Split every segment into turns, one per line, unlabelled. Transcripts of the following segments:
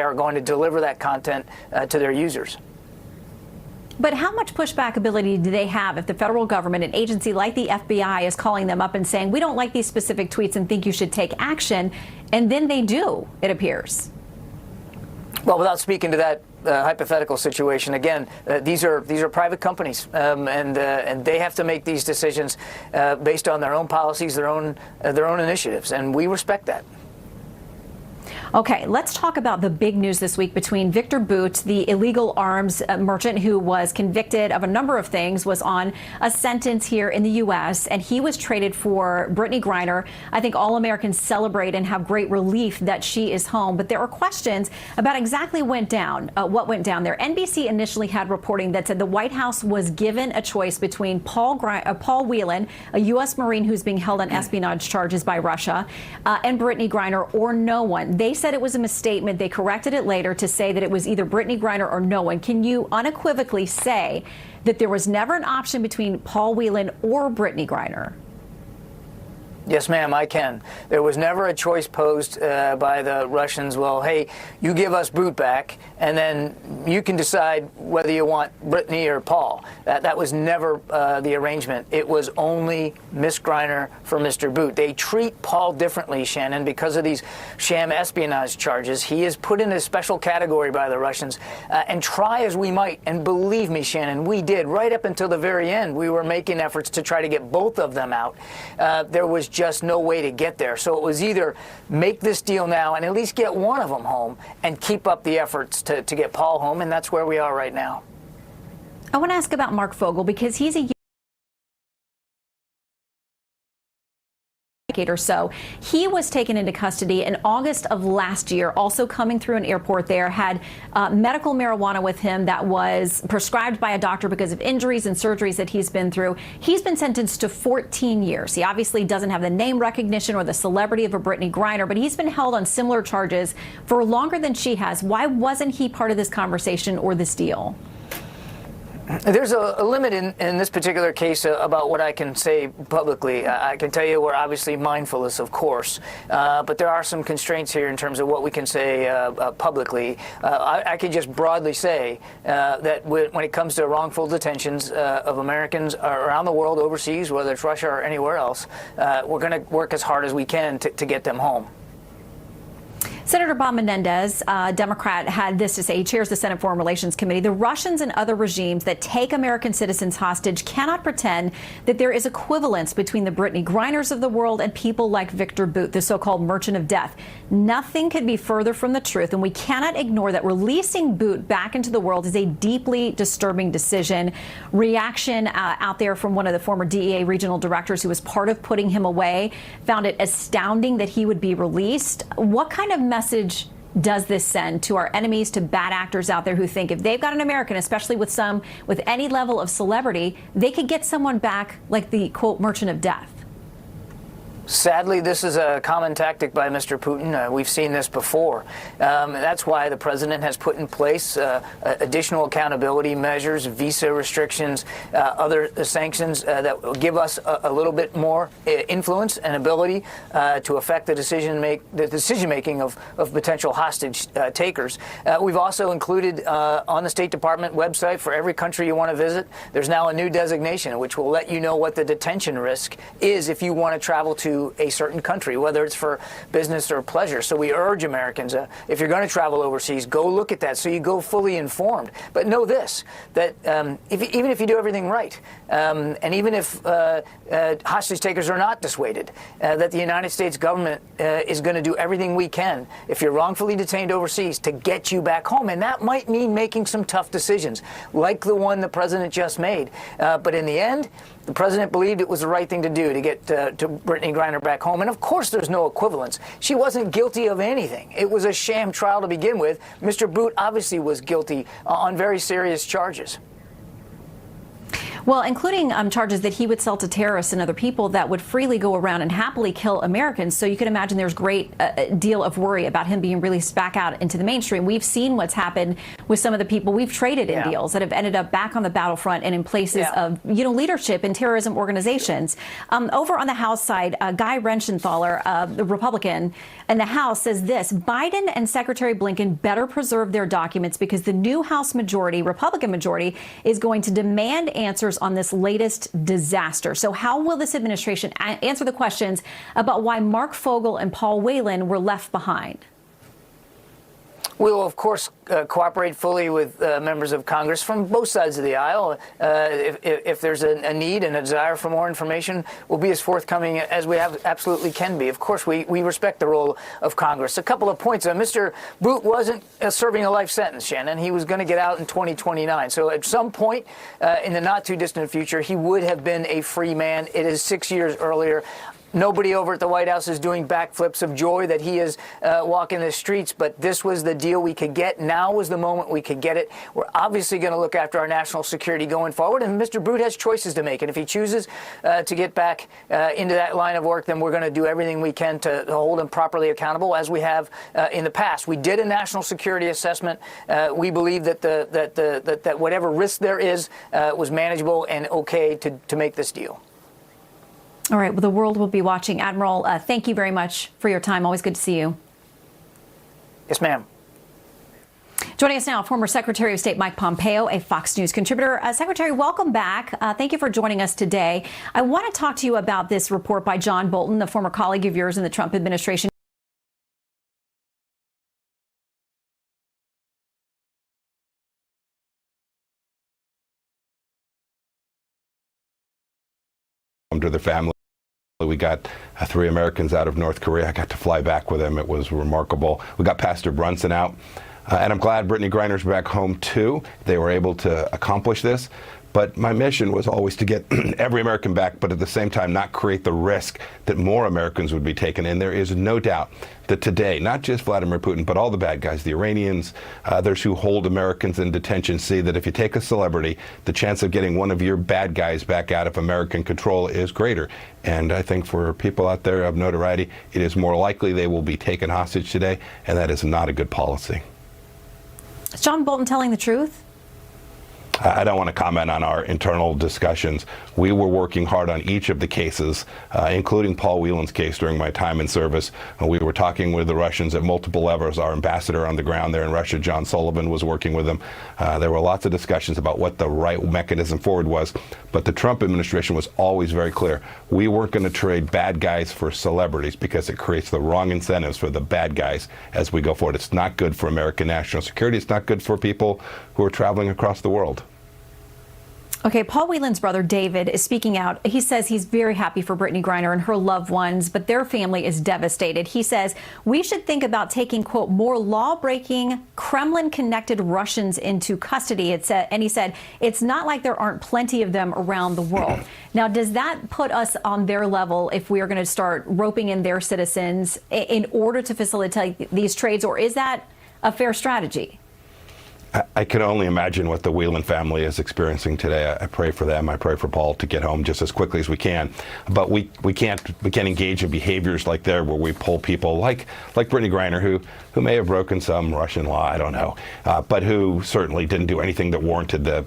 are going to deliver that content to their users.
But how much pushback ability do they have if the federal government, an agency like the FBI, is calling them up and saying, we don't like these specific tweets and think you should take action, and then they do, it appears?
Well, without speaking to that hypothetical situation, again, these are private companies, and they have to make these decisions based on their own policies, their own initiatives, and we respect that.
Okay, let's talk about the big news this week between Victor Bout, the illegal arms merchant who was convicted of a number of things, was on a sentence here in the U.S., and he was traded for Brittany Griner. I think all Americans celebrate and have great relief that she is home, but there are questions about exactly what went down there. NBC initially had reporting that said the White House was given a choice between Paul Whelan, a U.S. Marine who's being held on espionage charges by Russia, and Brittany Griner, or no one. They said it was a misstatement. They corrected it later to say that it was either Brittany Griner or no one. Can you unequivocally say that there was never an option between Paul Whelan or Brittany Griner?
Yes, ma'am, I can. There was never a choice posed by the Russians, well, hey, you give us Bout back, and then you can decide whether you want Brittany or Paul. That was never the arrangement. It was only Miss Griner for Mr. Bout. They treat Paul differently, Shannon, because of these sham espionage charges. He is put in a special category by the Russians, and try as we might, and believe me, Shannon, we did. Right up until the very end, we were making efforts to try to get both of them out. There was just no way to get there. So it was either make this deal now and at least get one of them home and keep up the efforts to get Paul home, and that's where we are right now.
I want to ask about Mark Fogel because he's a or so. He was taken into custody in August of last year, also coming through an airport there, had medical marijuana with him that was prescribed by a doctor because of injuries and surgeries that he's been through. He's been sentenced to 14 years. He obviously doesn't have the name recognition or the celebrity of a Brittany Griner, but he's been held on similar charges for longer than she has. Why wasn't he part of this conversation or this deal?
There's a limit in this particular case about what I can say publicly. I can tell you we're obviously mindful of this, of course, but there are some constraints here in terms of what we can say publicly. I can just broadly say that when it comes to wrongful detentions of Americans around the world, overseas, whether it's Russia or anywhere else, we're going to work as hard as we can to get them home.
Senator Bob Menendez, Democrat, had this to say. He chairs the Senate Foreign Relations Committee. The Russians and other regimes that take American citizens hostage cannot pretend that there is equivalence between the Brittany Griners of the world and people like Victor Bout, the so-called merchant of death. Nothing could be further from the truth, and we cannot ignore that releasing Bout back into the world is a deeply disturbing decision. Reaction out there from one of the former DEA regional directors who was part of putting him away found it astounding that he would be released. What kind of message does this send to our enemies, to bad actors out there who think if they've got an American, especially with any level of celebrity, they could get someone back like the, quote, merchant of death?
Sadly, this is a common tactic by Mr. Putin. We've seen this before. That's why the president has put in place additional accountability measures, visa restrictions, other sanctions that will give us a little bit more influence and ability to affect the decision making of potential hostage takers. We've also included on the State Department website for every country you want to visit, there's now a new designation which will let you know what the detention risk is if you want to travel to a certain country, whether it's for business or pleasure. So we urge Americans, if you're going to travel overseas, go look at that so you go fully informed. But know this, that even if you do everything right, and even if hostage takers are not dissuaded, that the United States government is going to do everything we can, if you're wrongfully detained overseas, to get you back home. And that might mean making some tough decisions, like the one the president just made. But in the end, the president believed it was the right thing to do to get to Brittany Griner back home. And of course, there's no equivalence. She wasn't guilty of anything. It was a sham trial to begin with. Mr. Bout obviously was guilty on very serious charges.
Well, including charges that he would sell to terrorists and other people that would freely go around and happily kill Americans. So you can imagine there's great deal of worry about him being released back out into the mainstream. We've seen what's happened with some of the people we've traded in deals that have ended up back on the battlefront and in places of, leadership in terrorism organizations. Over on the House side, Guy Reschenthaler, the Republican in the House, says this: Biden and Secretary Blinken better preserve their documents because the new House majority, Republican majority, is going to demand answers on this latest disaster. So how will this administration answer the questions about why Mark Fogel and Paul Whelan were left behind?
We will, of course, cooperate fully with members of Congress from both sides of the aisle. If there's a need and a desire for more information, we'll be as forthcoming as we absolutely can be. Of course, we respect the role of Congress. A couple of points. Mr. Boot wasn't serving a life sentence, Shannon. He was going to get out in 2029. So at some point in the not-too-distant future, he would have been a free man. It is 6 years earlier. Nobody over at the White House is doing backflips of joy that he is walking the streets, but this was the deal we could get. Now was the moment we could get it. We're obviously going to look after our national security going forward, and Mr. Boot has choices to make. And if he chooses to get back into that line of work, then we're going to do everything we can to hold him properly accountable, as we have in the past. We did a national security assessment. We believe that that whatever risk there is was manageable and okay to make this deal.
All right. Well, the world will be watching. Admiral, thank you very much for your time. Always good to see you.
Yes, ma'am.
Joining us now, former Secretary of State Mike Pompeo, a Fox News contributor. Secretary, welcome back. Thank you for joining us today. I want to talk to you about this report by John Bolton, the former colleague of yours in the Trump administration.
To the family. We got 3 Americans out of North Korea. I got to fly back with them. It was remarkable. We got Pastor Brunson out. And I'm glad Brittany Griner's back home, too. They were able to accomplish this. But my mission was always to get every American back, but at the same time not create the risk that more Americans would be taken. And there is no doubt that today, not just Vladimir Putin, but all the bad guys, the Iranians, others who hold Americans in detention, see that if you take a celebrity, the chance of getting one of your bad guys back out of American control is greater. And I think for people out there of notoriety, it is more likely they will be taken hostage today, and that is not a good policy.
Is John Bolton telling the truth?
I don't want to comment on our internal discussions. We were working hard on each of the cases, including Paul Whelan's case during my time in service. We were talking with the Russians at multiple levels. Our ambassador on the ground there in Russia, John Sullivan, was working with them. There were lots of discussions about what the right mechanism forward was. But the Trump administration was always very clear. We weren't going to trade bad guys for celebrities because it creates the wrong incentives for the bad guys as we go forward. It's not good for American national security. It's not good for people who are traveling across the world.
Okay, Paul Whelan's brother, David, is speaking out. He says he's very happy for Brittany Griner and her loved ones, but their family is devastated. He says we should think about taking, quote, more law-breaking, Kremlin-connected Russians into custody. And he said, it's not like there aren't plenty of them around the world. Now, does that put us on their level if we are going to start roping in their citizens in order to facilitate these trades, or is that a fair strategy?
I can only imagine what the Whelan family is experiencing today. I pray for them. I pray for Paul to get home just as quickly as we can. But we can't engage in behaviors like there where we pull people like Brittany Griner, who may have broken some Russian law, I don't know, but who certainly didn't do anything that warranted the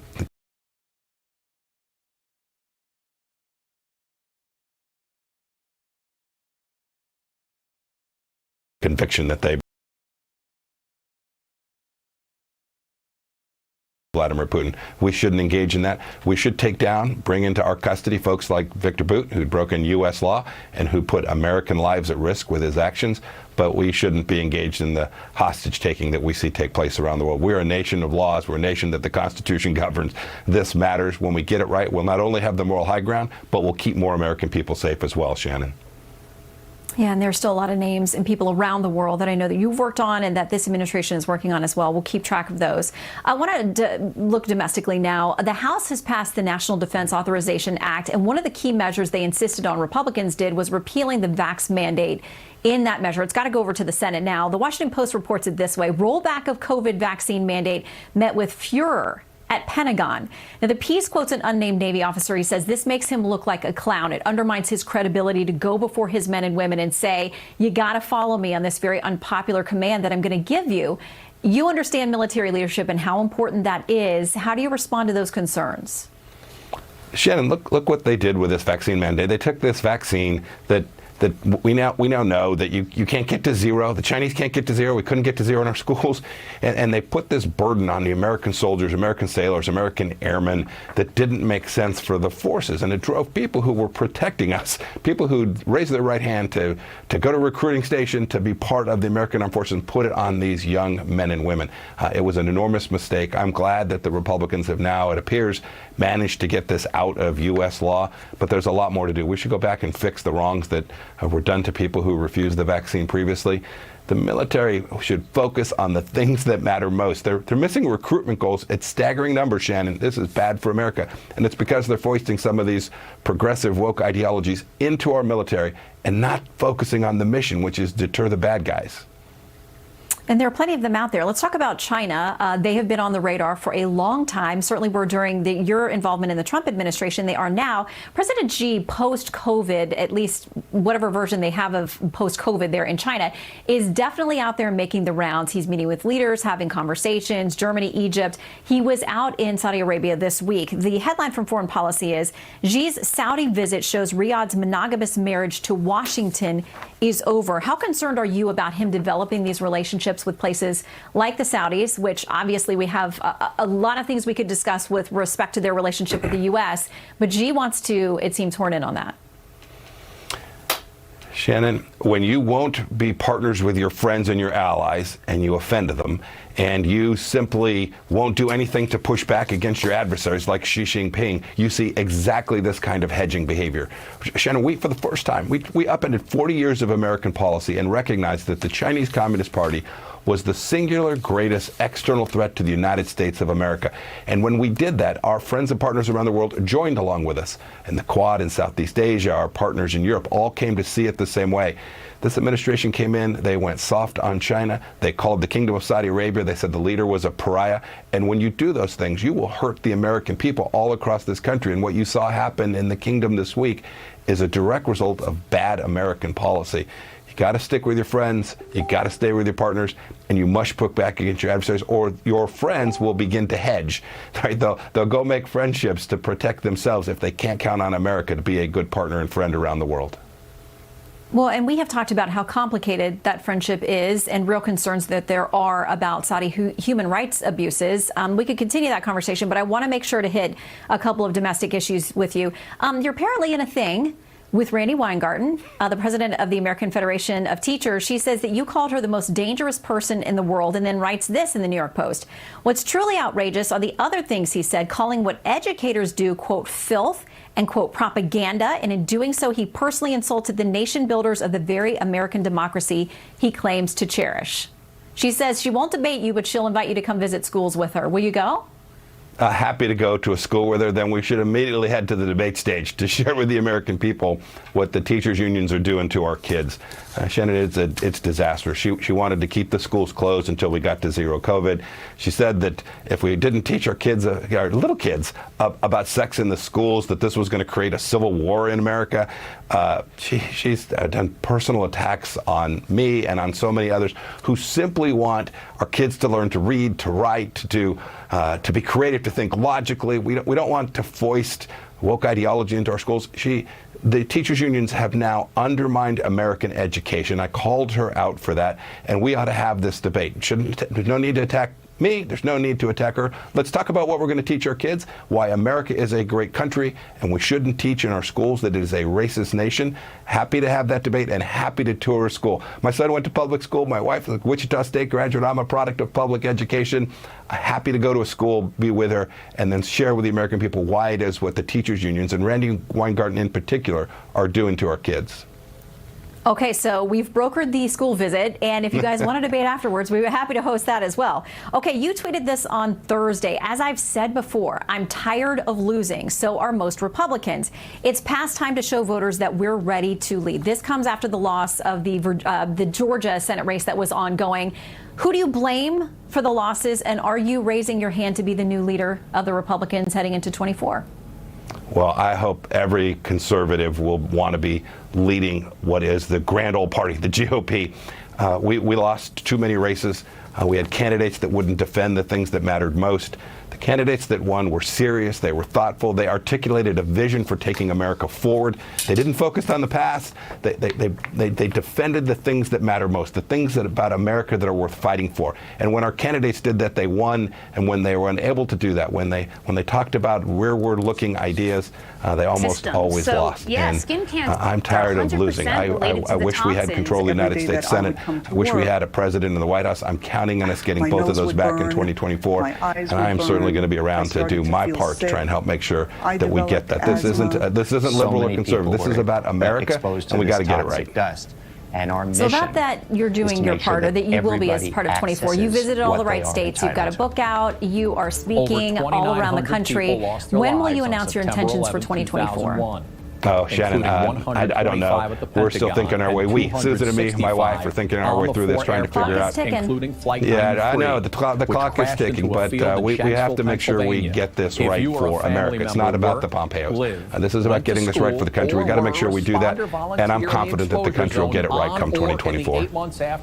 conviction that they Vladimir Putin. We shouldn't engage in that. We should take down, bring into our custody folks like Victor Boot, who'd broken U.S. law and who put American lives at risk with his actions. But we shouldn't be engaged in the hostage taking that we see take place around the world. We're a nation of laws. We're a nation that the Constitution governs. This matters. When we get it right, we'll not only have the moral high ground, but we'll keep more American people safe as well, Shannon.
Yeah, and there's still a lot of names and people around the world that I know that you've worked on and that this administration is working on as well. We'll keep track of those. I want to look domestically now. The House has passed the National Defense Authorization Act, and one of the key measures they insisted on, Republicans did, was repealing the vax mandate in that measure. It's got to go over to the Senate now. The Washington Post reports it this way. Rollback of COVID vaccine mandate met with furor at Pentagon. Now, the piece quotes an unnamed Navy officer. He says this makes him look like a clown. It undermines his credibility to go before his men and women and say, you got to follow me on this very unpopular command that I'm going to give you. You understand military leadership and how important that is. How do you respond to those concerns?
Shannon, look what they did with this vaccine mandate. They took this vaccine that we now know that you can't get to zero. The Chinese can't get to zero. We couldn't get to zero in our schools. And they put this burden on the American soldiers, American sailors, American airmen that didn't make sense for the forces. And it drove people who were protecting us, people who raised their right hand to go to a recruiting station, to be part of the American Armed Forces, and put it on these young men and women. It was an enormous mistake. I'm glad that the Republicans have now, it appears, managed to get this out of U.S. law. But there's a lot more to do. We should go back and fix the wrongs that were done to people who refused the vaccine previously. The military should focus on the things that matter most. They're missing recruitment goals at staggering numbers, Shannon. This is bad for America. And it's because they're foisting some of these progressive woke ideologies into our military and not focusing on the mission, which is deter the bad guys.
And there are plenty of them out there. Let's talk about China. They have been on the radar for a long time. Certainly were during your involvement in the Trump administration. They are now. President Xi, post-COVID, at least whatever version they have of post-COVID there in China, is definitely out there making the rounds. He's meeting with leaders, having conversations, Germany, Egypt. He was out in Saudi Arabia this week. The headline from Foreign Policy is, Xi's Saudi visit shows Riyadh's monogamous marriage to Washington is over. How concerned are you about him developing these relationships with places like the Saudis, which obviously we have a lot of things we could discuss with respect to their relationship with the U.S., but Xi wants to, it seems, horn in on that?
Shannon, when you won't be partners with your friends and your allies and you offend them, and you simply won't do anything to push back against your adversaries like Xi Jinping, you see exactly this kind of hedging behavior. Shannon, we, for the first time, we upended 40 years of American policy and recognized that the Chinese Communist Party was the singular greatest external threat to the United States of America. And when we did that, our friends and partners around the world joined along with us. And the Quad in Southeast Asia, our partners in Europe, all came to see it the same way. This administration came in, they went soft on China, they called the Kingdom of Saudi Arabia, they said the leader was a pariah. And when you do those things, you will hurt the American people all across this country. And what you saw happen in the kingdom this week is a direct result of bad American policy. You got to stick with your friends, you got to stay with your partners, and you must put back against your adversaries, or your friends will begin to hedge. Right? They'll go make friendships to protect themselves if they can't count on America to be a good partner and friend around the world.
Well, and we have talked about how complicated that friendship is and real concerns that there are about Saudi human rights abuses. We could continue that conversation, but I want to make sure to hit a couple of domestic issues with you. You're apparently in a thing with Randi Weingarten, the president of the American Federation of Teachers. She says that you called her the most dangerous person in the world, and then writes this in the New York Post. What's truly outrageous are the other things he said, calling what educators do, quote, filth and, quote, propaganda. And in doing so, he personally insulted the nation builders of the very American democracy he claims to cherish. She says she won't debate you, but she'll invite you to come visit schools with her. Will you go?
Happy to go to a school with her. Then we should immediately head to the debate stage to share with the American people what the teachers unions are doing to our kids. Shannon, it's disastrous. She wanted to keep the schools closed until we got to zero COVID. She said that if we didn't teach our kids, our little kids, about sex in the schools, that this was going to create a civil war in America. She's done personal attacks on me and on so many others who simply want our kids to learn to read, to write, to be creative, to think logically. We don't want to foist woke ideology into our schools. The teachers unions have now undermined American education. I called her out for that, and we ought to have this debate. There's no need to attack me. There's no need to attack her. Let's talk about what we're going to teach our kids, why America is a great country, and we shouldn't teach in our schools that it is a racist nation. Happy to have that debate and happy to tour a school. My son went to public school. My wife is a Wichita State graduate. I'm a product of public education. Happy to go to a school, be with her, and then share with the American people why it is what the teachers unions, and Randi Weingarten in particular, are doing to our kids.
Okay, so we've brokered the school visit, and if you guys want to debate afterwards, we were happy to host that as well. Okay, you tweeted this on Thursday. As I've said before, I'm tired of losing. So are most Republicans. It's past time to show voters that we're ready to lead. This comes after the loss of the Georgia Senate race that was ongoing. Who do you blame for the losses, and are you raising your hand to be the new leader of the Republicans heading into 24?
Well, I hope every conservative will want to be leading what is the grand old party, the GOP. We lost too many races. We had candidates that wouldn't defend the things that mattered most. The candidates that won were serious. They were thoughtful. They articulated a vision for taking America forward. They didn't focus on the past. They defended the things that matter most, the things that about America that are worth fighting for. And when our candidates did that, they won. And when they were unable to do that, when they talked about rearward-looking ideas, they almost always lost.
Yeah,
and
skin cancer.
I'm tired of losing. I wish we had control of the United States Senate. I wish we had a president in the White House. I'm counting on us getting both of those back in 2024. And I am certainly going to be around to do my part to try and help make sure that we get that. This isn't liberal or conservative. This is about America, and we got to get it right.
Dust. And our
so about that, you're doing your part, or that you will be as part of 24. You visited all the right states. You've got a book out. You are speaking all around the country. When will you announce your intentions for 2024?
Oh, Shannon, I don't know. We're still thinking our way. We, Susan and me, my wife, are thinking our way through this, trying to figure out.
Including
flight
I know the clock is ticking, but we have to make sure we get this right for America. It's not about the Pompeos. This is about getting this right for the country. We got to make sure we do that, and I'm confident that the country will get it right come 2024.
What's your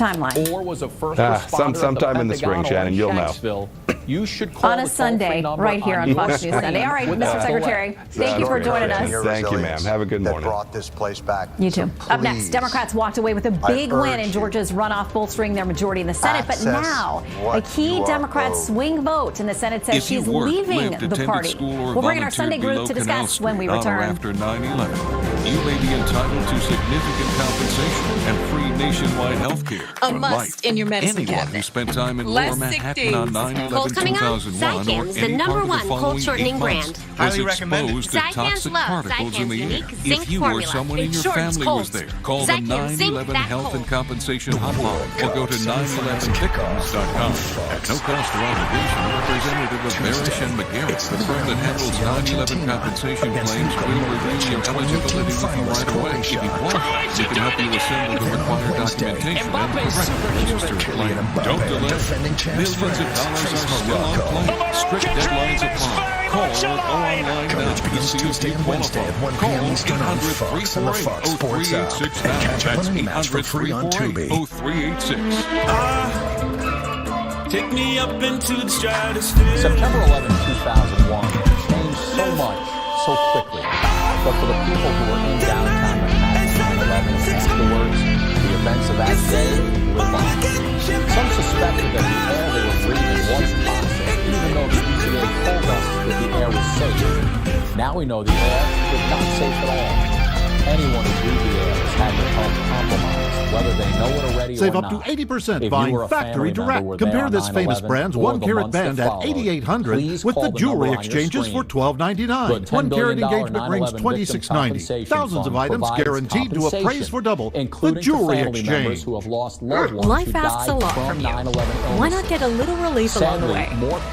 timeline?
Sometime in the spring, Shannon. You'll know.
You should call
on a Sunday, right here on Fox News Sunday. All right, Mr. Secretary, thank you for joining us.
Thank you, ma'am. Have a good morning.
That brought this place back.
You too. Up next, Democrats walked away with a big win in Georgia's runoff, bolstering their majority in the Senate. But now, a key Democrat swing vote in the Senate says she's leaving the party. We'll bring in our Sunday group to discuss when we return.
After 9/11, you may be entitled to significant compensation and free nationwide health care.
A must in your medicine
cabinet. Anyone who spent time in Lower Manhattan on 9/11/2001 or any part of the following 8 months was exposed to toxic particles in the air. If you or someone in your family was there, call the 9/11 Health and Compensation Hotline or go to 911victims.com. At no cost or obligation, a representative of Baier and McGarrett, the firm that handles 9/11 compensation claims, will review your eligibility with you right away. If you want, we can help you assemble the required documentation and correct the registered claim. Don't delay. Millions of dollars are still on claim. Strict deadlines apply. Call or go online now to see if you qualify. Call 800-348-0386 now. That's 800-348-0386.
Take me up into the stratosphere.
September 11, 2001 changed so much, so quickly. But for the people who were in downtown Manhattan on 9/11 afterwards, the events of that day live on. Some suspected that the air they were breathing was toxic, even though the EPA told us that the air was safe. Now we know the air is not safe at all. Anyone who breathes the air has had their health compromised, whether they know it already
Save
or
up
not.
to 80% buying Factory Direct. Compare this famous brand's 1-carat band at $8,800 with the jewelry exchanges for $1,299. 1-carat engagement rings $2,690. Thousands of items guaranteed to appraise for double. The jewelry exchange.
Who have lost loved ones
Life
who
asks a
died
lot
from
from you.
9/11
Why not get a little relief along the way?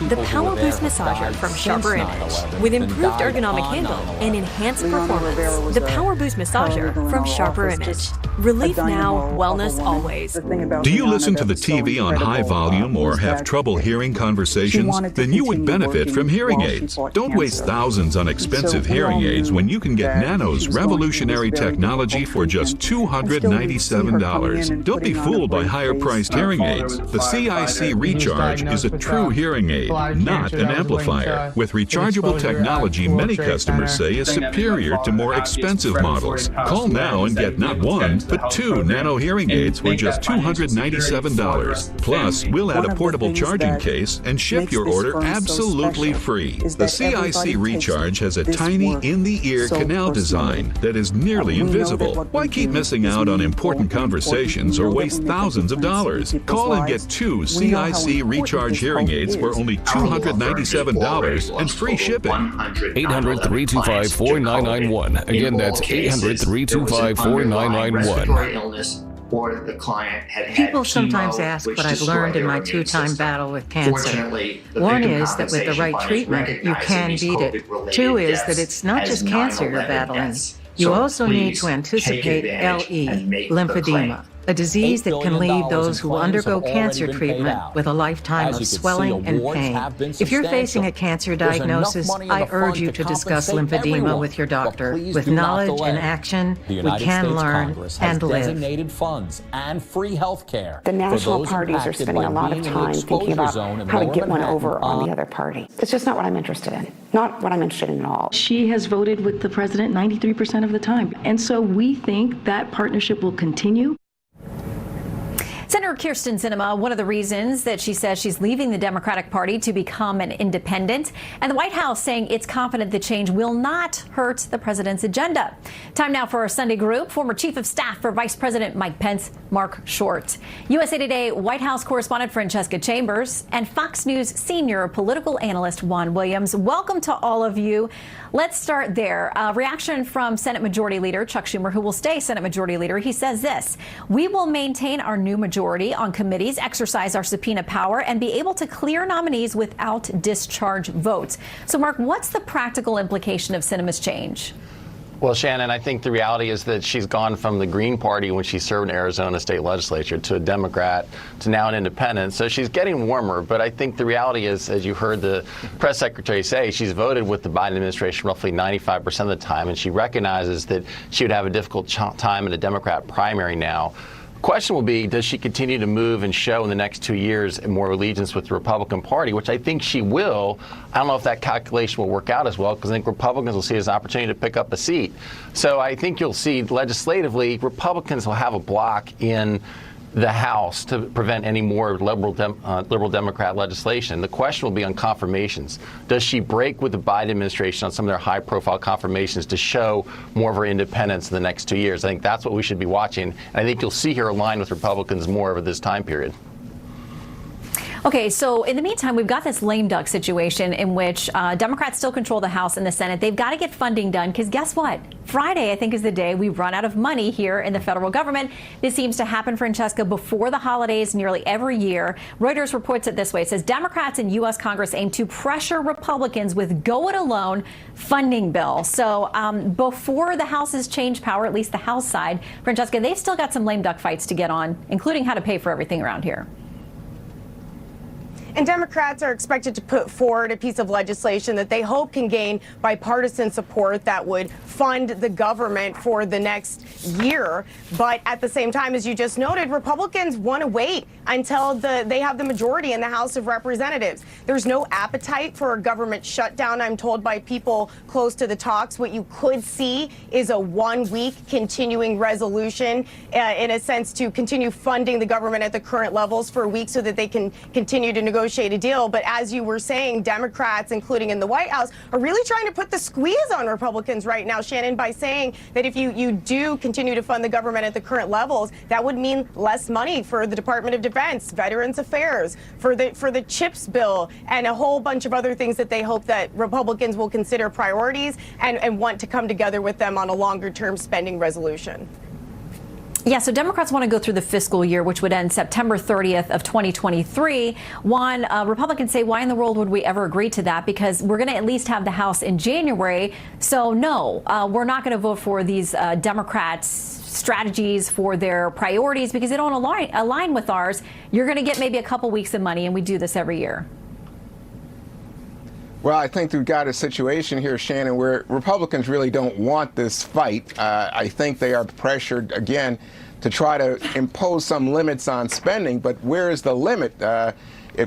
The Power Boost Massager from Sharper Image. With improved ergonomic handle and enhanced performance. The Power Boost Massager from Sharper Image. Relief now, wellness always.
Do you listen to the TV on high volume or have trouble hearing conversations? Then you would benefit from hearing aids. Don't waste thousands on expensive hearing aids when you can get Nano's revolutionary technology for just $297. Don't be fooled by higher-priced hearing aids. The CIC Recharge is a true hearing aid, not an amplifier. With rechargeable technology, many customers say is superior to more expensive models. Call now and get not one, but 2 Nano hearing aids for just $297. Plus, we'll add a portable charging case and ship your order absolutely free. The CIC Recharge has a tiny in-the-ear canal design that is nearly invisible. Why keep missing out on important conversations or waste thousands of dollars? Call and get 2 CIC Recharge hearing aids for only $297 and free shipping.
800-325-4991. Again, that's 800
800-325-4991. Illness, or the client had
People sometimes ask what I've learned in my two-time battle with cancer. One is that with the right treatment, you can beat it. Two is that it's not just cancer you're battling. You also need to anticipate LE, lymphedema, a disease that can leave those who undergo cancer treatment with a lifetime of swelling and pain. If you're facing a cancer diagnosis, I urge you to discuss lymphedema with your doctor. With knowledge and action, we can learn and live.
Designated funds and free health care.
The national parties are spending a lot of time thinking about how to get one over on the other party. It's just not what I'm interested in. Not what I'm interested in at all.
She has voted with the president 93% of the time. And so we think that partnership will continue.
Senator Kyrsten Sinema, one of the reasons that she says she's leaving the Democratic Party to become an independent, and the White House saying it's confident the change will not hurt the president's agenda. Time now for our Sunday Group. Former Chief of Staff for Vice President Mike Pence, Mark Short, USA Today White House correspondent Francesca Chambers, and Fox News senior political analyst Juan Williams. Welcome to all of you. Let's start there. Reaction from Senate Majority Leader Chuck Schumer, who will stay Senate Majority Leader. He says this: "We will maintain our new majority on committees, exercise our subpoena power, and be able to clear nominees without discharge votes." So, Mark, what's the practical implication of Sinema's change?
Well, Shannon, I think the reality is that she's gone from the Green Party when she served in Arizona state legislature to a Democrat to now an independent. So she's getting warmer. But I think the reality is, as you heard the press secretary say, she's voted with the Biden administration roughly 95% of the time. And she recognizes that she would have a difficult time in a Democrat primary now. Question will be, does she continue to move and show in the next 2 years more allegiance with the Republican Party, which I think she will. I don't know if that calculation will work out as well, because I think Republicans will see it as an opportunity to pick up a seat. So I think you'll see legislatively, Republicans will have a block in the House to prevent any more liberal Democrat legislation. The question will be on confirmations. Does she break with the Biden administration on some of their high-profile confirmations to show more of her independence in the next 2 years? I think that's what we should be watching. And I think you'll see her align with Republicans more over this time period.
Okay, so in the meantime, we've got this lame duck situation in which Democrats still control the House and the Senate. They've got to get funding done because guess what? Friday, I think, is the day we run out of money here in the federal government. This seems to happen, Francesca, before the holidays nearly every year. Reuters reports it this way. It says Democrats in U.S. Congress aim to pressure Republicans with go-it-alone funding bill. So before the House's change power, at least the House side, Francesca, they've still got some lame duck fights to get on, including how to pay for everything around here.
And Democrats are expected to put forward a piece of legislation that they hope can gain bipartisan support that would fund the government for the next year. But at the same time, as you just noted, Republicans want to wait until they have the majority in the House of Representatives. There's no appetite for a government shutdown, I'm told by people close to the talks. What you could see is a 1-week continuing resolution, in a sense, to continue funding the government at the current levels for a week so that they can continue to negotiate a deal. But as you were saying, Democrats, including in the White House, are really trying to put the squeeze on Republicans right now, Shannon, by saying that if you do continue to fund the government at the current levels, that would mean less money for the Department of Defense, Veterans Affairs, for the CHIPS bill, and a whole bunch of other things that they hope that Republicans will consider priorities and want to come together with them on a longer-term spending resolution.
Yeah, so Democrats want to go through the fiscal year, which would end September 30th of 2023. One, Republicans say, why in the world would we ever agree to that? Because we're going to at least have the House in January. So no, we're not going to vote for these Democrats' strategies for their priorities because they don't align with ours. You're going to get maybe a couple weeks of money, and we do this every year.
Well, I think we've got a situation here, Shannon, where Republicans really don't want this fight. I think they are pressured, again, to try to impose some limits on spending. But where is the limit?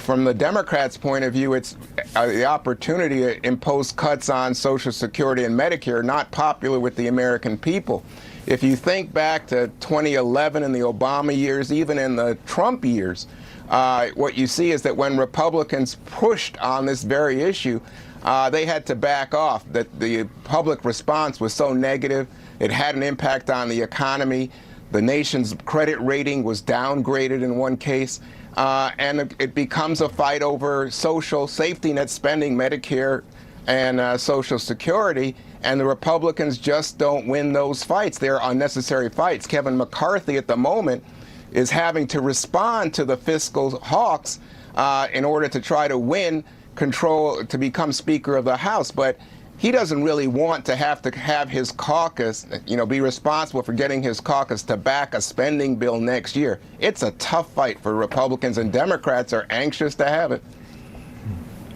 From the Democrats' point of view, it's the opportunity to impose cuts on Social Security and Medicare, not popular with the American people. If you think back to 2011 and the Obama years, even in the Trump years, what you see is that when Republicans pushed on this very issue, they had to back off, that the public response was so negative. It had an impact on the economy. The nation's credit rating was downgraded in one case. And it becomes a fight over social safety net spending, Medicare and Social Security. and the Republicans just don't win those fights. They're unnecessary fights. Kevin McCarthy at the moment is having to respond to the fiscal hawks in order to try to win control to become Speaker of the House. But he doesn't really want to have his caucus, be responsible for getting his caucus to back a spending bill next year. It's a tough fight for Republicans, and Democrats are anxious to have it.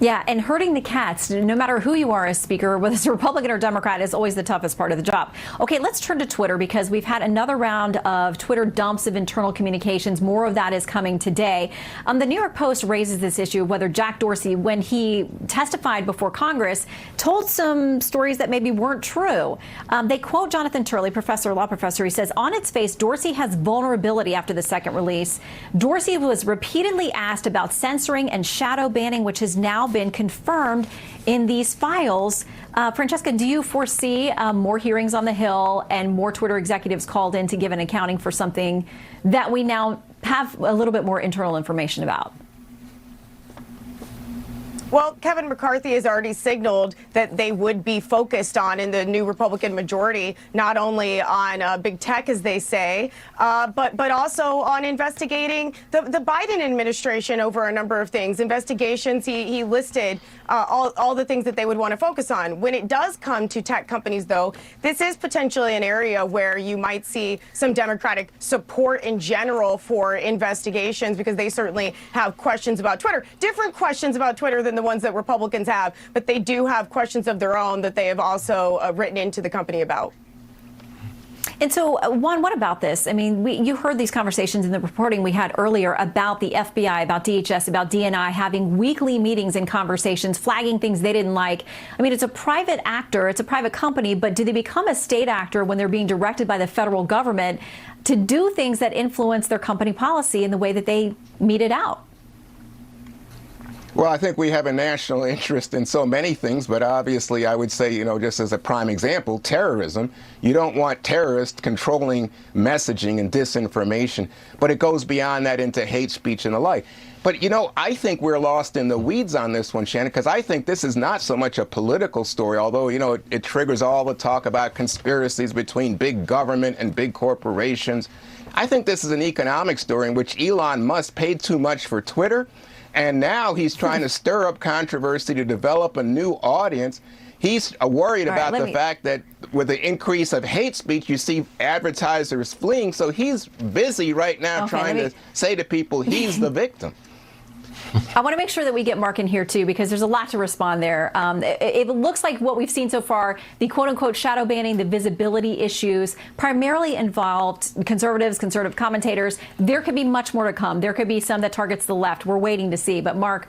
Yeah, and herding the cats, no matter who you are as Speaker, whether it's a Republican or Democrat, is always the toughest part of the job. Okay, let's turn to Twitter, because we've had another round of Twitter dumps of internal communications. More of that is coming today. The New York Post raises this issue of whether Jack Dorsey, when he testified before Congress, told some stories that maybe weren't true. They quote Jonathan Turley, law professor. He says, on its face, Dorsey has vulnerability after the second release. Dorsey was repeatedly asked about censoring and shadow banning, which has now been confirmed in these files. Francesca, do you foresee more hearings on the Hill and more Twitter executives called in to give an accounting for something that we now have a little bit more internal information about?
Well, Kevin McCarthy has already signaled that they would be focused on, in the new Republican majority, not only on big tech, as they say, but also on investigating the Biden administration over a number of things. Investigations, he listed all the things that they would want to focus on. When it does come to tech companies, though, this is potentially an area where you might see some Democratic support in general for investigations, because they certainly have questions about Twitter, different questions about Twitter than the ones that Republicans have, but they do have questions of their own that they have also written into the company about.
And so, Juan, what about this? I mean, you heard these conversations in the reporting we had earlier about the FBI, about DHS, about DNI having weekly meetings and conversations, flagging things they didn't like. I mean, it's a private actor, it's a private company, but do they become a state actor when they're being directed by the federal government to do things that influence their company policy in the way that they mete it out?
Well, I think we have a national interest in so many things, but obviously I would say, just as a prime example, terrorism. You don't want terrorists controlling messaging and disinformation, but it goes beyond that into hate speech and the like. But, I think we're lost in the weeds on this one, Shannon, because I think this is not so much a political story, although, it triggers all the talk about conspiracies between big government and big corporations. I think this is an economic story in which Elon Musk paid too much for Twitter. And now he's trying to stir up controversy to develop a new audience. He's worried about the fact that with the increase of hate speech, you see advertisers fleeing. So he's busy right now trying to say to people he's the victim.
I want to make sure that we get Mark in here, too, because there's a lot to respond there. It looks like what we've seen so far, the quote-unquote shadow banning, the visibility issues, primarily involved conservatives, conservative commentators. There could be much more to come. There could be some that targets the left. We're waiting to see. But, Mark,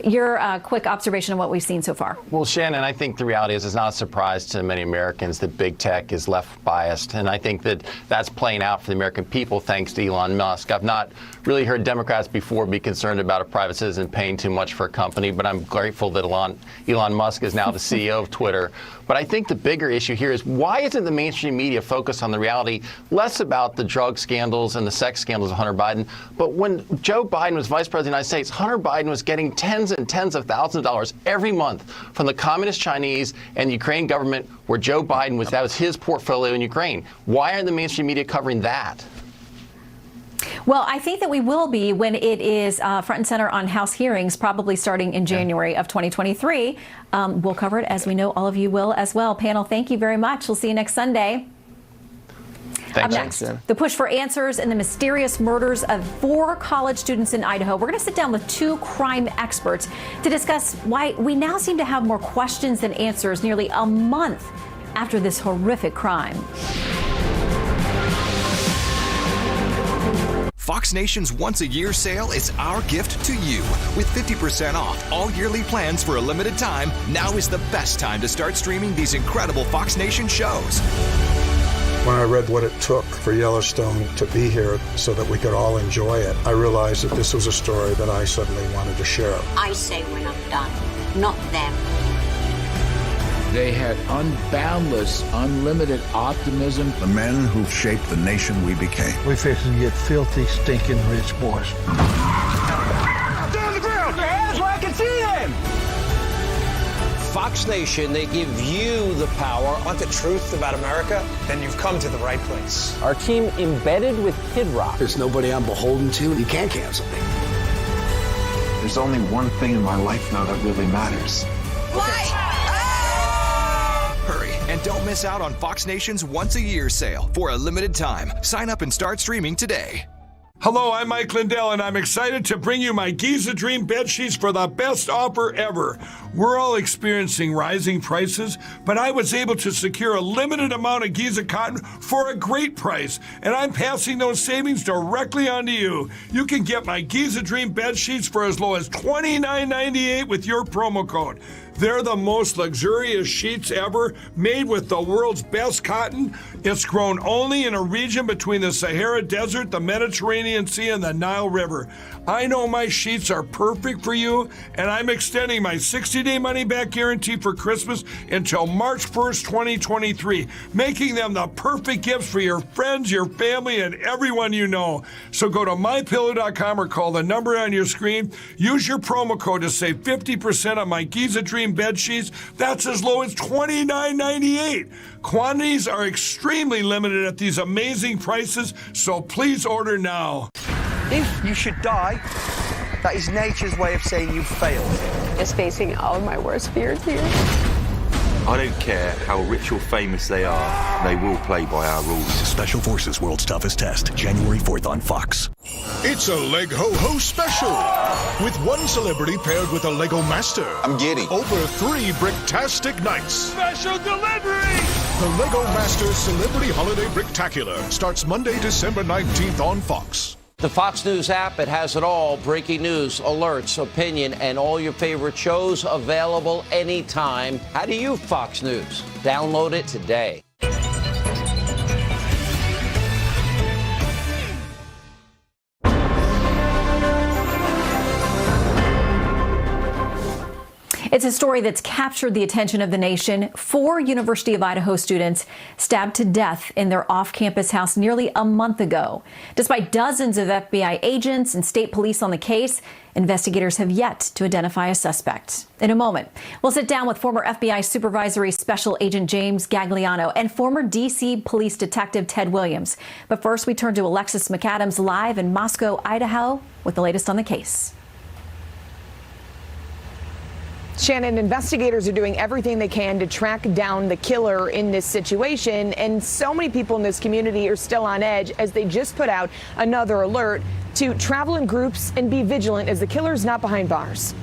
your quick observation of what we've seen so far.
Well, Shannon, I think the reality is it's not a surprise to many Americans that big tech is left biased. And I think that that's playing out for the American people thanks to Elon Musk. I've not really heard Democrats before be concerned about a private citizen paying too much for a company, but I'm grateful that Elon Musk is now the CEO of Twitter. But I think the bigger issue here is, why isn't the mainstream media focused on the reality, less about the drug scandals and the sex scandals of Hunter Biden, but when Joe Biden was vice president of the United States, Hunter Biden was getting tens and tens of thousands of dollars every month from the communist Chinese and the Ukrainian government, where Joe Biden was, that was his portfolio in Ukraine. Why aren't the mainstream media covering that?
Well, I think that we will be when it is front and center on House hearings, probably starting in January of 2023. We'll cover it, as we know all of you will as well. Panel, thank you very much. We'll see you next Sunday.
Thanks.
Up next, the push for answers in the mysterious murders of 4 college students in Idaho. We're going to sit down with 2 crime experts to discuss why we now seem to have more questions than answers nearly a month after this horrific crime.
Fox Nation's once-a-year sale is our gift to you. With 50% off all yearly plans for a limited time, now is the best time to start streaming these incredible Fox Nation shows.
When I read what it took for Yellowstone to be here so that we could all enjoy it, I realized that this was a story that I suddenly wanted to share.
I say when I'm done, not them.
They had unboundless, unlimited optimism.
The men who've shaped the nation we became.
We fixing to get filthy, stinking rich, boys.
Down the ground! Your hands where I can see them!
Fox Nation, they give you the power.
Want the truth about America? Then you've come to the right place.
Our team embedded with Kid Rock.
There's nobody I'm beholden to. You can't cancel me.
There's only one thing in my life now that really matters.
Hurry, and don't miss out on Fox Nation's once-a-year sale for a limited time. Sign up and start streaming today.
Hello, I'm Mike Lindell, and I'm excited to bring you my Giza Dream bed sheets for the best offer ever. We're all experiencing rising prices, but I was able to secure a limited amount of Giza cotton for a great price, and I'm passing those savings directly on to you. You can get my Giza Dream bed sheets for as low as $29.98 with your promo code. They're the most luxurious sheets ever, made with the world's best cotton. It's grown only in a region between the Sahara Desert, the Mediterranean Sea, and the Nile River. I know my sheets are perfect for you, and I'm extending my 60-day money-back guarantee for Christmas until March 1st, 2023, making them the perfect gifts for your friends, your family, and everyone you know. So go to MyPillow.com or call the number on your screen. Use your promo code to save 50% on my Giza Dream bed sheets. That's as low as $29.98. Quantities are extremely limited at these amazing prices, so please order now.
If you should die, that is nature's way of saying you've failed.
Just facing all of my worst fears here.
I don't care how rich or famous they are, they will play by our rules.
Special Forces World's Toughest Test, January 4th on Fox.
It's a Leg Ho Ho special, with one celebrity paired with a Lego master.
I'm giddy.
Over 3 bricktastic nights.
Special delivery!
The Lego Masters Celebrity Holiday Bricktacular starts Monday, December 19th on Fox.
The Fox News app, it has it all. Breaking news, alerts, opinion, and all your favorite shows available anytime. How do you Fox News? Download it today.
It's a story that's captured the attention of the nation. 4 University of Idaho students stabbed to death in their off-campus house nearly a month ago. Despite dozens of FBI agents and state police on the case, investigators have yet to identify a suspect. In a moment, we'll sit down with former FBI Supervisory Special Agent James Gagliano and former D.C. Police Detective Ted Williams. But first, we turn to Alexis McAdams live in Moscow, Idaho, with the latest on the case.
Shannon, investigators are doing everything they can to track down the killer in this situation, and so many people in this community are still on edge as they just put out another alert to travel in groups and be vigilant as the killer's not behind bars.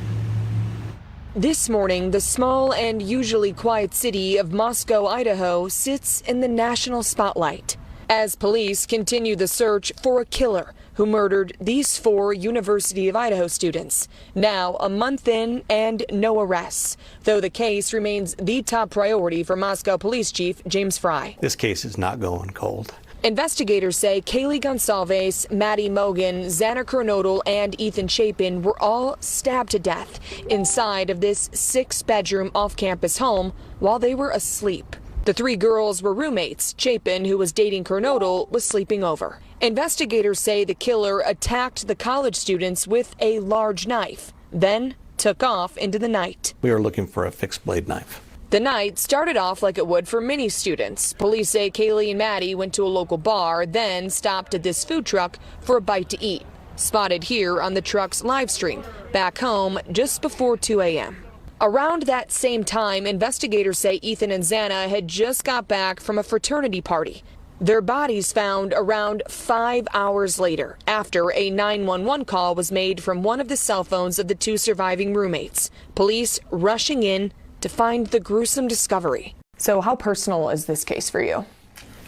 This morning, the small and usually quiet city of Moscow, Idaho, sits in the national spotlight as police continue the search for a killer who murdered these 4 University of Idaho students. Now, a month in and no arrests, though the case remains the top priority for Moscow Police Chief James Fry.
This case is not going cold.
Investigators say Kaylee Gonsalves, Maddie Mogan, Xana Kernodle, and Ethan Chapin were all stabbed to death inside of this 6-bedroom off-campus home while they were asleep. The 3 girls were roommates. Chapin, who was dating Kernodle, was sleeping over. Investigators say the killer attacked the college students with a large knife, then took off into the night.
We were looking for a fixed blade knife.
The night started off like it would for many students. Police say Kaylee and Maddie went to a local bar, then stopped at this food truck for a bite to eat. Spotted here on the truck's live stream, back home just before 2 a.m. Around that same time, investigators say Ethan and Xana had just got back from a fraternity party. Their bodies found around 5 hours later, after a 911 call was made from one of the cell phones of the 2 surviving roommates. Police rushing in to find the gruesome discovery. So how personal is this case for you?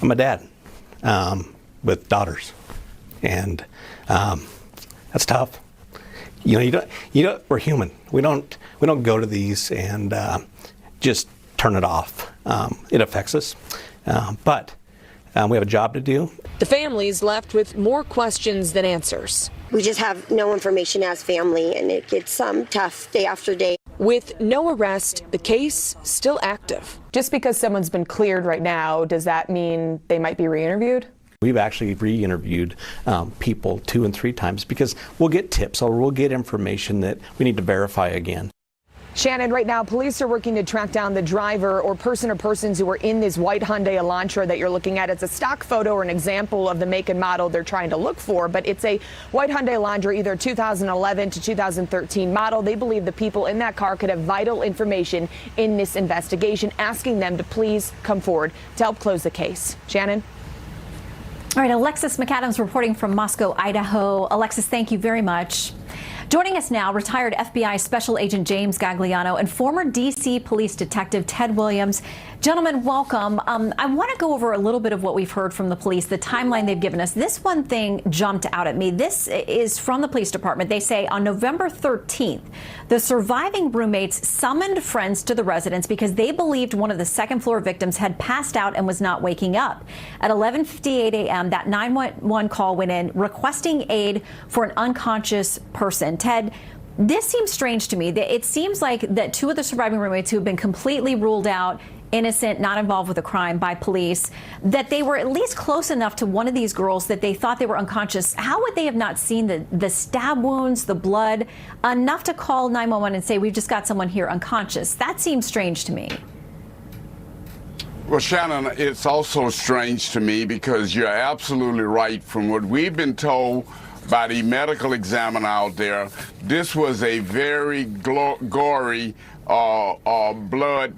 I'm a dad with daughters, and that's tough. You know, we're human. We don't go to these and just turn it off. It affects us, but we have a job to do.
The family's left with more questions than answers.
We just have no information as family, and it gets tough day after day.
With no arrest, the case still active. Just because someone's been cleared right now, does that mean they might be re-interviewed?
We've actually re-interviewed people 2 and 3 times because we'll get tips or we'll get information that we need to verify again.
Shannon, right now, police are working to track down the driver or person or persons who were in this white Hyundai Elantra that you're looking at. It's a stock photo or an example of the make and model they're trying to look for, but it's a white Hyundai Elantra, either 2011 to 2013 model. They believe the people in that car could have vital information in this investigation, asking them to please come forward to help close the case. Shannon?
All right, Alexis McAdams reporting from Moscow, Idaho. Alexis, thank you very much. Joining us now, retired FBI Special Agent James Gagliano and former D.C. Police Detective Ted Williams. Gentlemen, welcome. I want to go over a little bit of what we've heard from the police, the timeline they've given us. This one thing jumped out at me. This is from the police department. They say on November 13th, the surviving roommates summoned friends to the residence because they believed one of the second-floor victims had passed out and was not waking up. At 11:58 a.m., that 911 call went in requesting aid for an unconscious person. Ted, this seems strange to me. It seems like that two of the surviving roommates who have been completely ruled out, innocent, not involved with a crime by police, that they were at least close enough to one of these girls that they thought they were unconscious. How would they have not seen the stab wounds, the blood, enough to call 911 and say, we've just got someone here unconscious? That seems strange to me.
Well, Shannon, it's also strange to me because you're absolutely right. From what we've been told by the medical examiner out there, this was a very gory, blood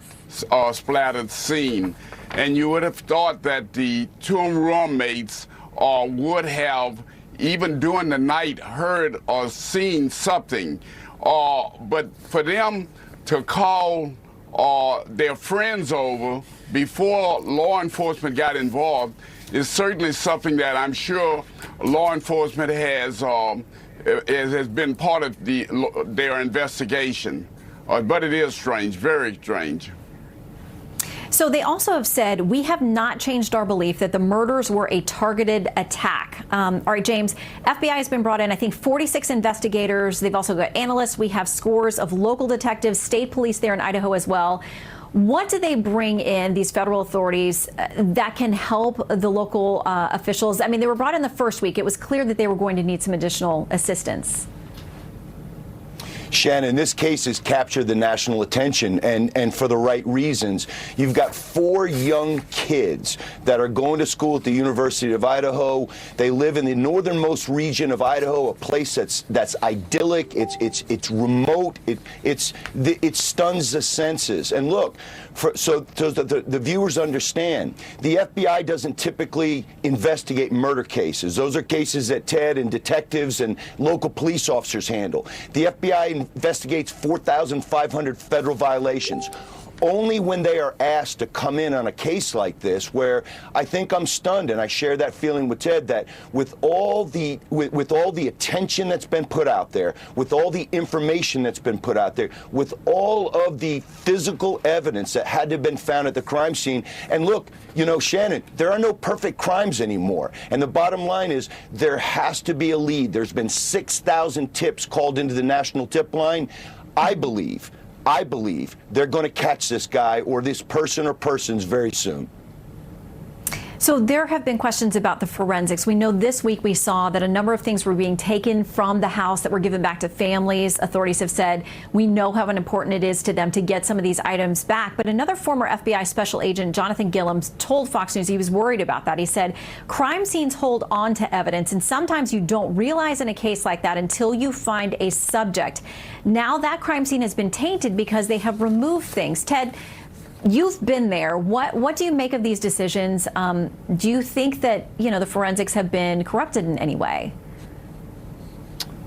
splattered scene. And you would have thought that the two roommates would have, even during the night, heard or seen something. But for them to call their friends over before law enforcement got involved is certainly something that I'm sure law enforcement has been part of their investigation. But it is strange, very strange.
So they also have said, we have not changed our belief that the murders were a targeted attack. All right, James, FBI has been brought in, I think, 46 investigators. They've also got analysts. We have scores of local detectives, state police there in Idaho as well. What do they bring in, these federal authorities, that can help the local officials? I mean, they were brought in the first week. It was clear that they were going to need some additional assistance.
Shannon, this case has captured the national attention, and for the right reasons. You've got 4 young kids that are going to school at the University of Idaho. They live in the northernmost region of Idaho, a place that's idyllic. It's remote. It stuns the senses. And look, so the viewers understand, the FBI doesn't typically investigate murder cases. Those are cases that Ted and detectives and local police officers handle. The FBI investigates 4,500 federal violations. Only when they are asked to come in on a case like this, where I think I'm stunned, and I share that feeling with Ted, that with all the attention that's been put out there, with all the information that's been put out there, with all of the physical evidence that had to have been found at the crime scene, and look, you know, Shannon, there are no perfect crimes anymore. And the bottom line is there has to be a lead. There's been 6,000 tips called into the national tip line. I believe they're going to catch this guy or this person or persons very soon.
So there have been questions about the forensics. We know this week we saw that a number of things were being taken from the house that were given back to families. Authorities have said we know how important it is to them to get some of these items back. But another former FBI special agent, Jonathan Gillums, told Fox News he was worried about that. He said crime scenes hold on to evidence, and sometimes you don't realize in a case like that until you find a subject. Now that crime scene has been tainted because they have removed things. Ted, you've been there. What do you make of these decisions? Do you think that, you know, the forensics have been corrupted in any way?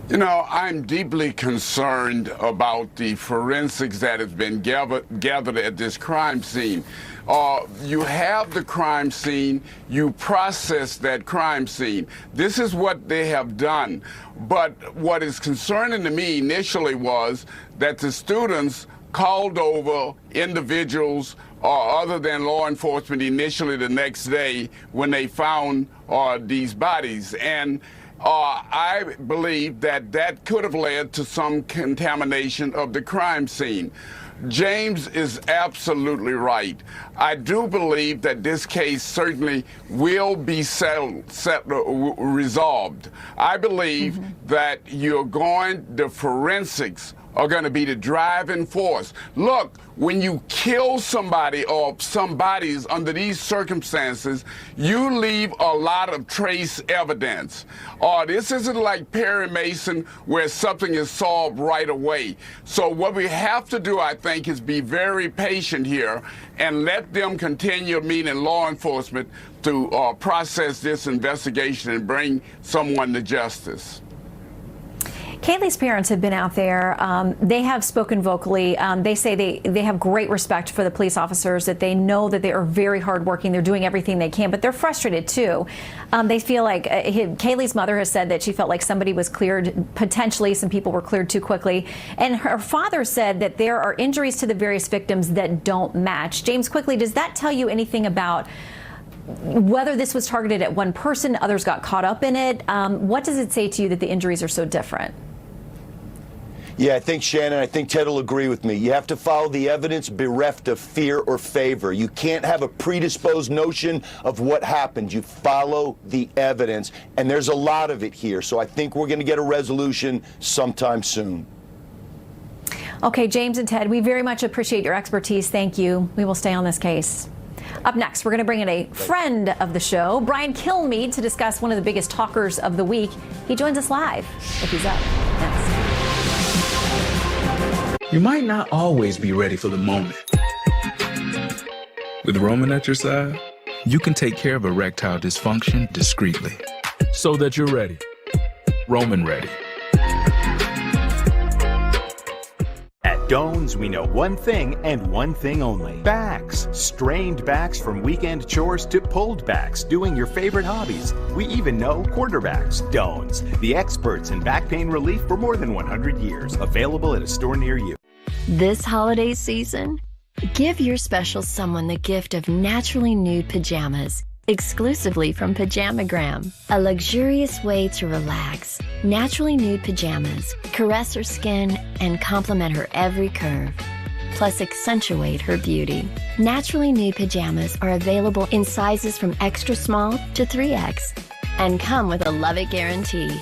You know, I'm deeply concerned about the forensics that have been gathered at this crime scene. You have the crime scene, you process that crime scene. This is what they have done. But what is concerning to me initially was that the students called over individuals other than law enforcement initially the next day when they found these bodies. And I believe that could have led to some contamination of the crime scene. James is absolutely right. I do believe that this case certainly will be resolved. I believe that the forensics are going to be the driving force. Look, when you kill somebody or somebody's under these circumstances, you leave a lot of trace evidence. This isn't like Perry Mason where something is solved right away. So what we have to do, I think, is be very patient here and let them continue, meaning law enforcement, to process this investigation and bring someone to justice.
Kaylee's parents have been out there. They have spoken vocally. They say they have great respect for the police officers, that they know that they are very hardworking. They're doing everything they can, but they're frustrated too. They feel like Kaylee's mother has said that she felt like somebody was cleared, potentially some people were cleared too quickly. And her father said that there are injuries to the various victims that don't match. James, quickly, does that tell you anything about whether this was targeted at one person, others got caught up in it? What does it say to you that the injuries are so different?
Yeah, I think, Shannon, I think Ted will agree with me. You have to follow the evidence bereft of fear or favor. You can't have a predisposed notion of what happened. You follow the evidence, and there's a lot of it here. So I think we're going to get a resolution sometime soon.
Okay, James and Ted, we very much appreciate your expertise. Thank you. We will stay on this case. Up next, we're going to bring in a friend of the show, Brian Kilmeade, to discuss one of the biggest talkers of the week. He joins us live if he's up next.
You might not always be ready for the moment. With Roman at your side, you can take care of erectile dysfunction discreetly. So that you're ready. Roman ready.
At Doan's, we know one thing and one thing only. Backs. Strained backs from weekend chores to pulled backs doing your favorite hobbies. We even know quarterbacks. Doan's, the experts in back pain relief for more than 100 years. Available at a store near you.
This holiday season, give your special someone the gift of naturally nude pajamas, exclusively from Pajamagram. A luxurious way to relax. Naturally nude pajamas caress her skin and complement her every curve, plus accentuate her beauty. Naturally nude pajamas are available in sizes from extra small to 3X and come with a love it guarantee.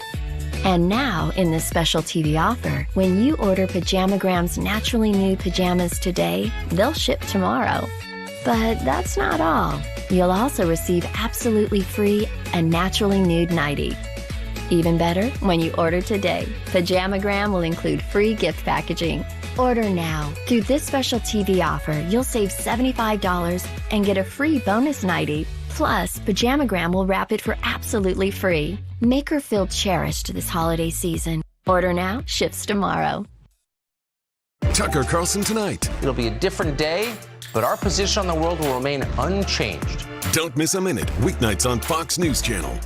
And now, in this special TV offer, when you order Pajamagram's naturally nude pajamas today, they'll ship tomorrow. But that's not all. You'll also receive absolutely free and naturally nude nightie. Even better, when you order today, Pajamagram will include free gift packaging. Order now. Through this special TV offer, you'll save $75 and get a free bonus nightie. Plus, Pajamagram will wrap it for absolutely free. Make her feel cherished this holiday season. Order now, ships tomorrow.
Tucker Carlson tonight.
It'll be a different day, but our position on the world will remain unchanged.
Don't miss a minute. Weeknights on Fox News Channel.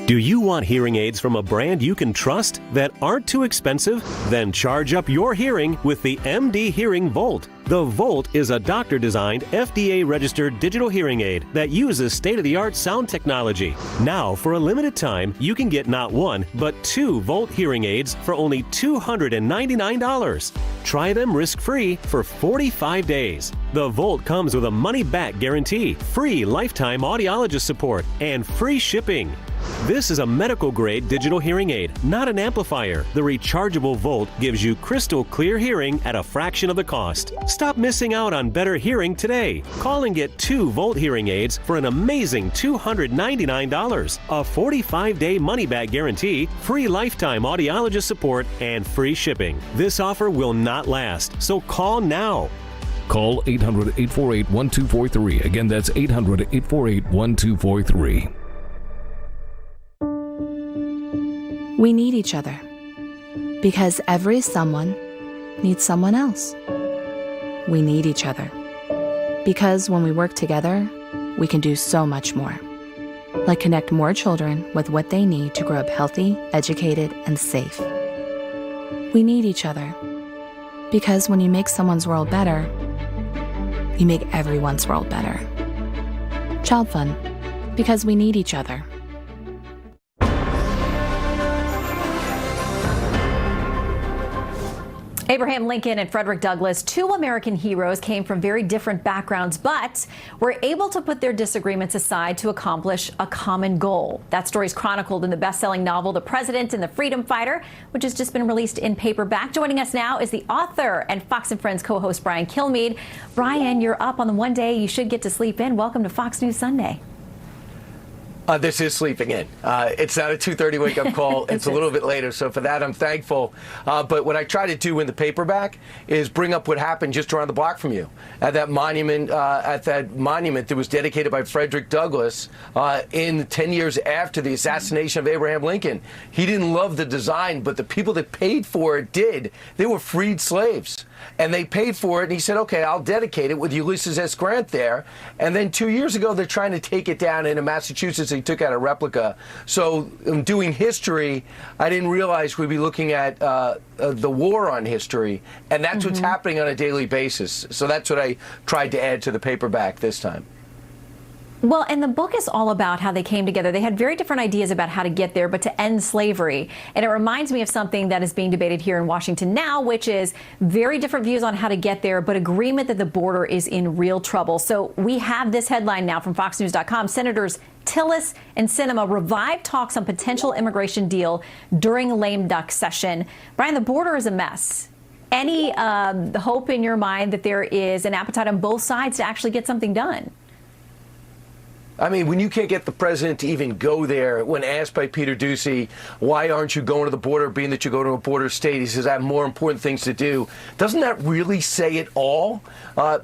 Do you want hearing aids from a brand you can trust that aren't too expensive? Then charge up your hearing with the MD Hearing Volt. The Volt is a doctor-designed, FDA-registered digital hearing aid that uses state-of-the-art sound technology. Now, for a limited time, you can get not one, but 2 Volt hearing aids for only $299. Try them risk-free for 45 days. The Volt comes with a money-back guarantee, free lifetime audiologist support, and free shipping. This is a medical-grade digital hearing aid, not an amplifier. The rechargeable Volt gives you crystal clear hearing at a fraction of the cost. Stop missing out on better hearing today. Call and get 2 Volt hearing aids for an amazing $299. A 45-day money-back guarantee, free lifetime audiologist support, and free shipping. This offer will not last, so call now.
Call 800-848-1243. Again, that's 800-848-1243.
We need each other because every someone needs someone else. We need each other because when we work together, we can do so much more, like connect more children with what they need to grow up healthy, educated, and safe. We need each other because when you make someone's world better, you make everyone's world better. Child Fund, because we need each other.
Abraham Lincoln and Frederick Douglass, two American heroes, came from very different backgrounds, but were able to put their disagreements aside to accomplish a common goal. That story is chronicled in the best-selling novel, The President and the Freedom Fighter, which has just been released in paperback. Joining us now is the author and Fox & Friends co-host Brian Kilmeade. Brian, you're up on the one day you should get to sleep in. Welcome to Fox News Sunday.
This is sleeping in. It's not a 2:30 wake-up call. It's a little bit later, so for that I'm thankful. But what I try to do in the paperback is bring up what happened just around the block from you at that monument that was dedicated by Frederick Douglass in 10 years after the assassination of Abraham Lincoln. He didn't love the design, but the people that paid for it did. They were freed slaves. And they paid for it, and he said, okay, I'll dedicate it with Ulysses S. Grant there. And then 2 years ago, they're trying to take it down into Massachusetts. They took out a replica. So in doing history, I didn't realize we'd be looking at the war on history, and that's what's happening on a daily basis. So that's what I tried to add to the paperback this time.
Well, and the book is all about how they came together. They had very different ideas about how to get there, but to end slavery. And it reminds me of something that is being debated here in Washington now, which is very different views on how to get there, but agreement that the border is in real trouble. So we have this headline now from FoxNews.com. Senators Tillis and Sinema revive talks on potential immigration deal during lame duck session. Brian, the border is a mess. Any hope in your mind that there is an appetite on both sides to actually get something done?
I mean, when you can't get the president to even go there, when asked by Peter Doocy, why aren't you going to the border, being that you go to a border state, he says, I have more important things to do. Doesn't that really say it all?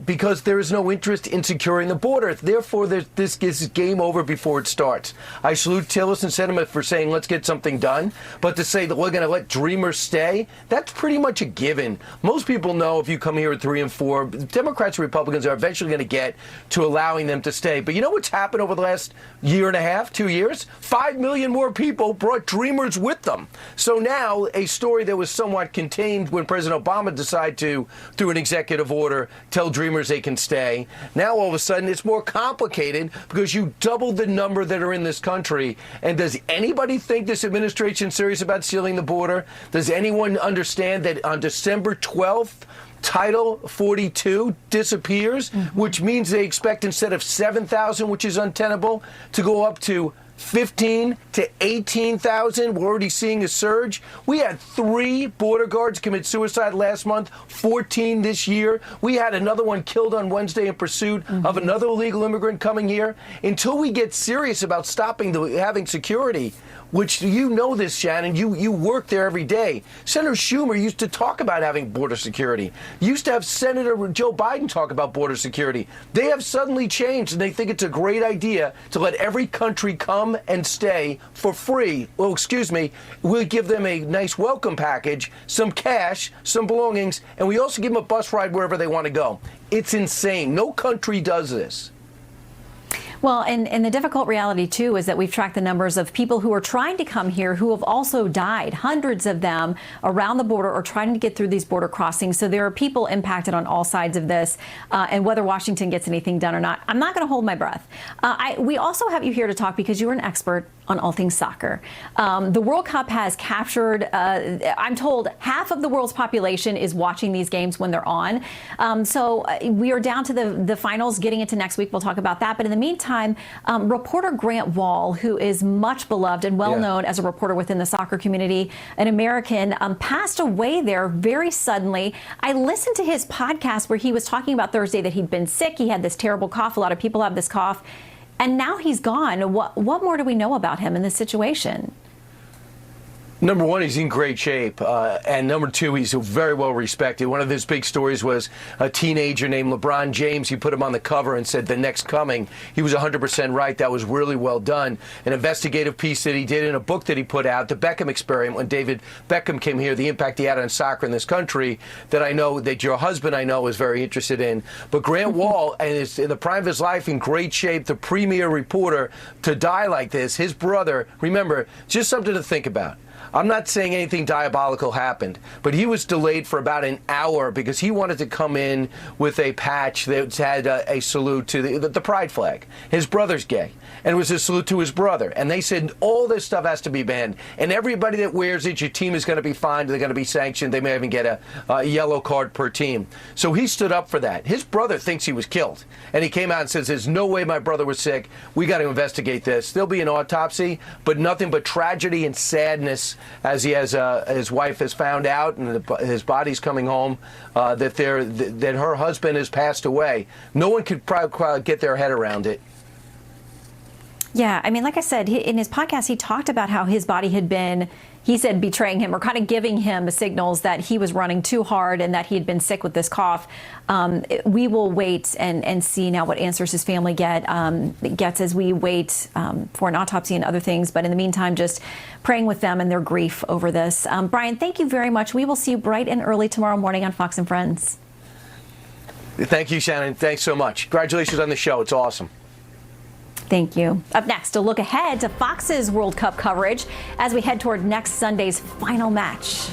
Because there is no interest in securing the border. Therefore, this is game over before it starts. I salute Tillis and Sinema for saying, let's get something done. But to say that we're going to let dreamers stay, that's pretty much a given. Most people know if you come here at 3 and 4, Democrats and Republicans are eventually going to get to allowing them to stay. But you know what's happened over the last year and a half, 2 years? 5 million more people brought dreamers with them. So now a story that was somewhat contained when President Obama decided to, through an executive order, tell dreamers they can stay. Now all of a sudden it's more complicated because you doubled the number that are in this country. And does anybody think this administration is serious about sealing the border? Does anyone understand that on December 12th, Title 42 disappears, which means they expect instead of 7,000, which is untenable, to go up to 15 to 18,000. We're already seeing a surge. We had 3 border guards commit suicide last month, 14 this year. We had another one killed on Wednesday in pursuit of another illegal immigrant coming here. Until we get serious about stopping having security, which you know this, Shannon, you work there every day. Senator Schumer used to talk about having border security. Used to have Senator Joe Biden talk about border security. They have suddenly changed, and they think it's a great idea to let every country come and stay for free. Well, excuse me, we'll give them a nice welcome package, some cash, some belongings, and we also give them a bus ride wherever they want to go. It's insane. No country does this.
Well, and the difficult reality, too, is that we've tracked the numbers of people who are trying to come here who have also died, hundreds of them around the border or trying to get through these border crossings. So there are people impacted on all sides of this, and whether Washington gets anything done or not, I'm not going to hold my breath. We also have you here to talk because you're an expert on all things soccer. The World Cup has captured, I'm told, half of the world's population is watching these games when they're on. So we are down to the finals, getting into next week. We'll talk about that. But in the meantime, reporter Grant Wall, who is much beloved and well known as a reporter within the soccer community, an American, passed away there very suddenly. I listened to his podcast where he was talking about Thursday that he'd been sick. He had this terrible cough. A lot of people have this cough. And now he's gone. What more do we know about him in this situation?
Number one, he's in great shape. And number two, he's very well respected. One of his big stories was a teenager named LeBron James. He put him on the cover and said, the next coming. He was 100% right. That was really well done. An investigative piece that he did in a book that he put out, The Beckham Experiment, when David Beckham came here, the impact he had on soccer in this country, that I know that your husband, I know, is very interested in. But Grant Wall, and is in the prime of his life, in great shape, the premier reporter, to die like this, his brother, remember, just something to think about. I'm not saying anything diabolical happened, but he was delayed for about an hour because he wanted to come in with a patch that had a salute to the pride flag. His brother's gay, and it was a salute to his brother. And they said all this stuff has to be banned, and everybody that wears it, your team is going to be fined, they're going to be sanctioned, they may even get a yellow card per team. So he stood up for that. His brother thinks he was killed, and he came out and says, there's no way my brother was sick. We got to investigate this. There'll be an autopsy, but nothing but tragedy and sadness as he has his wife has found out, and his body's coming home, that her husband has passed away. No one could probably get their head around it.
Yeah, I mean, like I said, in his podcast, he talked about how his body had been, he said, betraying him or kind of giving him signals that he was running too hard and that he had been sick with this cough. We will wait and see now what answers his family gets as we wait for an autopsy and other things. But in the meantime, just praying with them and their grief over this. Brian, thank you very much. We will see you bright and early tomorrow morning on Fox & Friends.
Thank you, Shannon. Thanks so much. Congratulations on the show. It's awesome.
Thank you. Up next, a look ahead to Fox's World Cup coverage as we head toward next Sunday's final match.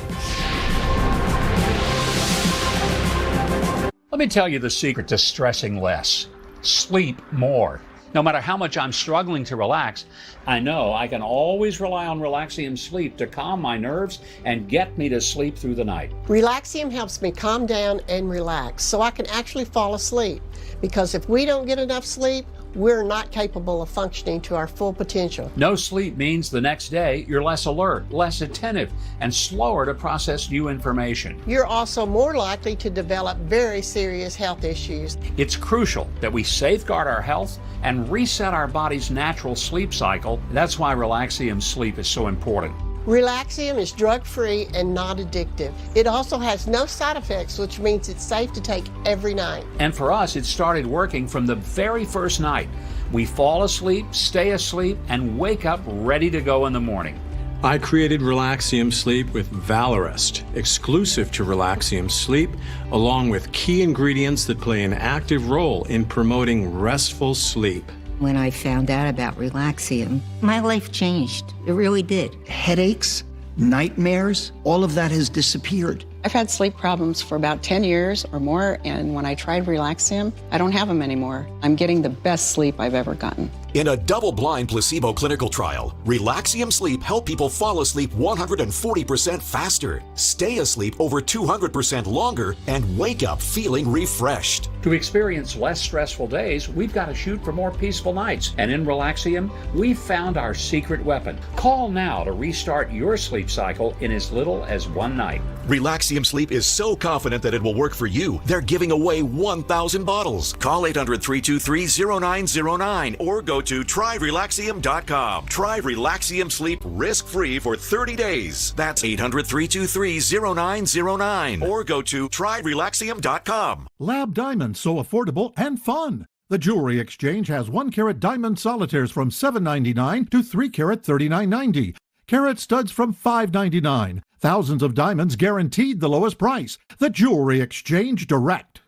Let me tell you the secret to stressing less. Sleep more. No matter how much I'm struggling to relax, I know I can always rely on Relaxium Sleep to calm my nerves and get me to sleep through the night.
Relaxium helps me calm down and relax so I can actually fall asleep. Because if we don't get enough sleep, we're not capable of functioning to our full potential.
No sleep means the next day you're less alert, less attentive, and slower to process new information.
You're also more likely to develop very serious health issues.
It's crucial that we safeguard our health and reset our body's natural sleep cycle. That's why Relaxium Sleep is so important.
Relaxium is drug-free and not addictive. It also has no side effects, which means it's safe to take every night.
And for us, it started working from the very first night. We fall asleep, stay asleep, and wake up ready to go in the morning.
I created Relaxium Sleep with Valorest, exclusive to Relaxium Sleep, along with key ingredients that play an active role in promoting restful sleep.
When I found out about Relaxium, my life changed. It really did.
Headaches, nightmares, all of that has disappeared.
I've had sleep problems for about 10 years or more, and when I tried Relaxium, I don't have them anymore. I'm getting the best sleep I've ever gotten.
In a double-blind placebo clinical trial, Relaxium Sleep helped people fall asleep 140% faster, stay asleep over 200% longer, and wake up feeling refreshed.
To experience less stressful days, we've got to shoot for more peaceful nights. And in Relaxium, we've found our secret weapon. Call now to restart your sleep cycle in as little as one night.
Relaxium Sleep is so confident that it will work for you, they're giving away 1,000 bottles. Call 800-323-0909 or go to tryrelaxium.com. Try Relaxium Sleep risk-free for 30 days. That's 800-323-0909 or go to tryrelaxium.com.
Lab diamonds, so affordable and fun. The Jewelry Exchange has 1-carat diamond solitaires from $7.99 to 3-carat $39.90. Carat studs from $5.99. Thousands of diamonds guaranteed the lowest price. The Jewelry Exchange Direct.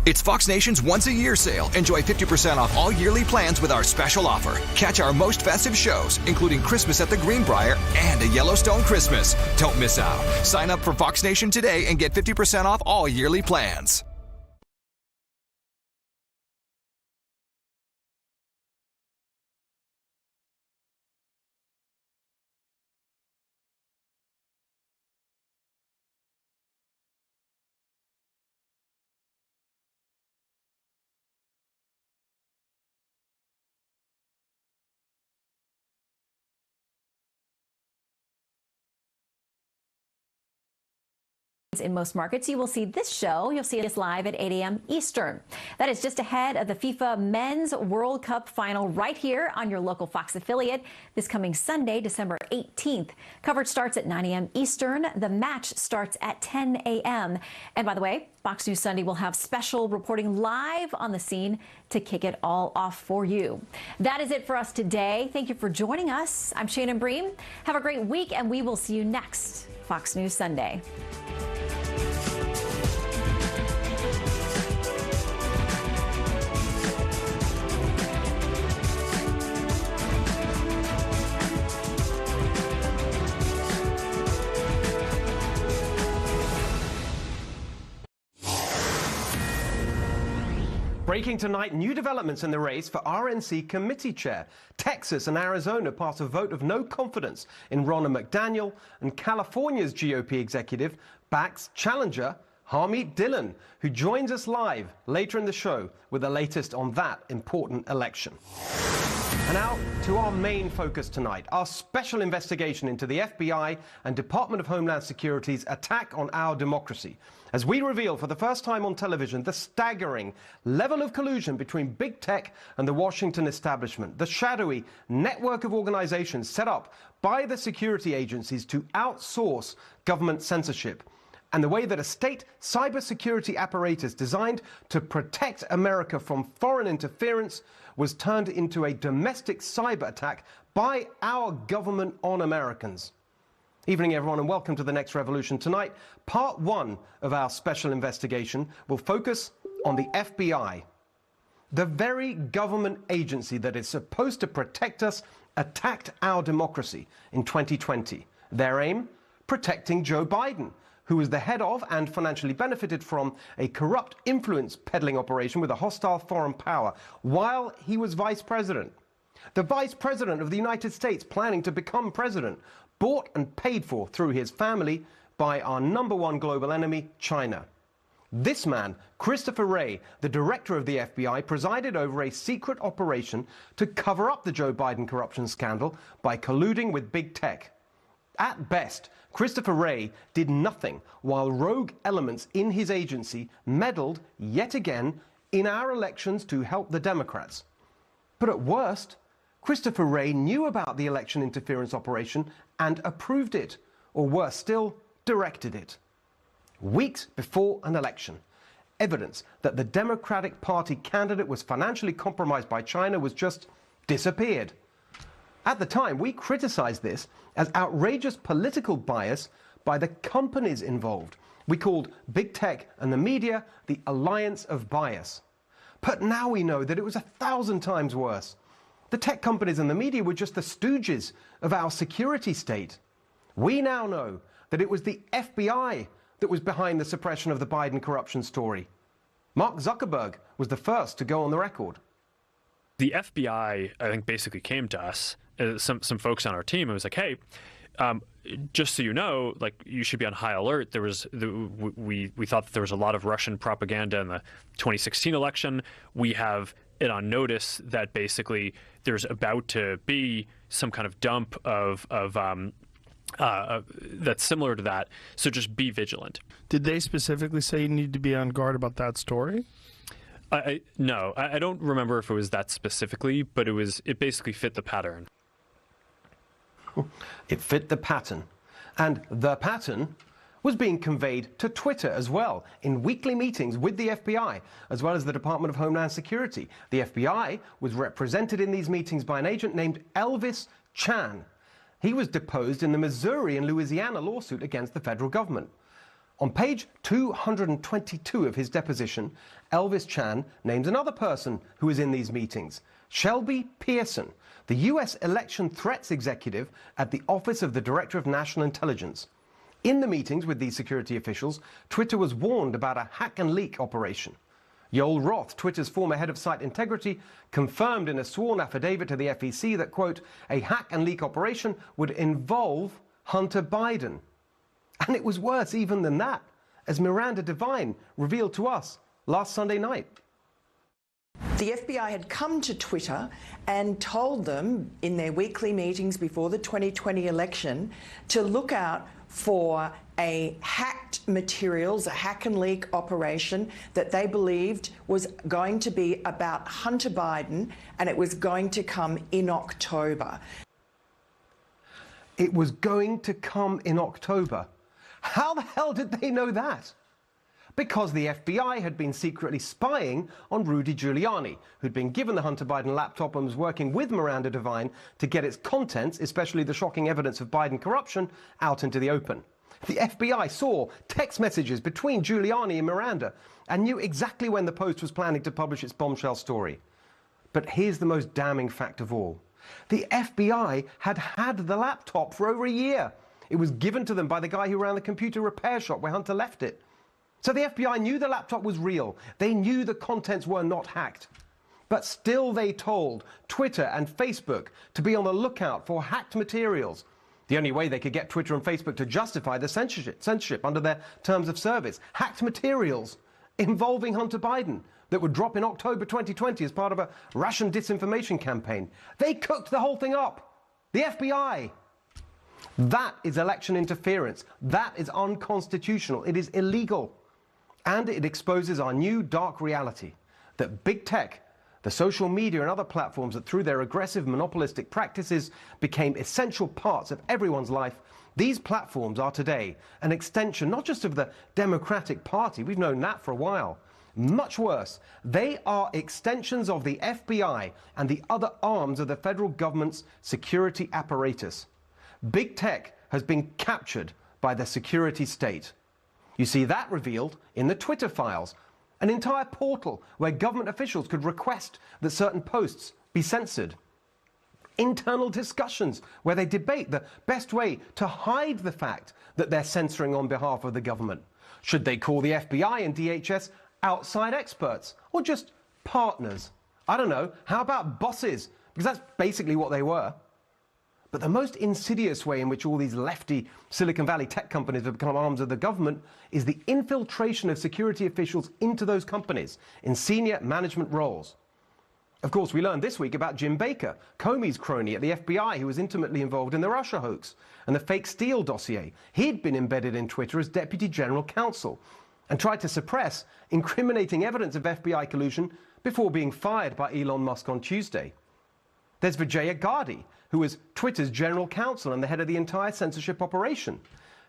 It's Fox Nation's once-a-year sale. Enjoy 50% off all yearly plans with our special offer. Catch our most festive shows, including Christmas at the Greenbrier and a Yellowstone Christmas. Don't miss out. Sign up for Fox Nation today and get 50% off all yearly plans.
In most markets, you will see this show. You'll see us live at 8 a.m. Eastern. That is just ahead of the FIFA Men's World Cup final right here on your local Fox affiliate this coming Sunday, December 18th. Coverage starts at 9 a.m. Eastern. The match starts at 10 a.m. And by the way, Fox News Sunday will have special reporting live on the scene to kick it all off for you. That is it for us today. Thank you for joining us. I'm Shannon Bream. Have a great week, and we will see you next Fox News Sunday.
Breaking tonight, new developments in the race for RNC committee chair. Texas and Arizona pass a vote of no confidence in Ronna McDaniel, and California's GOP executive backs challenger Harmeet Dillon, who joins us live later in the show with the latest on that important election. And now to our main focus tonight, our special investigation into the FBI and Department of Homeland Security's attack on our democracy, as we reveal for the first time on television the staggering level of collusion between big tech and the Washington establishment, the shadowy network of organizations set up by the security agencies to outsource government censorship, and the way that a state cybersecurity apparatus designed to protect America from foreign interference was turned into a domestic cyber attack by our government on Americans. Evening, everyone, and welcome to The Next Revolution. Tonight, part one of our special investigation will focus on the FBI. The very government agency that is supposed to protect us attacked our democracy in 2020. Their aim? Protecting Joe Biden, who was the head of and financially benefited from a corrupt influence peddling operation with a hostile foreign power while he was vice president. The vice president of the United States planning to become president, bought and paid for through his family by our number one global enemy, China. This man, Christopher Wray, the director of the FBI, presided over a secret operation to cover up the Joe Biden corruption scandal by colluding with big tech. At best, Christopher Wray did nothing while rogue elements in his agency meddled yet again in our elections to help the Democrats. But at worst, Christopher Wray knew about the election interference operation and approved it, or worse still, directed it. Weeks before an election, evidence that the Democratic Party candidate was financially compromised by China was just disappeared. At the time, we criticized this as outrageous political bias by the companies involved. We called big tech and the media the alliance of bias. But now we know that it was 1,000 times worse. The tech companies and the media were just the stooges of our security state. We now know that it was the FBI that was behind the suppression of the Biden corruption story. Mark Zuckerberg was the first to go on the record.
The FBI, I think, basically came to us, some folks on our team, and was like, hey, just so you know, like, you should be on high alert. We thought that there was a lot of Russian propaganda in the 2016 election. We have it on notice that basically there's about to be some kind of dump of that's similar to that. So just be vigilant.
Did they specifically say you need to be on guard about that story?
No, I don't remember if it was that specifically, but it basically fit the pattern.
It fit the pattern. And the pattern was being conveyed to Twitter as well, in weekly meetings with the FBI, as well as the Department of Homeland Security. The FBI was represented in these meetings by an agent named Elvis Chan. He was deposed in the Missouri and Louisiana lawsuit against the federal government. On page 222 of his deposition, Elvis Chan names another person who was in these meetings, Shelby Pearson, the U.S. election threats executive at the Office of the Director of National Intelligence. In the meetings with these security officials, Twitter was warned about a hack and leak operation. Yoel Roth, Twitter's former head of site integrity, confirmed in a sworn affidavit to the FEC that, quote, a hack and leak operation would involve Hunter Biden. And it was worse even than that, as Miranda Devine revealed to us last Sunday night.
The FBI had come to Twitter and told them in their weekly meetings before the 2020 election to look out for a hacked materials, a hack and leak operation that they believed was going to be about Hunter Biden, and it was going to come in October.
It was going to come in October. How the hell did they know that? Because the FBI had been secretly spying on Rudy Giuliani, who'd been given the Hunter Biden laptop and was working with Miranda Devine to get its contents, especially the shocking evidence of Biden corruption, out into the open. The FBI saw text messages between Giuliani and Miranda and knew exactly when the Post was planning to publish its bombshell story. But here's the most damning fact of all. The FBI had had the laptop for over a year. It was given to them by the guy who ran the computer repair shop where Hunter left it. So the FBI knew the laptop was real. They knew the contents were not hacked. But still they told Twitter and Facebook to be on the lookout for hacked materials. The only way they could get Twitter and Facebook to justify the censorship under their terms of service. Hacked materials involving Hunter Biden that would drop in October 2020 as part of a Russian disinformation campaign. They cooked the whole thing up. The FBI. That is election interference. That is unconstitutional. It is illegal. And it exposes our new dark reality that big tech, the social media and other platforms that through their aggressive monopolistic practices became essential parts of everyone's life, these platforms are today an extension not just of the Democratic Party, we've known that for a while, much worse, they are extensions of the FBI and the other arms of the federal government's security apparatus. Big tech has been captured by the security state. You see that revealed in the Twitter files, an entire portal where government officials could request that certain posts be censored. Internal discussions where they debate the best way to hide the fact that they're censoring on behalf of the government. Should they call the FBI and DHS outside experts or just partners? I don't know. How about bosses? Because that's basically what they were. But the most insidious way in which all these lefty Silicon Valley tech companies have become arms of the government is the infiltration of security officials into those companies in senior management roles. Of course, we learned this week about Jim Baker, Comey's crony at the FBI, who was intimately involved in the Russia hoax and the fake Steele dossier. He'd been embedded in Twitter as Deputy General Counsel and tried to suppress incriminating evidence of FBI collusion before being fired by Elon Musk on Tuesday. There's Vijaya Gadde, who was Twitter's general counsel and the head of the entire censorship operation.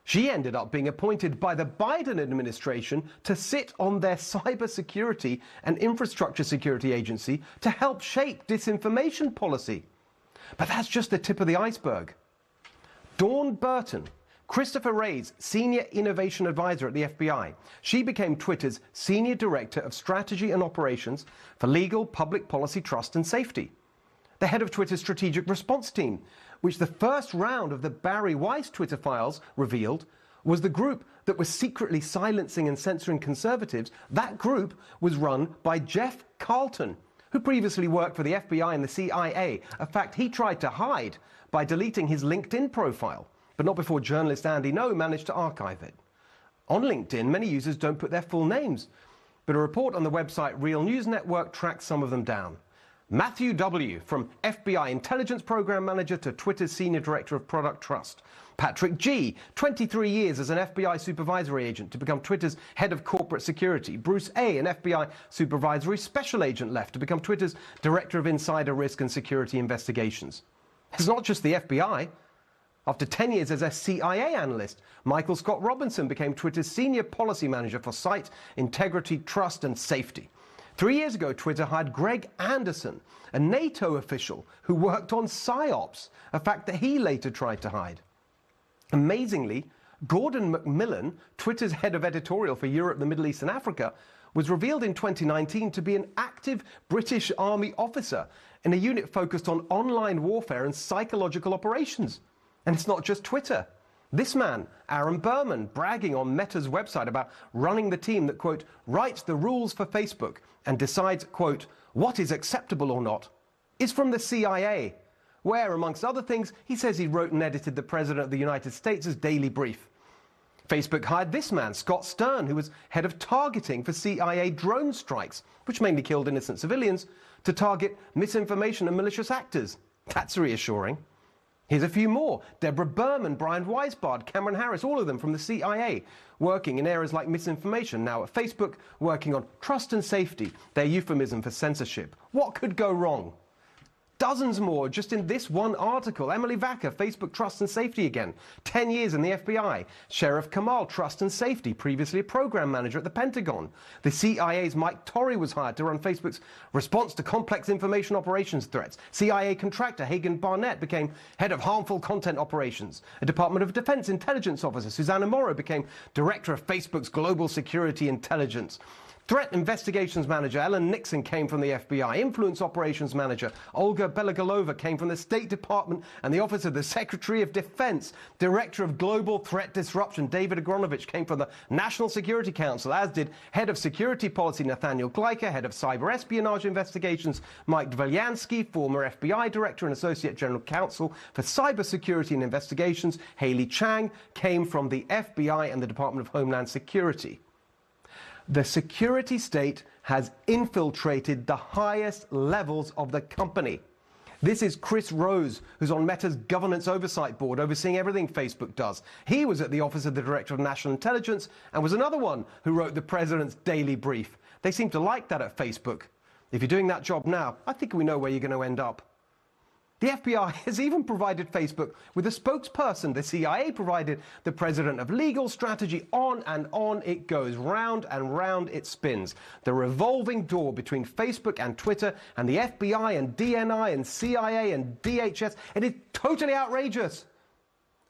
She ended up being appointed by the Biden administration to sit on their cybersecurity and infrastructure security agency to help shape disinformation policy. But that's just the tip of the iceberg. Dawn Burton, Christopher Wray's senior innovation advisor at the FBI. She became Twitter's senior director of strategy and operations for legal, public policy, trust and safety. The head of Twitter's strategic response team, which the first round of the Barry Weiss Twitter files revealed was the group that was secretly silencing and censoring conservatives. That group was run by Jeff Carlson, who previously worked for the FBI and the CIA, a fact he tried to hide by deleting his LinkedIn profile, but not before journalist Andy Ngo managed to archive it. On LinkedIn, many users don't put their full names, but a report on the website Real News Network tracks some of them down. Matthew W., from FBI Intelligence Program Manager to Twitter's Senior Director of Product Trust. Patrick G., 23 years as an FBI supervisory agent to become Twitter's Head of Corporate Security. Bruce A., an FBI supervisory special agent, left to become Twitter's Director of Insider Risk and Security Investigations. It's not just the FBI. After 10 years as a CIA analyst, Michael Scott Robinson became Twitter's Senior Policy Manager for Site Integrity, Trust and Safety. 3 years ago, Twitter hired Greg Anderson, a NATO official who worked on PSYOPs, a fact that he later tried to hide. Amazingly, Gordon McMillan, Twitter's head of editorial for Europe, the Middle East and Africa, was revealed in 2019 to be an active British Army officer in a unit focused on online warfare and psychological operations. And it's not just Twitter. This man, Aaron Berman, bragging on Meta's website about running the team that, quote, writes the rules for Facebook and decides, quote, what is acceptable or not, is from the CIA, where, amongst other things, he says he wrote and edited the President of the United States' daily brief. Facebook hired this man, Scott Stern, who was head of targeting for CIA drone strikes, which mainly killed innocent civilians, to target misinformation and malicious actors. That's reassuring. Here's a few more. Deborah Berman, Brian Weisbard, Cameron Harris, all of them from the CIA, working in areas like misinformation, now at Facebook, working on trust and safety, their euphemism for censorship. What could go wrong? Dozens more just in this one article. Emily Vacker, Facebook Trust and Safety again. 10 years in the FBI. Sheriff Kamal, Trust and Safety, previously a program manager at the Pentagon. The CIA's Mike Torrey was hired to run Facebook's response to complex information operations threats. CIA contractor Hagan Barnett became head of harmful content operations. A Department of Defense intelligence officer, Susanna Morrow, became director of Facebook's global security intelligence. Threat Investigations Manager Ellen Nixon came from the FBI. Influence Operations Manager Olga Belagalova came from the State Department and the Office of the Secretary of Defense. Director of Global Threat Disruption David Agronovich came from the National Security Council, as did Head of Security Policy Nathaniel Gleicher, Head of Cyber Espionage Investigations Mike Dvelyansky, former FBI Director and Associate General Counsel for Cybersecurity and Investigations Haley Chang came from the FBI and the Department of Homeland Security. The security state has infiltrated the highest levels of the company. This is Chris Rose, who's on Meta's Governance Oversight Board, overseeing everything Facebook does. He was at the Office of the Director of National Intelligence and was another one who wrote the President's Daily Brief. They seem to like that at Facebook. If you're doing that job now, I think we know where you're going to end up. The FBI has even provided Facebook with a spokesperson. The CIA provided the president of legal strategy. On and on it goes. Round and round it spins. The revolving door between Facebook and Twitter and the FBI and DNI and CIA and DHS. It is totally outrageous.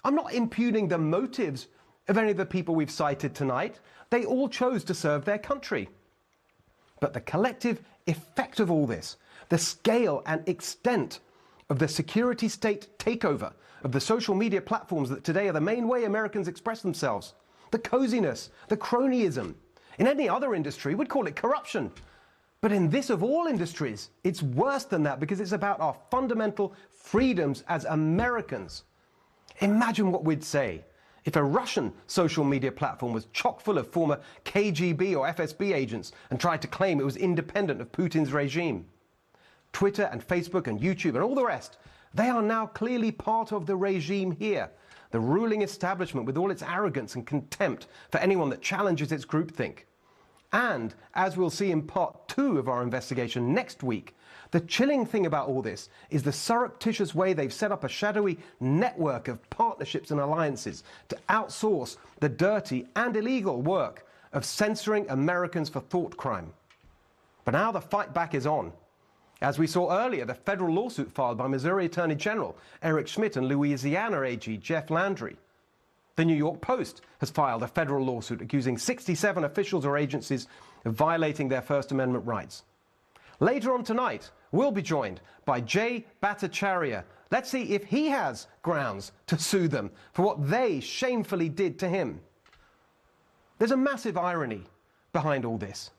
I'm not impugning the motives of any of the people we've cited tonight. They all chose to serve their country. But the collective effect of all this, the scale and extent of the security state takeover of the social media platforms that today are the main way Americans express themselves, the coziness, the cronyism. In any other industry, we'd call it corruption. But in this of all industries, it's worse than that because it's about our fundamental freedoms as Americans. Imagine what we'd say if a Russian social media platform was chock full of former KGB or FSB agents and tried to claim it was independent of Putin's regime. Twitter and Facebook and YouTube and all the rest, they are now clearly part of the regime here. The ruling establishment with all its arrogance and contempt for anyone that challenges its groupthink. And, as we'll see in part 2 of our investigation next week, the chilling thing about all this is the surreptitious way they've set up a shadowy network of partnerships and alliances to outsource the dirty and illegal work of censoring Americans for thought crime. But now the fight back is on. As we saw earlier, the federal lawsuit filed by Missouri Attorney General Eric Schmidt and Louisiana AG Jeff Landry. The New York Post has filed a federal lawsuit accusing 67 officials or agencies of violating their First Amendment rights. Later on tonight, we'll be joined by Jay Bhattacharya. Let's see if he has grounds to sue them for what they shamefully did to him. There's a massive irony behind all this.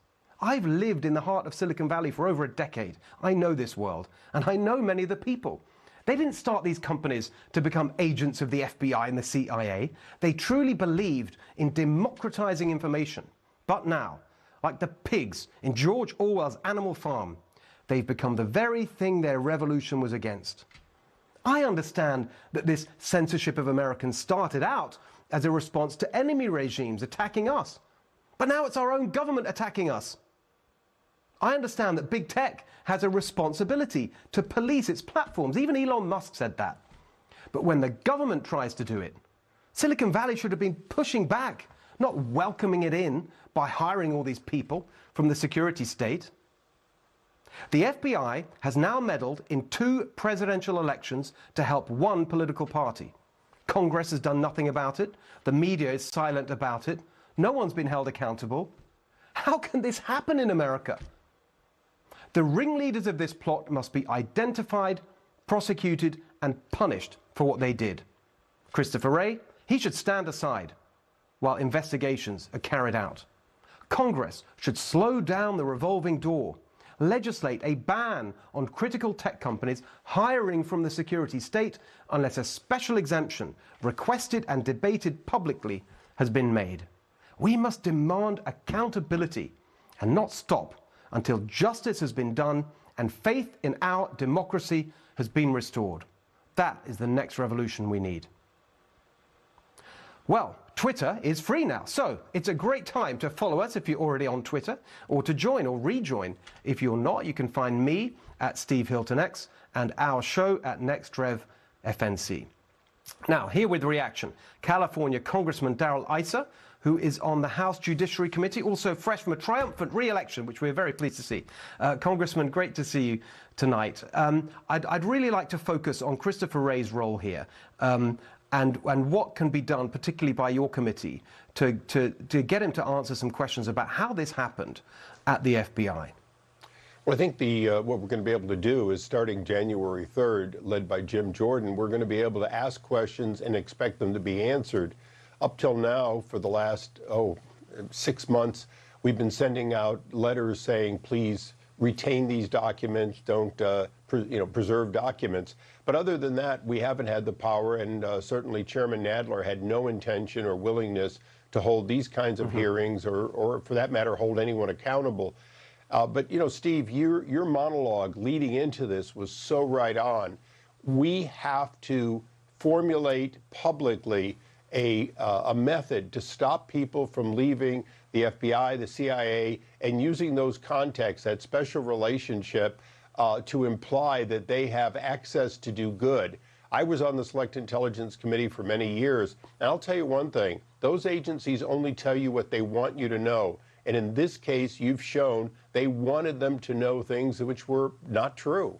I've lived in the heart of Silicon Valley for over a decade. I know this world, and I know many of the people. They didn't start these companies to become agents of the FBI and the CIA. They truly believed in democratizing information. But now, like the pigs in George Orwell's Animal Farm, they've become the very thing their revolution was against. I understand that this censorship of Americans started out as a response to enemy regimes attacking us. But now it's our own government attacking us. I understand that big tech has a responsibility to police its platforms. Even Elon Musk said that. But when the government tries to do it, Silicon Valley should have been pushing back, not welcoming it in by hiring all these people from the security state. The FBI has now meddled in 2 presidential elections to help one political party. Congress has done nothing about it. The media is silent about it. No one's been held accountable. How can this happen in America? The ringleaders of this plot must be identified, prosecuted, and punished for what they did. Christopher Wray, he should stand aside while investigations are carried out. Congress should slow down the revolving door, legislate a ban on critical tech companies hiring from the security state unless a special exemption, requested and debated publicly, has been made. We must demand accountability and not stop until justice has been done and faith in our democracy has been restored. That is the next revolution we need. Well, Twitter is free now, so it's a great time to follow us if you're already on Twitter, or to join or rejoin. If you're not, you can find me at Steve Hilton X and our show at NextRevFNC. Now, here with the reaction, California Congressman Darrell Issa, who is on the House Judiciary Committee, also fresh from a triumphant re-election, which we're very pleased to see. Congressman, great to see you tonight. I'd really like to focus on Christopher Wray's role here. and what can be done, particularly by your committee, to get him to answer some questions about how this happened at the FBI?
Well, I think what we're going to be able to do is, starting January 3rd, led by Jim Jordan, we're going to be able to ask questions and expect them to be answered. Up till now, for the last 6 months, we've been sending out letters saying, please retain these documents, don't preserve documents. But other than that, we haven't had the power, and certainly Chairman Nadler had no intention or willingness to hold these kinds of hearings, or for that matter, hold anyone accountable. But Steve, your monologue leading into this was so right on. We have to formulate publicly a method to stop people from leaving the FBI, the CIA, and using those contexts, that special relationship, to imply that they have access to do good. I was on the Select Intelligence Committee for many years, and I'll tell you one thing, those agencies only tell you what they want you to know. And in this case, you've shown they wanted them to know things which were not true.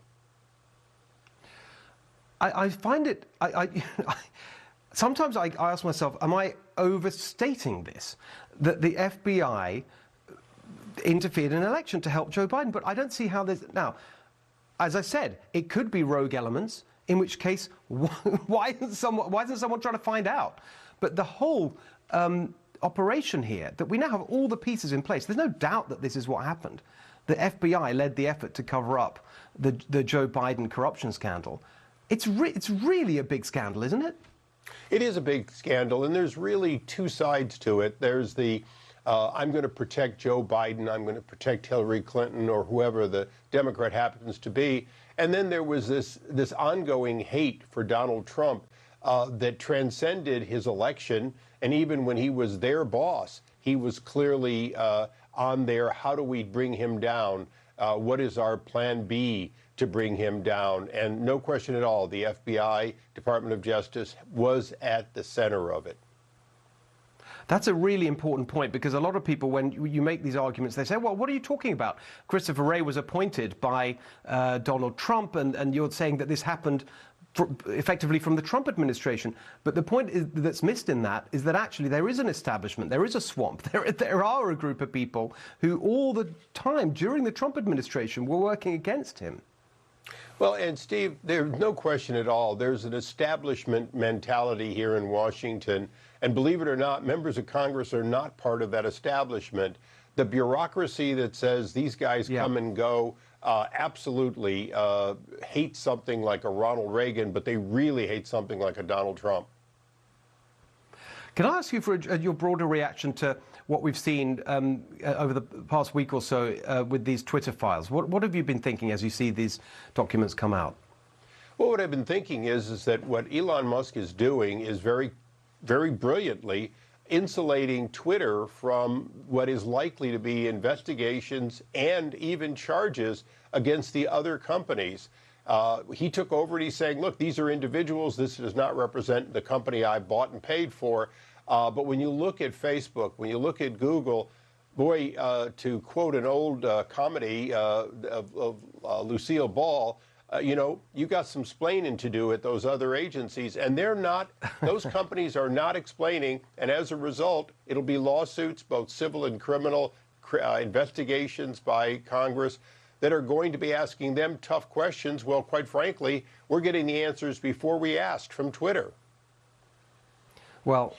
I find it, sometimes I ask myself, am I overstating this? That the FBI interfered in an election to help Joe Biden, but I don't see how there's... Now, as I said, it could be rogue elements, in which case, why isn't someone trying to find out? But the whole operation here, that we now have all the pieces in place, there's no doubt that this is what happened. The FBI led the effort to cover up the Joe Biden corruption scandal. It's really a big scandal, isn't it?
It is a big scandal, and there's really two sides to it. There's the I'm going to protect Joe Biden, I'm going to protect Hillary Clinton, or whoever the Democrat happens to be. And then there was this ongoing hate for Donald Trump that transcended his election. And even when he was their boss, he was clearly on there. How do we bring him down? What is our plan B to bring him down? And no question at all, the FBI, Department of Justice, was at the center of it.
That's a really important point, because a lot of people, when you make these arguments, they say, well, what are you talking about? Christopher Wray was appointed by Donald Trump, and you're saying that this happened effectively from the Trump administration. But the point that's missed in that is that actually there is an establishment, there is a swamp, there are a group of people who all the time during the Trump administration were working against him.
Well, and Steve, there's no question at all. There's an establishment mentality here in Washington. And believe it or not, members of Congress are not part of that establishment. The bureaucracy that says these guys come and go absolutely hate something like a Ronald Reagan, but they really hate something like a Donald Trump.
Can I ask you for your broader reaction to what we've seen over the past week or so with these Twitter files? What have you been thinking as you see these documents come out?
Well, what I've been thinking is that what Elon Musk is doing is very brilliantly insulating Twitter from what is likely to be investigations and even charges against the other companies. He took over and he's saying, look, these are individuals. This does not represent the company I bought and paid for. But when you look at Facebook, when you look at Google, boy, to quote an old comedy of Lucille Ball, you got some splaining to do at those other agencies, and they're not, those companies are not explaining, and as a result, it'll be lawsuits, both civil and criminal, investigations by Congress that are going to be asking them tough questions. Well, quite frankly, we're getting the answers before we asked from Twitter.
Well,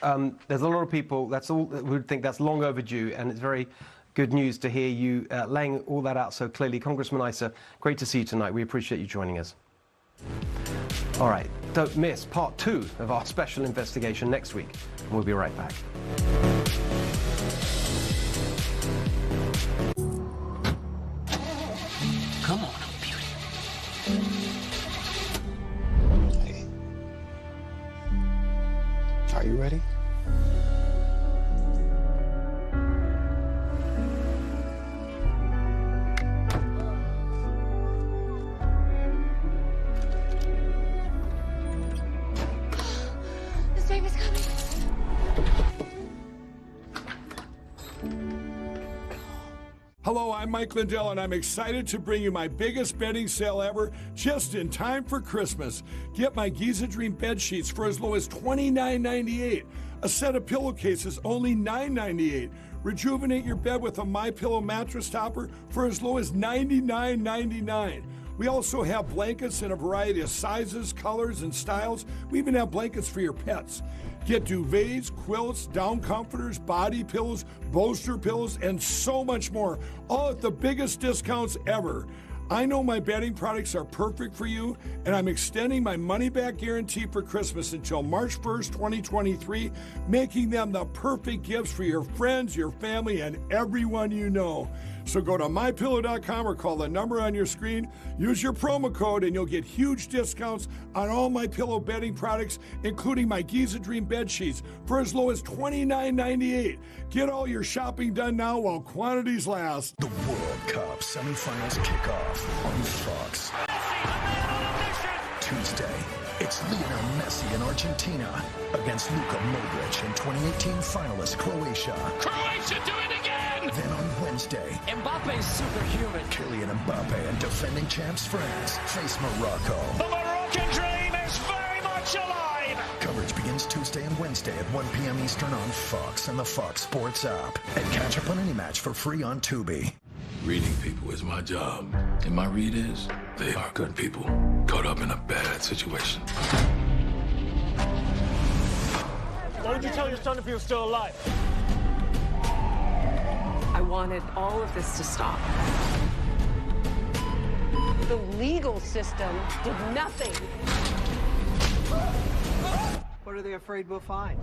there's a lot of people who think that's long overdue, and it's very good news to hear you laying all that out so clearly. Congressman Issa, great to see you tonight. We appreciate you joining us. All right, don't miss part 2 of our special investigation next week. And we'll be right back.
Come on, beauty. Hey. Are you ready?
Hello, I'm Mike Lindell, and I'm excited to bring you my biggest bedding sale ever just in time for Christmas. Get my Giza Dream bed sheets for as low as $29.98. A set of pillowcases, only $9.98. Rejuvenate your bed with a MyPillow mattress topper for as low as $99.99. We also have blankets in a variety of sizes, colors, and styles. We even have blankets for your pets. Get duvets, quilts, down comforters, body pillows, bolster pillows, and so much more, all at the biggest discounts ever. I know my bedding products are perfect for you, and I'm extending my money-back guarantee for Christmas until March 1st, 2023, making them the perfect gifts for your friends, your family, and everyone you know. So go to MyPillow.com or call the number on your screen. Use your promo code, and you'll get huge discounts on all MyPillow bedding products, including my Giza Dream bed sheets, for as low as $29.98. Get all your shopping done now while quantities last.
The World Cup semifinals kick off on Fox. Tuesday, it's Lionel Messi in Argentina against Luka Modric and 2018 finalist Croatia.
Croatia, do it again!
Then on Wednesday,
Mbappe's superhuman.
Kylian Mbappe and defending champs France face Morocco.
The Moroccan dream is very much alive!
Coverage begins Tuesday and Wednesday at 1 p.m. Eastern on Fox and the Fox Sports app. And catch up on any match for free on Tubi.
Reading people is my job. And my read is, they are good people caught up in a bad situation.
Why don't you tell your son if he was still alive?
I wanted all of this to stop. The legal system did nothing.
What are they afraid we'll find?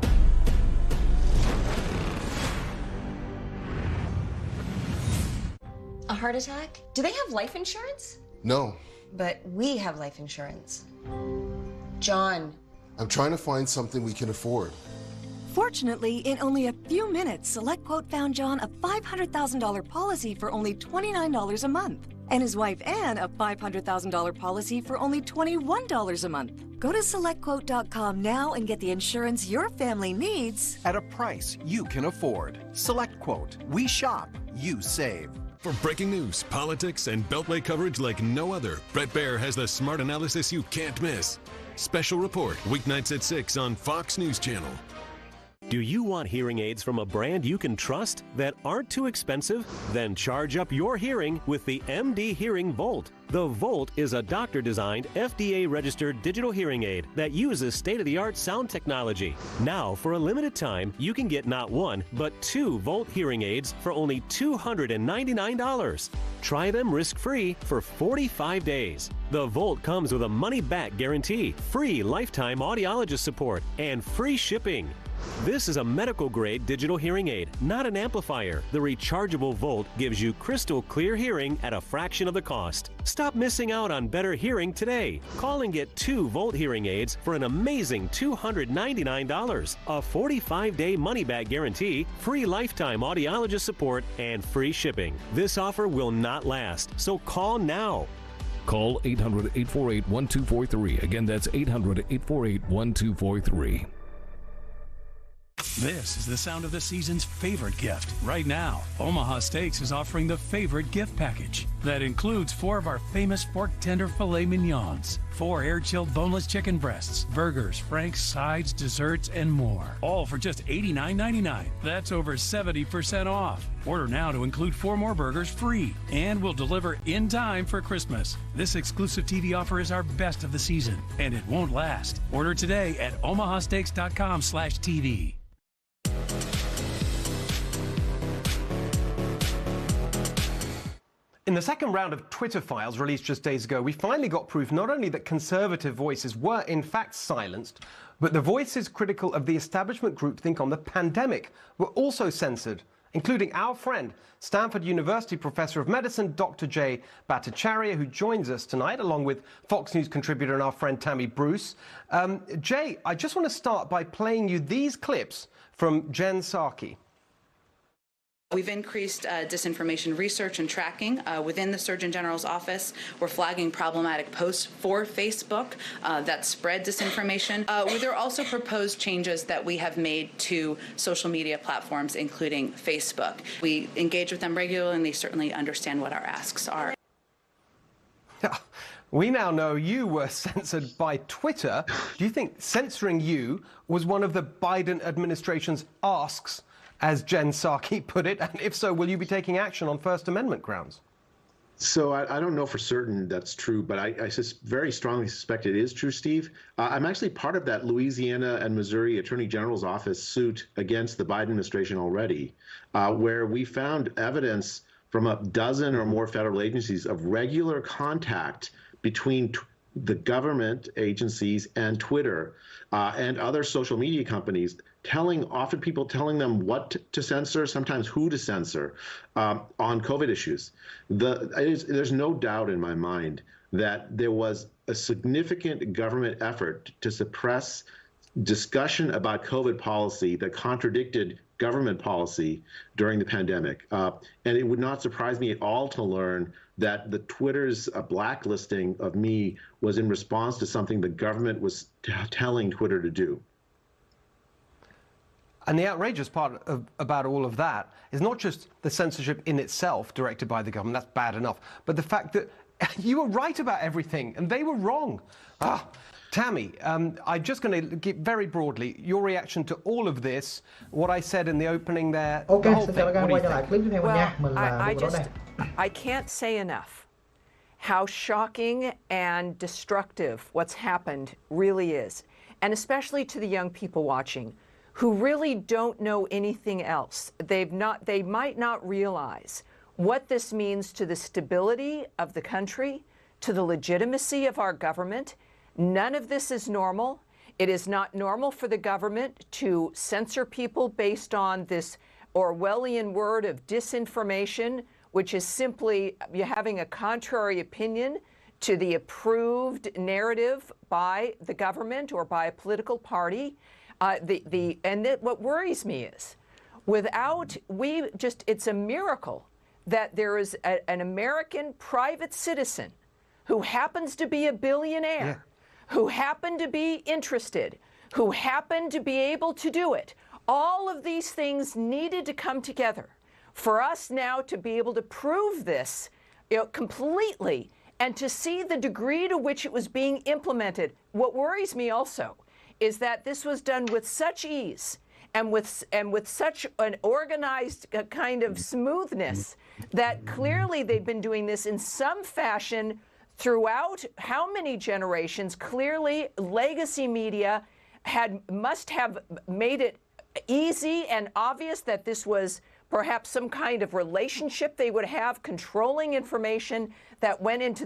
A heart attack? Do they have life insurance?
No.
But we have life insurance. John.
I'm trying to find something we can afford.
Fortunately, in only a few minutes, SelectQuote found John a $500,000 policy for only $29 a month. And his wife Anne a $500,000 policy for only $21 a month. Go to SelectQuote.com now and get the insurance your family needs
at a price you can afford. SelectQuote. We shop, you save.
For breaking news, politics, and Beltway coverage like no other, Bret Baier has the smart analysis you can't miss. Special Report, weeknights at 6 on Fox News Channel.
Do you want hearing aids from a brand you can trust that aren't too expensive? Then charge up your hearing with the MD Hearing Volt. The Volt is a doctor-designed, FDA-registered digital hearing aid that uses state-of-the-art sound technology. Now, for a limited time, you can get not one, but 2 Volt hearing aids for only $299. Try them risk-free for 45 days. The Volt comes with a money-back guarantee, free lifetime audiologist support, and free shipping. This is a medical-grade digital hearing aid, not an amplifier. The rechargeable Volt gives you crystal clear hearing at a fraction of the cost. Stop missing out on better hearing today. Call and get 2 Volt hearing aids for an amazing $299. A 45-day money-back guarantee, free lifetime audiologist support, and free shipping. This offer will not last, so call now.
Call 800-848-1243. Again, that's 800-848-1243.
This is the sound of the season's favorite gift. Right now, Omaha Steaks is offering the favorite gift package. That includes 4 of our famous pork tender filet mignons, 4 air-chilled boneless chicken breasts, burgers, franks, sides, desserts, and more. All for just $89.99. That's over 70% off. Order now to include 4 more burgers free, and we'll deliver in time for Christmas. This exclusive TV offer is our best of the season, and it won't last. Order today at omahasteaks.com/TV.
In the second round of Twitter files released just days ago, we finally got proof not only that conservative voices were in fact silenced, but the voices critical of the establishment groupthink on the pandemic were also censored, including our friend, Stanford University professor of medicine, Dr. Jay Bhattacharya, who joins us tonight, along with Fox News contributor and our friend Tammy Bruce. Jay, I just want to start by playing you these clips from Jen Psaki.
We've increased disinformation research and tracking within the Surgeon General's office. We're flagging problematic posts for Facebook that spread disinformation. There are also proposed changes that we have made to social media platforms, including Facebook. We engage with them regularly, and they certainly understand what our asks are.
We now know you were censored by Twitter. Do you think censoring you was one of the Biden administration's asks, as Jen Psaki put it? And if so, will you be taking action on First Amendment grounds?
So I don't know for certain that's true, but I very strongly suspect it is true, Steve. I'm actually part of that Louisiana and Missouri Attorney General's office suit against the Biden administration already, where we found evidence from a dozen or more federal agencies of regular contact between the government agencies and Twitter and other social media companies, often people telling them what to censor, sometimes who to censor on COVID issues. There's no doubt in my mind that there was a significant government effort to suppress discussion about COVID policy that contradicted government policy during the pandemic. And it would not surprise me at all to learn that the Twitter's blacklisting of me was in response to something the government was telling Twitter to do.
And the outrageous part about all of that is not just the censorship in itself directed by the government, that's bad enough, but the fact that you were right about everything and they were wrong. Tammy, I'm just going to give very broadly your reaction to all of this, what I said in the opening there, the whole thing. What do you think?
Well, I can't say enough how shocking and destructive what's happened really is, and especially to the young people watching who really don't know anything else. They might not realize what this means to the stability of the country, to the legitimacy of our government. None of this is normal. It is not normal for the government to censor people based on this Orwellian word of disinformation, which is simply having a contrary opinion to the approved narrative by the government or by a political party. What worries me is, it's a miracle that there is an American private citizen who happens to be a billionaire, who happened to be interested, who happened to be able to do it. All of these things needed to come together for us now to be able to prove this completely and to see the degree to which it was being implemented. What worries me also is that this was done with such ease and with such an organized kind of smoothness that clearly they've been doing this in some fashion throughout how many generations. Clearly, legacy media must have made it easy and obvious that this was perhaps some kind of relationship they would have controlling information that went into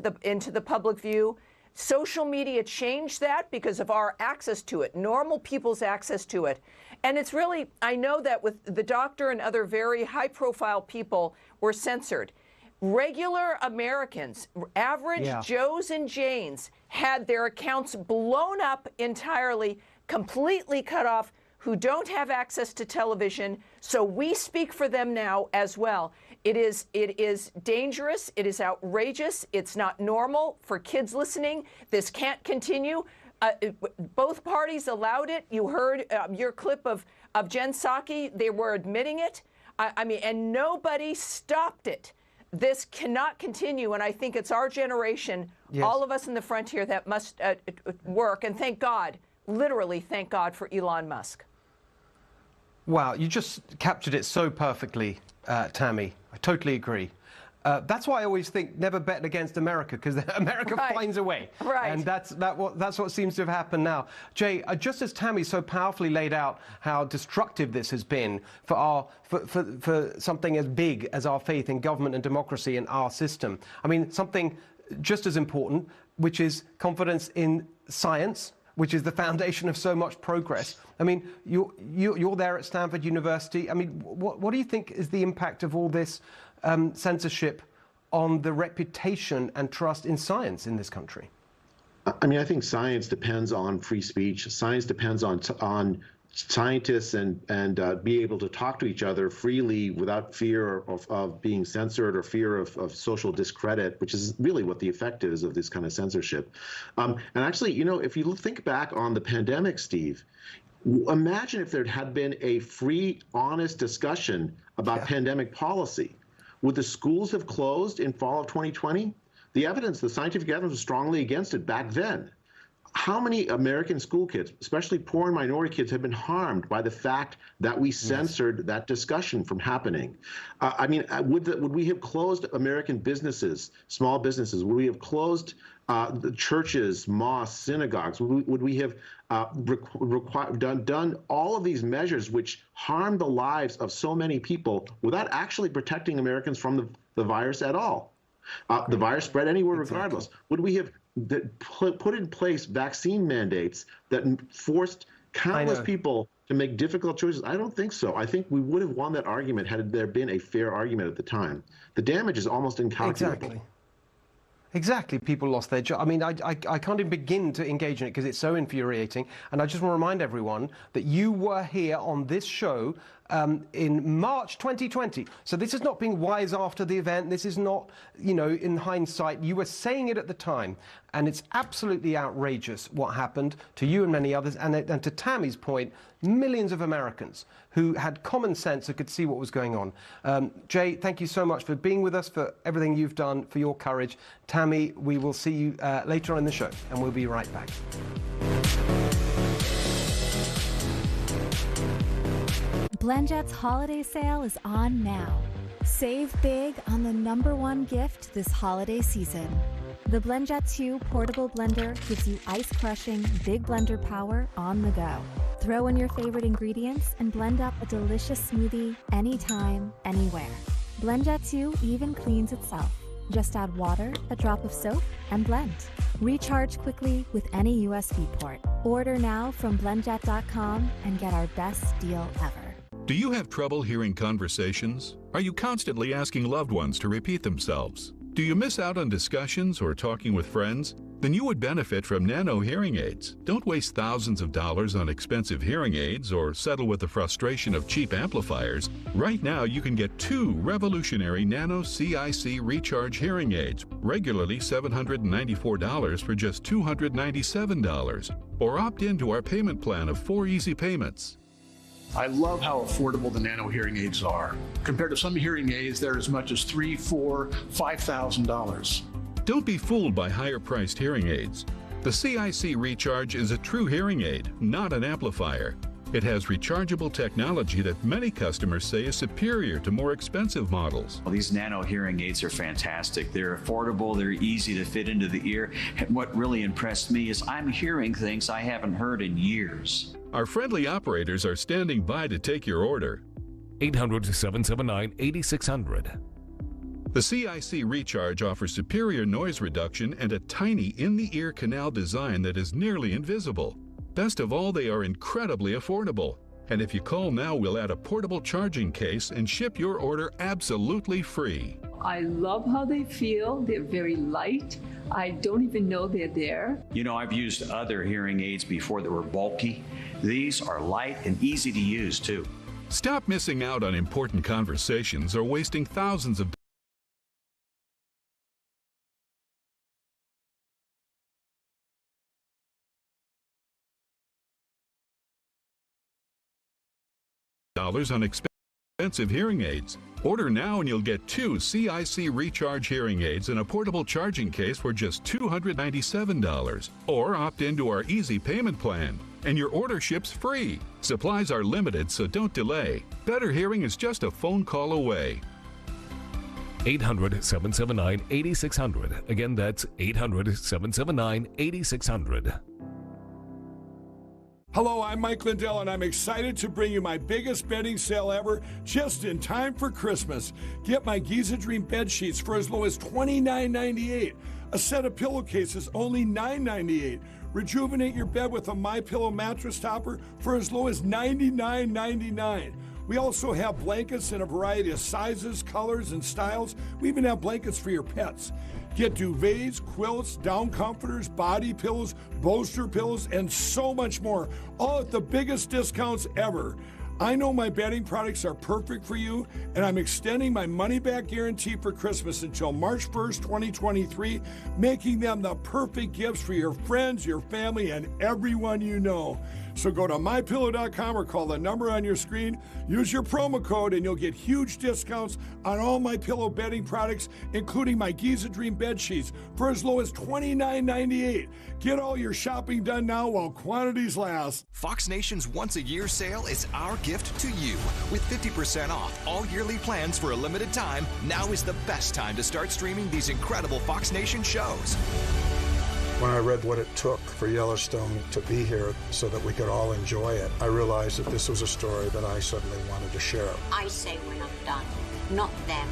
the public view. Social media changed that because of our access to it, normal people's access to it. And it's really, I know that with the doctor and other very high-profile people were censored. Regular Americans, average Joes and Janes, had their accounts blown up entirely, completely cut off, who don't have access to television. So we speak for them now as well. It is dangerous. It is outrageous. It's not normal for kids listening. This can't continue. Both parties allowed it. You heard your clip of Jen Psaki. They were admitting it. And nobody stopped it. This cannot continue, and I think it's our generation, all of us in the frontier, that must work. And thank God, literally thank God for Elon Musk.
Wow, you just captured it so perfectly, Tammy. I totally agree. That's why I always think never bet against America, because America finds a way. Right. And that's what seems to have happened now. Jay, just as Tammy so powerfully laid out how destructive this has been for something as big as our faith in government and democracy and our system, I mean, something just as important, which is confidence in science, which is the foundation of so much progress. I mean, you're there at Stanford University. I mean, what do you think is the impact of all this censorship on the reputation and trust in science in this country?
I mean, I think science depends on free speech. Science depends on scientists and be able to talk to each other freely without fear of being censored or fear of social discredit, which is really what the effect is of this kind of censorship. And actually, you know, if you think back on the pandemic, Steve, imagine if there had been a free, honest discussion about pandemic policy. Would the schools have closed in fall of 2020? The evidence, the scientific evidence was strongly against it back then. How many American school kids, especially poor and minority kids, have been harmed by the fact that we censored that discussion from happening? I mean, would we have closed American businesses, small businesses? Would we have closed the churches, mosques, synagogues? Would we have done all of these measures which harm the lives of so many people without actually protecting Americans from the virus at all? The virus spread anywhere regardless. Would we have put in place vaccine mandates that forced countless people to make difficult choices? I don't think so. I think we would have won that argument had there been a fair argument at the time. The damage is almost incalculable.
Exactly. People lost their job. I mean, I can't even begin to engage in it because it's so infuriating. And I just want to remind everyone that you were here on this show in March 2020. So this is not being wise after the event. This is not, you know, in hindsight. You were saying it at the time. And it's absolutely outrageous what happened to you and many others. And to Tammy's point, millions of Americans who had common sense and could see what was going on. Jay, thank you so much for being with us, for everything you've done, for your courage. Tammy, we will see you later on in the show, and we'll be right back.
BlendJet's holiday sale is on now. Save big on the #1 gift this holiday season. The BlendJet 2 portable blender gives you ice-crushing, big blender power on the go. Throw in your favorite ingredients and blend up a delicious smoothie anytime, anywhere. BlendJet 2 even cleans itself. Just add water, a drop of soap, and blend. Recharge quickly with any USB port. Order now from blendjet.com and get our best deal ever.
Do you have trouble hearing conversations? Are you constantly asking loved ones to repeat themselves? Do you miss out on discussions or talking with friends? Then you would benefit from Nano hearing aids. Don't waste thousands of dollars on expensive hearing aids or settle with the frustration of cheap amplifiers. Right now you can get 2 revolutionary Nano CIC Recharge hearing aids, regularly $794 for just $297. Or opt into our payment plan of 4 easy payments.
I love how affordable the Nano hearing aids are. Compared to some hearing aids, they're as much as $3,000, $4,000, $5,000.
Don't be fooled by higher-priced hearing aids. The CIC Recharge is a true hearing aid, not an amplifier. It has rechargeable technology that many customers say is superior to more expensive models.
Well, these Nano hearing aids are fantastic. They're affordable, they're easy to fit into the ear. And what really impressed me is I'm hearing things I haven't heard in years.
Our friendly operators are standing by to take your order.
800-779-8600.
The CIC Recharge offers superior noise reduction and a tiny in-the-ear canal design that is nearly invisible. Best of all, they are incredibly affordable. And if you call now, we'll add a portable charging case and ship your order absolutely free.
I love how they feel. They're very light. I don't even know they're there.
You know, I've used other hearing aids before that were bulky. These are light and easy to use, too.
Stop missing out on important conversations or wasting thousands of dollars on expensive hearing aids. Order now and you'll get 2 CIC Recharge hearing aids and a portable charging case for just $297. Or opt into our easy payment plan, and your order ships free. Supplies are limited, so don't delay. Better hearing is just a phone call away.
800-779-8600. Again, that's 800-779-8600.
Hello, I'm Mike Lindell, and I'm excited to bring you my biggest bedding sale ever just in time for Christmas. Get my Giza Dream bed sheets for as low as $29.98. A set of pillowcases only $9.98. Rejuvenate your bed with a MyPillow mattress topper for as low as $99.99. We also have blankets in a variety of sizes, colors, and styles. We even have blankets for your pets. Get duvets, quilts, down comforters, body pillows, bolster pillows, and so much more, all at the biggest discounts ever. I know my bedding products are perfect for you, and I'm extending my money-back guarantee for Christmas until March 1st, 2023, making them the perfect gifts for your friends, your family, and everyone you know. So go to MyPillow.com or call the number on your screen. Use your promo code, and you'll get huge discounts on all MyPillow bedding products, including my Giza Dream bed sheets, for as low as $29.98. Get all your shopping done now while quantities last.
Fox Nation's once-a-year sale is our gift to you. With 50% off all yearly plans for a limited time, now is the best time to start streaming these incredible Fox Nation shows.
When I read what it took for Yellowstone to be here so that we could all enjoy it, I realized that this was a story that I suddenly wanted to share.
I say we're not done, not them.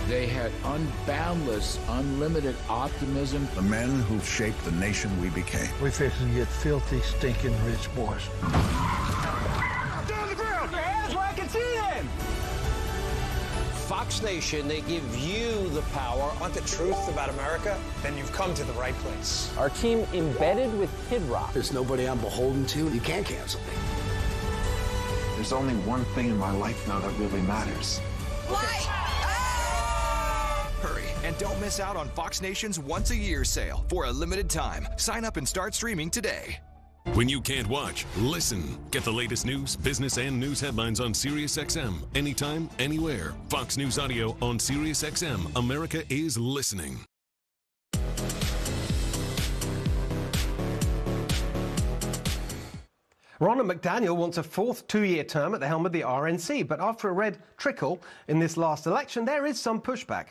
They had unboundless, unlimited optimism.
The men who shaped the nation we became.
We're fixing to get filthy, stinking rich, boys.
Down the ground! Your hands where I can see them!
Fox Nation, they give you the power on the truth about America, then you've come to the right place.
Our team embedded with Kid Rock.
There's nobody I'm beholden to. You can't cancel me.
There's only one thing in my life now that really matters.
Hurry, and don't miss out on Fox Nation's once-a-year sale for a limited time. Sign up and start streaming today.
When you can't watch, listen. Get the latest news, business, and news headlines on SiriusXM. Anytime, anywhere. Fox News Audio on SiriusXM. America is listening.
Ronna McDaniel wants a fourth two-year term at the helm of the RNC, but after a red trickle in this last election, there is some pushback.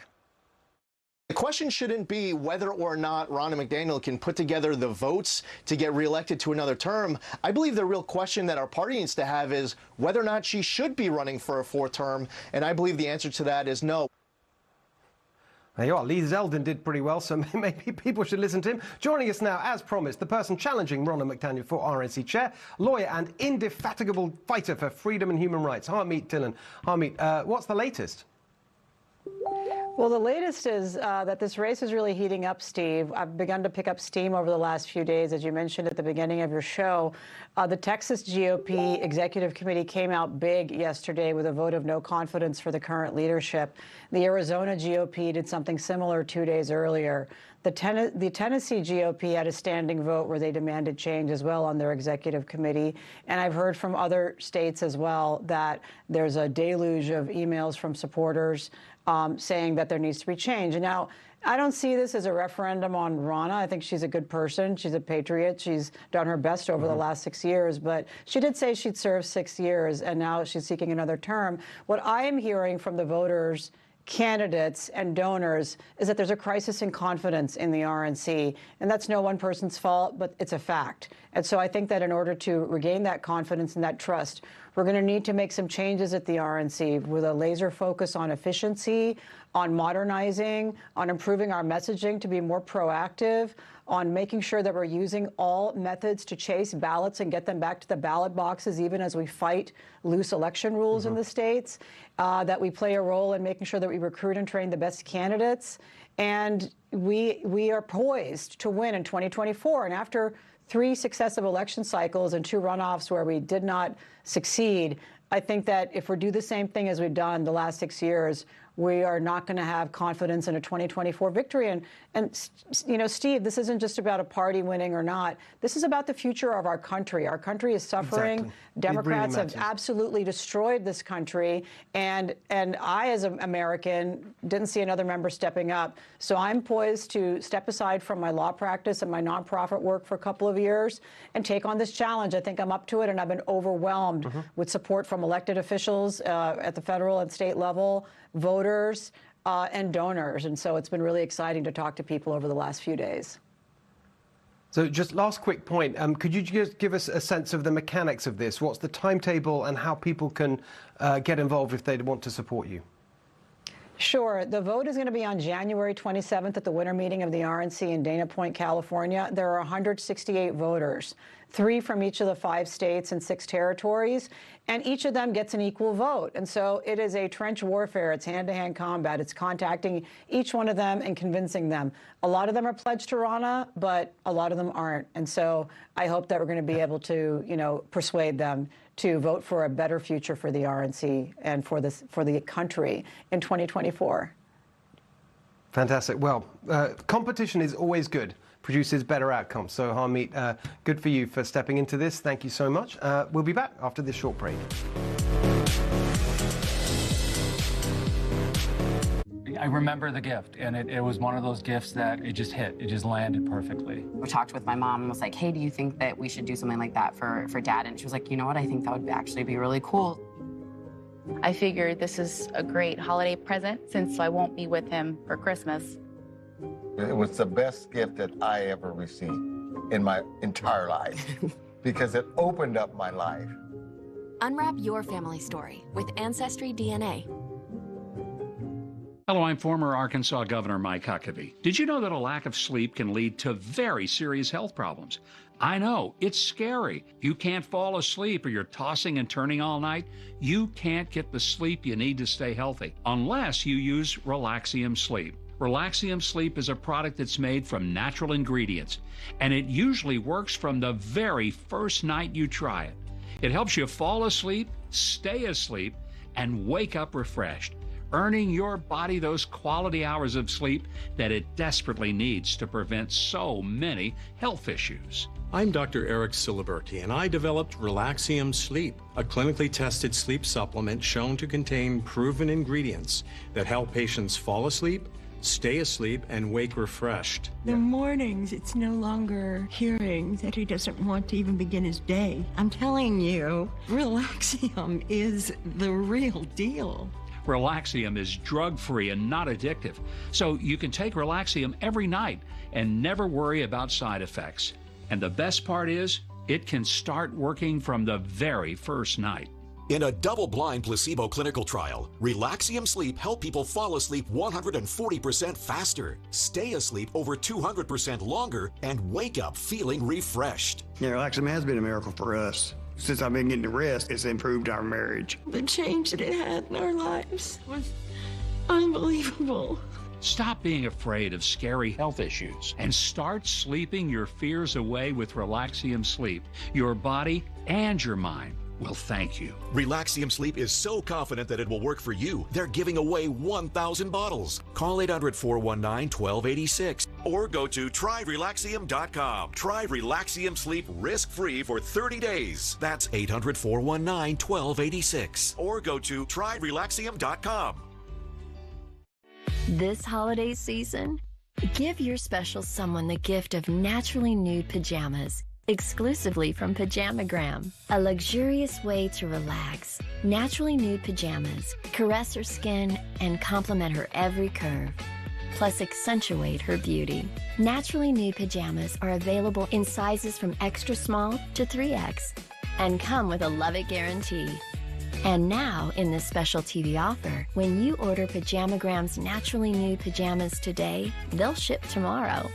The question shouldn't be whether or not Ronna McDaniel can put together the votes to get reelected to another term. I believe the real question that our party needs to have is whether or not she should be running for a fourth term, and I believe the answer to that is no.
There you are. Lee Zeldin did pretty well, so maybe people should listen to him. Joining us now, as promised, the person challenging Ronna McDaniel for RNC chair, lawyer and indefatigable fighter for freedom and human rights, Harmeet Dillon. Harmeet, what's the latest?
Well, the latest is that this race is really heating up, Steve. I've begun to pick up steam over the last few days, as you mentioned at the beginning of your show. The Texas GOP Executive Committee came out big yesterday with a vote of no confidence for the current leadership. The Arizona GOP did something similar 2 days earlier. The Tennessee GOP had a standing vote where they demanded change as well on their executive committee. And I've heard from other states as well that there's a deluge of emails from supporters saying that there needs to be change. And now, I don't see this as a referendum on Ronna. I think she's a good person. She's a patriot. She's done her best over the last 6 years. But she did say she'd serve 6 years, and now she's seeking another term. What I am hearing from the voters, candidates, and donors is that there's a crisis in confidence in the RNC. And that's no one person's fault, but it's a fact. And so I think that in order to regain that confidence and that trust, we're going to need to make some changes at the RNC with a laser focus on efficiency, on modernizing, on improving our messaging to be more proactive, on making sure that we're using all methods to chase ballots and get them back to the ballot boxes, even as we fight loose election rules in the states, that we play a role in making sure that we recruit and train the best candidates. And we are poised to win in 2024. And after 3 successive election cycles and 2 runoffs where we did not succeed, I think that if we do the same thing as we've done the last 6 years, we are not going to have confidence in a 2024 victory. And you know, Steve, this isn't just about a party winning or not. This is about the future of our country. Our country is suffering.
Exactly.
Democrats have absolutely destroyed this country. And I, as an American, didn't see another member stepping up. So I'm poised to step aside from my law practice and my nonprofit work for a couple of years and take on this challenge. I think I'm up to it, and I've been overwhelmed with support from elected officials at the federal and state level, voters, and donors. And so it's been really exciting to talk to people over the last few days.
So just last quick point, could you just give us a sense of the mechanics of this? What's the timetable and how people can get involved if they want to support you?
Sure. The vote is going to be on January 27th at the winter meeting of the RNC in Dana Point, California. There are 168 voters, 3 from each of the 5 states and 6 territories, and each of them gets an equal vote. And so it is a trench warfare. It's hand-to-hand combat. It's contacting each one of them and convincing them. A lot of them are pledged to Ronna, but a lot of them aren't. And so I hope that we're going to be able to, persuade them to vote for a better future for the RNC and for the country in 2024.
Fantastic. Well, competition is always good, produces better outcomes. So, Harmeet, good for you for stepping into this. Thank you so much. We'll be back after this short break.
I remember the gift, and it was one of those gifts that it just hit. It just landed perfectly.
We talked with my mom and was like, hey, do you think that we should do something like that for Dad? And she was like, you know what? I think that would actually be really cool.
I figured this is a great holiday present since I won't be with him for Christmas.
It was the best gift that I ever received in my entire life because it opened up my life.
Unwrap your family story with Ancestry DNA.
Hello, I'm former Arkansas Governor Mike Huckabee. Did you know that a lack of sleep can lead to very serious health problems? I know, it's scary. You can't fall asleep or you're tossing and turning all night. You can't get the sleep you need to stay healthy unless you use Relaxium Sleep. Relaxium Sleep is a product that's made from natural ingredients, and it usually works from the very first night you try it. It helps you fall asleep, stay asleep, and wake up refreshed, earning your body those quality hours of sleep that it desperately needs to prevent so many health issues.
I'm Dr. Eric Siliberti, and I developed Relaxium Sleep, a clinically tested sleep supplement shown to contain proven ingredients that help patients fall asleep, stay asleep, and wake refreshed.
The mornings, it's no longer hearing that he doesn't want to even begin his day. I'm telling you, Relaxium is the real deal.
Relaxium is drug-free and not addictive, so you can take Relaxium every night and never worry about side effects. And the best part is, it can start working from the very first night.
In a double-blind placebo clinical trial, Relaxium Sleep helped people fall asleep 140% faster, stay asleep over 200% longer, and wake up feeling refreshed.
Yeah, Relaxium has been a miracle for us. Since I've been getting the rest, it's improved our marriage.
The change that it had in our lives was unbelievable.
Stop being afraid of scary health issues and start sleeping your fears away with Relaxium Sleep. Your body and your mind will thank you.
Relaxium Sleep is so confident that it will work for you, they're giving away 1,000 bottles. Call 800-419-1286 or go to tryrelaxium.com. Try Relaxium Sleep risk-free for 30 days. That's 800-419-1286 or go to tryrelaxium.com.
This holiday season, give your special someone the gift of naturally nude pajamas, exclusively from Pajamagram. A luxurious way to relax. Naturally nude pajamas caress her skin and complement her every curve, plus accentuate her beauty. Naturally nude pajamas are available in sizes from extra small to 3X and come with a love it guarantee. And now, in this special TV offer, when you order Pajamagram's naturally nude pajamas today, they'll ship tomorrow.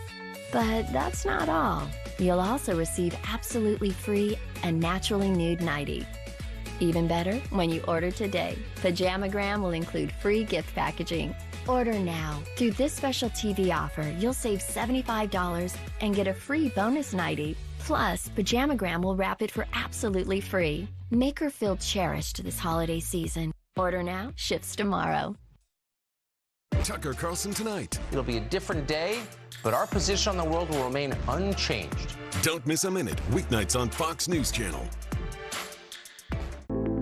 But that's not all. You'll also receive absolutely free a naturally nude nightie. Even better, when you order today, Pajamagram will include free gift packaging. Order now. Through this special TV offer, you'll save $75 and get a free bonus nightie. Plus, Pajamagram will wrap it for absolutely free. Make her feel cherished this holiday season. Order now, ships tomorrow.
Tucker Carlson tonight.
It'll be a different day, but our position on the world will remain unchanged.
Don't miss a minute. Weeknights on Fox News Channel.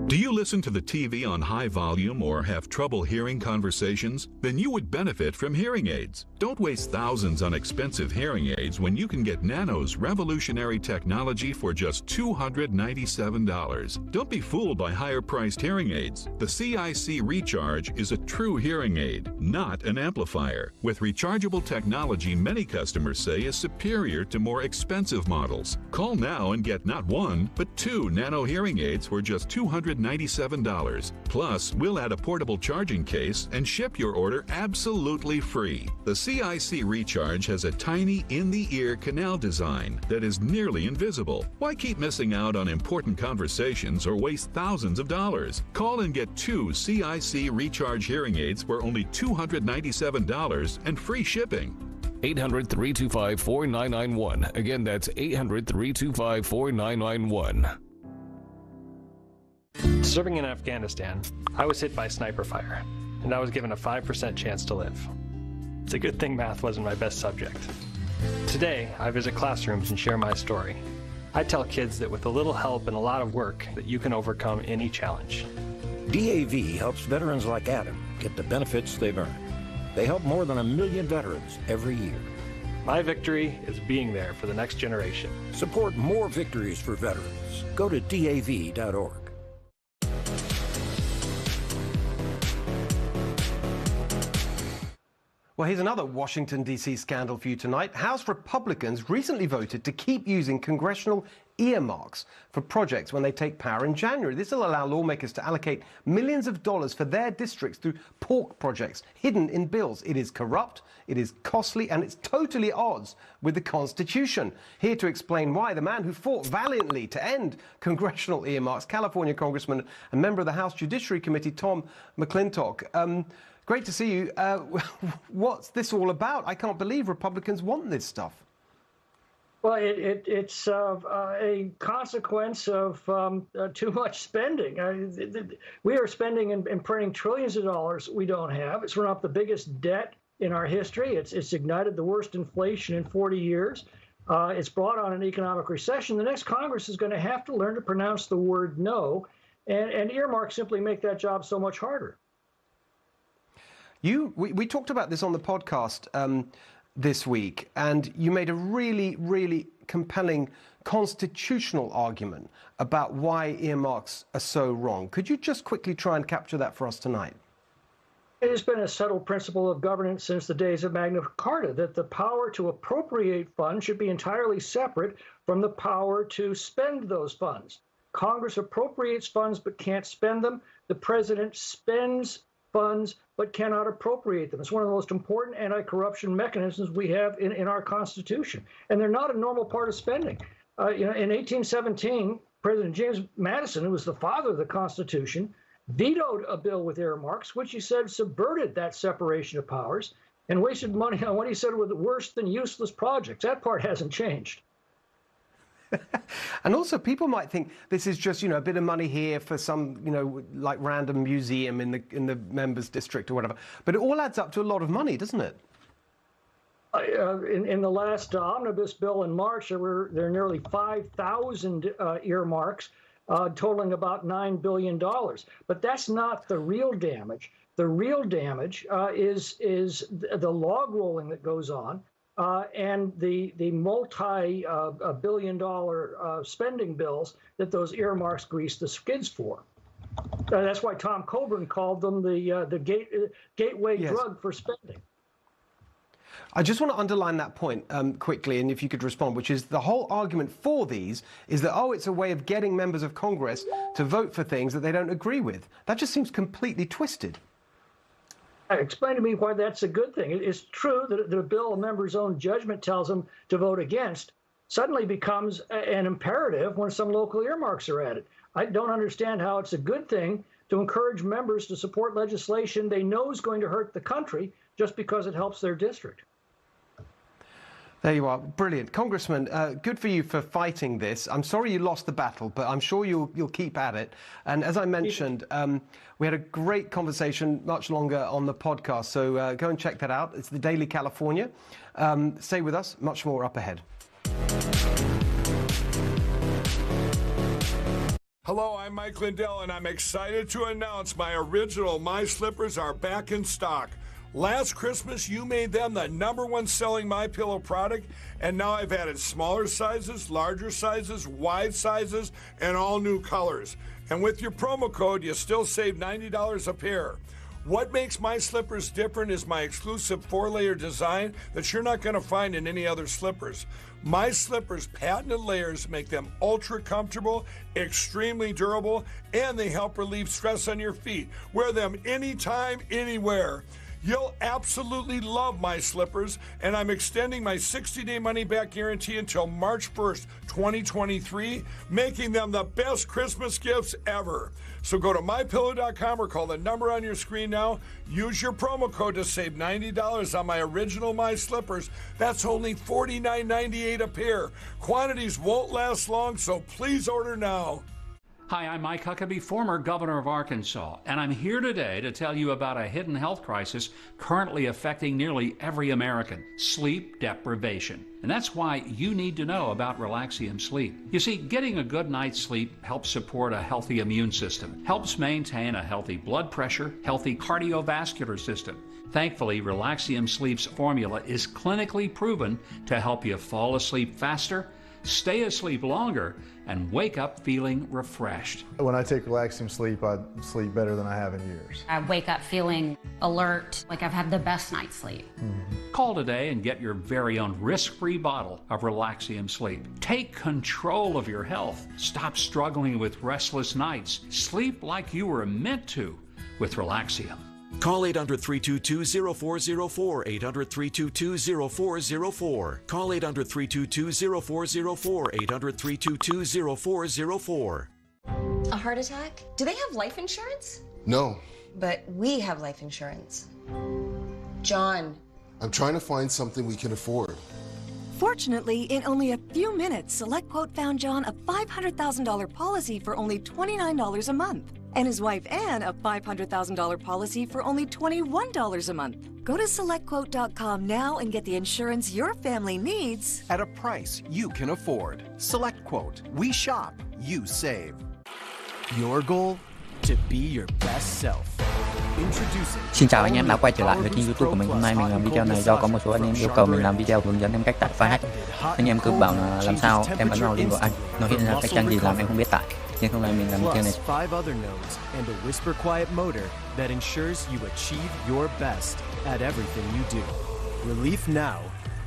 Do you listen to the TV on high volume or have trouble hearing conversations? Then you would benefit from hearing aids. Don't waste thousands on expensive hearing aids when you can get Nano's revolutionary technology for just $297. Don't be fooled by higher-priced hearing aids. The CIC Recharge is a true hearing aid, not an amplifier. With rechargeable technology many customers say is superior to more expensive models. Call now and get not one, but two Nano hearing aids for just $297. $297. Plus, we'll add a portable charging case and ship your order absolutely free. The CIC Recharge has a tiny in-the-ear canal design that is nearly invisible. Why keep missing out on important conversations or waste thousands of dollars? Call and get 2 CIC Recharge hearing aids for only $297 and free shipping.
800-325-4991. Again, that's 800-325-4991.
Serving in Afghanistan, I was hit by sniper fire, and I was given a 5% chance to live. It's a good thing math wasn't my best subject. Today, I visit classrooms and share my story. I tell kids that with a little help and a lot of work, that you can overcome any challenge.
DAV helps veterans like Adam get the benefits they've earned. They help more than 1 million veterans every year.
My victory is being there for the next generation.
Support more victories for veterans. Go to DAV.org.
Well, here's another Washington, D.C. scandal for you tonight. House Republicans recently voted to keep using congressional earmarks for projects when they take power in January. This will allow lawmakers to allocate millions of dollars for their districts through pork projects hidden in bills. It is corrupt, it is costly, and it's totally at odds with the Constitution. Here to explain why, the man who fought valiantly to end congressional earmarks, California Congressman and member of the House Judiciary Committee, Tom McClintock. Great to see you. What's this all about? I can't believe Republicans want this stuff.
Well, it's a consequence of too much spending. We are spending and printing trillions of dollars we don't have. It's run up the biggest debt in our history. It's ignited the worst inflation in 40 years. It's brought on an economic recession. The next Congress is going to have to learn to pronounce the word no, and earmarks simply make that job so much harder.
We talked about this on the podcast this week, and you made a really, really compelling constitutional argument about why earmarks are so wrong. Could you just quickly try and capture that for us tonight?
It has been a settled principle of governance since the days of Magna Carta that the power to appropriate funds should be entirely separate from the power to spend those funds. Congress appropriates funds but can't spend them. The president spends funds but cannot appropriate them. It's one of the most important anti-corruption mechanisms we have in our Constitution. And they're not a normal part of spending. In 1817, President James Madison, who was the father of the Constitution, vetoed a bill with earmarks, which he said subverted that separation of powers and wasted money on what he said were the worse than useless projects. That part hasn't changed.
And also, people might think this is just, a bit of money here for some, like random museum in the member's district or whatever. But it all adds up to a lot of money, doesn't it?
In the last omnibus bill in March, there are nearly 5,000 earmarks, totaling about $9 billion. But that's not the real damage. The real damage is the log rolling that goes on. And the multi-billion-dollar spending bills that those earmarks grease the skids for. That's why Tom Coburn called them the gateway drug for spending.
I just want to underline that point quickly, and if you could respond, which is the whole argument for these is that, it's a way of getting members of Congress to vote for things that they don't agree with. That just seems completely twisted.
Explain to me why that's a good thing. It's true that a bill a member's own judgment tells them to vote against suddenly becomes an imperative when some local earmarks are added. I don't understand how it's a good thing to encourage members to support legislation they know is going to hurt the country just because it helps their district.
There you are. Brilliant. Congressman, good for you for fighting this. I'm sorry you lost the battle, but I'm sure you'll keep at it. And as I mentioned, we had a great conversation, much longer, on the podcast. So go and check that out. It's the Daily California. Stay with us. Much more up ahead.
Hello, I'm Mike Lindell, and I'm excited to announce my original My Slippers are back in stock. Last Christmas, you made them the #1 selling MyPillow product, and now I've added smaller sizes, larger sizes, wide sizes, and all new colors. And with your promo code, you still save $90 a pair. What makes my slippers different is my exclusive 4-layer design that you're not going to find in any other slippers. My slippers' patented layers make them ultra comfortable, extremely durable, and they help relieve stress on your feet. Wear them anytime, anywhere. You'll absolutely love my slippers, and I'm extending my 60-day money-back guarantee until March 1st, 2023, making them the best Christmas gifts ever. So go to MyPillow.com or call the number on your screen now. Use your promo code to save $90 on my original My Slippers. That's only $49.98 a pair. Quantities won't last long, so please order now.
Hi, I'm Mike Huckabee, former governor of Arkansas, and I'm here today to tell you about a hidden health crisis currently affecting nearly every American: sleep deprivation. And that's why you need to know about Relaxium Sleep. You see, getting a good night's sleep helps support a healthy immune system, helps maintain a healthy blood pressure, healthy cardiovascular system. Thankfully, Relaxium Sleep's formula is clinically proven to help you fall asleep faster, stay asleep longer, and wake up feeling refreshed.
When I take Relaxium Sleep, I sleep better than I have in years.
I wake up feeling alert, like I've had the best night's sleep.
Call today and get your very own risk-free bottle of Relaxium Sleep. Take control of your health. Stop struggling with restless nights. Sleep like you were meant to with Relaxium.
Call 800-322-0404, 800-322-0404. Call 800-322-0404, 800-322-0404.
A heart attack? Do they have life insurance?
No.
But we have life insurance. John.
I'm trying to find something we can afford.
Fortunately, in only a few minutes, SelectQuote found John a $500,000 policy for only $29 a month. And his wife Anne a $500,000 policy for only $21 a month. Go to SelectQuote.com now and get the insurance your family needs
at a price you can afford. SelectQuote. We shop, you save. Your goal? To be your best self.
Xin chào anh em đã quay trở lại với kênh YouTube của mình. Hôm nay mình làm video này do có một số anh em yêu cầu mình làm video hướng dẫn em cách tải file hack. Anh em cứ bảo là làm sao em ấn vào link của anh, nó hiện ra cách trang gì làm em không biết tải. Nhưng hôm nay mình làm video này.
5 other nodes and a whisper quiet motor that ensures you achieve your best at everything you do. Relief now,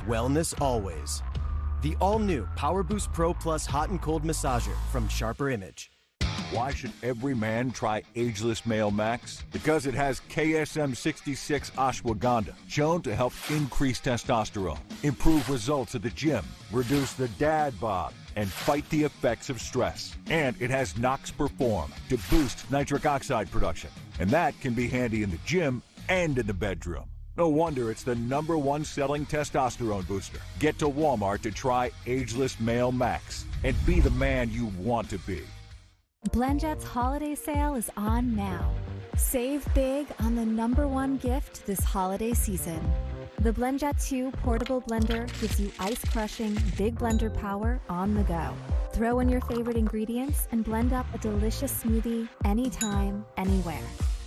wellness always. The all-new Power Boost Pro Plus Hot and Cold Massager from Sharper Image.
Why should every man try Ageless Male Max? Because it has KSM-66 ashwagandha, shown to help increase testosterone, improve results at the gym, reduce the dad bod, and fight the effects of stress. And it has Nox Perform to boost nitric oxide production. And that can be handy in the gym and in the bedroom. No wonder it's the #1 selling testosterone booster. Get to Walmart to try Ageless Male Max and be the man you want to be.
BlendJet's holiday sale is on now. Save big on the #1 gift this holiday season. The BlendJet 2 portable blender gives you ice-crushing, big blender power on the go. Throw in your favorite ingredients and blend up a delicious smoothie anytime, anywhere.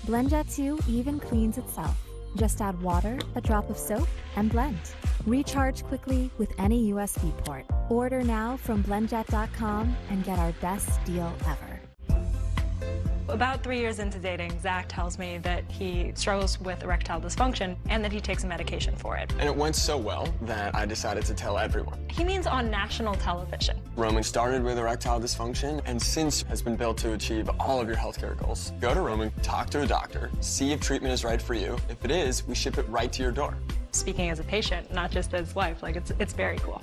BlendJet 2 even cleans itself. Just add water, a drop of soap, and blend. Recharge quickly with any USB port. Order now from blendjet.com and get our best deal ever.
About 3 years into dating, Zach tells me that he struggles with erectile dysfunction and that he takes a medication for it.
And it went so well that I decided to tell everyone.
He means on national television.
Roman started with erectile dysfunction and since has been built to achieve all of your healthcare goals. Go to Roman, talk to a doctor, see if treatment is right for you. If it is, we ship it right to your door.
Speaking as a patient, not just as wife, like it's very cool.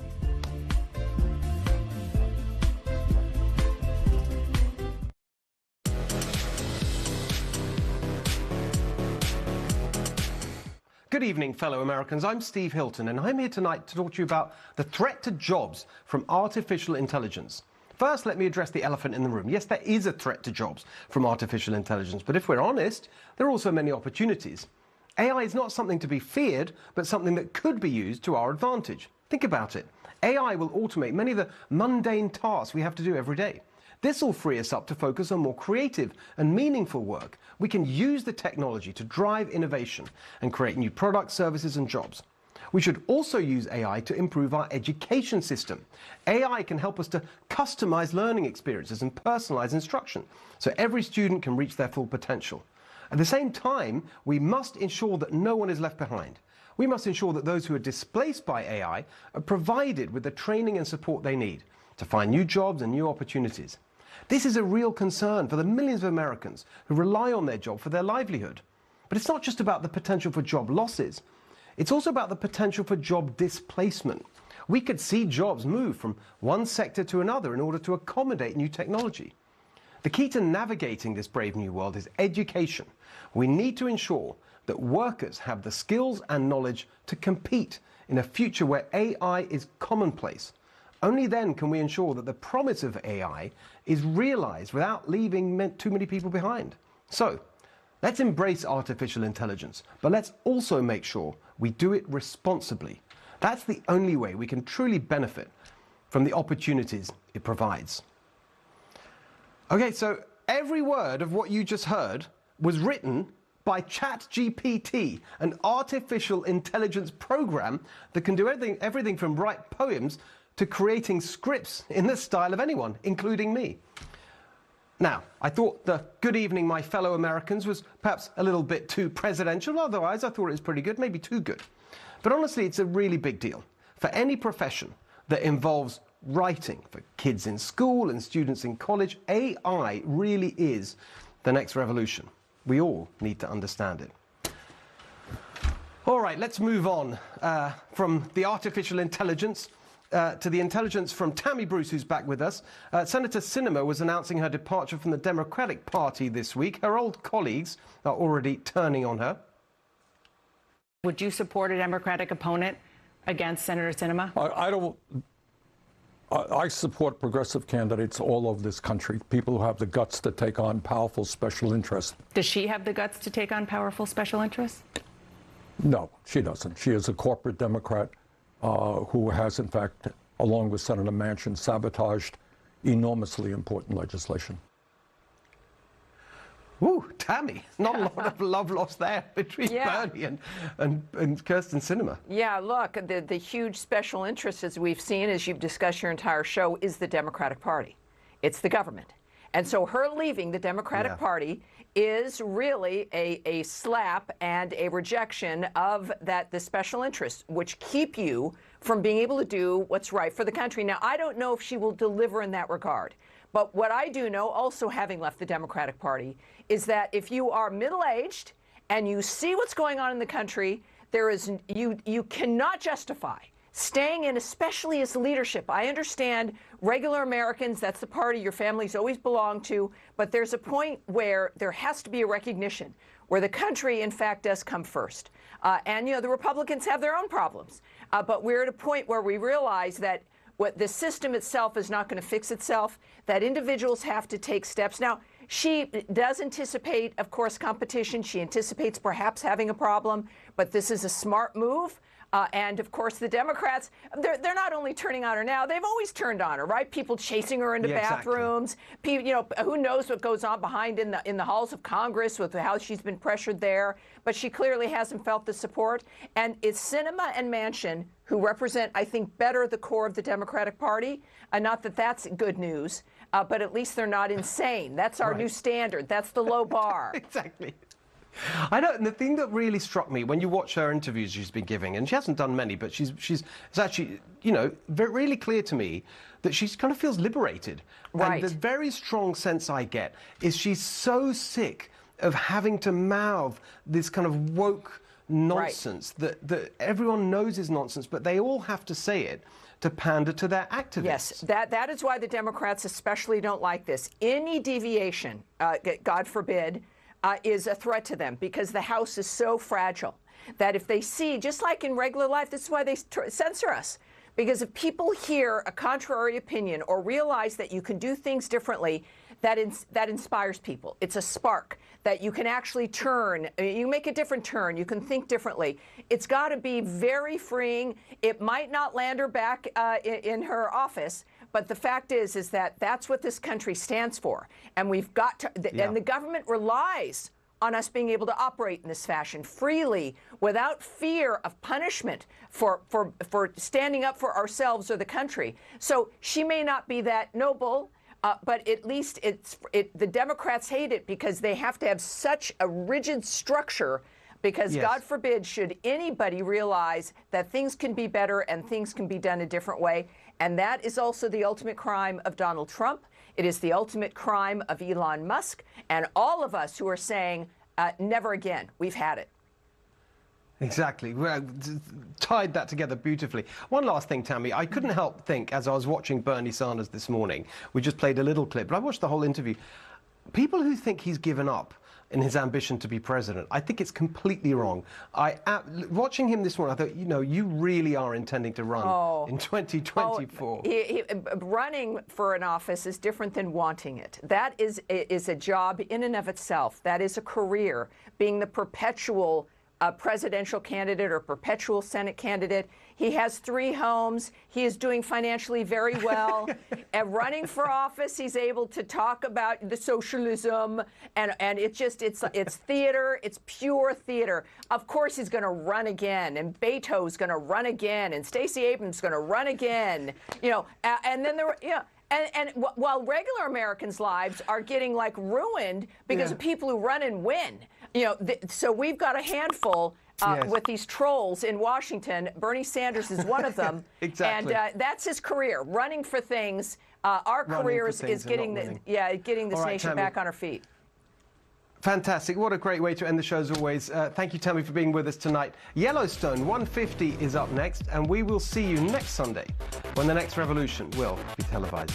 Good evening, fellow Americans. I'm Steve Hilton, and I'm here tonight to talk to you about the threat to jobs from artificial intelligence. First, let me address the elephant in the room. Yes, there is a threat to jobs from artificial intelligence, but if we're honest, there are also many opportunities. AI is not something to be feared, but something that could be used to our advantage. Think about it. AI will automate many of the mundane tasks we have to do every day. This will free us up to focus on more creative and meaningful work. We can use the technology to drive innovation and create new products, services, and jobs. We should also use AI to improve our education system. AI can help us to customize learning experiences and personalize instruction so every student can reach their full potential. At the same time, we must ensure that no one is left behind. We must ensure that those who are displaced by AI are provided with the training and support they need to find new jobs and new opportunities. This is a real concern for the millions of Americans who rely on their job for their livelihood. But it's not just about the potential for job losses. It's also about the potential for job displacement. We could see jobs move from one sector to another in order to accommodate new technology. The key to navigating this brave new world is education. We need to ensure that workers have the skills and knowledge to compete in a future where AI is commonplace. Only then can we ensure that the promise of AI is realized without leaving too many people behind. So, let's embrace artificial intelligence, but let's also make sure we do it responsibly. That's the only way we can truly benefit from the opportunities it provides. Okay, so every word of what you just heard was written by ChatGPT, an artificial intelligence program that can do everything from write poems to creating scripts in the style of anyone, including me. Now, I thought the "Good evening, my fellow Americans" was perhaps a little bit too presidential. Otherwise, I thought it was pretty good, maybe too good. But honestly, it's a really big deal. For any profession that involves writing, for kids in school and students in college, AI really is the next revolution. We all need to understand it. All right, let's move on from the artificial intelligence to the intelligence from Tammy Bruce, who's back with us. Senator Sinema was announcing her departure from the Democratic Party this week. Her old colleagues are already turning on her.
Would you support a Democratic opponent against Senator Sinema?
I support progressive candidates all over this country, people who have the guts to take on powerful special interests.
Does she have the guts to take on powerful special interests?
No, she doesn't. She is a corporate Democrat who has, in fact, along with Senator Manchin, sabotaged enormously important legislation.
Ooh, Tammy, not a lot of love lost there between Bernie and Kirsten Sinema.
Yeah, look, the huge special interest, as we've seen, as you've discussed your entire show, is the Democratic Party. It's the government. And so her leaving the Democratic Party is really a slap and a rejection of the special interests, which keep you from being able to do what's right for the country. Now, I don't know if she will deliver in that regard. But what I do know, also having left the Democratic Party, is that if you are middle-aged and you see what's going on in the country, you cannot justify staying in, especially as leadership. I understand regular Americans, that's the party your family's always belonged to, but there's a point where there has to be a recognition where the country, in fact, does come first. And, you know, the Republicans have their own problems. But we're at a point where we realize that the system itself is not going to fix itself, that individuals have to take steps. Now, she does anticipate, of course, competition. She anticipates perhaps having a problem, but this is a smart move. And, of course, the Democrats, they're not only turning on her now, they've always turned on her, right? People chasing her into bathrooms. People, you know, who knows what goes on behind in the halls of Congress with how she's been pressured there. But she clearly hasn't felt the support. And it's Sinema and Manchin who represent, I think, better the core of the Democratic Party. Not that that's good news, but at least they're not insane. That's our new standard. That's the low bar.
Exactly. I know, and the thing that really struck me when you watch her interviews she's been giving, and she hasn't done many, but it's actually, you know, really clear to me that she kind of feels liberated.
Right.
And the very strong sense I get is she's so sick of having to mouth this kind of woke nonsense that everyone knows is nonsense, but they all have to say it to pander to their activists.
Yes, that is why the Democrats especially don't like this. Any deviation, God forbid, is a threat to them, because the House is so fragile that if they see, just like in regular life, this is why they censor us. Because if people hear a contrary opinion or realize that you can do things differently, that inspires people. It's a spark that you can actually turn. You make a different turn. You can think differently. It's got to be very freeing. It might not land her back in her office, but the fact is that that's what this country stands for. And we've got to, and the government relies on us being able to operate in this fashion freely, without fear of punishment for standing up for ourselves or the country. So she may not be that noble, but at least the Democrats hate it because they have to have such a rigid structure because
Yes.
God forbid should anybody realize that things can be better and things can be done a different way. And that is also the ultimate crime of Donald Trump. It is the ultimate crime of Elon Musk and all of us who are saying, never again. We've had it.
Exactly. Well, tied that together beautifully. One last thing, Tammy. I couldn't help think, as I was watching Bernie Sanders this morning, we just played a little clip, but I watched the whole interview. People who think he's given up in his ambition to be president, I think it's completely wrong. Watching him this morning, I thought, you know, you really are intending to run in 2024.
Running for an office is different than wanting it. That is a job in and of itself. That is a career. Being the perpetual presidential candidate or perpetual Senate candidate. He has 3 homes. He is doing financially very well. And running for office, he's able to talk about the socialism, and it's theater. It's pure theater. Of course, he's going to run again, and Beto's going to run again, and Stacey Abrams is going to run again. You know, and then while regular Americans' lives are getting like ruined because of people who run and win. You know, so we've got a handful with these trolls in Washington. Bernie Sanders is one of them.
Exactly.
And that's his career, running for things. Our career is getting this nation back on her feet.
Fantastic. What a great way to end the show as always. Thank you, Tammy, for being with us tonight. Yellowstone 150 is up next, and we will see you next Sunday when the next revolution will be televised.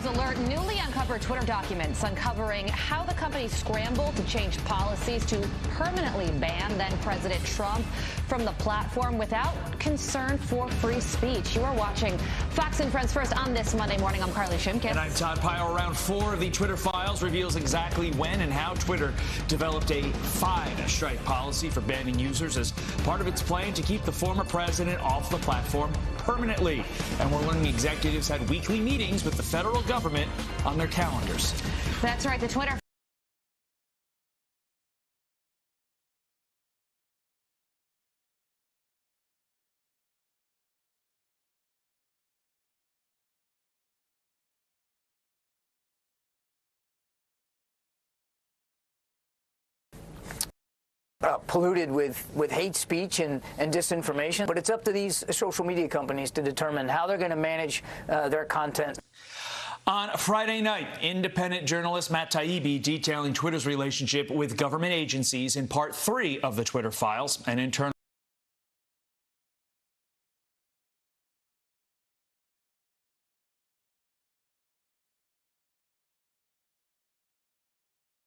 Alert, newly uncovered Twitter documents uncovering how the company scrambled to change policies to permanently ban then-President Trump from the platform without concern for free speech. You are watching Fox and Friends First on this Monday morning. I'm Carly Shimkin.
And I'm Todd Pyle. Round 4 of the Twitter files reveals exactly when and how Twitter developed a 5-strike policy for banning users as part of its plan to keep the former president off the platform permanently. And we're learning executives had weekly meetings with the federal government on their calendars.
That's right. The Twitter
polluted with hate speech and disinformation. But it's up to these social media companies to determine how they're going to manage their content.
On Friday night, independent journalist Matt Taibbi detailing Twitter's relationship with government agencies in Part 3 of the Twitter files, an internal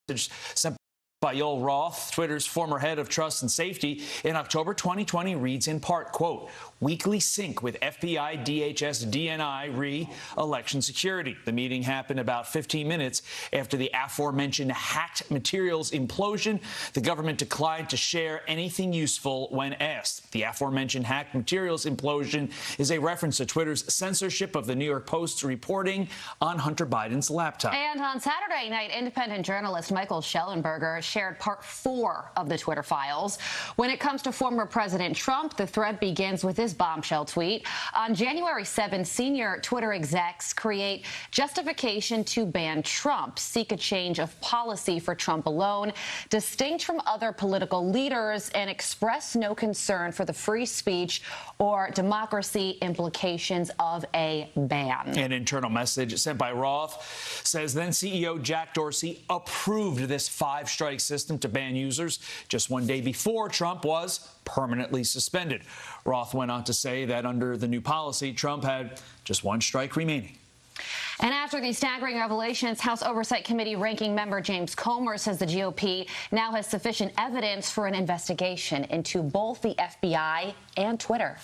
message sent by Yoel Roth, Twitter's former head of trust and safety, in October 2020 reads in part, quote, weekly sync with FBI, DHS, DNI, re-election security. The meeting happened about 15 minutes after the aforementioned hacked materials implosion. The government declined to share anything useful when asked. The aforementioned hacked materials implosion is a reference to Twitter's censorship of the New York Post's reporting on Hunter Biden's laptop.
And on Saturday night, independent journalist Michael Schellenberger shared Part 4 of the Twitter files. When it comes to former President Trump, the thread begins with this bombshell tweet. On January 7th, senior Twitter execs create justification to ban Trump, seek a change of policy for Trump alone, distinct from other political leaders, and express no concern for the free speech or democracy implications of a ban.
An internal message sent by Roth says then CEO Jack Dorsey approved this 5-strike system to ban users just one day before Trump was permanently suspended. Roth went on to say that under the new policy, Trump had just 1 strike remaining.
And after these staggering revelations, House Oversight Committee ranking member James Comer says the GOP now has sufficient evidence for an investigation into both the FBI and Twitter.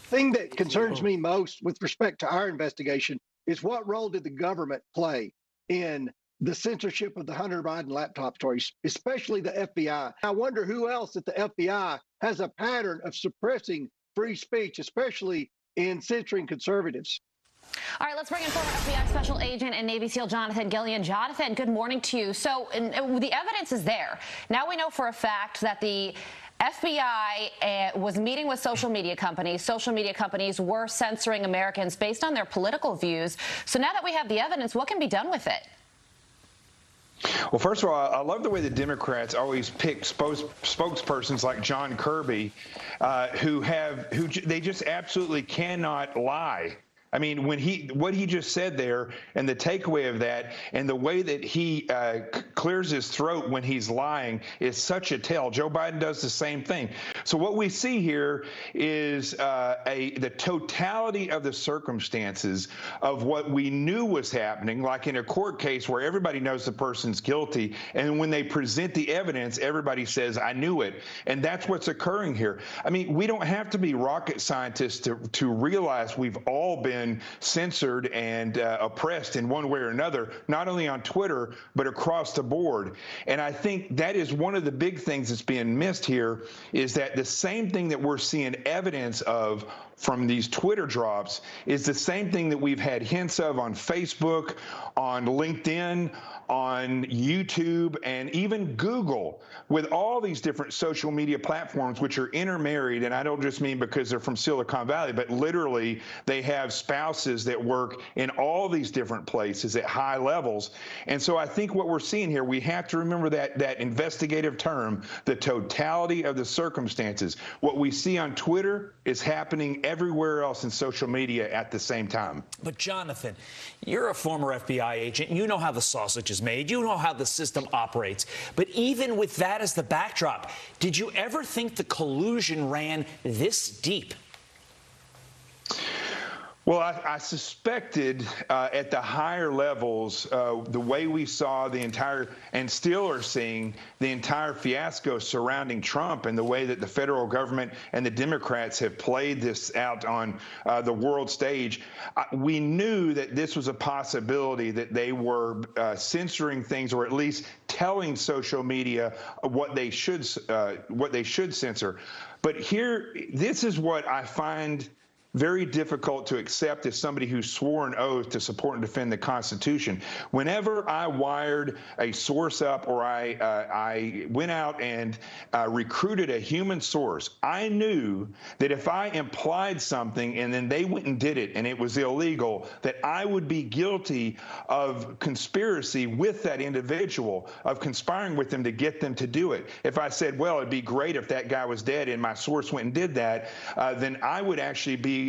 The thing that concerns me most with respect to our investigation is what role did the government play in the censorship of the Hunter Biden laptop stories, especially the FBI. I wonder who else at the FBI has a pattern of suppressing free speech, especially in censoring conservatives.
All right, let's bring in former FBI Special Agent and Navy SEAL Jonathan Gillian. Jonathan, good morning to you. So the evidence is there. Now we know for a fact that the FBI was meeting with social media companies. Social media companies were censoring Americans based on their political views. So now that we have the evidence, what can be done with it?
Well, first of all, I love the way the Democrats always pick spokespersons like John Kirby, who they just absolutely cannot lie. I mean, what he just said there, and the takeaway of that, and the way that he clears his throat when he's lying is such a tell. Joe Biden does the same thing. So what we see here is the totality of the circumstances of what we knew was happening, like in a court case where everybody knows the person's guilty, and when they present the evidence, everybody says, "I knew it," and that's what's occurring here. I mean, we don't have to be rocket scientists to realize we've all been censored and oppressed in one way or another, not only on Twitter, but across the board. And I think that is one of the big things that's being missed here, is that the same thing that we're seeing evidence of from these Twitter drops is the same thing that we've had hints of on Facebook, on LinkedIn, on YouTube, and even Google, with all these different social media platforms which are intermarried. And I don't just mean because they're from Silicon Valley, but literally they have spouses that work in all these different places at high levels. And so I think what we're seeing here, we have to remember that investigative term, the totality of the circumstances. What we see on Twitter is happening everywhere else in social media at the same time.
But Jonathan, you're a former FBI agent. You know how the sausage is made. You know how the system operates. But even with that as the backdrop, did you ever think the collusion ran this deep?
Well, I suspected at the higher levels, the way we saw the entire, and still are seeing, the entire fiasco surrounding Trump, and the way that the federal government and the Democrats have played this out on the world stage. We knew that this was a possibility, that they were censoring things, or at least telling social media what they should censor. But here, this is what I find very difficult to accept as somebody who swore an oath to support and defend the Constitution. Whenever I wired a source up, or I went out and recruited a human source, I knew that if I implied something and then they went and did it and it was illegal, that I would be guilty of conspiracy with that individual, of conspiring with them to get them to do it. If I said, well, it'd be great if that guy was dead and my source went and did that, then I would actually be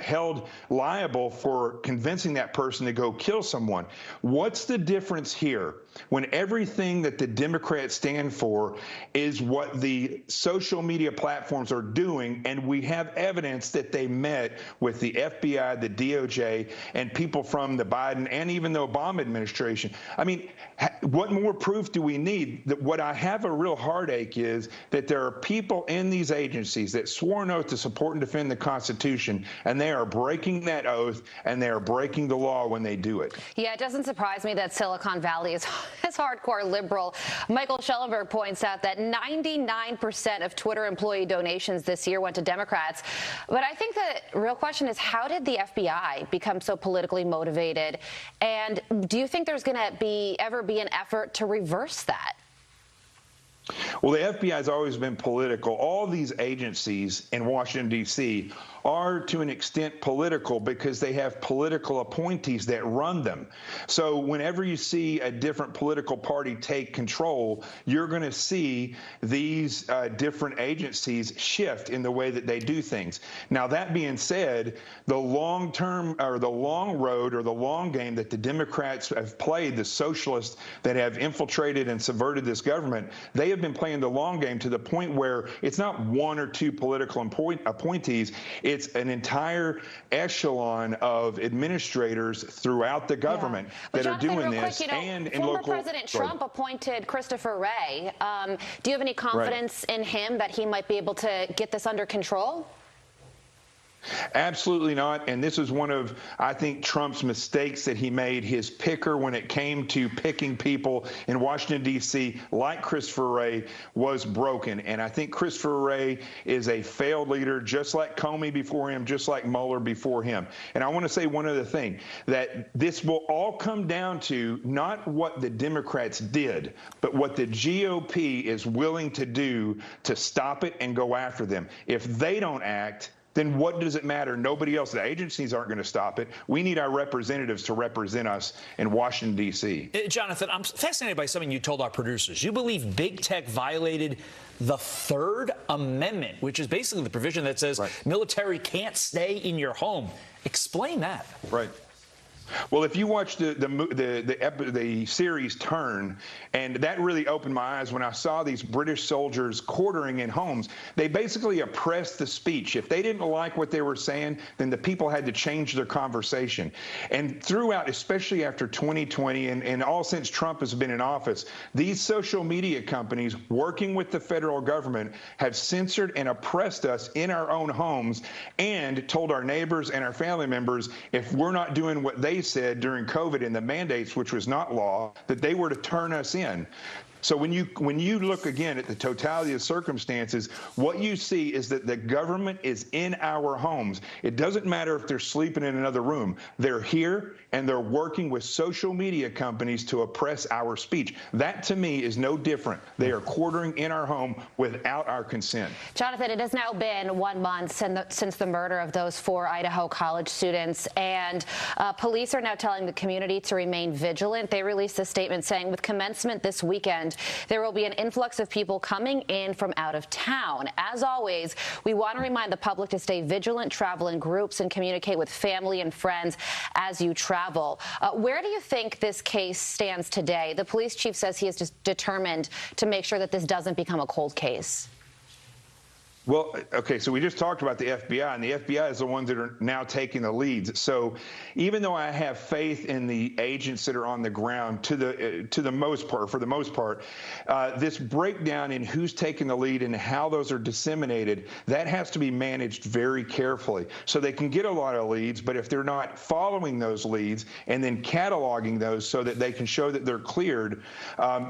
held liable for convincing that person to go kill someone. What's the difference here when everything that the Democrats stand for is what the social media platforms are doing, and we have evidence that they met with the FBI, the DOJ, and people from the Biden and even the Obama administration? I mean, what more proof do we need? That what I have a real heartache is that there are people in these agencies that swore an oath to support and defend the Constitution, and they are breaking that oath, and they are breaking the law when they do it.
Yeah, it doesn't surprise me that Silicon Valley is hardcore liberal. Michael Schellenberg points out that 99% of Twitter employee donations this year went to Democrats. But I think the real question is, how did the FBI become so politically motivated? And do you think there's going to ever be an effort to reverse that?
Well, the FBI has always been political. All these agencies in Washington, D.C. are to an extent political because they have political appointees that run them. So whenever you see a different political party take control, you're going to see these different agencies shift in the way that they do things. Now, that being said, the long-term, or the long road, or the long game that the Democrats have played, the socialists that have infiltrated and subverted this government, they have been playing the long game to the point where it's not one or two political appointees. It's an entire echelon of administrators throughout the government that are doing this.
Quick,
and in
former
local
President Trump appointed Christopher Wray. Do you have any confidence in him that he might be able to get this under control?
Absolutely not. And this is one of, I think, Trump's mistakes that he made. His picker when it came to picking people in Washington, D.C., like Christopher Wray, was broken. And I think Christopher Wray is a failed leader, just like Comey before him, just like Mueller before him. And I want to say one other thing, that this will all come down to not what the Democrats did, but what the GOP is willing to do to stop it and go after them. If they don't act, then what does it matter? Nobody else. The agencies aren't going to stop it. We need our representatives to represent us in Washington, D.C.
Jonathan, I'm fascinated by something you told our producers. You believe big tech violated the Third Amendment, which is basically the provision that says military can't stay in your home. Explain that.
Right. Well, if you watch the series Turn, and that really opened my eyes when I saw these British soldiers quartering in homes. They basically oppressed the speech. If they didn't like what they were saying, then the people had to change their conversation. And throughout, especially after 2020 and all since Trump has been in office, these social media companies working with the federal government have censored and oppressed us in our own homes and told our neighbors and our family members if we're not doing what they said during COVID and the mandates, which was not law, that they were to turn us in. So when you look again at the totality of circumstances, what you see is that the government is in our homes. It doesn't matter if they're sleeping in another room. They're here, and they're working with social media companies to oppress our speech. That, to me, is no different. They are quartering in our home without our consent.
Jonathan, it has now been 1 month since the murder of those 4 Idaho college students, and police are now telling the community to remain vigilant. They released a statement saying, with commencement this weekend, there will be an influx of people coming in from out of town. As always, we want to remind the public to stay vigilant, travel in groups, and communicate with family and friends as you travel. Where do you think this case stands today? The police chief says he is just determined to make sure that this doesn't become a cold case.
Well, okay, so we just talked about the FBI, and the FBI is the ones that are now taking the leads. So even though I have faith in the agents that are on the ground for the most part, this breakdown in who's taking the lead and how those are disseminated, that has to be managed very carefully. So they can get a lot of leads, but if they're not following those leads and then cataloging those so that they can show that they're cleared,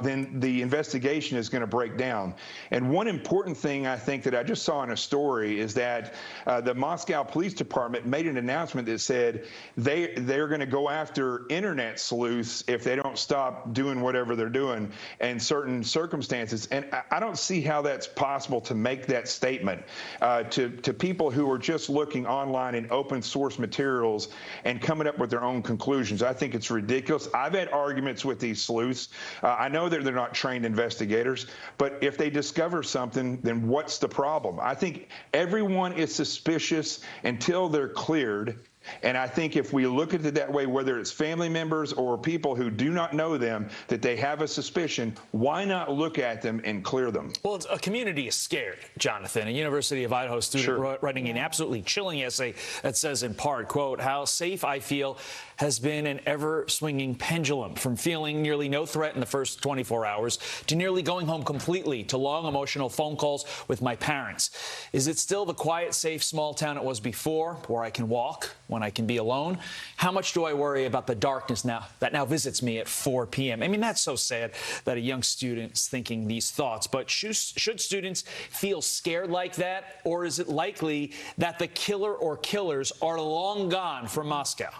then the investigation is going to break down. And one important thing I think that I just saw in a story is that the Moscow Police Department made an announcement that said they're going to go after internet sleuths if they don't stop doing whatever they're doing in certain circumstances. And I don't see how that's possible to make that statement to people who are just looking online in open source materials and coming up with their own conclusions. I think it's ridiculous. I've had arguments with these sleuths. I know that they're not trained investigators, but if they discover something, then what's the problem? I think everyone is suspicious until they're cleared. And I think if we look at it that way, whether it's family members or people who do not know them, that they have a suspicion, why not look at them and clear them?
Well, a community is scared, Jonathan. A University of Idaho student writing an absolutely chilling essay that says, in part, quote, how safe I feel has been an ever-swinging pendulum, from feeling nearly no threat in the first 24 hours to nearly going home completely, to long emotional phone calls with my parents. Is it still the quiet, safe, small town it was before, where I can walk when I can be alone? How much do I worry about the darkness that now visits me at 4 p.m.? I mean, that's so sad that a young student's thinking these thoughts. But should students feel scared like that, or is it likely that the killer or killers are long gone from Moscow?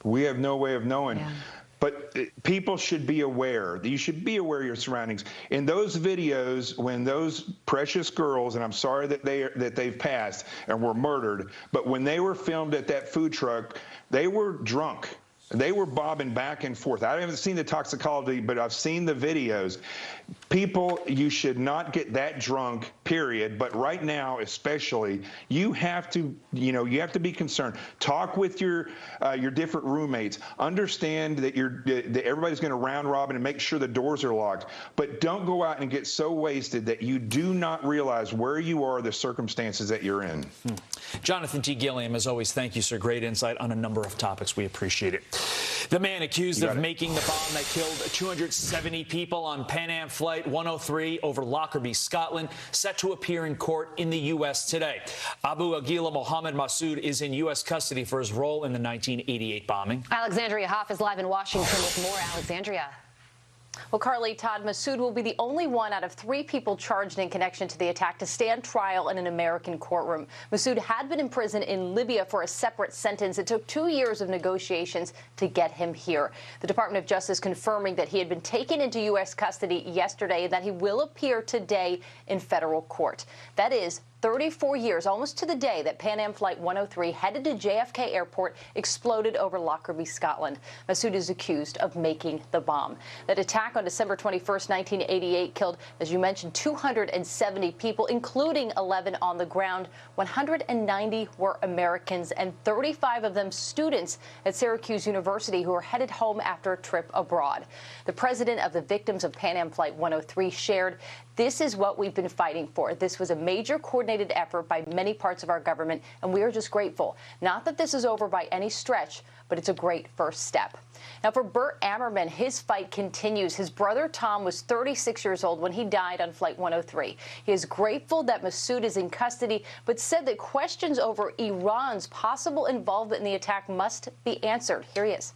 We have no way of knowing. Yeah. But people should be aware. You should be aware of your surroundings. In those videos, when those precious girls, and I'm sorry that they've passed and were murdered, but when they were filmed at that food truck, they were drunk. They were bobbing back and forth. I haven't seen the toxicology, but I've seen the videos. People, you should not get that drunk, period. But right now, especially, you have to be concerned. Talk with your different roommates. Understand that that everybody's going to round robin and make sure the doors are locked. But don't go out and get so wasted that you do not realize where you are, the circumstances that you're in.
Jonathan T. Gilliam, as always, thank you, sir. Great insight on a number of topics. We appreciate it. The man accused of making the bomb that killed 270 people on Pan Am Flight Flight 103 over Lockerbie, Scotland, set to appear in court in the U.S. today. Abu Aguila Mohammed Massoud is in U.S. custody for his role in the 1988 bombing.
Alexandria Hoff is live in Washington with more. Alexandria.
Well, Carly, Todd, Massoud will be the only one out of 3 people charged in connection to the attack to stand trial in an American courtroom. Massoud had been in prison in Libya for a separate sentence. It took 2 years of negotiations to get him here. The Department of Justice confirming that he had been taken into U.S. custody yesterday and that he will appear today in federal court. That is 34 years, almost to the day, that Pan Am Flight 103 headed to JFK Airport exploded over Lockerbie, Scotland. Massoud is accused of making the bomb. That attack on December 21st, 1988 killed, as you mentioned, 270 people, including 11 on the ground. 190 were Americans, and 35 of them students at Syracuse University who were headed home after a trip abroad. The president of the victims of Pan Am Flight 103 shared, "This is what we've been fighting for. This was a major coordinated effort by many parts of our government, and we are just grateful. Not that this is over by any stretch, but it's a great first step." Now, for Bert Ammerman, his fight continues. His brother Tom was 36 years old when he died on Flight 103. He is grateful that Massoud is in custody, but said that questions over Iran's possible involvement in the attack must be answered. Here he is.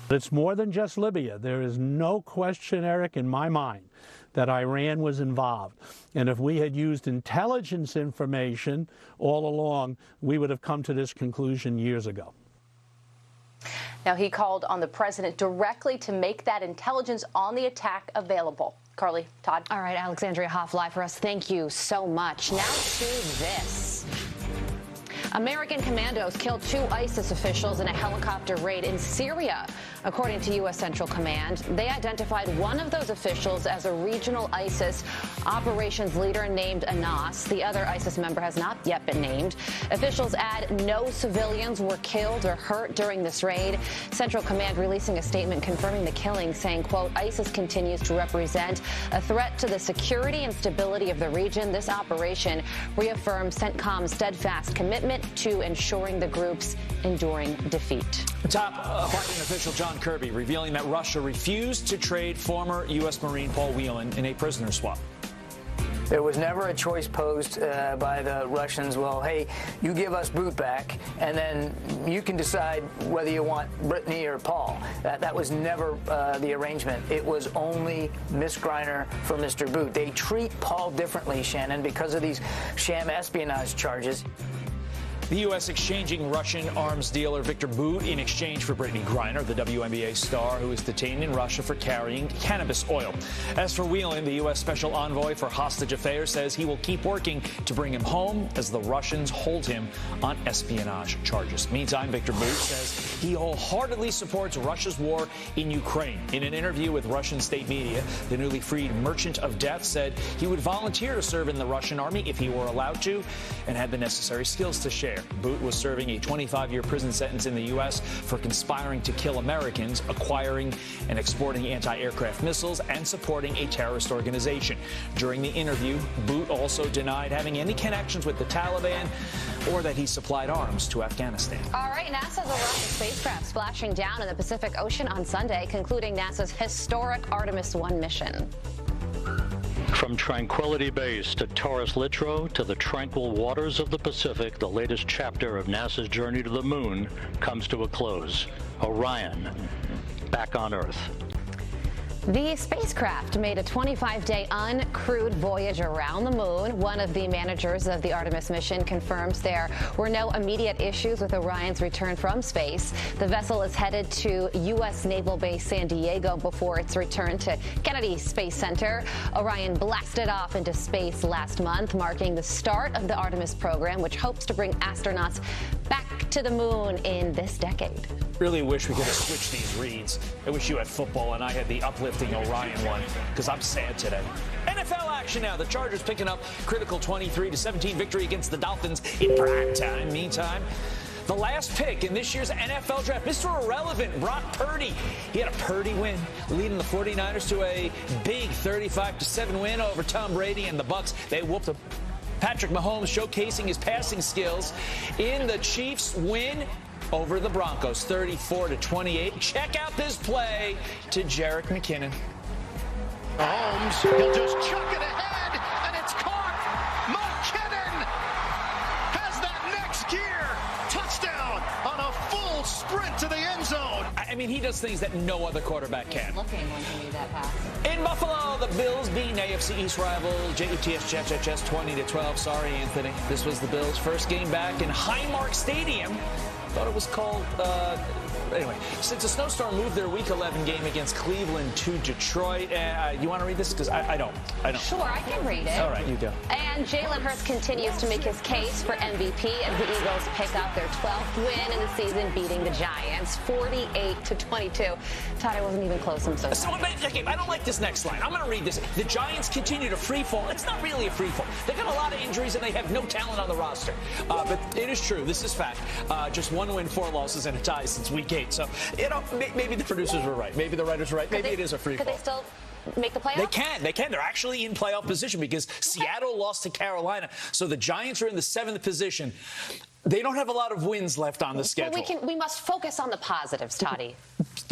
It's more than just Libya. There is no question, Eric, in my mind, that Iran was involved. And if we had used intelligence information all along, we would have come to this conclusion years ago.
Now, he called on the president directly to make that intelligence on the attack available. Carly, Todd.
All right, Alexandria Hoff live for us. Thank you so much. Now to this. American commandos killed 2 ISIS officials in a helicopter raid in Syria. According to U.S. Central Command, they identified one of those officials as a regional ISIS operations leader named Anas. The other ISIS member has not yet been named. Officials add no civilians were killed or hurt during this raid. Central Command releasing a statement confirming the killing, saying, quote, "ISIS continues to represent a threat to the security and stability of the region. This operation reaffirms CENTCOM's steadfast commitment to ensuring the group's enduring defeat."
Top Biden official John Kirby revealing that Russia refused to trade former U.S. Marine Paul Whelan in a prisoner swap.
There was never a choice posed by the Russians, well, hey, you give us Boot back, and then you can decide whether you want Brittany or Paul. That was never the arrangement. It was only Miss Griner for Mr. Boot. They treat Paul differently, Shannon, because of these sham espionage charges.
The U.S. exchanging Russian arms dealer Victor Bout in exchange for Brittany Griner, the WNBA star who is detained in Russia for carrying cannabis oil. As for Whelan, the U.S. Special Envoy for Hostage Affairs says he will keep working to bring him home as the Russians hold him on espionage charges. Meantime, Victor Bout says he wholeheartedly supports Russia's war in Ukraine. In an interview with Russian state media, the newly freed Merchant of Death said he would volunteer to serve in the Russian army if he were allowed to and had the necessary skills to share. Bout was serving a 25-year prison sentence in the U.S. for conspiring to kill Americans, acquiring and exporting anti-aircraft missiles, and supporting a terrorist organization. During the interview, Bout also denied having any connections with the Taliban or that he supplied arms to Afghanistan.
All right, NASA's Orion spacecraft splashing down in the Pacific Ocean on Sunday, concluding NASA's historic Artemis 1 mission.
From Tranquility Base to Taurus Littrow to the tranquil waters of the Pacific, the latest chapter of NASA's journey to the moon comes to a close. Orion, back on Earth.
The spacecraft made a 25-day uncrewed voyage around the moon. One of the managers of the Artemis mission confirms there were no immediate issues with Orion's return from space. The vessel is headed to U.S. Naval Base San Diego before its return to Kennedy Space Center. Orion blasted off into space last month, marking the start of the Artemis program, which hopes to bring astronauts back to the moon in this decade.
Really wish we could have switched these reads. I wish you had football and I had the uplifting Orion one, because I'm sad today. NFL action now. The Chargers picking up critical 23-17 victory against the Dolphins in prime time. Meantime, the last pick in this year's NFL draft, Mr. Irrelevant, Brock Purdy. He had a Purdy win, leading the 49ers to a big 35-7 win over Tom Brady and the Bucs. They whooped him. Patrick Mahomes showcasing his passing skills in the Chiefs' win over the Broncos, 34-28. Check out this play to Jerick McKinnon.
Mahomes, he'll just chuck it ahead, and it's caught. McKinnon has that next gear. Touchdown on a full sprint to the end zone.
I mean, he does things that no other quarterback can.
Looking when he made that pass.
In Buffalo, the Bills beat AFC East rival Jets 20-12. Sorry, Anthony. This was the Bills' first game back in Highmark Stadium. Thought it was called... Anyway, since a snowstorm moved their Week 11 game against Cleveland to Detroit, you want to read this? Because I don't.
Sure, I can read it.
All right, you do.
And Jalen Hurts continues to make his case for MVP as the Eagles pick up their 12th win in the season, beating the Giants 48-22. Todd, I wasn't even close. I'm so sorry.
Okay, I don't like this next line. I'm going to read this. The Giants continue to free fall. It's not really a free fall. They've got a lot of injuries and they have no talent on the roster. But it is true. This is fact. Just 1 win, 4 losses, and a tie since Week 8. So, maybe the producers were right. Maybe the writers were right. Maybe it is a free fall.
Could they still make the playoffs?
They can. They're actually in playoff position because Seattle lost to Carolina. So the Giants are in the 7th position. They don't have a lot of wins left on the schedule.
Well, we must focus on the positives, Toddy.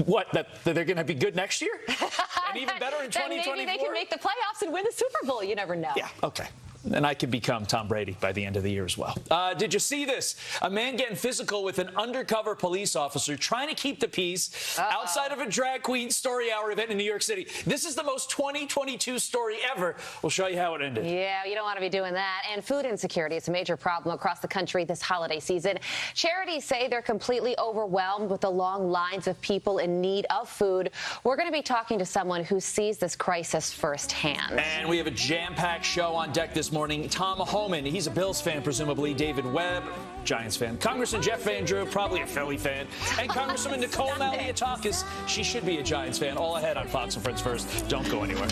What? That they're going to be good next year? And even better in 2024?
Maybe they can make the playoffs and win the Super Bowl. You never know.
Yeah, okay. And I could become Tom Brady by the end of the year as well. Did you see this? A man getting physical with an undercover police officer trying to keep the peace outside of a drag queen story hour event in New York City. This is the most 2022 story ever. We'll show you how it ended.
Yeah, you don't want to be doing that. And food insecurity is a major problem across the country this holiday season. Charities say they're completely overwhelmed with the long lines of people in need of food. We're going to be talking to someone who sees this crisis firsthand.
And we have a jam-packed show on deck this morning. Tom Homan, he's a Bills fan, presumably. David Webb, Giants fan. Congressman Jeff Van Drew, probably a Philly fan. And Congresswoman Nicole Malliotakis, she should be a Giants fan. All ahead on Fox and Friends First. Don't go anywhere.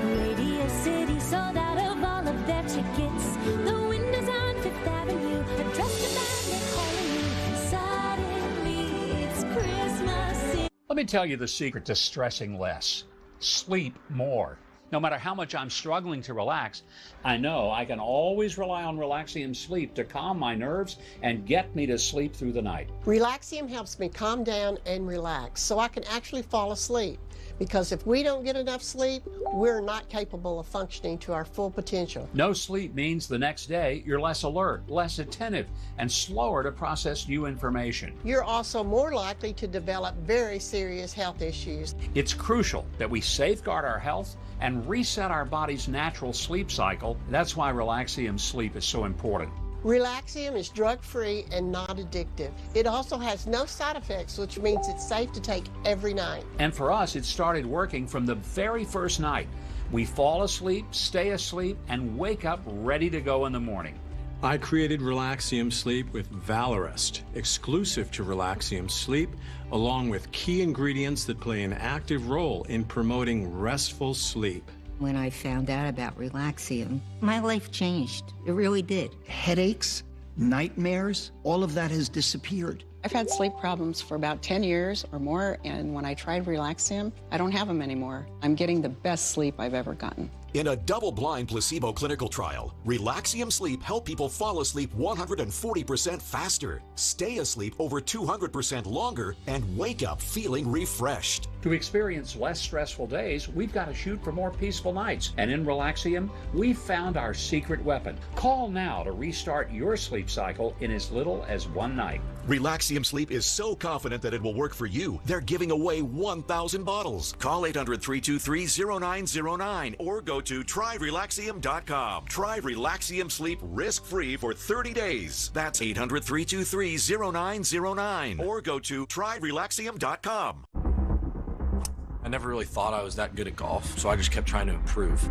Radio City sold out of all of their tickets. The windows on Fifth Avenue are dressed and suddenly it's Christmas Eve.
Let me tell you the secret to stressing less. Sleep more. No matter how much I'm struggling to relax, I know I can always rely on Relaxium Sleep to calm my nerves and get me to sleep through the night.
Relaxium helps me calm down and relax so I can actually fall asleep. Because if we don't get enough sleep, we're not capable of functioning to our full potential.
No sleep means the next day you're less alert, less attentive, and slower to process new information.
You're also more likely to develop very serious health issues.
It's crucial that we safeguard our health and reset our body's natural sleep cycle. That's why Relaxium Sleep is so important.
Relaxium is drug-free and not addictive. It also has no side effects, which means it's safe to take every night.
And for us, it started working from the very first night. We fall asleep, stay asleep, and wake up ready to go in the morning.
I created Relaxium Sleep with Valorest, exclusive to Relaxium Sleep, along with key ingredients that play an active role in promoting restful sleep.
When I found out about Relaxium, my life changed. It really did.
Headaches, nightmares, all of that has disappeared.
I've had sleep problems for about 10 years or more, and when I tried Relaxium, I don't have them anymore. I'm getting the best sleep I've ever gotten.
In a double-blind placebo clinical trial, Relaxium Sleep helped people fall asleep 140% faster, stay asleep over 200% longer, and wake up feeling refreshed.
To experience less stressful days, we've got to shoot for more peaceful nights. And in Relaxium, we've found our secret weapon. Call now to restart your sleep cycle in as little as 1 night.
Relaxium Sleep is so confident that it will work for you, they're giving away 1,000 bottles. Call 800-323-0909 or go to tryrelaxium.com. Try Relaxium Sleep risk-free for 30 days. That's 800-323-0909 or go to tryrelaxium.com.
I never really thought I was that good at golf, so I just kept trying to improve.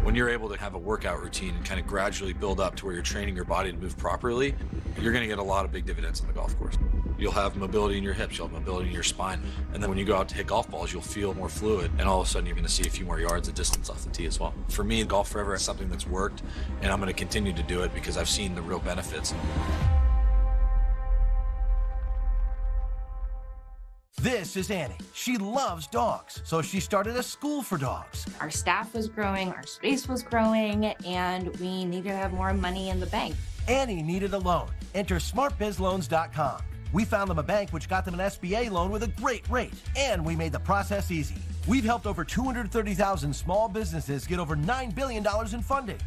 When you're able to have a workout routine and kind of gradually build up to where you're training your body to move properly, you're going to get a lot of big dividends on the golf course. You'll have mobility in your hips, you'll have mobility in your spine, and then when you go out to hit golf balls, you'll feel more fluid, and all of a sudden you're going to see a few more yards of distance off the tee as well. For me, Golf Forever is something that's worked, and I'm going to continue to do it because I've seen the real benefits.
This is Annie. She loves dogs, so she started a school for dogs.
Our staff was growing, our space was growing, and we needed to have more money in the bank.
Annie needed a loan. Enter smartbizloans.com.
We found them a bank which got them an SBA loan with a great rate, and we made the process easy. We've helped over 230,000 small businesses get over $9 billion in funding.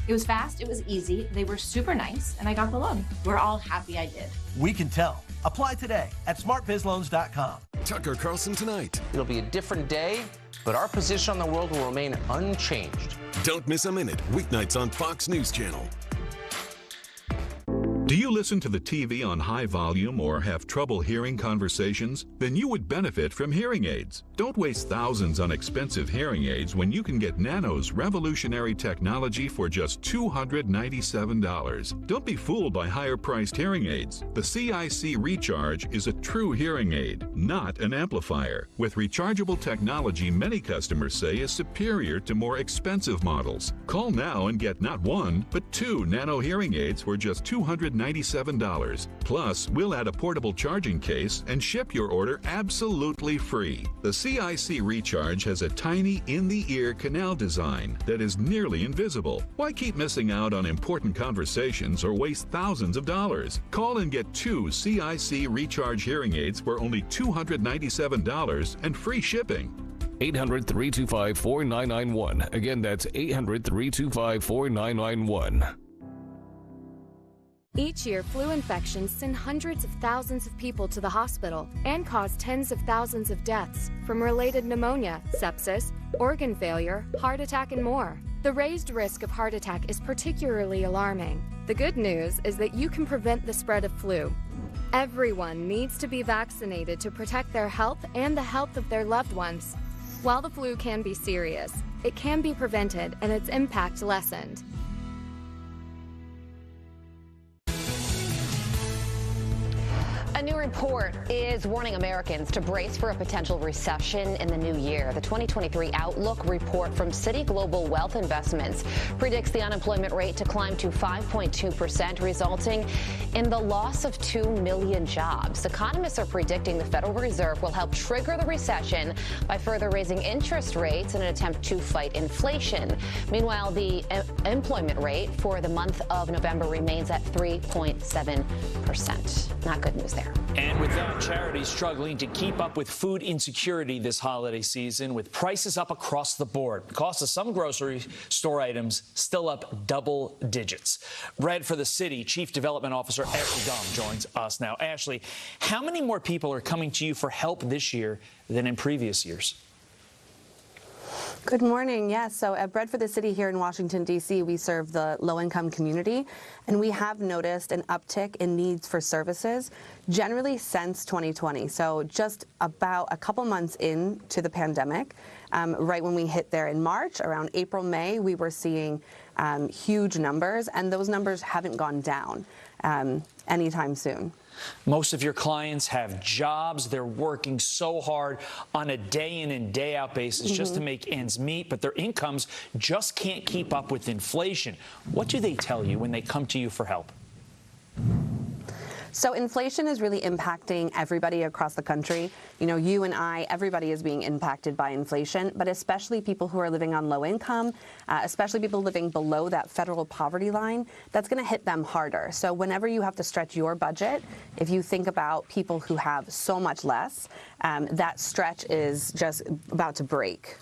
It was fast, it was easy, they were super nice, and I got the loan. We're all happy I did.
We can tell. Apply today at smartbizloans.com.
Tucker Carlson tonight.
It'll be a different day, but our position on the world will remain unchanged.
Don't miss a minute. Weeknights on Fox News Channel.
Do you listen to the TV on high volume or have trouble hearing conversations? Then you would benefit from hearing aids. Don't waste thousands on expensive hearing aids when you can get Nano's revolutionary technology for just $297. Don't be fooled by higher-priced hearing aids. The CIC Recharge is a true hearing aid, not an amplifier. With rechargeable technology many customers say is superior to more expensive models. Call now and get not one, but 2 Nano hearing aids for just $297. Plus, we'll add a portable charging case and ship your order absolutely free. The CIC Recharge has a tiny in-the-ear canal design that is nearly invisible. Why keep missing out on important conversations or waste thousands of dollars? Call and get 2 CIC Recharge hearing aids for only $297 and free shipping.
800-325-4991. Again, that's 800-325-4991.
Each year, flu infections send hundreds of thousands of people to the hospital and cause tens of thousands of deaths from related pneumonia, sepsis, organ failure, heart attack, and more. The raised risk of heart attack is particularly alarming. The good news is that you can prevent the spread of flu. Everyone needs to be vaccinated to protect their health and the health of their loved ones. While the flu can be serious, it can be prevented and its impact lessened.
A new report is warning Americans to brace for a potential recession in the new year. The 2023 Outlook report from Citi Global Wealth Investments predicts the unemployment rate to climb to 5.2%, resulting in the loss of 2 million jobs. Economists are predicting the Federal Reserve will help trigger the recession by further raising interest rates in an attempt to fight inflation. Meanwhile, the employment rate for the month of November remains at 3.7%. Not good news there.
And with that, charities struggling to keep up with food insecurity this holiday season, with prices up across the board. The cost of some grocery store items still up double digits. Bret for the City, Chief Development Officer Ashley Dahm joins us now. Ashley, how many more people are coming to you for help this year than in previous years?
Good morning. Yes, so at Bret for the City here in Washington, D.C., we serve the low-income community, and we have noticed an uptick in needs for services generally since 2020. So just about a couple months into the pandemic, right when we hit there in March, around April, May, we were seeing huge numbers, and those numbers haven't gone down anytime soon.
Most of your clients have jobs. They're working so hard on a day in and day out basis just to make ends meet, but their incomes just can't keep up with inflation. What do they tell you when they come to you for help?
So inflation is really impacting everybody across the country. You know, you and I, everybody is being impacted by inflation, but especially people who are living on low income, especially people living below that federal poverty line, that's going to hit them harder. So whenever you have to stretch your budget, if you think about people who have so much less, that stretch is just about to break.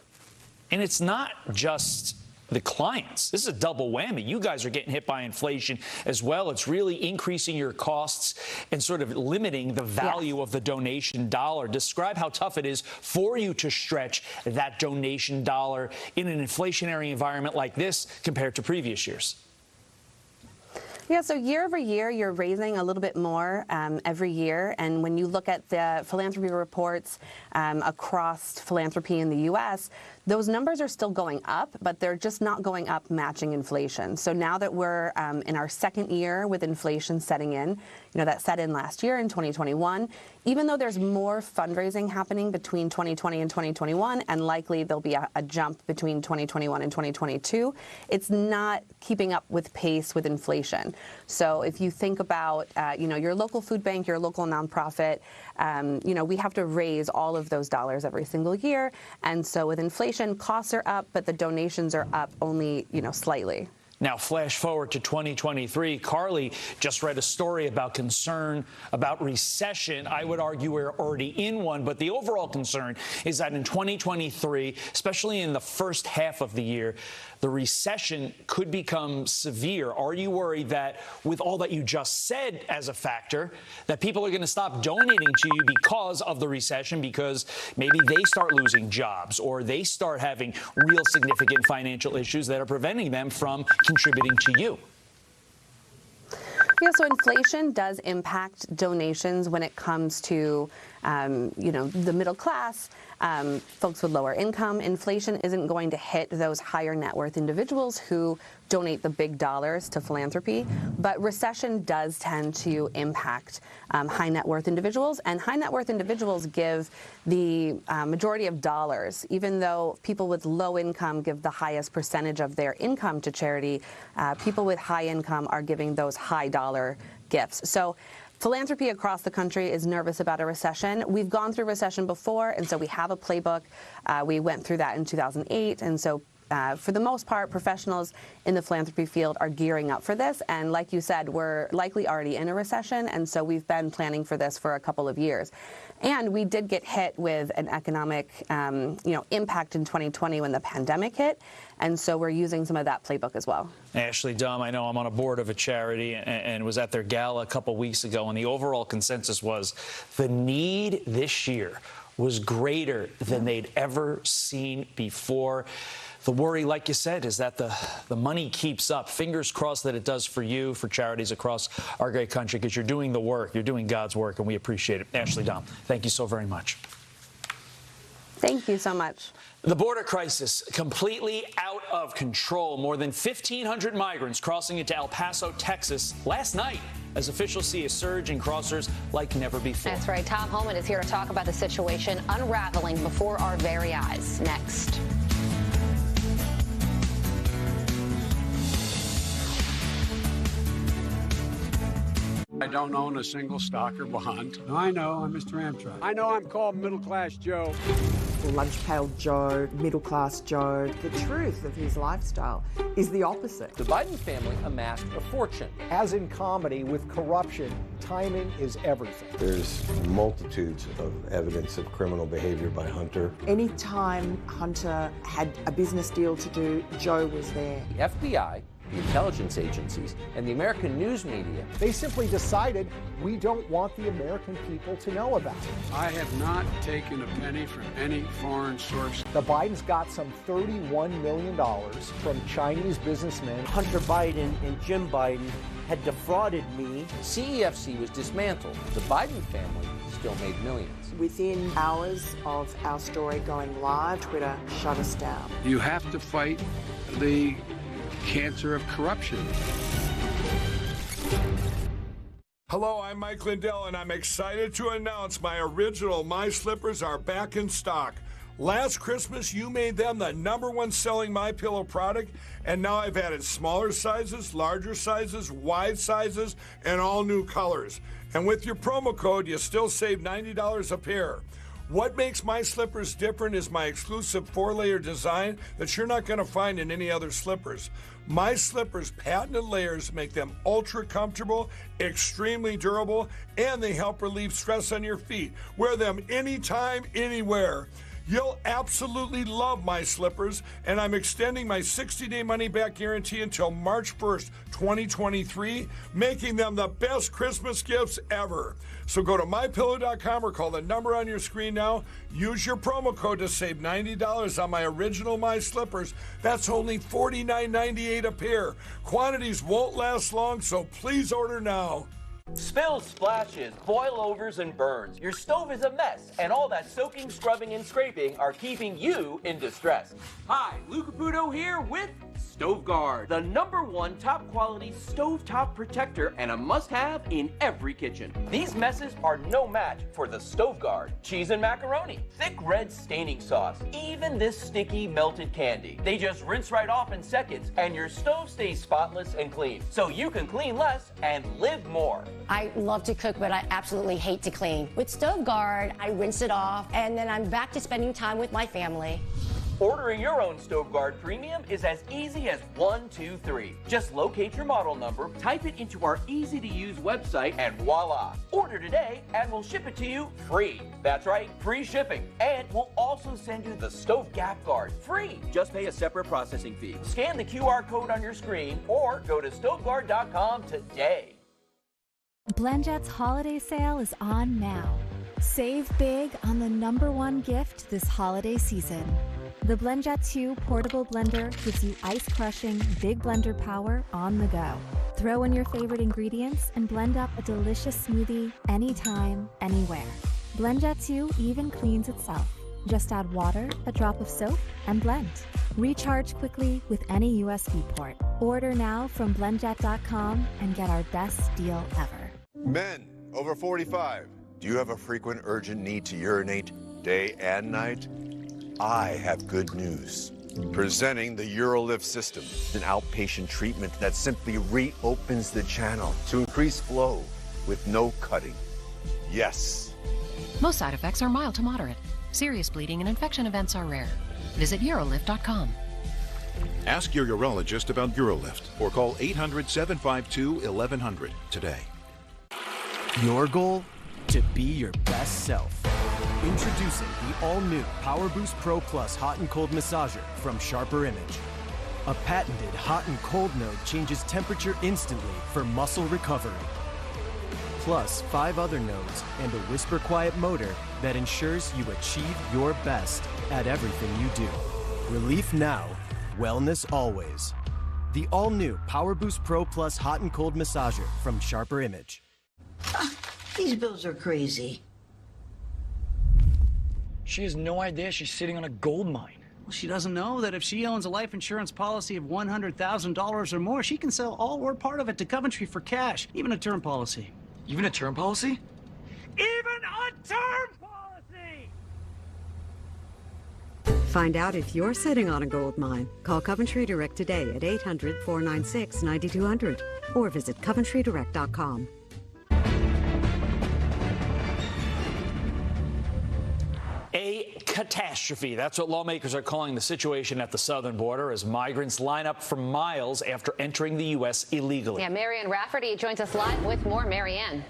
And it's not just the clients. This is a double whammy. You guys are getting hit by inflation as well. It's really increasing your costs and sort of limiting the value of the donation dollar. Describe how tough it is for you to stretch that donation dollar in an inflationary environment like this compared to previous years.
Yeah, so year over year, you're raising a little bit more every year. And when you look at the philanthropy reports across philanthropy in the U.S., those numbers are still going up, but they're just not going up matching inflation. So now that we're in our second year with inflation setting in, you know, that set in last year in 2021, even though there's more fundraising happening between 2020 and 2021, and likely there'll be a jump between 2021 and 2022, it's not keeping up with pace with inflation. So if you think about, you know, your local food bank, your local nonprofit, you know, we have to raise all of those dollars every single year. And so with inflation, costs are up, but the donations are up only, you know, slightly.
Now, flash forward to 2023. Carly just read a story about concern about recession. I would argue we're already in one, but the overall concern is that in 2023, especially in the first half of the year, the recession could become severe. Are you worried that with all that you just said as a factor, that people are going to stop donating to you because of the recession, because maybe they start losing jobs or they start having real significant financial issues that are preventing them from contributing to you?
Yeah, so inflation does impact donations when it comes to, the middle class, folks with lower income. Inflation isn't going to hit those higher net worth individuals who donate the big dollars to philanthropy, but recession does tend to impact high net worth individuals, and high net worth individuals give the majority of dollars. Even though people with low income give the highest percentage of their income to charity, people with high income are giving those high dollar gifts. So philanthropy across the country is nervous about a recession. We've gone through recession before, and so we have a playbook. We went through that in 2008, and so for the most part, professionals in the philanthropy field are gearing up for this. And like you said, we're likely already in a recession, and so we've been planning for this for a couple of years. And we did get hit with an economic, impact in 2020 when the pandemic hit, and so we're using some of that playbook as well.
Ashley Dumm, I know I'm on a board of a charity and was at their gala a couple weeks ago, and the overall consensus was the need this year was greater than they'd ever seen before. The worry, like you said, is that the money keeps up. Fingers crossed that it does for you, for charities across our great country, because you're doing the work. You're doing God's work, and we appreciate it. Ashley Dumm, thank you so very much.
Thank you so much.
The border crisis completely out of control. More than 1,500 migrants crossing into El Paso, Texas last night, as officials see a surge in crossers like never before.
That's right. Tom Holman is here to talk about the situation unraveling before our very eyes. Next.
I don't own a single stock or bond. I know, I'm Mr. Amtrak. I know I'm called Middle-Class Joe.
Lunch pail Joe, middle-class Joe. The truth of his lifestyle is the opposite.
The Biden family amassed a fortune.
As in comedy, with corruption, timing is everything.
There's multitudes of evidence of criminal behavior by Hunter.
Anytime Hunter had a business deal to do, Joe was there.
The FBI, the intelligence agencies, and the American news media.
They simply decided we don't want the American people to know about it.
I have not taken a penny from any foreign source.
The Bidens got some $31 million from Chinese businessmen.
Hunter Biden and Jim Biden had defrauded me.
CEFC was dismantled. The Biden family still made millions.
Within hours of our story going live, Twitter shut us down.
You have to fight the cancer of corruption.
Hello, I'm Mike Lindell, and I'm excited to announce my original My Slippers are back in stock. Last Christmas, you made them the #1 selling MyPillow product, and now I've added smaller sizes, larger sizes, wide sizes, and all new colors. And with your promo code, you still save $90 a pair. What makes My Slippers different is my exclusive 4-layer design that you're not going to find in any other slippers. My Slippers' patented layers make them ultra comfortable, extremely durable, and they help relieve stress on your feet. Wear them anytime, anywhere. You'll absolutely love My Slippers, and I'm extending my 60-day money-back guarantee until March 1st, 2023, making them the best Christmas gifts ever. So go to MyPillow.com or call the number on your screen now. Use your promo code to save $90 on my original My Slippers. That's only $49.98 a pair. Quantities won't last long, so please order now.
Spills, splashes, boilovers, and burns. Your stove is a mess, and all that soaking, scrubbing, and scraping are keeping you in distress. Hi, Lou Caputo here with Stove Guard, the #1 top quality stovetop protector and a must-have in every kitchen. These messes are no match for the Stove Guard. Cheese and macaroni, thick red staining sauce, even this sticky melted candy. They just rinse right off in seconds, and your stove stays spotless and clean, so you can clean less and live more.
I love to cook, but I absolutely hate to clean. With Stove Guard, I rinse it off, and then I'm back to spending time with my family.
Ordering your own Stove Guard Premium is as easy as 1, 2, 3. Just locate your model number, type it into our easy-to-use website, and voila! Order today, and we'll ship it to you free. That's right, free shipping. And we'll also send you the Stove Gap Guard free. Just pay a separate processing fee. Scan the QR code on your screen or go to stoveguard.com today.
BlendJet's holiday sale is on now. Save big on the #1 gift this holiday season. The BlendJet 2 portable blender gives you ice-crushing, big blender power on the go. Throw in your favorite ingredients and blend up a delicious smoothie anytime, anywhere. BlendJet 2 even cleans itself. Just add water, a drop of soap, and blend. Recharge quickly with any USB port. Order now from blendjet.com and get our best deal ever.
Men over 45, do you have a frequent urgent need to urinate day and night? I have good news. Presenting the UroLift system, an outpatient treatment that simply reopens the channel to increase flow with no cutting. Yes.
Most side effects are mild to moderate. Serious bleeding and infection events are rare. Visit urolift.com.
Ask your urologist about UroLift or call 800-752-1100 today.
Your goal? To be your best self. Introducing the all-new Power Boost Pro Plus Hot and Cold Massager from Sharper Image. A patented hot and cold node changes temperature instantly for muscle recovery. Plus 5 other nodes and a whisper quiet motor that ensures you achieve your best at everything you do. Relief now, wellness always. The all-new Power Boost Pro Plus Hot and Cold Massager from Sharper Image.
These bills are crazy.
She has no idea she's sitting on a gold mine.
Well, she doesn't know that if she owns a life insurance policy of $100,000 or more, she can sell all or part of it to Coventry for cash, even a term policy.
Even a term policy?
Even a term policy!
Find out if you're sitting on a gold mine. Call Coventry Direct today at 800-496-9200 or visit coventrydirect.com.
A catastrophe. That's what lawmakers are calling the situation at the southern border as migrants line up for miles after entering the U.S. illegally.
Yeah, Marianne Rafferty joins us live with more. Marianne.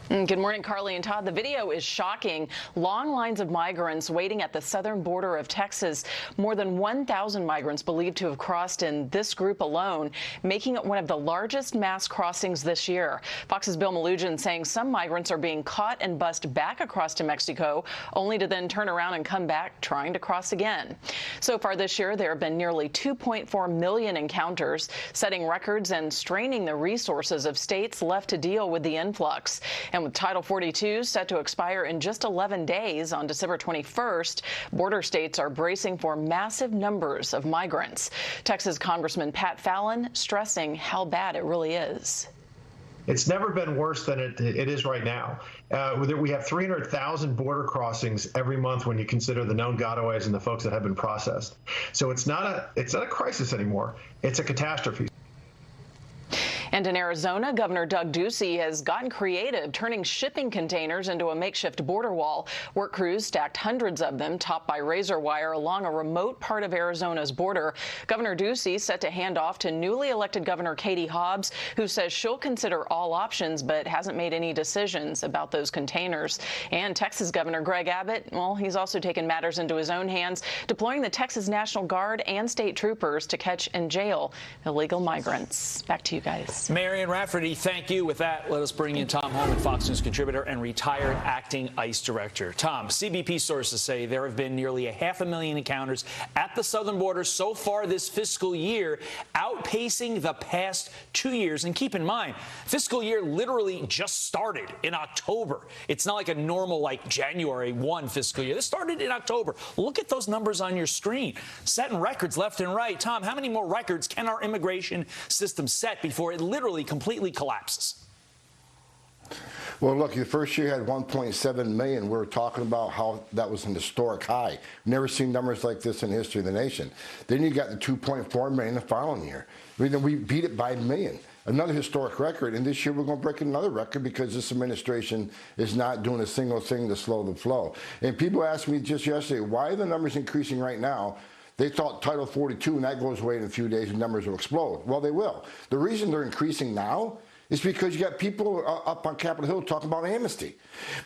Good morning, Carly and Todd. The video is shocking. Long lines of migrants waiting at the southern border of Texas. More than 1,000 migrants believed to have crossed in this group alone, making it one of the largest mass crossings this year. Fox's Bill Malugin saying some migrants are being caught and bussed back across to Mexico, only to then turn around and come back trying to cross again. So far this year, there have been nearly 2.4 million encounters, setting records and straining the resources of states left to deal with the influx. And with Title 42 set to expire in just 11 days on December 21st, border states are bracing for massive numbers of migrants. Texas Congressman Pat Fallon stressing how bad it really is.
It's never been worse than it is right now. We have 300,000 border crossings every month when you consider the known gotaways and the folks that have been processed. So it's not a crisis anymore. It's a catastrophe.
And in Arizona, Governor Doug Ducey has gotten creative, turning shipping containers into a makeshift border wall. Work crews stacked hundreds of them, topped by razor wire, along a remote part of Arizona's border. Governor Ducey set to hand off to newly elected Governor Katie Hobbs, who says she'll consider all options but hasn't made any decisions about those containers. And Texas Governor Greg Abbott, well, he's also taken matters into his own hands, deploying the Texas National Guard and state troopers to catch and jail illegal migrants. Back to you guys.
Marianne Rafferty, thank you. With that, let us bring in Tom Holman, Fox News contributor and retired acting ICE director. Tom, CBP sources say there have been nearly 500,000 encounters at the southern border so far this fiscal year, outpacing the past 2 years. And keep in mind, fiscal year literally just started in October. It's not like a normal, like January 1 fiscal year. This started in October. Look at those numbers on your screen. Setting records left and right. Tom, how many more records can our immigration system set before it literally completely collapses?
Well, look, the first year had 1.7 million. We were talking about how that was an historic high. Never seen numbers like this in the history of the nation. Then you got the 2.4 million the following year. I mean, we beat it by a million. another historic record, and this year we're going to break another record because this administration is not doing a single thing to slow the flow. And people asked me just yesterday, why are the numbers increasing right now? They thought Title 42, and that goes away in a few days, and numbers will explode. Well, they will. The reason they're increasing now is because you got people up on Capitol Hill talking about amnesty.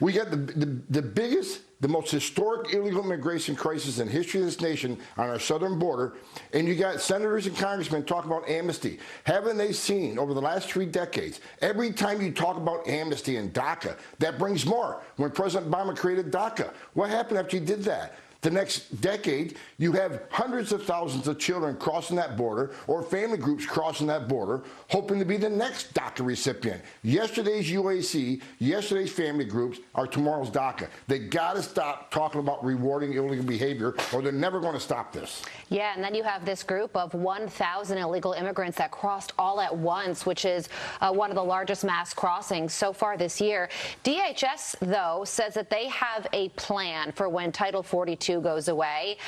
We got the biggest, the most historic illegal immigration crisis in history of this nation on our southern border, and you got senators and congressmen talking about amnesty. Haven't they seen over the last 3 decades, every time you talk about amnesty and DACA, that brings more. When President Obama created DACA, what happened after he did that? The next decade, you have hundreds of thousands of children crossing that border or family groups crossing that border, hoping to be the next DACA recipient. Yesterday's UAC, yesterday's family groups are tomorrow's DACA. They got to stop talking about rewarding illegal behavior, or they're never going to stop this.
Yeah, and then you have this group of 1,000 illegal immigrants that crossed all at once, which is one of the largest mass crossings so far this year. DHS, though, says that they have a plan for when Title 42 goes away.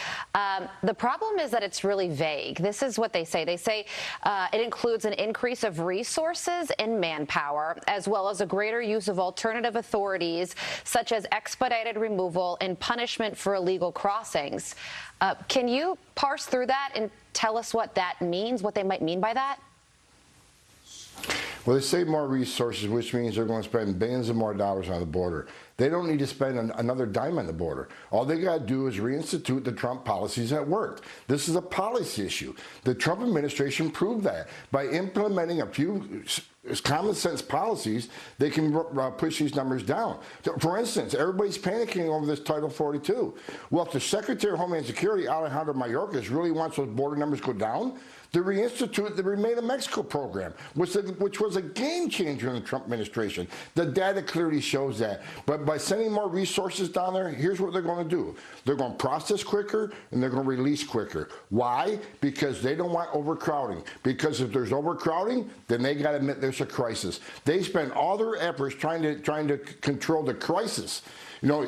The problem is that it's really vague. This is what they say. They say it includes an increase of resources and manpower, as well as a greater use of alternative authorities, such as expedited removal and punishment for illegal crossings. Can you parse through that and tell us what that means, what they might mean by that?
Well, they say more resources, which means they're going to spend billions of more dollars on the border. They don't need to spend another dime on the border. All they got to do is reinstitute the Trump policies that worked. This is a policy issue. The Trump administration proved that. By implementing a few common sense policies, they can push these numbers down. For instance, everybody's panicking over this Title 42. Well, if the Secretary of Homeland Security, Alejandro Mayorkas, really wants those border numbers to go down, to reinstitute the Remain in Mexico program, which was a game changer in the Trump administration. The data clearly shows that. But by sending more resources down there, here's what they're going to do. They're going to process quicker, and they're going to release quicker. Why? Because they don't want overcrowding. Because if there's overcrowding, then they got to admit there's a crisis. They spend all their efforts trying to control the crisis. You know,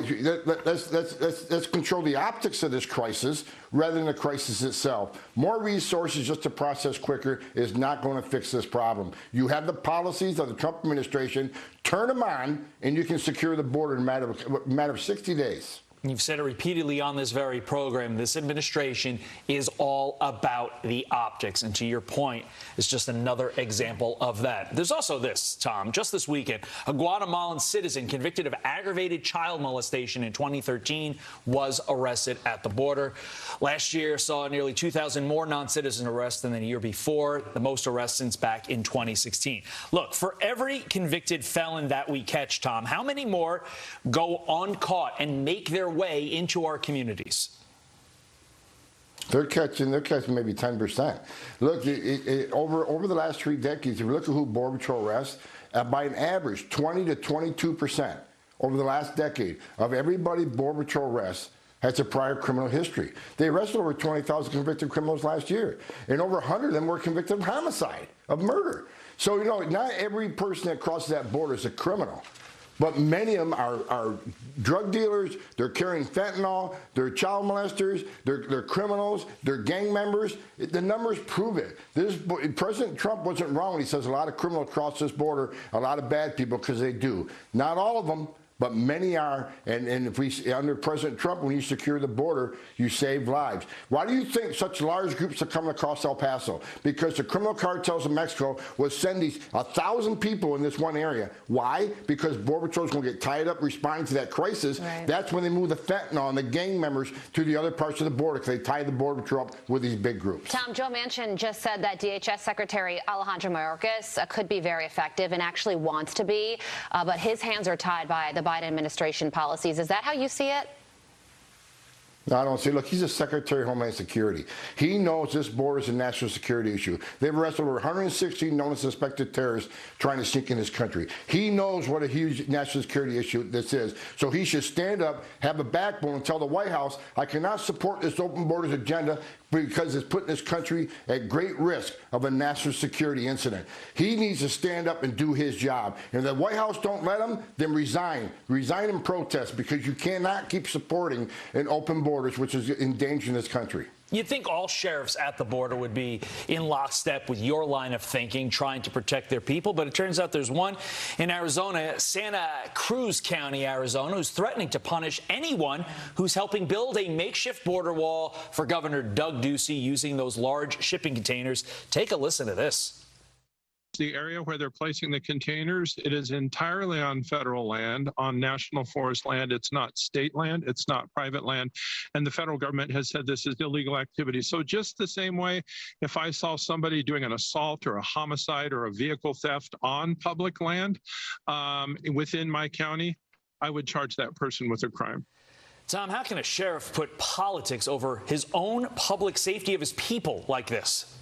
let's control the optics of this crisis rather than the crisis itself. More resources just to process quicker is not going to fix this problem. You have the policies of the Trump administration. Turn them on, and you can secure the border in a matter of 60 days.
You've said it repeatedly on this very program. This administration is all about the optics. And to your point, it's just another example of that. There's also this, Tom. Just this weekend, a Guatemalan citizen convicted of aggravated child molestation in 2013 was arrested at the border. Last year saw nearly 2,000 more non-citizen arrests than the year before, the most arrests since back in 2016. Look, for every convicted felon that we catch, Tom, how many more go uncaught and make their way into our communities?
They're catching maybe 10%. Look, over the last 3 decades, if you look at who Border Patrol arrests, by an average 20 to 22% over the last decade of everybody Border Patrol arrests has a prior criminal history. They arrested over 20,000 convicted criminals last year, and over 100 of them were convicted of homicide, of murder. So, you know, not every person that crosses that border is a criminal. But many of them are drug dealers, they're carrying fentanyl, they're child molesters, they're criminals, they're gang members. The numbers prove it. President Trump wasn't wrong when he says a lot of criminals cross this border, a lot of bad people, because they do. Not all of them, but many are. And if we, under President Trump, when you secure the border, you save lives. Why do you think such large groups are coming across El Paso? Because the criminal cartels in Mexico will send these 1,000 people in this one area. Why? Because Border Patrol's going to get tied up responding to that crisis. Right. That's when they move the fentanyl and the gang members to the other parts of the border, because they tie the Border Patrol up with these big groups.
Tom, Joe Manchin just said that DHS Secretary Alejandro Mayorkas could be very effective and actually wants to be, but his hands are tied by the Biden administration policies. Is that how you see it?
No, I don't see. Look, he's a Secretary of Homeland Security. He knows this border is a national security issue. They've arrested over 160 known and suspected terrorists trying to sneak in this country. He knows what a huge national security issue this is. So he should stand up, have a backbone, and tell the White House, I cannot support this open borders agenda because it's putting this country at great risk of a national security incident. He needs to stand up and do his job. And if the White House don't let him, then resign. Resign and protest, because you cannot keep supporting an open borders, which is endangering this country.
You'd think all sheriffs at the border would be in lockstep with your line of thinking, trying to protect their people, but it turns out there's one in Arizona, Santa Cruz County, Arizona, who's threatening to punish anyone who's helping build a makeshift border wall for Governor Doug Ducey using those large shipping containers. Take a listen to this.
The area where they're placing the containers, it is entirely on federal land, on national forest land. It's not state land. It's not private land. And the federal government has said this is illegal activity. So just the same way, if I saw somebody doing an assault or a homicide or a vehicle theft on public land within my county, I would charge that person with a crime.
Tom, how can a sheriff put politics over his own public safety of his people like this?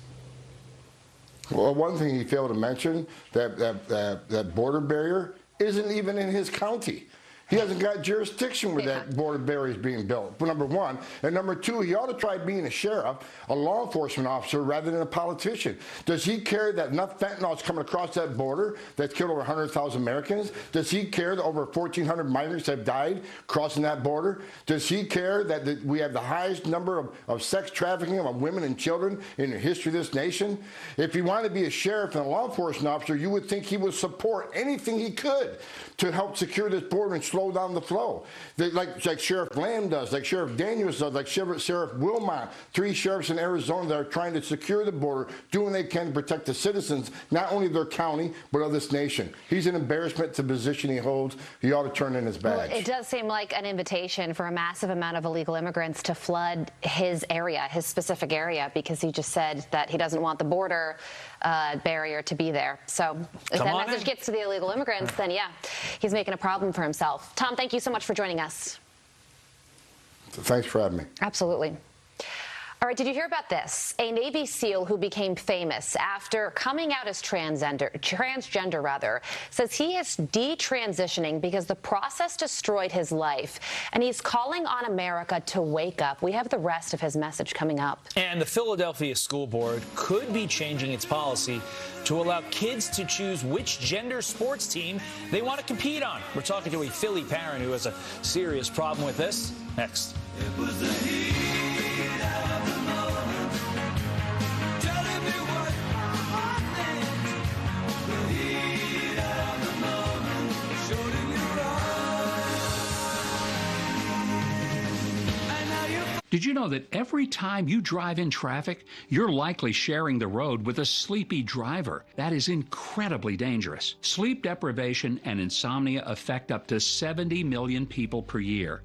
Well, one thing he failed to mention, that border barrier isn't even in his county. He hasn't got jurisdiction where that border barrier is being built, number one. And number two, he ought to try being a sheriff, a law enforcement officer, rather than a politician. Does he care that enough fentanyl is coming across that border that's killed over 100,000 Americans? Does he care that over 1,400 migrants have died crossing that border? Does he care that we have the highest number of sex trafficking of women and children in the history of this nation? If he wanted to be a sheriff and a law enforcement officer, you would think he would support anything he could to help secure this border and slow down the flow. Like Sheriff Lamb does, like Sheriff Daniels does, like Sheriff Wilmot, 3 sheriffs in Arizona that are trying to secure the border, doing what they can to protect the citizens, not only of their county, but of this nation. He's an embarrassment to the position he holds. He ought to turn in his badge.
Well, it does seem like an invitation for a massive amount of illegal immigrants to flood his area, his specific area, because he just said that he doesn't want the border barrier to be there. So if that message gets to the illegal immigrants, then yeah, he's making a problem for himself. Tom, thank you so much for joining us.
Thanks for having me.
Absolutely. All right, did you hear about this? A Navy SEAL who became famous after coming out as transgender, says he is detransitioning because the process destroyed his life, and he's calling on America to wake up. We have the rest of his message coming up.
And the Philadelphia School Board could be changing its policy to allow kids to choose which gender sports team they want to compete on. We're talking to a Philly parent who has a serious problem with this. Next.
It was the heat of the moment, telling me what my heart meant. The heat of the moment, showed in your eyes. And now you're...
Did you know that every time you drive in traffic, you're likely sharing the road with a sleepy driver? That is incredibly dangerous. Sleep deprivation and insomnia affect up to 70 million people per year.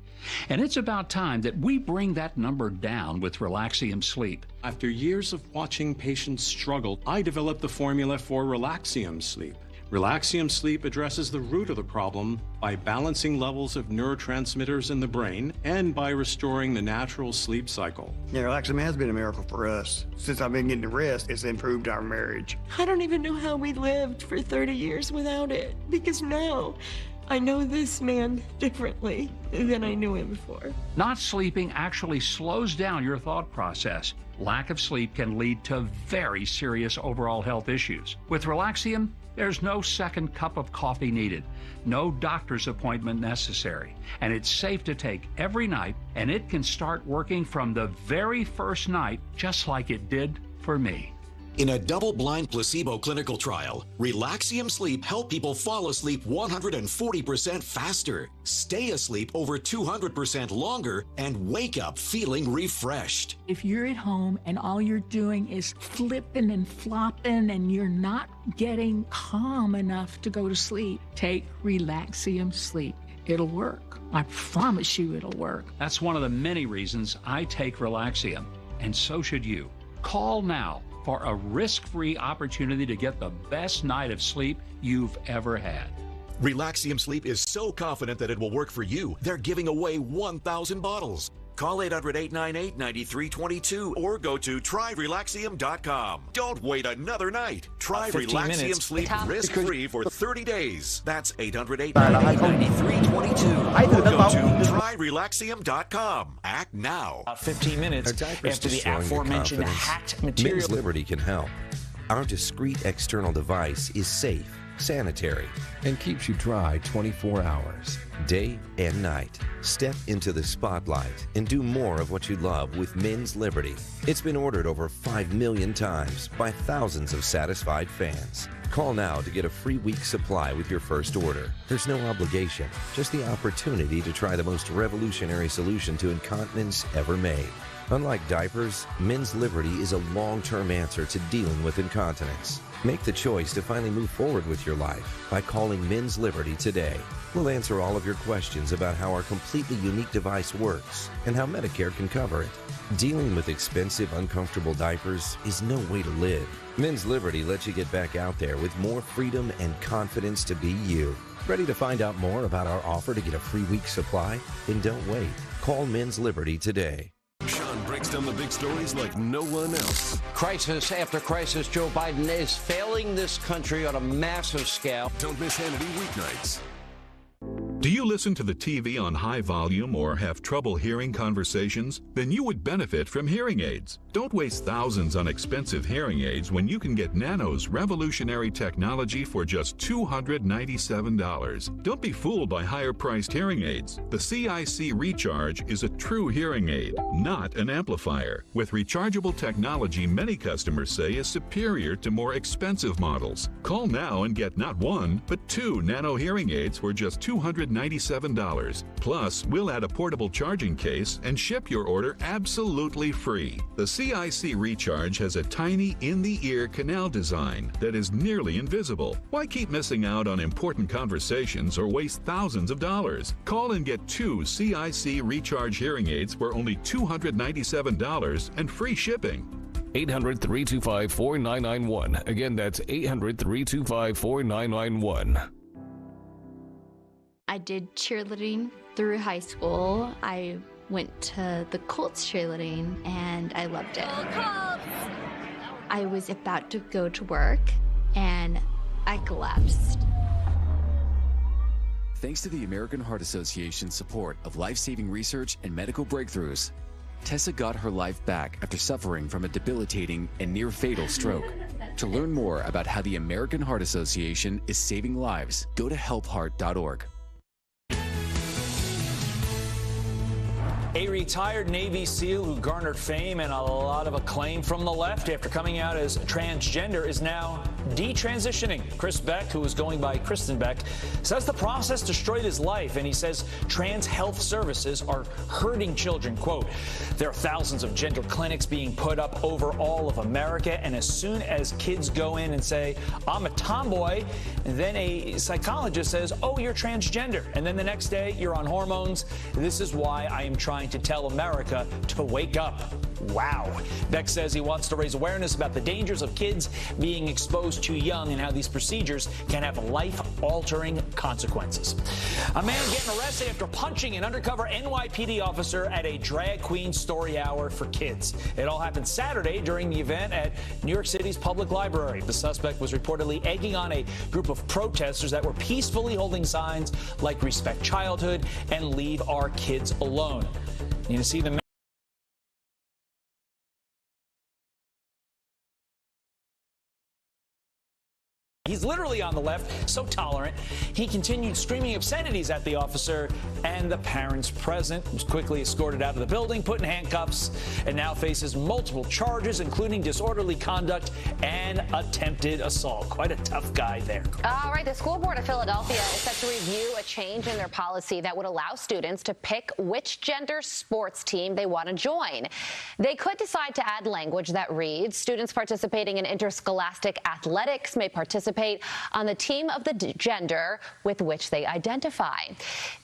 And it's about time that we bring that number down with Relaxium Sleep.
After years of watching patients struggle, I developed the formula for Relaxium Sleep. Relaxium Sleep addresses the root of the problem by balancing levels of neurotransmitters in the brain and by restoring the natural sleep cycle.
Yeah, Relaxium has been a miracle for us. Since I've been getting the rest, it's improved our marriage.
I don't even know how we lived for 30 years without it, because now I know this man differently than I knew him before.
Not sleeping actually slows down your thought process. Lack of sleep can lead to very serious overall health issues. With Relaxium, there's no second cup of coffee needed, no doctor's appointment necessary, and it's safe to take every night, and it can start working from the very first night, just like it did for me.
In a double-blind placebo clinical trial, Relaxium Sleep helped people fall asleep 140% faster, stay asleep over 200% longer, and wake up feeling refreshed.
If you're at home and all you're doing is flipping and flopping and you're not getting calm enough to go to sleep, take Relaxium Sleep. It'll work. I promise you it'll work.
That's one of the many reasons I take Relaxium, and so should you. Call now for a risk-free opportunity to get the best night of sleep you've ever had.
Relaxium Sleep is so confident that it will work for you, they're giving away 1,000 bottles. Call 800-898-9322 or go to tryrelaxium.com. Don't wait another night. Try Relaxium Sleep risk-free for 30 days. That's 800-898-9322 or go to tryrelaxium.com. Act now.
15 minutes after the aforementioned hacked material.
Men's Liberty can help. Our discreet external device is safe,
sanitary, and keeps you dry 24 hours, day and night. Step into the spotlight and do more of what you love with Men's Liberty. It's been ordered over 5 million times by thousands of satisfied fans. Call now to get a free week supply with your first order. There's no obligation, just the opportunity to try the most revolutionary solution to incontinence ever made. Unlike diapers, Men's Liberty is a long-term answer to dealing with incontinence. Make the choice to finally move forward with your life by calling Men's Liberty today. We'll answer all of your questions about how our completely unique device works and how Medicare can cover it. Dealing with expensive, uncomfortable diapers is no way to live. Men's Liberty lets you get back out there with more freedom and confidence to be you. Ready to find out more about our offer to get a free week supply? Then don't wait. Call Men's Liberty today.
Sean breaks down the big stories like no one else.
Crisis after crisis, Joe Biden is failing this country on a massive scale.
Don't miss Hannity weeknights.
Do you listen to the TV on high volume or have trouble hearing conversations? Then you would benefit from hearing aids. Don't waste thousands on expensive hearing aids when you can get Nano's revolutionary technology for just $297. Don't be fooled by higher-priced hearing aids. The CIC Recharge is a true hearing aid, not an amplifier. With rechargeable technology many customers say is superior to more expensive models. Call now and get not one, but 2 Nano hearing aids for just $297. Plus, we'll add a portable charging case and ship your order absolutely free. The CIC Recharge has a tiny in-the-ear canal design that is nearly invisible. Why keep missing out on important conversations or waste thousands of dollars? Call and get 2 CIC Recharge hearing aids for only $297 and free shipping.
800-325-4991. Again, that's 800-325-4991.
I did cheerleading through high school. I went to the Colts cheerleading and I loved it. I was about to go to work and I collapsed.
Thanks to the American Heart Association's support of life-saving research and medical breakthroughs, Tessa got her life back after suffering from a debilitating and near-fatal stroke. To learn more about how the American Heart Association is saving lives, go to helpheart.org.
A retired Navy SEAL who garnered fame and a lot of acclaim from the left after coming out as transgender is now detransitioning. Chris Beck, who was going by Kristen Beck, says the process destroyed his life, and he says trans health services are hurting children. Quote, there are thousands of gender clinics being put up over all of America, and as soon as kids go in and say, I'm a tomboy, and then a psychologist says, oh, you're transgender, and then the next day you're on hormones. This is why I am trying to tell America to wake up. Wow. Beck says he wants to raise awareness about the dangers of kids being exposed too young and how these procedures can have life-altering consequences. A man getting arrested after punching an undercover NYPD officer at a drag queen story hour for kids. It all happened Saturday during the event at New York City's public library. The suspect was reportedly egging on a group of protesters that were peacefully holding signs like respect childhood and leave our kids alone. You see the He's literally on the left, so tolerant. He continued screaming obscenities at the officer, and the parents present was quickly escorted out of the building, put in handcuffs, and now faces multiple charges, including disorderly conduct and attempted assault. Quite a tough guy there.
All right, the School Board of Philadelphia is set to review a change in their policy that would allow students to pick which gender sports team they want to join. They could decide to add language that reads, students participating in interscholastic athletics may participate on the team of the gender with which they identify.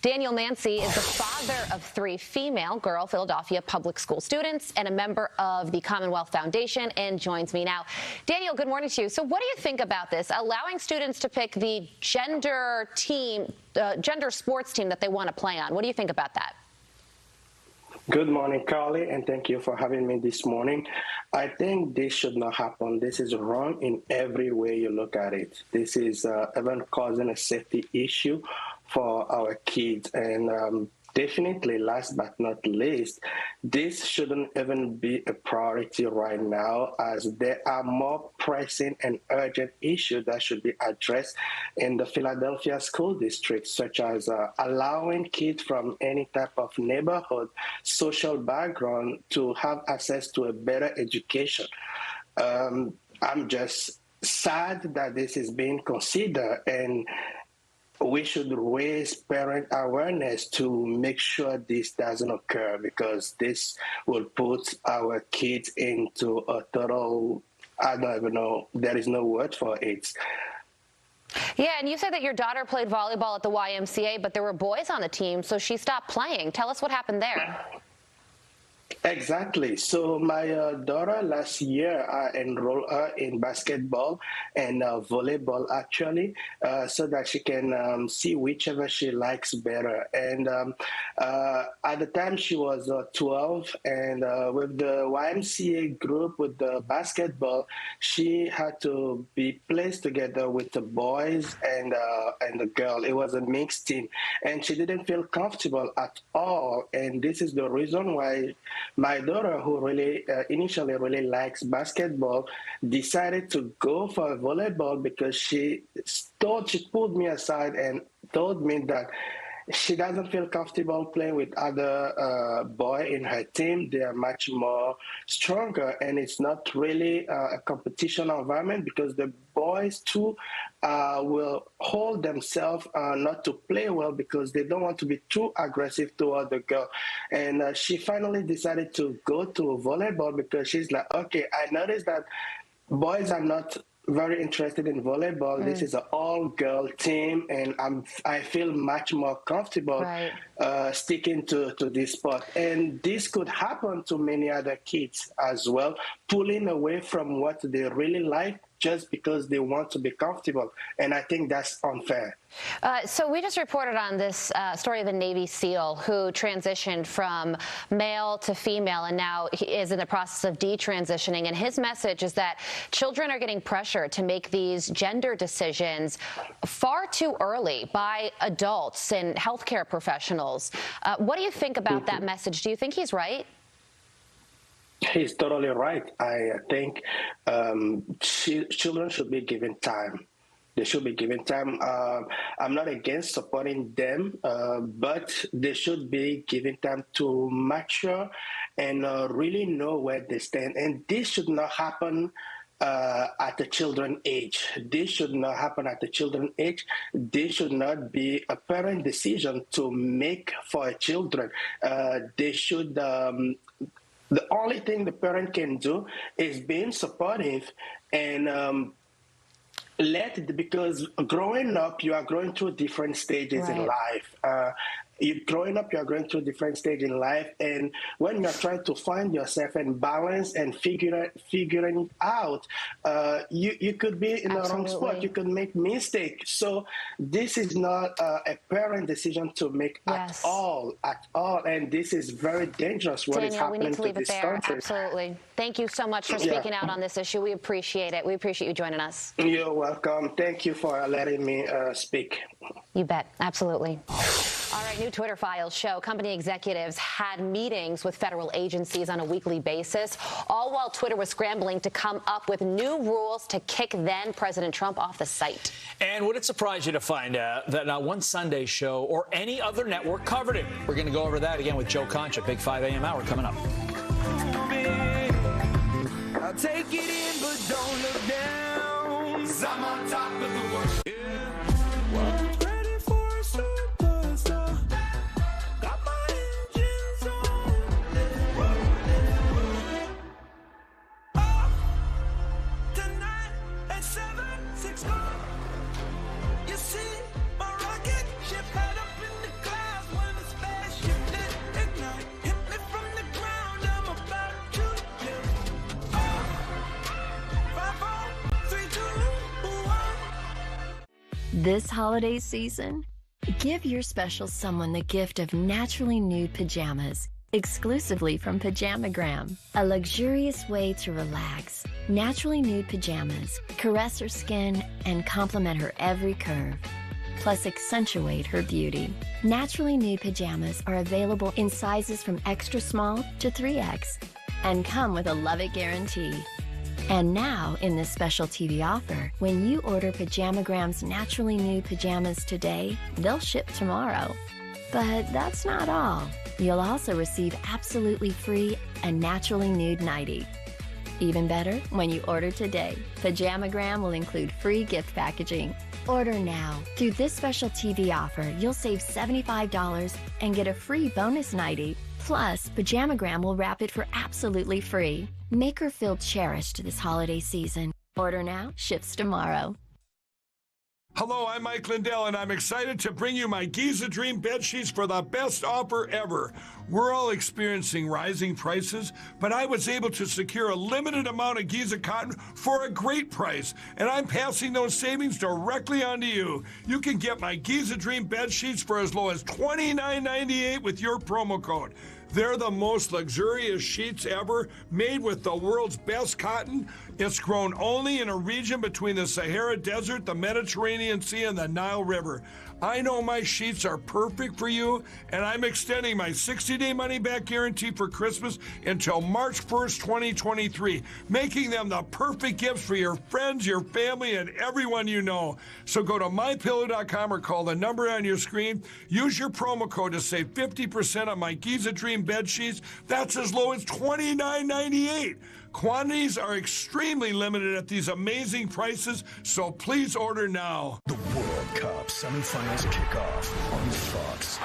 Daniel Nancy is the father of 3 female girl Philadelphia public school students and a member of the Commonwealth Foundation, and joins me now. Daniel, good morning to you. So what do you think about this, allowing students to pick the gender team, gender sports team that they want to play on? What do you think about that?
Good morning, Carly, and thank you for having me this morning. I think this should not happen. This is wrong in every way you look at it. This is even causing a safety issue for our kids. And definitely, last but not least, this shouldn't even be a priority right now, as there are more pressing and urgent issues that should be addressed in the Philadelphia school district, such as allowing kids from any type of neighborhood, social background to have access to a better education. I'm just sad that this is being considered, and we should raise parent awareness to make sure this doesn't occur, because this will put our kids into a total, I don't even know, there is no word for it.
Yeah, and you said that your daughter played volleyball at the YMCA, but there were boys on the team, so she stopped playing. Tell us what happened there.
Exactly. So my daughter last year, I enrolled her in basketball and volleyball, actually, so that she can see whichever she likes better. And at the time she was 12, and with the YMCA group, with the basketball, she had to be placed together with the boys and the girl. It was a mixed team, and she didn't feel comfortable at all. And this is the reason why my daughter, who really initially really likes basketball, decided to go for volleyball, because she pulled me aside and told me that she doesn't feel comfortable playing with other boys in her team. They are much more stronger, and it's not really a competition environment, because the boys too will hold themselves not to play well, because they don't want to be too aggressive toward the girl. And she finally decided to go to volleyball, because she's like, okay, I noticed that boys are not very interested in volleyball. This is an all-girl team, and I feel much more comfortable sticking to this sport. And this could happen to many other kids as well, pulling away from what they really like just because they want to be comfortable. And I think that's unfair.
So we just reported on this story of a Navy SEAL who transitioned from male to female and now he is in the process of detransitioning. And his message is that children are getting pressure to make these gender decisions far too early by adults and healthcare professionals. What do you think about that message? Do you think he's right?
He's totally right. I think children should be given time. They should be given time. I'm not against supporting them, but they should be given time to mature and really know where they stand. And this should not happen at the children's age. This should not happen at the children's age. This should not be a parent decision to make for children. They should... the only thing the parent can do is being supportive and because growing up, you are going through different stages in life. Growing up, you are going through different stages in life, and when you're trying to find yourself and balance and figuring it out, you could be in the wrong spot. You could make mistakes. So this is not a parent decision to make at all. And this is very dangerous. What is happening
we need to leave it there.
Country.
Absolutely. Thank you so much for speaking out on this issue. We appreciate it. We appreciate you joining us.
You're welcome. Thank you for letting me speak.
You bet. Absolutely. All right, new Twitter files show company executives had meetings with federal agencies on a weekly basis, all while Twitter was scrambling to come up with new rules to kick then President Trump off the site.
And would it surprise you to find out that not one Sunday show or any other network covered it? We're going to go over that again with Joe Concha. Big 5 a.m. hour coming up.
I'll take it in, but don't look down. 'Cause I'm on top of the world.
This holiday season, give your special someone the gift of naturally nude pajamas, exclusively from Pajamagram. A luxurious way to relax. Naturally nude pajamas caress her skin and complement her every curve. plus accentuate her beauty. Naturally nude pajamas are available in sizes from extra small to 3X and come with a love it guarantee. And now, in this special TV offer, when you order Pajamagram's Naturally Nude pajamas today, they'll ship tomorrow. But that's not all. You'll also receive absolutely free a Naturally Nude nightie. Even better, when you order today, Pajamagram will include free gift packaging. Order now. Through this special TV offer, you'll save $75 and get a free bonus nightie. Plus, Pajamagram will wrap it for absolutely free. Make her feel cherished this holiday season. Order now, ships tomorrow.
Hello, I'm Mike Lindell, and I'm excited to bring you my Giza Dream bed sheets for the best offer ever. We're all experiencing rising prices, but I was able to secure a limited amount of Giza cotton for a great price, and I'm passing those savings directly onto you. You can get my Giza Dream bed sheets for as low as $29.98 with your promo code. They're the most luxurious sheets ever, made with the world's best cotton. It's grown only in a region between the Sahara Desert, the Mediterranean Sea, and the Nile River. I know my sheets are perfect for you, and I'm extending my 60-day money-back guarantee for Christmas until March 1st, 2023, making them the perfect gifts for your friends, your family, and everyone you know. So go to MyPillow.com or call the number on your screen. Use your promo code to save 50% on my Giza Dream bed sheets. That's as low as $29.98. Quantities are extremely limited at these amazing prices, so please order now.
The World Cup semifinals kick off on Fox.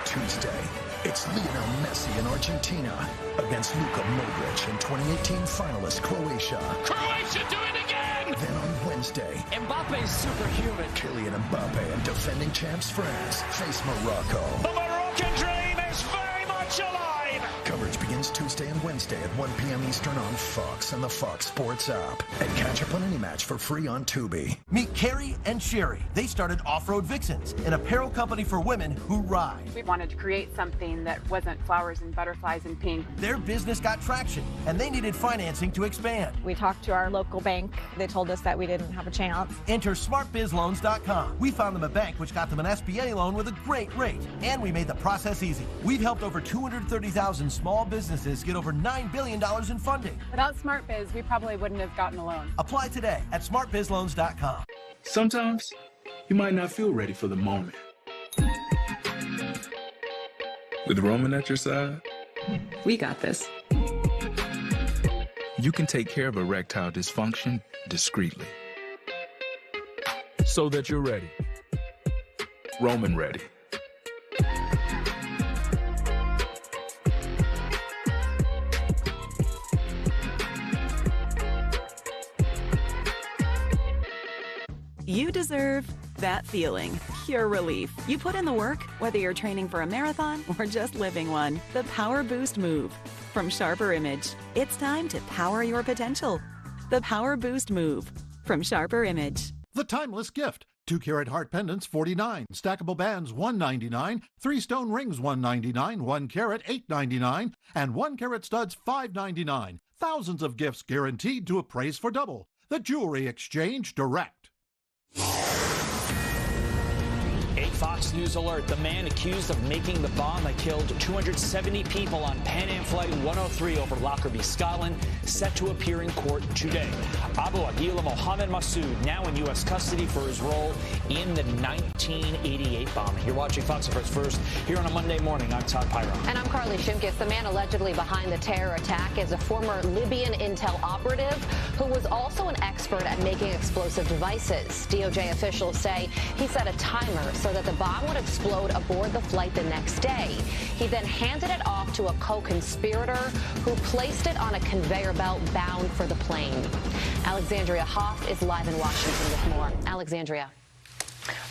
Tuesday, it's Lionel Messi in Argentina against Luka Modric and 2018 finalist Croatia.
Croatia, do it again!
Then on Wednesday,
Mbappe's superhuman.
Kylian Mbappe and defending champs France face Morocco.
The Moroccan dream is very much alive!
Coverage begins Tuesday and Wednesday at 1 p.m. Eastern on Fox and the Fox Sports app. And catch up on any match for free on Tubi.
Meet Carrie and Sherry. They started Off-Road Vixens, an apparel company for women who ride.
We wanted to create something that wasn't flowers and butterflies and pink.
Their business got traction, and they needed financing to expand.
We talked to our local bank. They told us that we didn't have a chance.
Enter smartbizloans.com. We found them a bank which got them an SBA loan with a great rate, and we made the process easy. We've helped over 230,000 small businesses get over $9 billion in funding.
Without SmartBiz, we probably wouldn't have gotten a loan.
Apply today at smartbizloans.com.
Sometimes you might not feel ready for the moment. With Roman at your side,
We got this.
you can take care of erectile dysfunction discreetly. So that you're ready. Roman ready.
You deserve that feeling. Pure relief. You put in the work, whether you're training for a marathon or just living one. The Power Boost Move from Sharper Image. It's time to power your potential. The Power Boost Move from Sharper Image.
The timeless gift. 2-carat heart pendants, $49. Stackable bands, $199. 3-stone rings, $199. 1-carat, $899. And 1-carat studs, $599. Thousands of gifts guaranteed to appraise for double. The Jewelry Exchange Direct.
A Fox News alert. The man accused of making the bomb that killed 270 people on Pan Am Flight 103 over Lockerbie, Scotland, set to appear in court today. Abu Aghila Mohammed Massoud now in U.S. custody for his role in the 1988 bombing. You're watching Fox Affairs First here on a Monday morning. I'm Todd Pyro.
And I'm Carly Shimkus. The man allegedly behind the terror attack is a former Libyan intel operative who was also an expert at making explosive devices. DOJ officials say he set a timer so that the bomb would explode aboard the flight the next day. He then handed it off to a co-conspirator who placed it on a conveyor belt bound for the plane. Alexandria Hoff is live in Washington with more. Alexandria.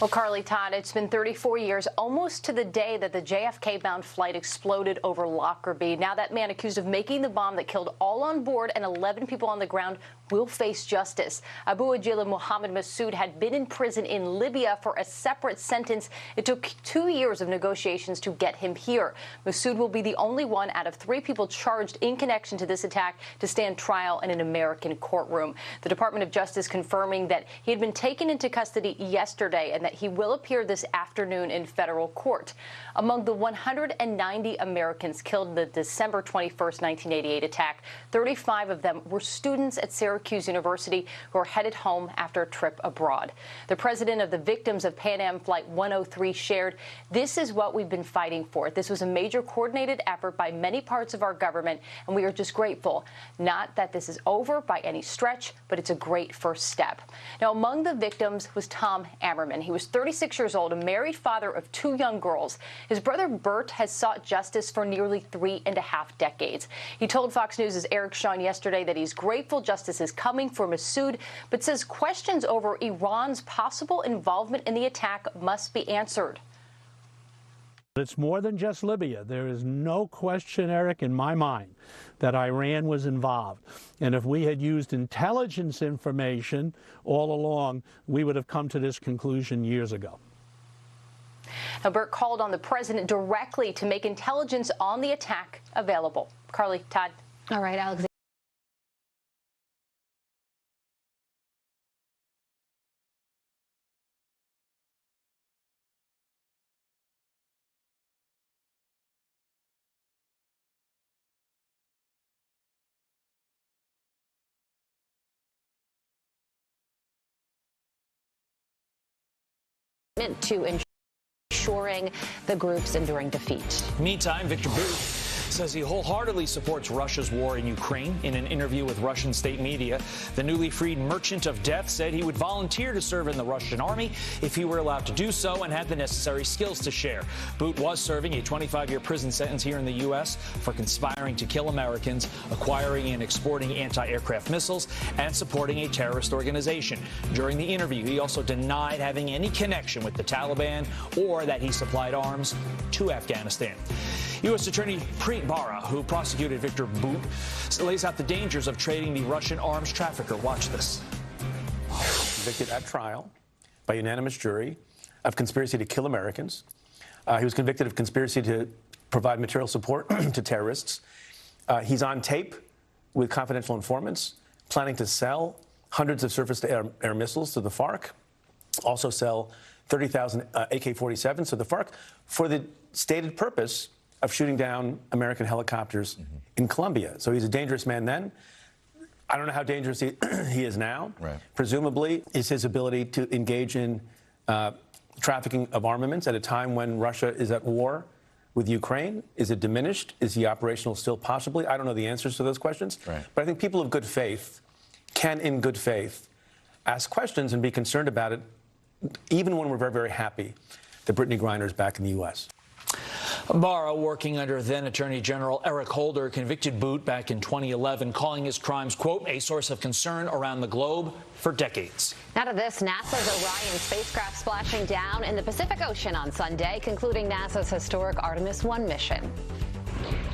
Well, Carly, Todd, it's been 34 years, almost to the day that the JFK-bound flight exploded over Lockerbie. Now that man accused of making the bomb that killed all on board and 11 people on the ground will face justice. Abu Ajila Mohammed Massoud had been in prison in Libya for a separate sentence. It took 2 years of negotiations to get him here. Massoud will be the only one out of 3 people charged in connection to this attack to stand trial in an American courtroom. The Department of Justice confirming that he had been taken into custody yesterday and that he will appear this afternoon in federal court. Among the 190 Americans killed in the December 21st, 1988 attack, 35 of them were students at Syracuse University who are headed home after a trip abroad. The president of the victims of Pan Am Flight 103 shared, "This is what we've been fighting for. This was a major coordinated effort by many parts of our government, and we are just grateful. Not that this is over by any stretch, but it's a great first step." Now, among the victims was Tom Ammerman. He was 36 years old, a married father of 2 young girls. His brother Bert has sought justice for nearly 3.5 decades. He told Fox News' Eric Shawn yesterday that he's grateful justice is coming for Massoud, but says questions over Iran's possible involvement in the attack must be answered.
It's more than just Libya. There is no question, Eric, in my mind, that Iran was involved. And if we had used intelligence information all along, we would have come to this conclusion years ago.
Now, Bert called on the president directly to make intelligence on the attack available. Carly, Todd.
All right, Alexander. To ensuring the group's enduring defeat.
Meantime, Victor Bout says he wholeheartedly supports Russia's war in Ukraine. In an interview with Russian state media, the newly freed merchant of death said he would volunteer to serve in the Russian army if he were allowed to do so and had the necessary skills to share. Bout was serving a 25-year prison sentence here in the U.S. for conspiring to kill Americans, acquiring and exporting anti-aircraft missiles, and supporting a terrorist organization. During the interview, he also denied having any connection with the Taliban or that he supplied arms to Afghanistan. U.S. Attorney Baier, who prosecuted Victor Bout, lays out the dangers of trading the Russian arms trafficker. Watch this.
Convicted at trial by unanimous jury of conspiracy to kill Americans. He was convicted of conspiracy to provide material support to terrorists. He's on tape with confidential informants, planning to sell hundreds of surface-to-air missiles to the FARC, also sell 30,000 AK-47s to the FARC for the stated purpose of shooting down American helicopters in Colombia. So he's a dangerous man then. I don't know how dangerous he is now. Right. Presumably, is his ability to engage in trafficking of armaments at a time when Russia is at war with Ukraine? Is it diminished? Is he operational still possibly? I don't know the answers to those questions. Right. But I think people of good faith can, in good faith, ask questions and be concerned about it, even when we're very, very happy that Brittany Griner is back in the U.S.
Baier, working under then-Attorney General Eric Holder, convicted Bout back in 2011, calling his crimes, quote, a source of concern around the globe for decades.
Now to this, NASA's Orion spacecraft splashing down in the Pacific Ocean on Sunday, concluding NASA's historic Artemis 1 mission.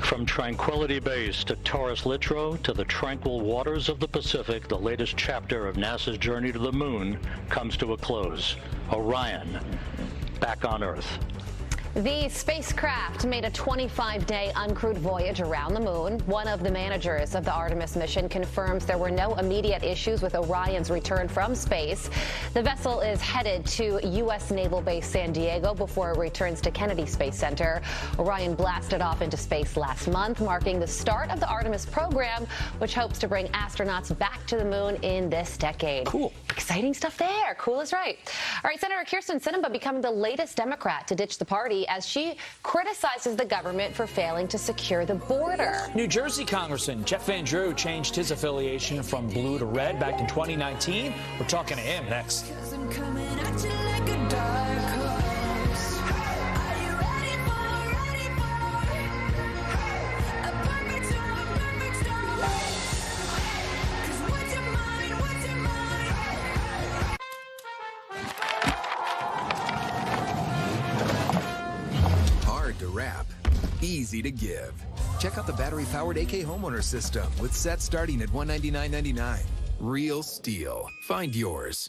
From Tranquility Base to Taurus Littrow to the tranquil waters of the Pacific, the latest chapter of NASA's journey to the moon comes to a close. Orion, back on Earth.
The spacecraft made a 25-day uncrewed voyage around the moon. One of the managers of the Artemis mission confirms there were no immediate issues with Orion's return from space. The vessel is headed to U.S. Naval Base San Diego before it returns to Kennedy Space Center. Orion blasted off into space last month, marking the start of the Artemis program, which hopes to bring astronauts back to the moon in this decade. Cool. Exciting stuff there. Cool is right. All right, Senator Kyrsten Sinema becoming the latest Democrat to ditch the party as she criticizes the government for failing to secure the border.
New Jersey Congressman Jeff Van Drew changed his affiliation from blue to red back in 2019. We're talking to him next.
wrap, easy to give. Check out the battery-powered AK homeowner system with sets starting at $199.99. Real steel. Find yours.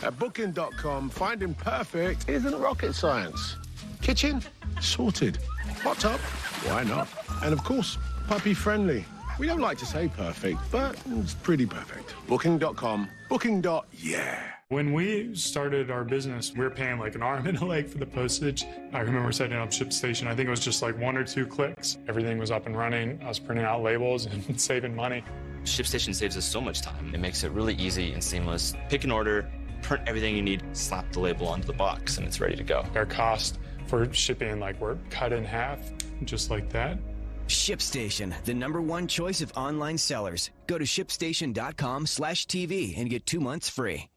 At Booking.com, finding perfect isn't rocket science. Kitchen? Sorted. Hot tub? Why not? And of course, puppy friendly. We don't like to say perfect, but it's pretty perfect. Booking.com. Booking.yeah.
When we started our business, we were paying like an arm and a leg for the postage. I remember setting up ShipStation. I think it was just like 1 or 2 clicks. Everything was up and running. I was printing out labels and saving money.
ShipStation saves us so much time. It makes it really easy and seamless. Pick an order, print everything you need, slap the label onto the box, and it's ready to go.
Our cost for shipping, like, were cut in half, just like that.
ShipStation, the #1 choice of online sellers. Go to shipstation.com/TV and get 2 months free.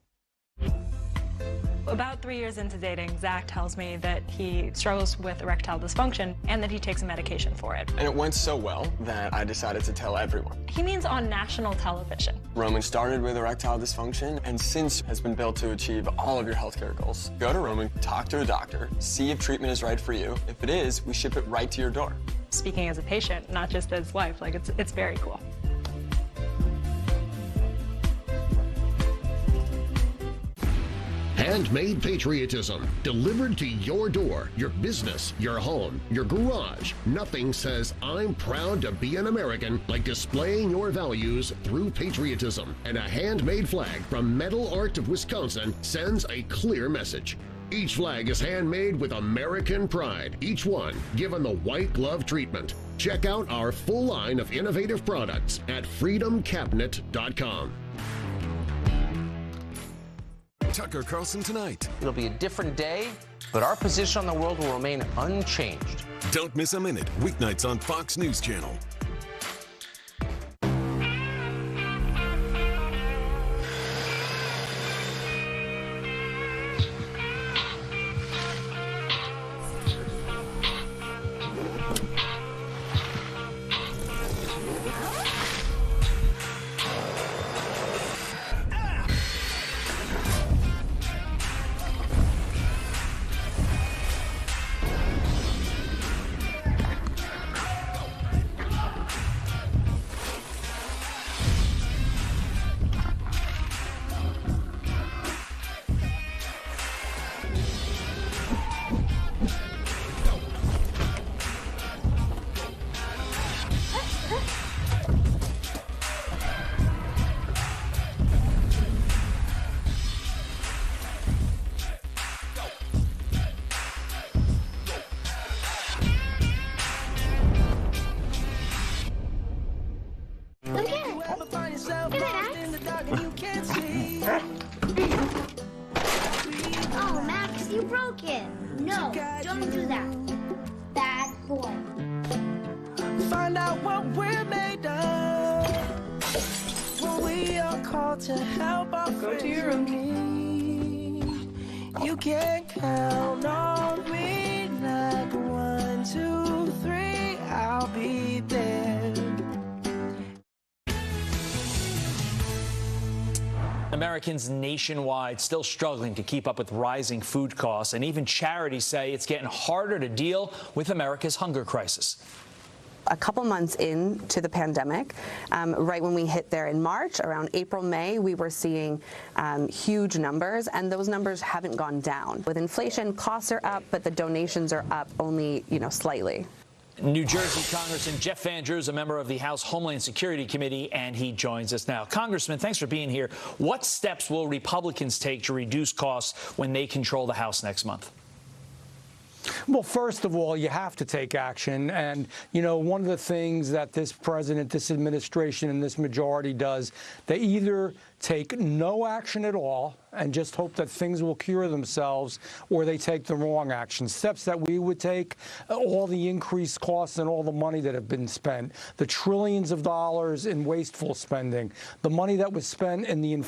About 3 years into dating, Zach tells me that he struggles with erectile dysfunction and that he takes a medication for it.
And it went so well that I decided to tell everyone.
He means on national television.
Roman started with erectile dysfunction and since has been built to achieve all of your healthcare goals. Go to Roman, talk to a doctor, see if treatment is right for you. If it is, we ship it right to your door.
Speaking as a patient, not just as wife, like it's very cool.
Handmade patriotism, delivered to your door, your business, your home, your garage. Nothing says I'm proud to be an American like displaying your values through patriotism. And a handmade flag from Metal Art of Wisconsin sends a clear message. Each flag is handmade with American pride, each one given the white glove treatment. Check out our full line of innovative products at freedomcabinet.com.
Tucker Carlson tonight.
It'll be a different day, but our position on the world will remain unchanged.
Don't miss a minute. Weeknights on Fox News Channel.
Oh, Max, you broke it. No, don't do that. Bad boy.
Find out what we're made of. When we are called to help our
Go to your room.
You can count on me like 1, 2, 3. I'll be there.
Americans nationwide still struggling to keep up with rising food costs, and even charities say it's getting harder to deal with America's hunger crisis.
A couple months into the pandemic, right when we hit there in March, around April, May, we were seeing huge numbers, and those numbers haven't gone down. With inflation, costs are up, but the donations are up only, slightly.
New Jersey Congressman Jeff Van Drew is a member of the House Homeland Security Committee, and he joins us now. Congressman, thanks for being here. What steps will Republicans take to reduce costs when they control the House next month?
Well, first of all, you have to take action. And, one of the things that this president, this administration, and this majority does, they either take no action at all and just hope that things will cure themselves, or they take the wrong action. Steps that we would take, all the increased costs and all the money that have been spent, the trillions of dollars in wasteful spending, the money that was spent in the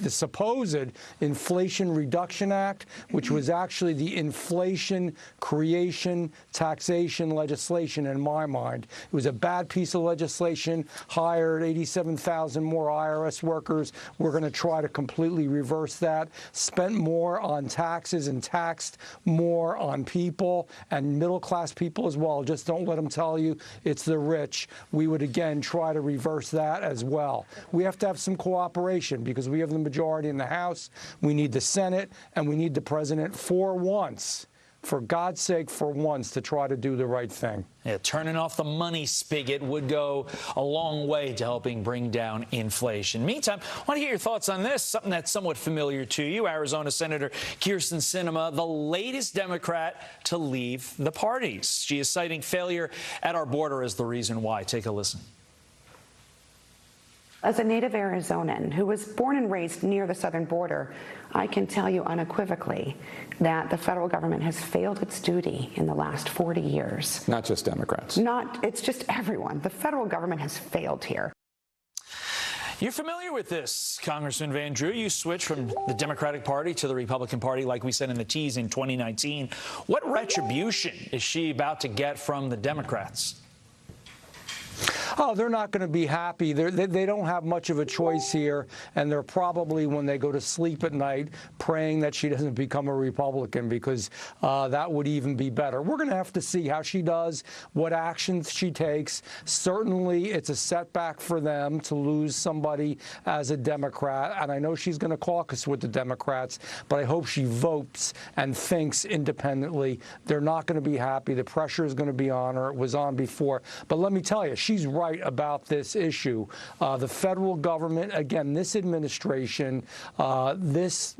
supposed Inflation Reduction Act, which was actually the inflation creation taxation legislation in my mind. It was a bad piece of legislation, hired 87,000 more IRS workers, We're going to try to completely reverse that. Spent more on taxes and taxed more on people and middle-class people as well. Just don't let them tell you it's the rich. We would, again, try to reverse that as well. We have to have some cooperation because we have the majority in the House. We need the Senate, and we need the president for once, for God's sake, for once, to try to do the right thing.
Yeah, turning off the money spigot would go a long way to helping bring down inflation. Meantime, I want to hear your thoughts on this, something that's somewhat familiar to you. Arizona Senator Kyrsten Sinema, the latest Democrat to leave the parties. She is citing failure at our border as the reason why. Take a listen.
As a native Arizonan who was born and raised near the southern border, I can tell you unequivocally that the federal government has failed its duty in the last 40 years.
Not just Democrats.
It's just everyone. The federal government has failed here.
You're familiar with this, Congressman Van Drew. You switched from the Democratic Party to the Republican Party, like we said in the tease, in 2019. What retribution is she about to get from the Democrats?
Oh, they're not going to be happy. They don't have much of a choice here, and they're probably, when they go to sleep at night, praying that she doesn't become a Republican, because that would even be better. We're going to have to see how she does, what actions she takes. Certainly, it's a setback for them to lose somebody as a Democrat, and I know she's going to caucus with the Democrats, but I hope she votes and thinks independently. They're not going to be happy. The pressure is going to be on her. It was on before. But let me tell you, she's right about this issue. The federal government, again, this administration, this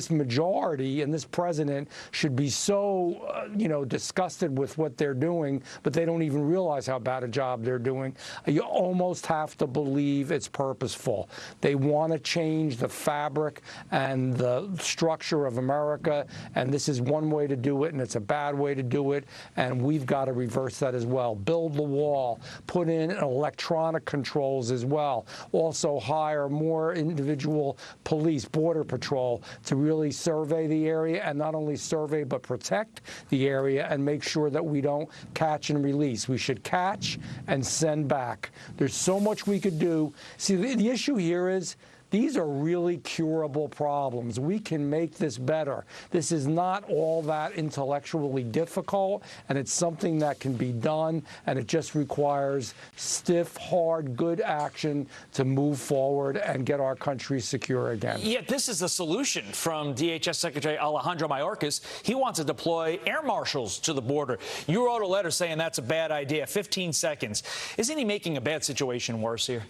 majority and this president should be so, disgusted with what they're doing, but they don't even realize how bad a job they're doing. You almost have to believe it's purposeful. They want to change the fabric and the structure of America, and this is one way to do it, and it's a bad way to do it, and we've got to reverse that as well. Build the wall, put in electronic controls as well. Also hire more individual police, border patrol, to really survey the area, and not only survey but protect the area and make sure that we don't catch and release. We should catch and send back. There's so much we could do. See, the issue here is these are really curable problems. We can make this better. This is not all that intellectually difficult, and it's something that can be done, and it just requires stiff, hard, good action to move forward and get our country secure again.
Yet this is the solution from DHS Secretary Alejandro Mayorkas. He wants to deploy air marshals to the border. You wrote a letter saying that's a bad idea. 15 seconds. Isn't he making a bad situation worse here?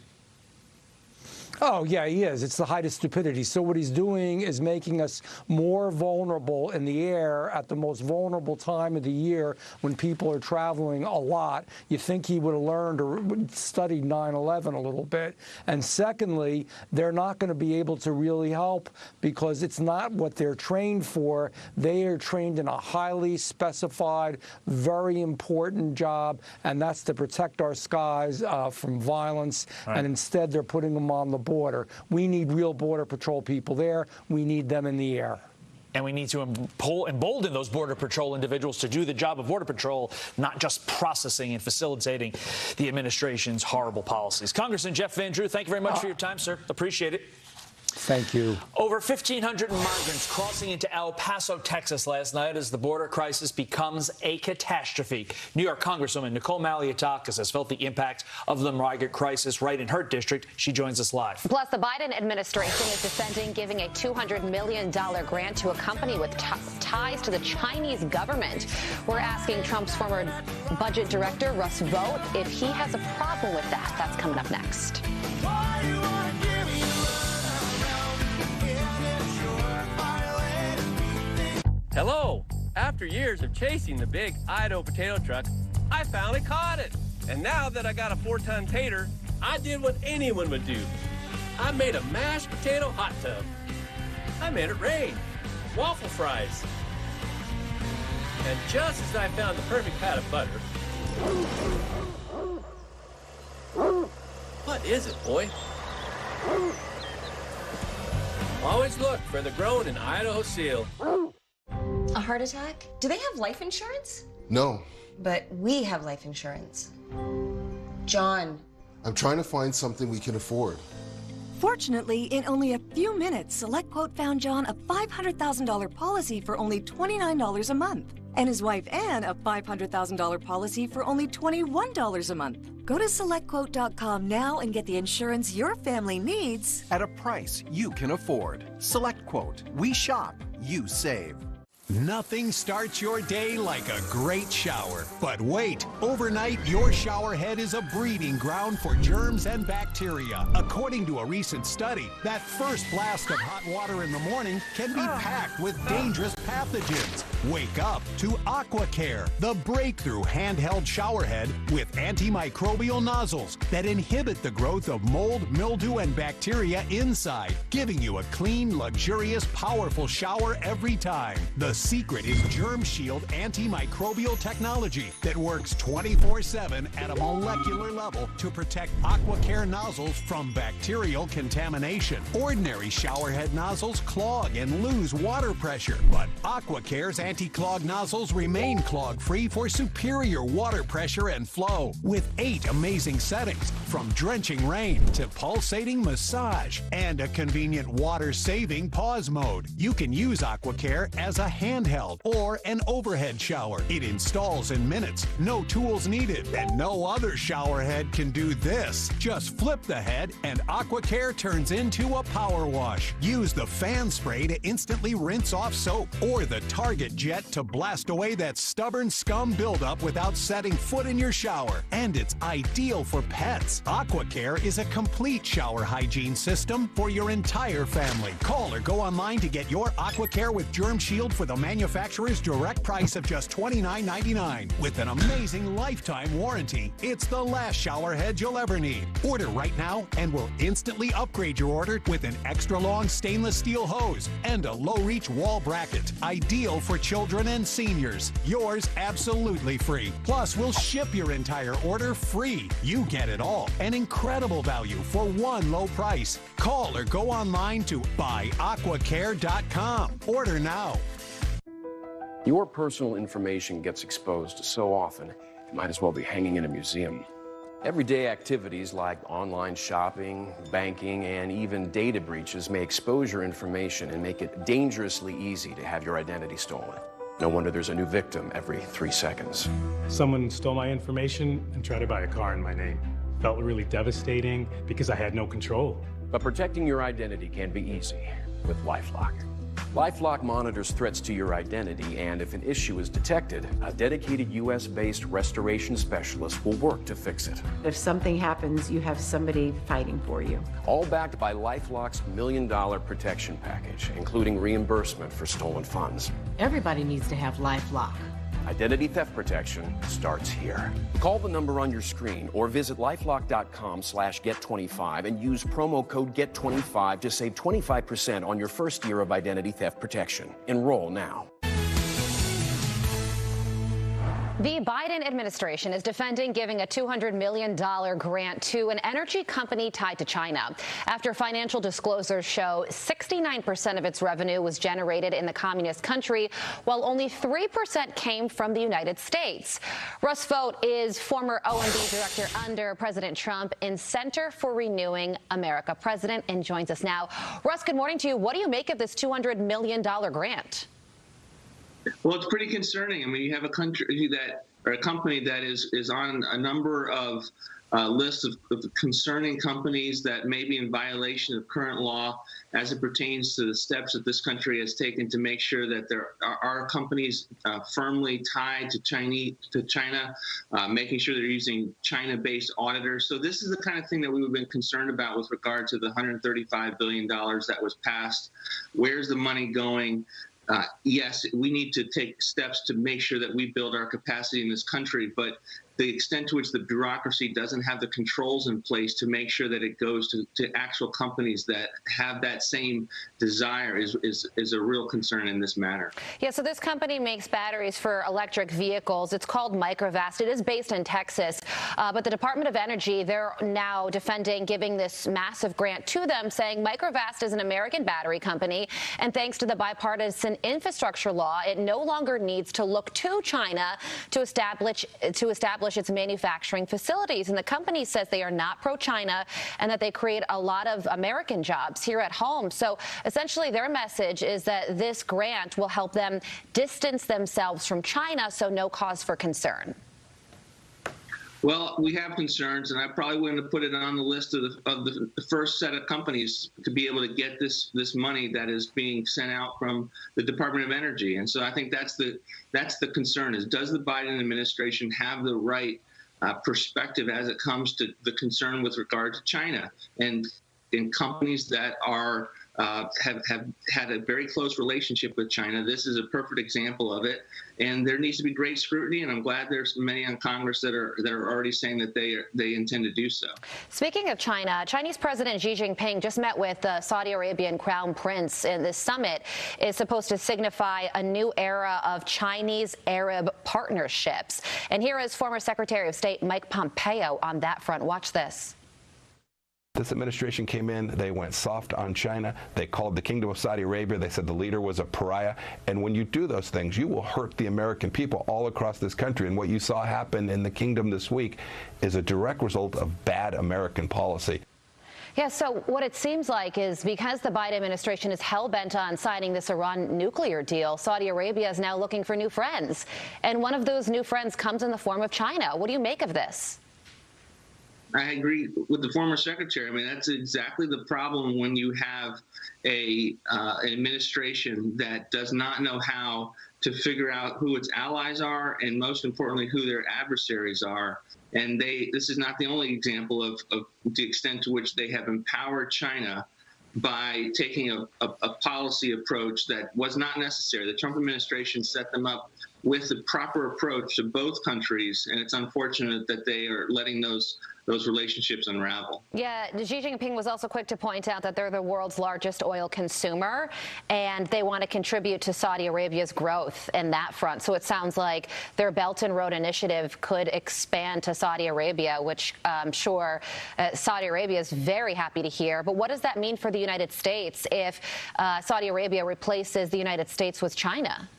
Oh, yeah, he is. It's the height of stupidity. So what he's doing is making us more vulnerable in the air at the most vulnerable time of the year when people are traveling a lot. You think he would have learned or studied 9/11 a little bit. And secondly, they're not going to be able to really help because it's not what they're trained for. They are trained in a highly specified, very important job, and that's to protect our skies from violence. Right. And instead, they're putting them on the border. We need real Border Patrol people there. We need them in the air.
And we need to embolden those Border Patrol individuals to do the job of Border Patrol, not just processing and facilitating the administration's horrible policies. Congressman Jeff Van Drew, thank you very much for your time, sir. Appreciate it.
Thank you.
Over 1,500 migrants crossing into El Paso, Texas last night as the border crisis becomes a catastrophe. New York Congresswoman Nicole Malliotakis has felt the impact of the migrant crisis right in her district. She joins us live.
Plus, the Biden administration is defending giving a $200 million grant to a company with ties to the Chinese government. We're asking Trump's former budget director, Russ Vought, if he has a problem with that. That's coming up next.
Hello! After years of chasing the big Idaho potato truck, I finally caught it. And now that I got a 4-ton tater, I did what anyone would do. I made a mashed potato hot tub. I made it rain. Waffle fries. And just as I found the perfect pat of butter... What is it, boy? Always look for the grown in Idaho seal.
A heart attack? Do they have life insurance?
No.
But we have life insurance. John.
I'm trying to find something we can afford.
Fortunately, in only a few minutes, SelectQuote found John a $500,000 policy for only $29 a month, and his wife Anne a $500,000 policy for only $21 a month. Go to SelectQuote.com now and get the insurance your family needs
at a price you can afford. SelectQuote. We shop, you save.
Nothing starts your day like a great shower. But wait, overnight, your shower head is a breeding ground for germs and bacteria. According to a recent study, that first blast of hot water in the morning can be packed with dangerous pathogens. Wake up to AquaCare, the breakthrough handheld shower head with antimicrobial nozzles that inhibit the growth of mold, mildew, and bacteria inside, giving you a clean, luxurious, powerful shower every time. The secret is Germ Shield antimicrobial technology that works 24/7 at a molecular level to protect AquaCare nozzles from bacterial contamination. Ordinary showerhead nozzles clog and lose water pressure, but AquaCare's anti-clog nozzles remain clog-free for superior water pressure and flow. With 8 amazing settings, from drenching rain to pulsating massage and a convenient water-saving pause mode, you can use AquaCare as a handheld or an overhead shower. It installs in minutes, no tools needed, and no other shower head can do this. Just flip the head and AquaCare turns into a power wash. Use the fan spray to instantly rinse off soap or the Target jet to blast away that stubborn scum buildup without setting foot in your shower. And it's ideal for pets. AquaCare is a complete shower hygiene system for your entire family. Call or go online to get your AquaCare with Germ Shield for the manufacturer's direct price of just $29.99. With an amazing lifetime warranty, it's the last shower head you'll ever need. Order right now and we'll instantly upgrade your order with an extra long stainless steel hose and a low reach wall bracket. Ideal for children and seniors. Yours absolutely free. Plus, we'll ship your entire order free. You get it all. An incredible value for one low price. Call or go online to buyaquacare.com. Order now.
Your personal information gets exposed so often, it might as well be hanging in a museum. Everyday activities like online shopping, banking, and even data breaches may expose your information and make it dangerously easy to have your identity stolen. No wonder there's a new victim every 3 seconds.
Someone stole my information and tried to buy a car in my name. Felt really devastating because I had no control.
But protecting your identity can be easy with LifeLock. LifeLock monitors threats to your identity, and if an issue is detected, a dedicated U.S.-based restoration specialist will work to fix it.
If something happens, you have somebody fighting for you.
All backed by LifeLock's $1 million protection package, including reimbursement for stolen funds.
Everybody needs to have LifeLock.
Identity theft protection starts here. Call the number on your screen or visit lifelock.com/get25 and use promo code GET25 to save 25% on your first year of identity theft protection. Enroll now.
The Biden administration is defending giving a $200 million grant to an energy company tied to China after financial disclosures show 69% of its revenue was generated in the communist country, while only 3% came from the United States. Russ Vought is former OMB director under President Trump in Center for Renewing America President and joins us now. Russ, good morning to you. What do you make of this $200 million grant?
Well, it's pretty concerning. I mean, you have a country that, or a company that is on a number of lists of concerning companies that may be in violation of current law as it pertains to the steps that this country has taken to make sure that there are companies firmly tied to China, making sure they're using China-based auditors. So this is the kind of thing that we've been concerned about with regard to the $135 billion that was passed. Where's the money going? Yes, we need to take steps to make sure that we build our capacity in this country, but the extent to which the bureaucracy doesn't have the controls in place to make sure that it goes to actual companies that have that same desire is a real concern in this matter.
Yeah, so this company makes batteries for electric vehicles. It's called Microvast. It is based in Texas, but the Department of Energy, they're now defending giving this massive grant to them, saying Microvast is an American battery company, and thanks to the bipartisan infrastructure law, it no longer needs to look to China to establish establish its manufacturing facilities. And the company says they are not pro-China and that they create a lot of American jobs here at home. So essentially their message is that this grant will help them distance themselves from China, so no cause for concern.
Well, we have concerns, and I probably wouldn't have put it on the list of the first set of companies to be able to get this money that is being sent out from the Department of Energy. And so I think that's the concern: is does the Biden administration have the right perspective as it comes to the concern with regard to China and in companies that are have had a very close relationship with China? This is a perfect example of it, and there needs to be great scrutiny. And I'm glad there's many on Congress that are already saying that they intend to do so.
Speaking of China, Chinese President Xi Jinping just met with the Saudi Arabian Crown Prince, and this summit is supposed to signify a new era of Chinese-Arab partnerships. And here is former Secretary of State Mike Pompeo on that front. Watch this.
This administration came in, they went soft on China. They called the Kingdom of Saudi Arabia. They said the leader was a pariah. And when you do those things, you will hurt the American people all across this country. And what you saw happen in the kingdom this week is a direct result of bad American policy.
Yeah, so what it seems like is because the Biden administration is hell-bent on signing this Iran nuclear deal, Saudi Arabia is now looking for new friends. And one of those new friends comes in the form of China. What do you make of this?
I agree with the former secretary. I mean, that's exactly the problem when you have an administration that does not know how to figure out who its allies are and, most importantly, who their adversaries are. And this is not the only example of the extent to which they have empowered China by taking a policy approach that was not necessary. The Trump administration set them up with the proper approach to both countries, and it's unfortunate that they are letting those relationships unravel.
Yeah, Xi Jinping was also quick to point out that they're the world's largest oil consumer, and they want to contribute to Saudi Arabia's growth in that front. So it sounds like their Belt and Road Initiative could expand to Saudi Arabia, which I'm sure Saudi Arabia is very happy to hear. But what does that mean for the United States if Saudi Arabia replaces the United States with China?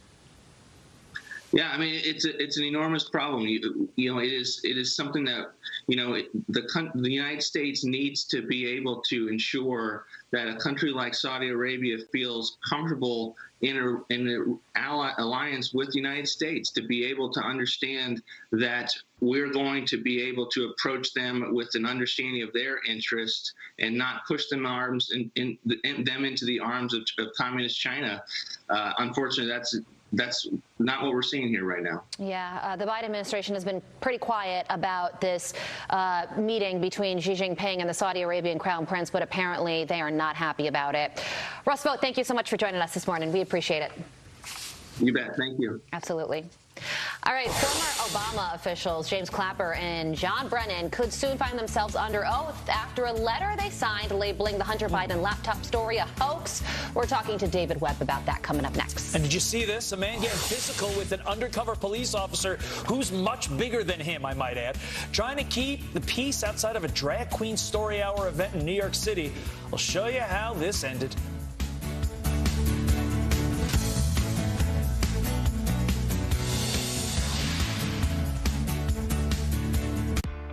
Yeah, I mean, it's an enormous problem. You know, it is something that, you know, the United States needs to be able to ensure that a country like Saudi Arabia feels comfortable in an alliance with the United States, to be able to understand that we're going to be able to approach them with an understanding of their interests and not push them them into the arms of communist China. Unfortunately, that's not what we're seeing here right now.
Yeah, the Biden administration has been pretty quiet about this meeting between Xi Jinping and the Saudi Arabian Crown Prince, but apparently they are not happy about it. Russ Vought, thank you so much for joining us this morning. We appreciate it.
You bet. Thank you.
Absolutely. All right, former Obama officials James Clapper and John Brennan could soon find themselves under oath after a letter they signed labeling the Hunter Biden laptop story a hoax. We're talking to David Webb about that coming up next.
And did you see this? A man getting physical with an undercover police officer who's much bigger than him, I might add, trying to keep the peace outside of a drag queen story hour event in New York City. I'll show you how this ended.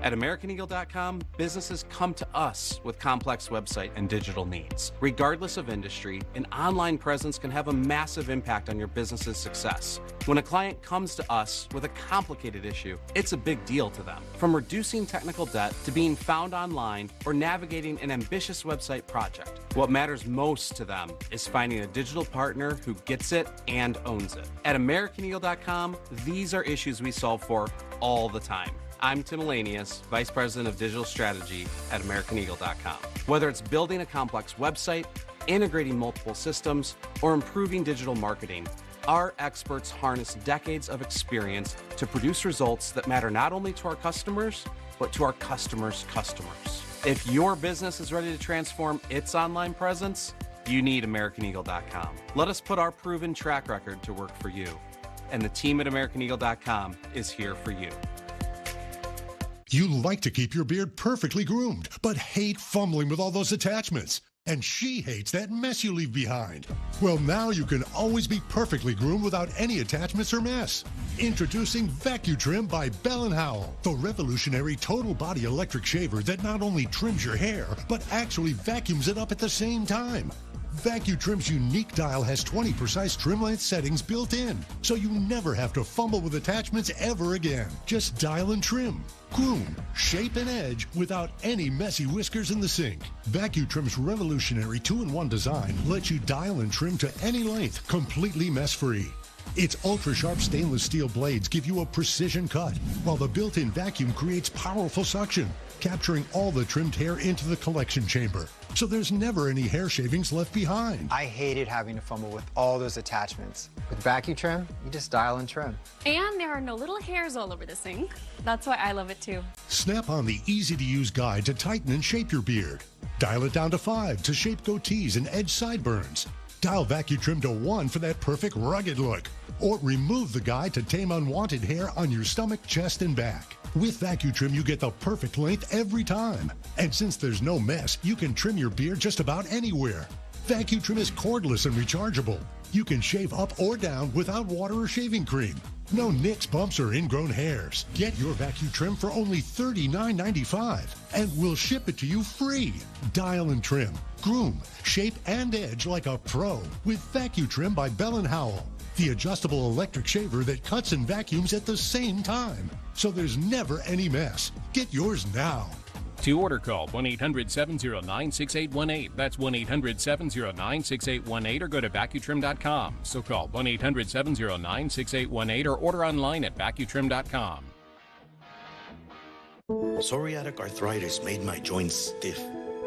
At AmericanEagle.com, businesses come to us with complex website and digital needs. Regardless of industry, an online presence can have a massive impact on your business's success. When a client comes to us with a complicated issue, it's a big deal to them. From reducing technical debt to being found online or navigating an ambitious website project, what matters most to them is finding a digital partner who gets it and owns it. At AmericanEagle.com, these are issues we solve for all the time. I'm Tim Elanius, Vice President of Digital Strategy at AmericanEagle.com. Whether it's building a complex website, integrating multiple systems, or improving digital marketing, our experts harness decades of experience to produce results that matter not only to our customers, but to our customers' customers. If your business is ready to transform its online presence, you need AmericanEagle.com. Let us put our proven track record to work for you. And the team at AmericanEagle.com is here for you.
You like to keep your beard perfectly groomed, but hate fumbling with all those attachments. And she hates that mess you leave behind. Well, now you can always be perfectly groomed without any attachments or mess. Introducing VacuTrim by Bell & Howell, the revolutionary total body electric shaver that not only trims your hair, but actually vacuums it up at the same time. VacuTrim's unique dial has 20 precise trim length settings built in, so you never have to fumble with attachments ever again. Just dial and trim, groom, shape, and edge without any messy whiskers in the sink. VacuTrim's revolutionary 2-in-1 design lets you dial and trim to any length, completely mess-free. Its ultra-sharp stainless steel blades give you a precision cut, while the built-in vacuum creates powerful suction, capturing all the trimmed hair into the collection chamber. So there's never any hair shavings left behind.
I hated having to fumble with all those attachments. With VacuTrim, you just dial and trim.
And there are no little hairs all over the sink. That's why I love it too.
Snap on the easy-to-use guide to tighten and shape your beard. Dial it down to 5 to shape goatees and edge sideburns. Dial VacuTrim to 1 for that perfect rugged look. Or remove the guide to tame unwanted hair on your stomach, chest, and back. With VacuTrim, you get the perfect length every time. And since there's no mess, you can trim your beard just about anywhere. VacuTrim is cordless and rechargeable. You can shave up or down without water or shaving cream. No nicks, bumps, or ingrown hairs. Get your VacuTrim for only $39.95, and we'll ship it to you free. Dial and trim, groom, shape, and edge like a pro with VacuTrim by Bell & Howell, the adjustable electric shaver that cuts and vacuums at the same time. So there's never any mess. Get yours now.
To order, call 1-800-709-6818. That's 1-800-709-6818, or go to VacuTrim.com. So call 1-800-709-6818 or order online at VacuTrim.com.
Psoriatic arthritis made my joints stiff,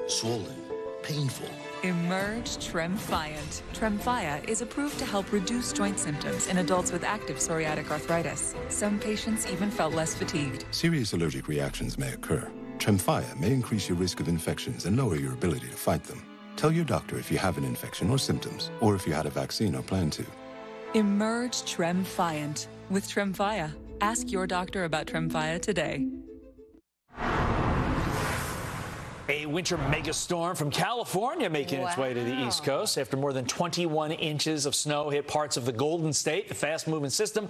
swollen, painful.
Emerge Tremfyant. Tremfya is approved to help reduce joint symptoms in adults with active psoriatic arthritis. Some patients even felt less fatigued.
Serious allergic reactions may occur. Tremfya may increase your risk of infections and lower your ability to fight them. Tell your doctor if you have an infection or symptoms, or if you had a vaccine or plan to.
Emerge Tremfyant. With Tremfya, ask your doctor about Tremfya today.
A winter megastorm from California making its way to the East Coast after more than 21 inches of snow hit parts of the Golden State. The fast-moving system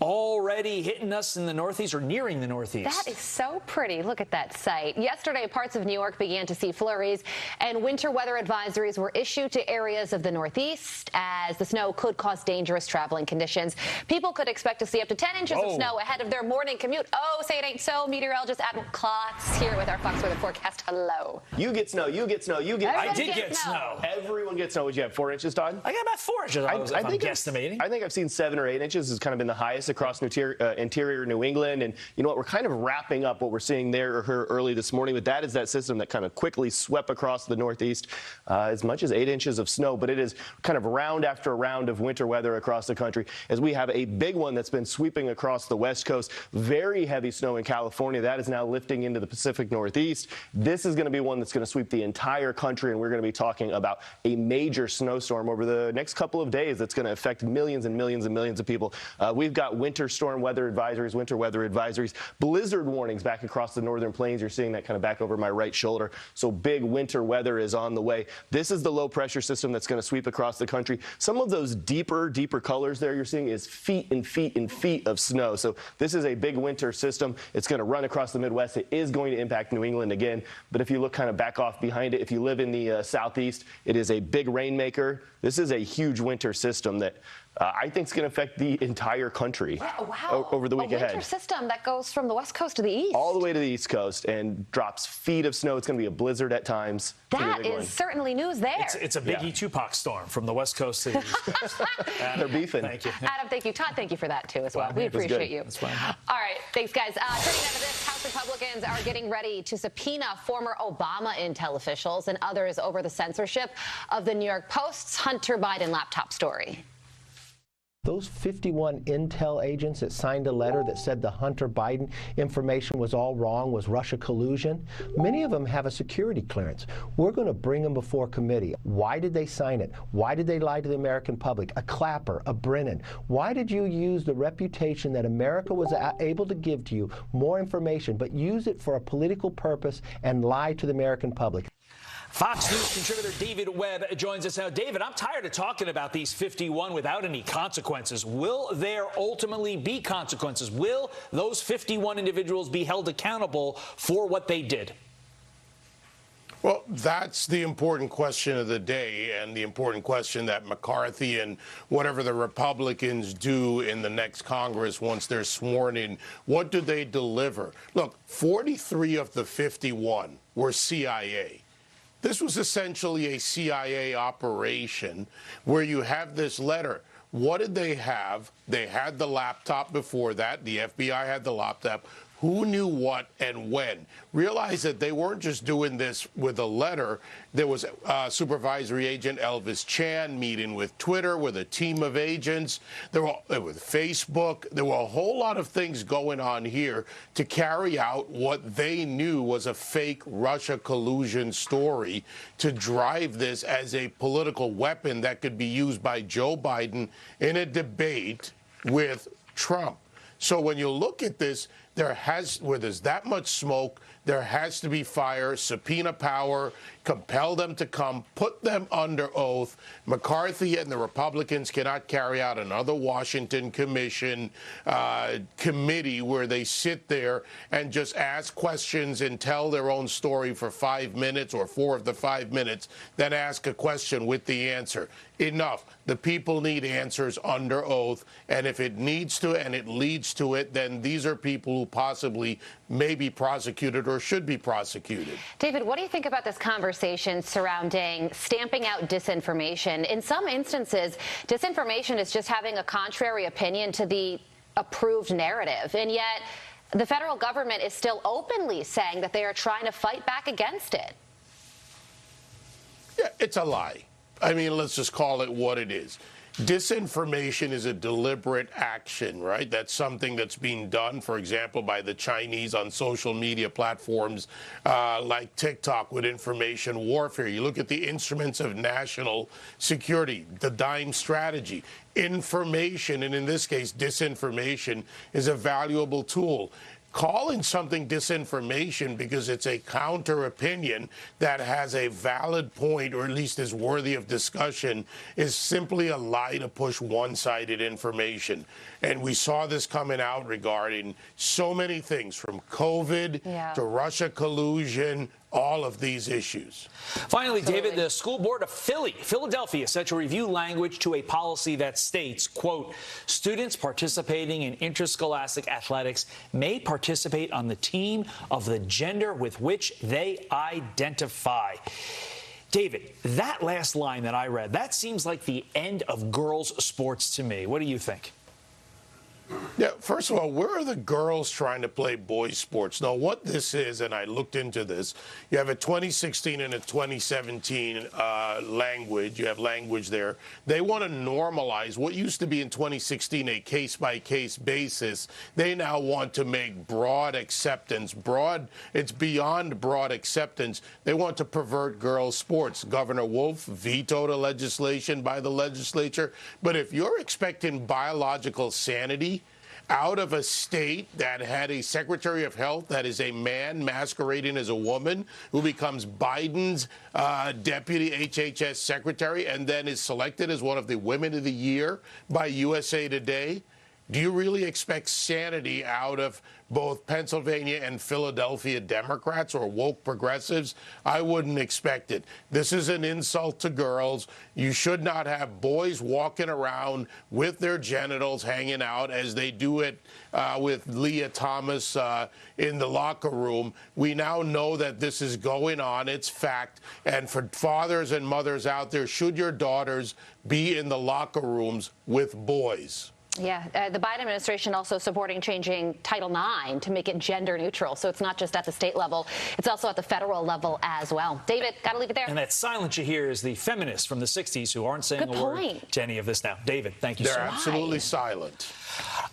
already hitting us in the Northeast or nearing the Northeast.
That is so pretty. Look at that sight. Yesterday, parts of New York began to see flurries, and winter weather advisories were issued to areas of the Northeast as the snow could cause dangerous traveling conditions. People could expect to see up to 10 inches of snow ahead of their morning commute. Oh, say it ain't so. Meteorologist Adam Klotz here with our Fox Weather forecast. Hello.
You get snow, you get snow, you get
I did get snow.
Everyone gets snow. Would you have 4 inches, Todd?
I got about 4 inches, I'm guesstimating.
I think I've seen 7 or 8 inches has kind of been the highest across interior New England. And you know what? We're kind of wrapping up what we're seeing there or here early this morning. But that is that system that kind of quickly swept across the Northeast as much as 8 inches of snow. But it is kind of round after round of winter weather across the country as we have a big one that's been sweeping across the West Coast. Very heavy snow in California. That is now lifting into the Pacific Northeast. This is going to be one that's going to sweep the entire country, and we're going to be talking about a major snowstorm over the next couple of days that's going to affect millions and millions and millions of people. We've got winter storm weather advisories, blizzard warnings back across the northern plains. You're seeing that kind of back over my right shoulder. So big winter weather is on the way. This is the low pressure system that's going to sweep across the country. Some of those deeper colors there you're seeing is feet and feet and feet of snow. So this is a big winter system. It's going to run across the Midwest. It is going to impact New England again. But if you look kind of back off behind it, if you live in the southeast, it is a big rainmaker. This is a huge winter system that I think is going to affect the entire country over the week ahead.
A winter system that goes from the West Coast to the East.
All the way to the East Coast and drops feet of snow. It's going to be a blizzard at times.
That is certainly news there.
It's a biggie Tupac storm from the West Coast to the East Coast.
They're beefing.
Thank you.
Adam, thank you. Todd, thank you for that, too, as well. We appreciate you.
That's fine.
All right. Thanks, guys. Turning now to this, House Republicans are getting ready to subpoena former Obama intel officials and others over the censorship of the New York Post's Hunter Biden laptop story.
Those 51 intel agents that signed a letter that said the Hunter Biden information was all wrong, was Russia collusion, many of them have a security clearance. We're going to bring them before committee. Why did they sign it? Why did they lie to the American public? A Clapper, a Brennan. Why did you use the reputation that America was able to give to you, more information, but use it for a political purpose and lie to the American public?
Fox News contributor David Webb joins us now. David, I'm tired of talking about these 51 without any consequences. Will there ultimately be consequences? Will those 51 individuals be held accountable for what they did?
Well, that's the important question of the day, and the important question that McCarthy and whatever the Republicans do in the next Congress once they're sworn in, what do they deliver? Look, 43 of the 51 were CIA. This was essentially a CIA operation where you have this letter. What did they have? They had the laptop before that. The FBI had the laptop. Who knew what and when? Realize that they weren't just doing this with a letter. There was Supervisory Agent Elvis Chan meeting with Twitter, with a team of agents. There were with Facebook. There were a whole lot of things going on here to carry out what they knew was a fake Russia collusion story to drive this as a political weapon that could be used by Joe Biden in a debate with Trump. So when you look at this, where there's that much smoke, there has to be fire, subpoena power, compel them to come, put them under oath. McCarthy and the Republicans cannot carry out another Washington commission committee where they sit there and just ask questions and tell their own story for 5 minutes or 4 of the 5 minutes, then ask a question with the answer. Enough. The people need answers under oath, and if it needs to and it leads to it, then these are people who possibly may be prosecuted or should be prosecuted.
David, what do you think about this conversation surrounding stamping out disinformation? In some instances, disinformation is just having a contrary opinion to the approved narrative, and yet the federal government is still openly saying that they are trying to fight back against it.
Yeah, it's a lie. I mean, let's just call it what it is. Disinformation is a deliberate action, right? That's something that's being done, for example, by the Chinese on social media platforms like TikTok with information warfare. You look at the instruments of national security, the DIME strategy. Information, and in this case, disinformation, is a valuable tool. Calling something disinformation because it's a counter opinion that has a valid point or at least is worthy of discussion is simply a lie to push one-sided information. And we saw this coming out regarding so many things, from COVID to Russia collusion, all of these issues.
Finally, David, the school board of Philadelphia set to review language to a policy that states, quote, students participating in interscholastic athletics may participate on the team of the gender with which they identify. David, that last line that I read, that seems like the end of girls' sports to me. What do you think?
Yeah, first of all, where are the girls trying to play boys' sports? Now, what this is, and I looked into this, you have a 2016 and a 2017 language. You have language there. They want to normalize what used to be in 2016 a case-by-case basis. They now want to make broad acceptance. It's beyond broad acceptance. They want to pervert girls' sports. Governor Wolf vetoed a legislation by the legislature. But if you're expecting biological sanity out of a state that had a Secretary of Health that is a man masquerading as a woman who becomes Biden's deputy HHS secretary and then is selected as one of the Women of the Year by USA Today, do you really expect sanity out of both Pennsylvania and Philadelphia Democrats or woke progressives? I wouldn't expect it. This is an insult to girls. You should not have boys walking around with their genitals hanging out as they do it with Leah Thomas in the locker room. We now know that this is going on. It's fact. And for fathers and mothers out there, should your daughters be in the locker rooms with boys?
Yeah, the Biden administration also supporting changing Title IX to make it gender neutral. So it's not just at the state level, it's also at the federal level as well. David, got to leave it there.
And that silence you hear is the feminists from the 60s who aren't saying a word to any of this now. David, thank you so much.
They're absolutely silent.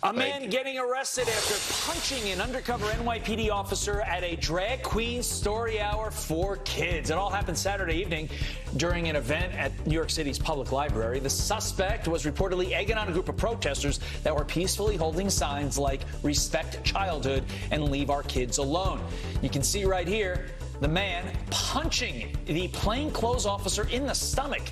A man getting arrested after punching an undercover NYPD officer at a drag queen story hour for kids. It all happened Saturday evening during an event at New York City's public library. The suspect was reportedly egging on a group of protesters that were peacefully holding signs like respect childhood and leave our kids alone. You can see right here The man punching the plainclothes officer in the stomach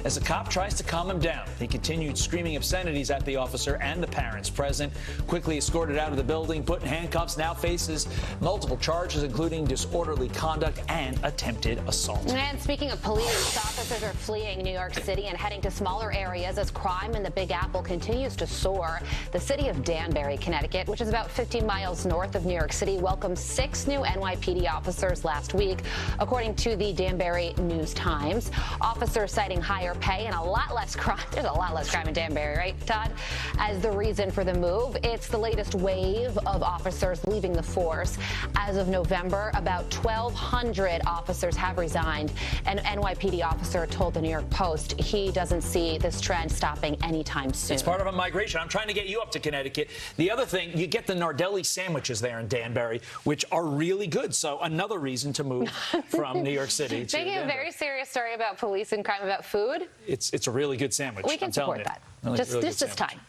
as the cop tries to calm him down. He continued screaming obscenities at the officer and the parents present, quickly escorted out of the building, put in handcuffs, now faces multiple charges, including disorderly conduct and attempted assault.
And speaking of police, officers are fleeing New York City and heading to smaller areas as crime in the Big Apple continues to soar. The city of Danbury, Connecticut, which is about 15 miles north of New York City, welcomed 6 new NYPD officers last week, according to the Danbury News-Times. Officers citing higher pay and a lot less crime. There's a lot less crime in Danbury, right, Todd? As the reason for the move, it's the latest wave of officers leaving the force. As of November, about 1,200 officers have resigned. An NYPD officer told the New York Post he doesn't see this trend stopping anytime soon.
It's part of a migration. I'm trying to get you up to Connecticut. The other thing, you get the Nardelli sandwiches there in Danbury, which are really good. So another reason to move from New York City to
Speaking of a very serious story about police and crime, about food.
It's a really good sandwich.
We can support that. Just this time.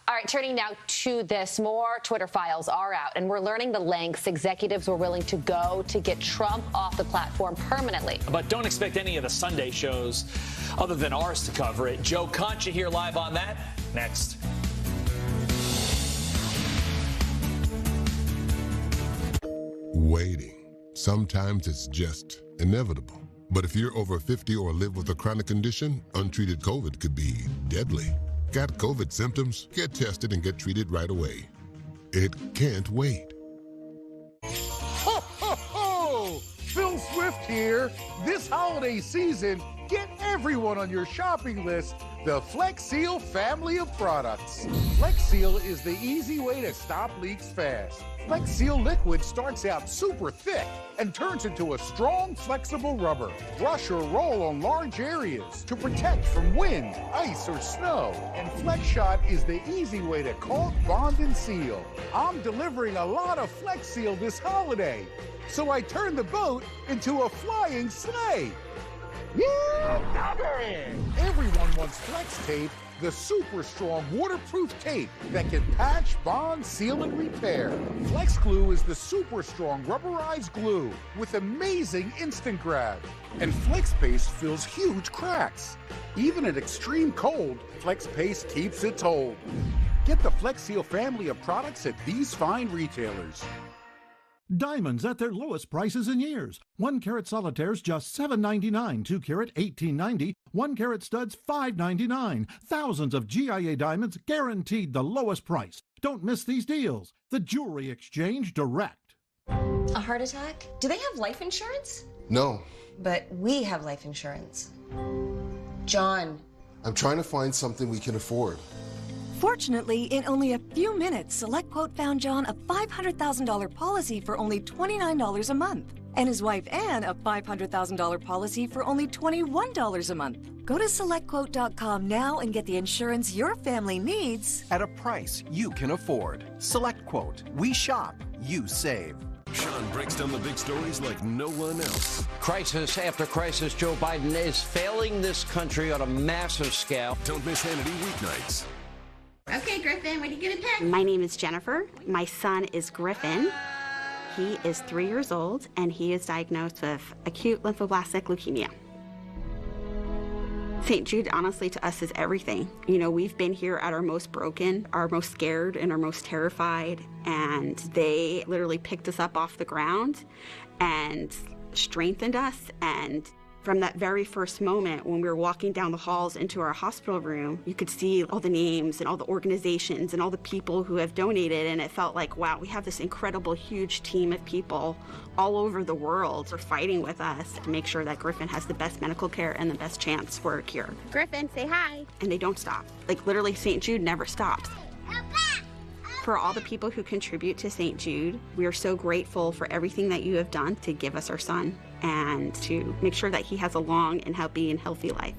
All right, turning now to this. More Twitter files are out, and we're learning the lengths executives were willing to go to get Trump off the platform permanently.
But don't expect any of the Sunday shows other than ours to cover it. Joe Concha here live on that. Next.
Waiting. Sometimes it's just inevitable. But if you're over 50 or live with a chronic condition, untreated COVID could be deadly. Got COVID symptoms? Get tested and get treated right away. It can't wait.
Ho, ho, ho! Phil Swift here. This holiday season, get everyone on your shopping list the Flex Seal family of products. Flex Seal is the easy way to stop leaks fast. Flex Seal liquid starts out super thick and turns into a strong, flexible rubber. Brush or roll on large areas to protect from wind, ice, or snow. And Flex Shot is the easy way to caulk, bond, and seal. I'm delivering a lot of Flex Seal this holiday, so I turned the boat into a flying sleigh. Everyone wants Flex Tape, the super strong waterproof tape that can patch, bond, seal, and repair. Flex Glue is the super strong rubberized glue with amazing instant grab. And Flex Paste fills huge cracks. Even at extreme cold, Flex Paste keeps its hold. Get the Flex Seal family of products at these fine retailers.
Diamonds at their lowest prices in years. 1 carat solitaires just $7.99, 2 carat $18.90, 1 carat studs $5.99. Thousands of GIA diamonds guaranteed the lowest price. Don't miss these deals. The Jewelry Exchange Direct.
A heart attack? Do they have life insurance?
No.
But we have life insurance. John.
I'm trying to find something we can afford.
Fortunately, in only a few minutes, SelectQuote found John a $500,000 policy for only $29 a month, and his wife Anne a $500,000 policy for only $21 a month. Go to SelectQuote.com now and get the insurance your family needs
at a price you can afford. SelectQuote. We shop, you save.
Sean breaks down the big stories like no one else.
Crisis after crisis, Joe Biden is failing this country on a massive scale.
Don't miss Hannity weeknights.
Okay, Griffin, what are you gonna pick? My name is Jennifer. My son is Griffin. He is 3 years old, and he is diagnosed with acute lymphoblastic leukemia. St. Jude, honestly, to us is everything. You know, we've been here at our most broken, our most scared, and our most terrified, and they literally picked us up off the ground and strengthened us. And from that very first moment when we were walking down the halls into our hospital room, you could see all the names and all the organizations and all the people who have donated, and it felt like, wow, we have this incredible, huge team of people all over the world are fighting with us to make sure that Griffin has the best medical care and the best chance for a cure. Griffin, say hi. And they don't stop. Like, literally, St. Jude never stops. For all the people who contribute to St. Jude, we are so grateful for everything that you have done to give us our son and to make sure that he has a long and happy and healthy life.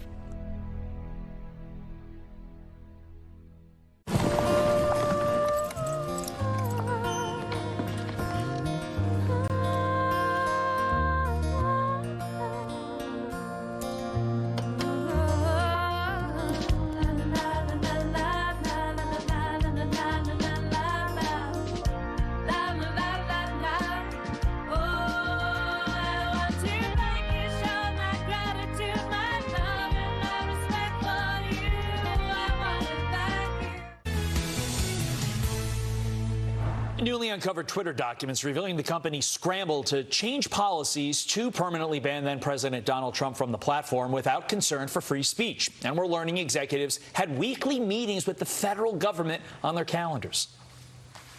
Newly uncovered Twitter documents revealing the company's scramble to change policies to permanently ban then-President Donald Trump from the platform without concern for free speech. And we're learning executives had weekly meetings with the federal government on their calendars.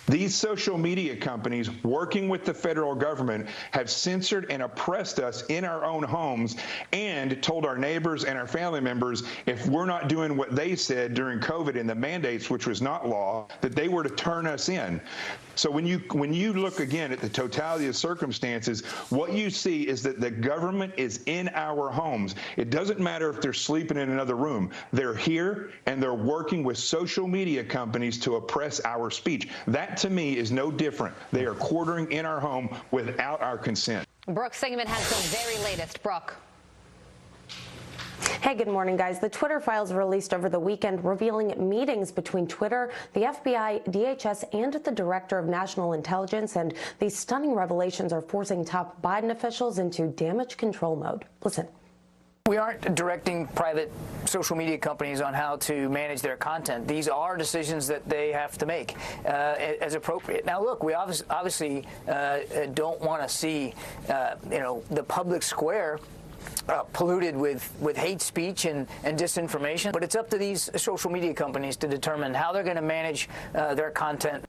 These social media companies working with the federal government have censored and oppressed us in our own homes and told our neighbors and our family members if we're not doing what they said during COVID and the mandates, which was not law, that they were to turn us in. So when you look again at the totality of circumstances, what you see is that the government is in our homes. It doesn't matter if they're sleeping in another room. They're here and they're working with social media companies to oppress our speech. That to me is no different. They are quartering in our home without our consent.
Brooke Singman has the very latest. Brooke.
Hey, good morning, guys. The Twitter files released over the weekend revealing meetings between Twitter, the FBI, DHS, and the Director of National Intelligence. And these stunning revelations are forcing top Biden officials into damage control mode. Listen.
We aren't directing private social media companies on how to manage their content. These are decisions that they have to make as appropriate. Now, look, we obviously don't want to see, the public square polluted with hate speech and disinformation. But it's up to these social media companies to determine how they're going to manage their content.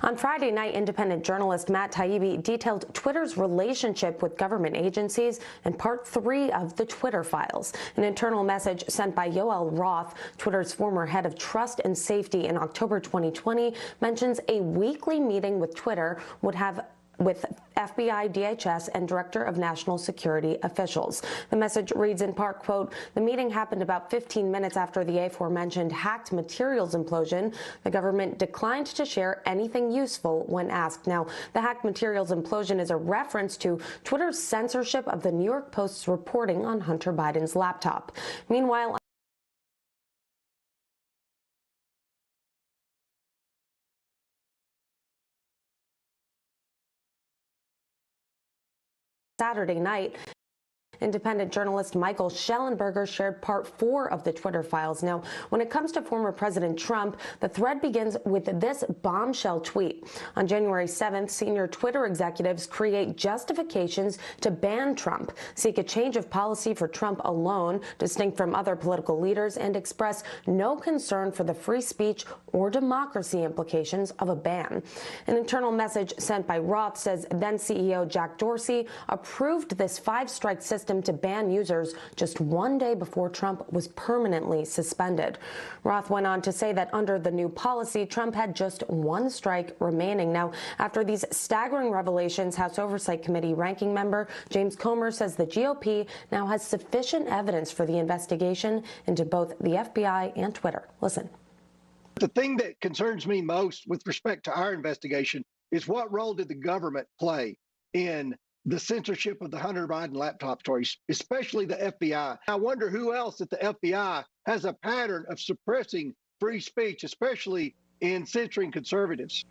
On Friday night, independent journalist Matt Taibbi detailed Twitter's relationship with government agencies in Part 3 of the Twitter files. An internal message sent by Yoel Roth, Twitter's former head of trust and safety in October 2020, mentions a weekly meeting with Twitter would have with FBI, DHS, and Director of National Security officials. The message reads in part, quote, "The meeting happened about 15 minutes after the aforementioned hacked materials implosion. The government declined to share anything useful when asked." Now, the hacked materials implosion is a reference to Twitter's censorship of the New York Post's reporting on Hunter Biden's laptop. Meanwhile, Saturday night, independent journalist Michael Schellenberger shared Part 4 of the Twitter files. Now, when it comes to former President Trump, the thread begins with this bombshell tweet. On January 7th, senior Twitter executives create justifications to ban Trump, seek a change of policy for Trump alone, distinct from other political leaders, and express no concern for the free speech or democracy implications of a ban. An internal message sent by Roth says then CEO Jack Dorsey approved this 5-strike system to ban users just one day before Trump was permanently suspended. Roth went on to say that under the new policy, Trump had just 1 strike remaining. Now, after these staggering revelations, House Oversight Committee ranking member James Comer says the GOP now has sufficient evidence for the investigation into both the FBI and Twitter. Listen.
The thing that concerns me most with respect to our investigation is what role did the government play in the censorship of the Hunter Biden laptop stories, especially the FBI. I wonder who else at the FBI has a pattern of suppressing free speech, especially in censoring conservatives.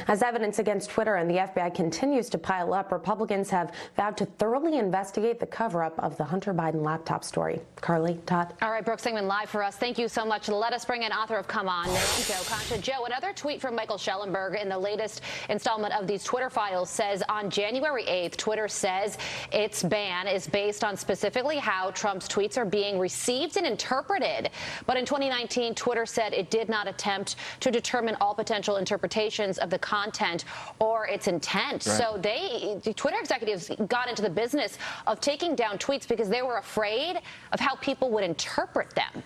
As evidence against Twitter and the FBI continues to pile up, Republicans have vowed to thoroughly investigate the cover-up of the Hunter Biden laptop story. Carly, Todd.
All right, Brooke Singman live for us. Thank you so much. Let us bring in author of Come On, Joe Concha. Joe, another tweet from Michael Schellenberger in the latest installment of these Twitter files says on January 8th, Twitter says its ban is based on specifically how Trump's tweets are being received and interpreted. But in 2019, Twitter said it did not attempt to determine all potential interpretations of the content or its intent. Right. So the Twitter executives got into the business of taking down tweets because they were afraid of how people would interpret them.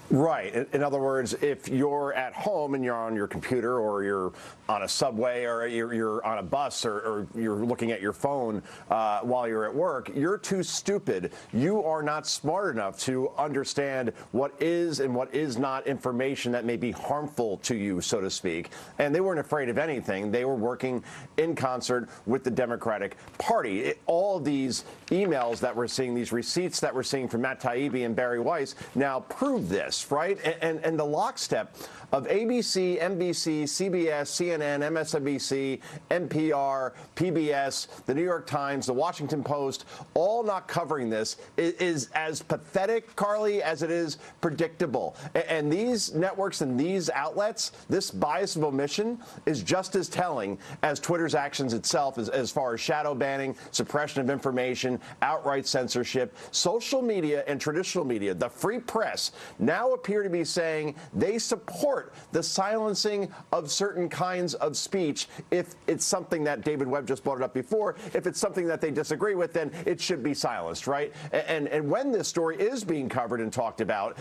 Right. In other words, if you're at home and you're on your computer or you're on a subway or you're on a bus or you're looking at your phone while you're at work, you're too stupid. You are not smart enough to understand what is and what is not information that may be harmful to you, so to speak. And they weren't afraid of anything. They were working in concert with the Democratic Party. All of these emails that we're seeing, these receipts that we're seeing from Matt Taibbi and Barry Weiss now prove this. this, right? And the lockstep of ABC, NBC, CBS, CNN, MSNBC, NPR, PBS, the New York Times, the Washington Post, all not covering this is as pathetic, Carly, as it is predictable. And these networks and these outlets, this bias of omission is just as telling as Twitter's actions itself as far as shadow banning, suppression of information, outright censorship. Social media and traditional media, the free press, now appear to be saying they support the silencing of certain kinds of speech if it's something that David Webb just brought it up before. If it's something that they disagree with, then it should be silenced, right? And when this story is being covered and talked about,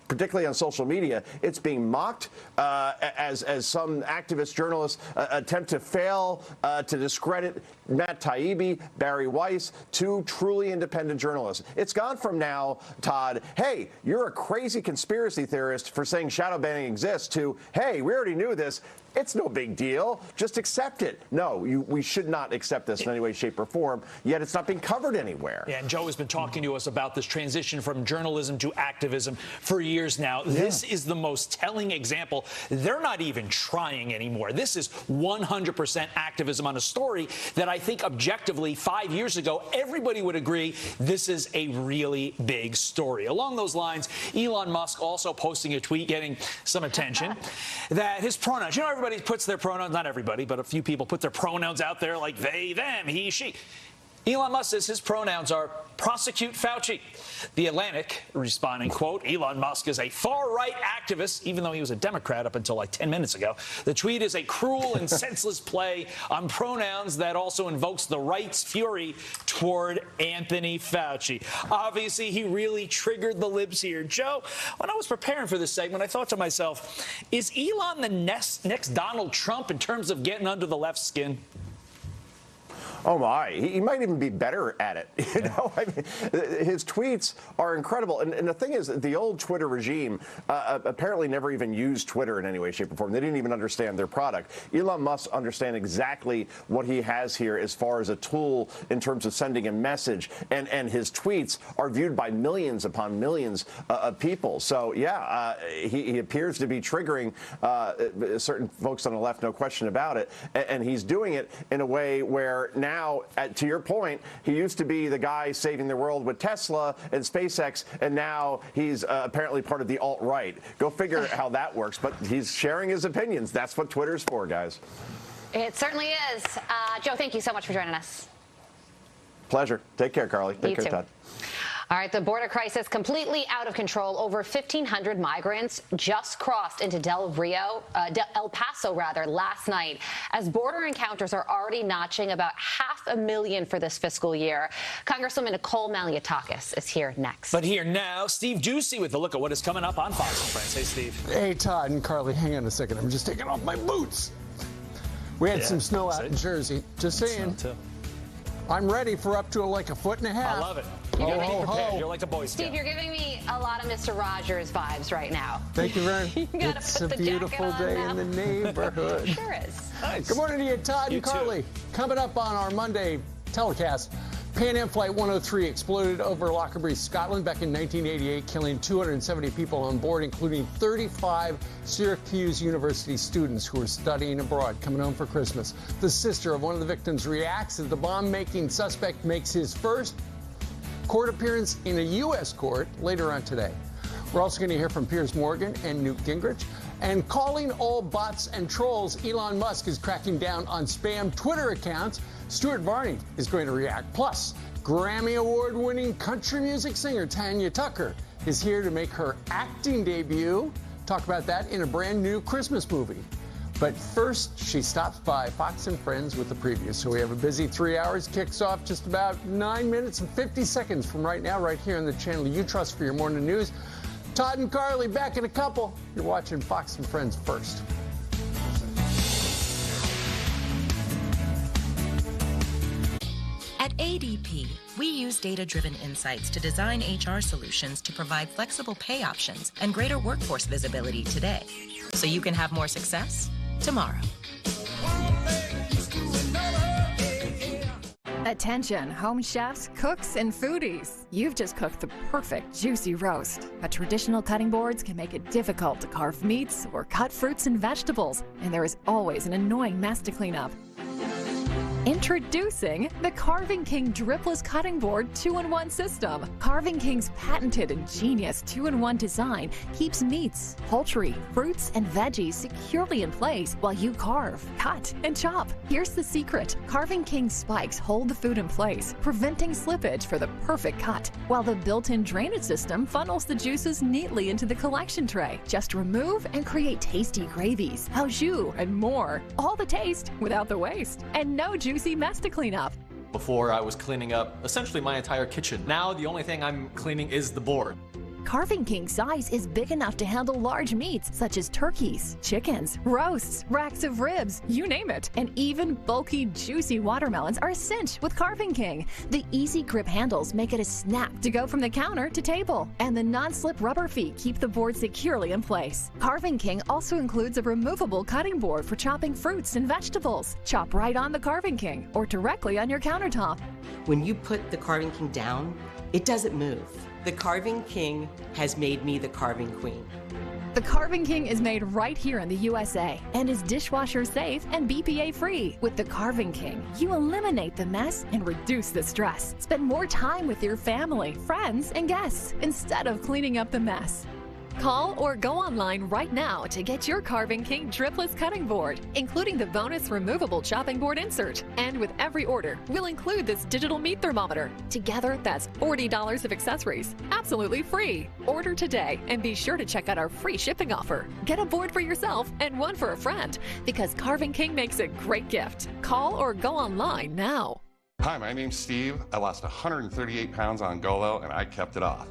particularly on social media, it's being mocked as some activist journalists attempt to fail to discredit Matt Taibbi, Barry Weiss, two truly independent journalists. It's gone from now, Todd, hey, you're a crazy conspiracy theorist for saying shadow banning exists, to, hey, we already knew this. It's no big deal. Just accept it. No, we should not accept this in any way, shape, or form, yet it's not being covered anywhere.
Yeah, and Joe has been talking to us about this transition from journalism to activism for years now. Yeah. This is the most telling example. They're not even trying anymore. This is 100% activism on a story that I think objectively 5 years ago, everybody would agree this is a really big story. Along those lines, Elon Musk also posting a tweet getting some attention that his pronouns, everybody puts their pronouns, not everybody, but a few people put their pronouns out there like they, them, he, she. Elon Musk says his pronouns are prosecute Fauci. The Atlantic responding, quote, Elon Musk is a far-right activist, even though he was a Democrat up until like 10 minutes ago. The tweet is a cruel and senseless play on pronouns that also invokes the right's fury toward Anthony Fauci. Obviously, he really triggered the libs here. Joe, when I was preparing for this segment, I thought to myself, is Elon the next Donald Trump in terms of getting under the left's skin?
Oh my, he might even be better at it. I mean, his tweets are incredible. And the thing is, the old Twitter regime apparently never even used Twitter in any way, shape, or form. They didn't even understand their product. Elon Musk understands exactly what he has here as far as a tool in terms of sending a message. And his tweets are viewed by millions upon millions of people. So, yeah, he appears to be triggering certain folks on the left, no question about it. And he's doing it in a way where now, to your point, he used to be the guy saving the world with Tesla and SpaceX, and now he's apparently part of the alt-right. Go figure how that works, but he's sharing his opinions. That's what Twitter's for, guys.
It certainly is. Joe, thank you so much for joining us.
Pleasure. Take care, Carly. Take care, Todd.
All right, the border crisis completely out of control. Over 1,500 migrants just crossed into El Paso, last night, as border encounters are already notching about 500,000 for this fiscal year. Congresswoman Nicole Malliotakis is here next.
But here now, Steve Ducey with a look at what is coming up on Fox and Friends. Hey, Steve.
Hey, Todd and Carly, hang on a second. I'm just taking off my boots. We had some snow out in Jersey. Just saying. I'm ready for up to like 1.5 feet.
I love it. You're like a Boy Scout.
Steve, you're giving me a lot of Mr. Rogers vibes right now.
Thank you very much. It's a beautiful day in the neighborhood.
It sure is.
Nice. Good morning to you, Todd and Carly. Coming up on our Monday telecast, Pan Am Flight 103 exploded over Lockerbie, Scotland back in 1988, killing 270 people on board, including 35 Syracuse University students who were studying abroad, coming home for Christmas. The sister of one of the victims reacts as the bomb-making suspect makes his first court appearance in a U.S. court later on today. We're also going to hear from Piers Morgan and Newt Gingrich. And calling all bots and trolls, Elon Musk is cracking down on spam Twitter accounts. Stuart Varney is going to react. Plus, Grammy Award-winning country music singer Tanya Tucker is here to make her acting debut. Talk about that in a brand new Christmas movie. But first, she stops by Fox and Friends with the preview. So we have a busy 3 hours. Kicks off just about 9 minutes and 50 seconds from right now, right here on the channel you trust for your morning news. Todd and Carly back in a couple. You're watching Fox and Friends first.
At ADP, we use data-driven insights to design HR solutions to provide flexible pay options and greater workforce visibility today, so you can have more success tomorrow.
At Attention, home chefs, cooks, and foodies. You've just cooked the perfect juicy roast. But traditional cutting boards can make it difficult to carve meats or cut fruits and vegetables, and there is always an annoying mess to clean up. Introducing the Carving King Dripless Cutting Board 2-in-1 system. Carving King's patented and genius 2-in-1 design keeps meats, poultry, fruits, and veggies securely in place while you carve, cut, and chop. Here's the secret. Carving King spikes hold the food in place, preventing slippage for the perfect cut, while the built-in drainage system funnels the juices neatly into the collection tray. Just remove and create tasty gravies, au jus, and more. All the taste without the waste. And no juicy mess to clean up.
Before, I was cleaning up essentially my entire kitchen. Now the only thing I'm cleaning is the board.
Carving King's size is big enough to handle large meats such as turkeys, chickens, roasts, racks of ribs, you name it. And even bulky, juicy watermelons are a cinch with Carving King. The easy grip handles make it a snap to go from the counter to table. And the non-slip rubber feet keep the board securely in place. Carving King also includes a removable cutting board for chopping fruits and vegetables. Chop right on the Carving King or directly on your countertop.
When you put the Carving King down, it doesn't move. The Carving King has made me the Carving Queen.
The Carving King is made right here in the USA and is dishwasher safe and BPA free. With the Carving King, you eliminate the mess and reduce the stress. Spend more time with your family, friends, and guests instead of cleaning up the mess. Call or go online right now to get your Carving King Dripless Cutting Board, including the bonus removable chopping board insert. And with every order, we'll include this digital meat thermometer. Together, that's $40 of accessories, absolutely free. Order today and be sure to check out our free shipping offer. Get a board for yourself and one for a friend, because Carving King makes a great gift. Call or go online now.
Hi, my name's Steve. I lost 138 pounds on Golo and I kept it off.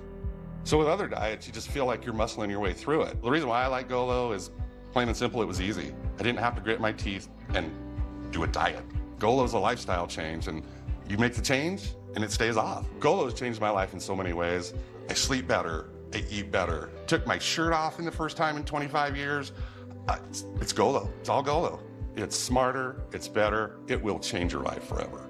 So with other diets, you just feel like you're muscling your way through it. The reason why I like Golo is plain and simple, it was easy. I didn't have to grit my teeth and do a diet. Golo's a lifestyle change, and you make the change and it stays off. Golo's changed my life in so many ways. I sleep better, I eat better. Took my shirt off in the first time in 25 years. It's Golo, it's all Golo. It's smarter, it's better, it will change your life forever.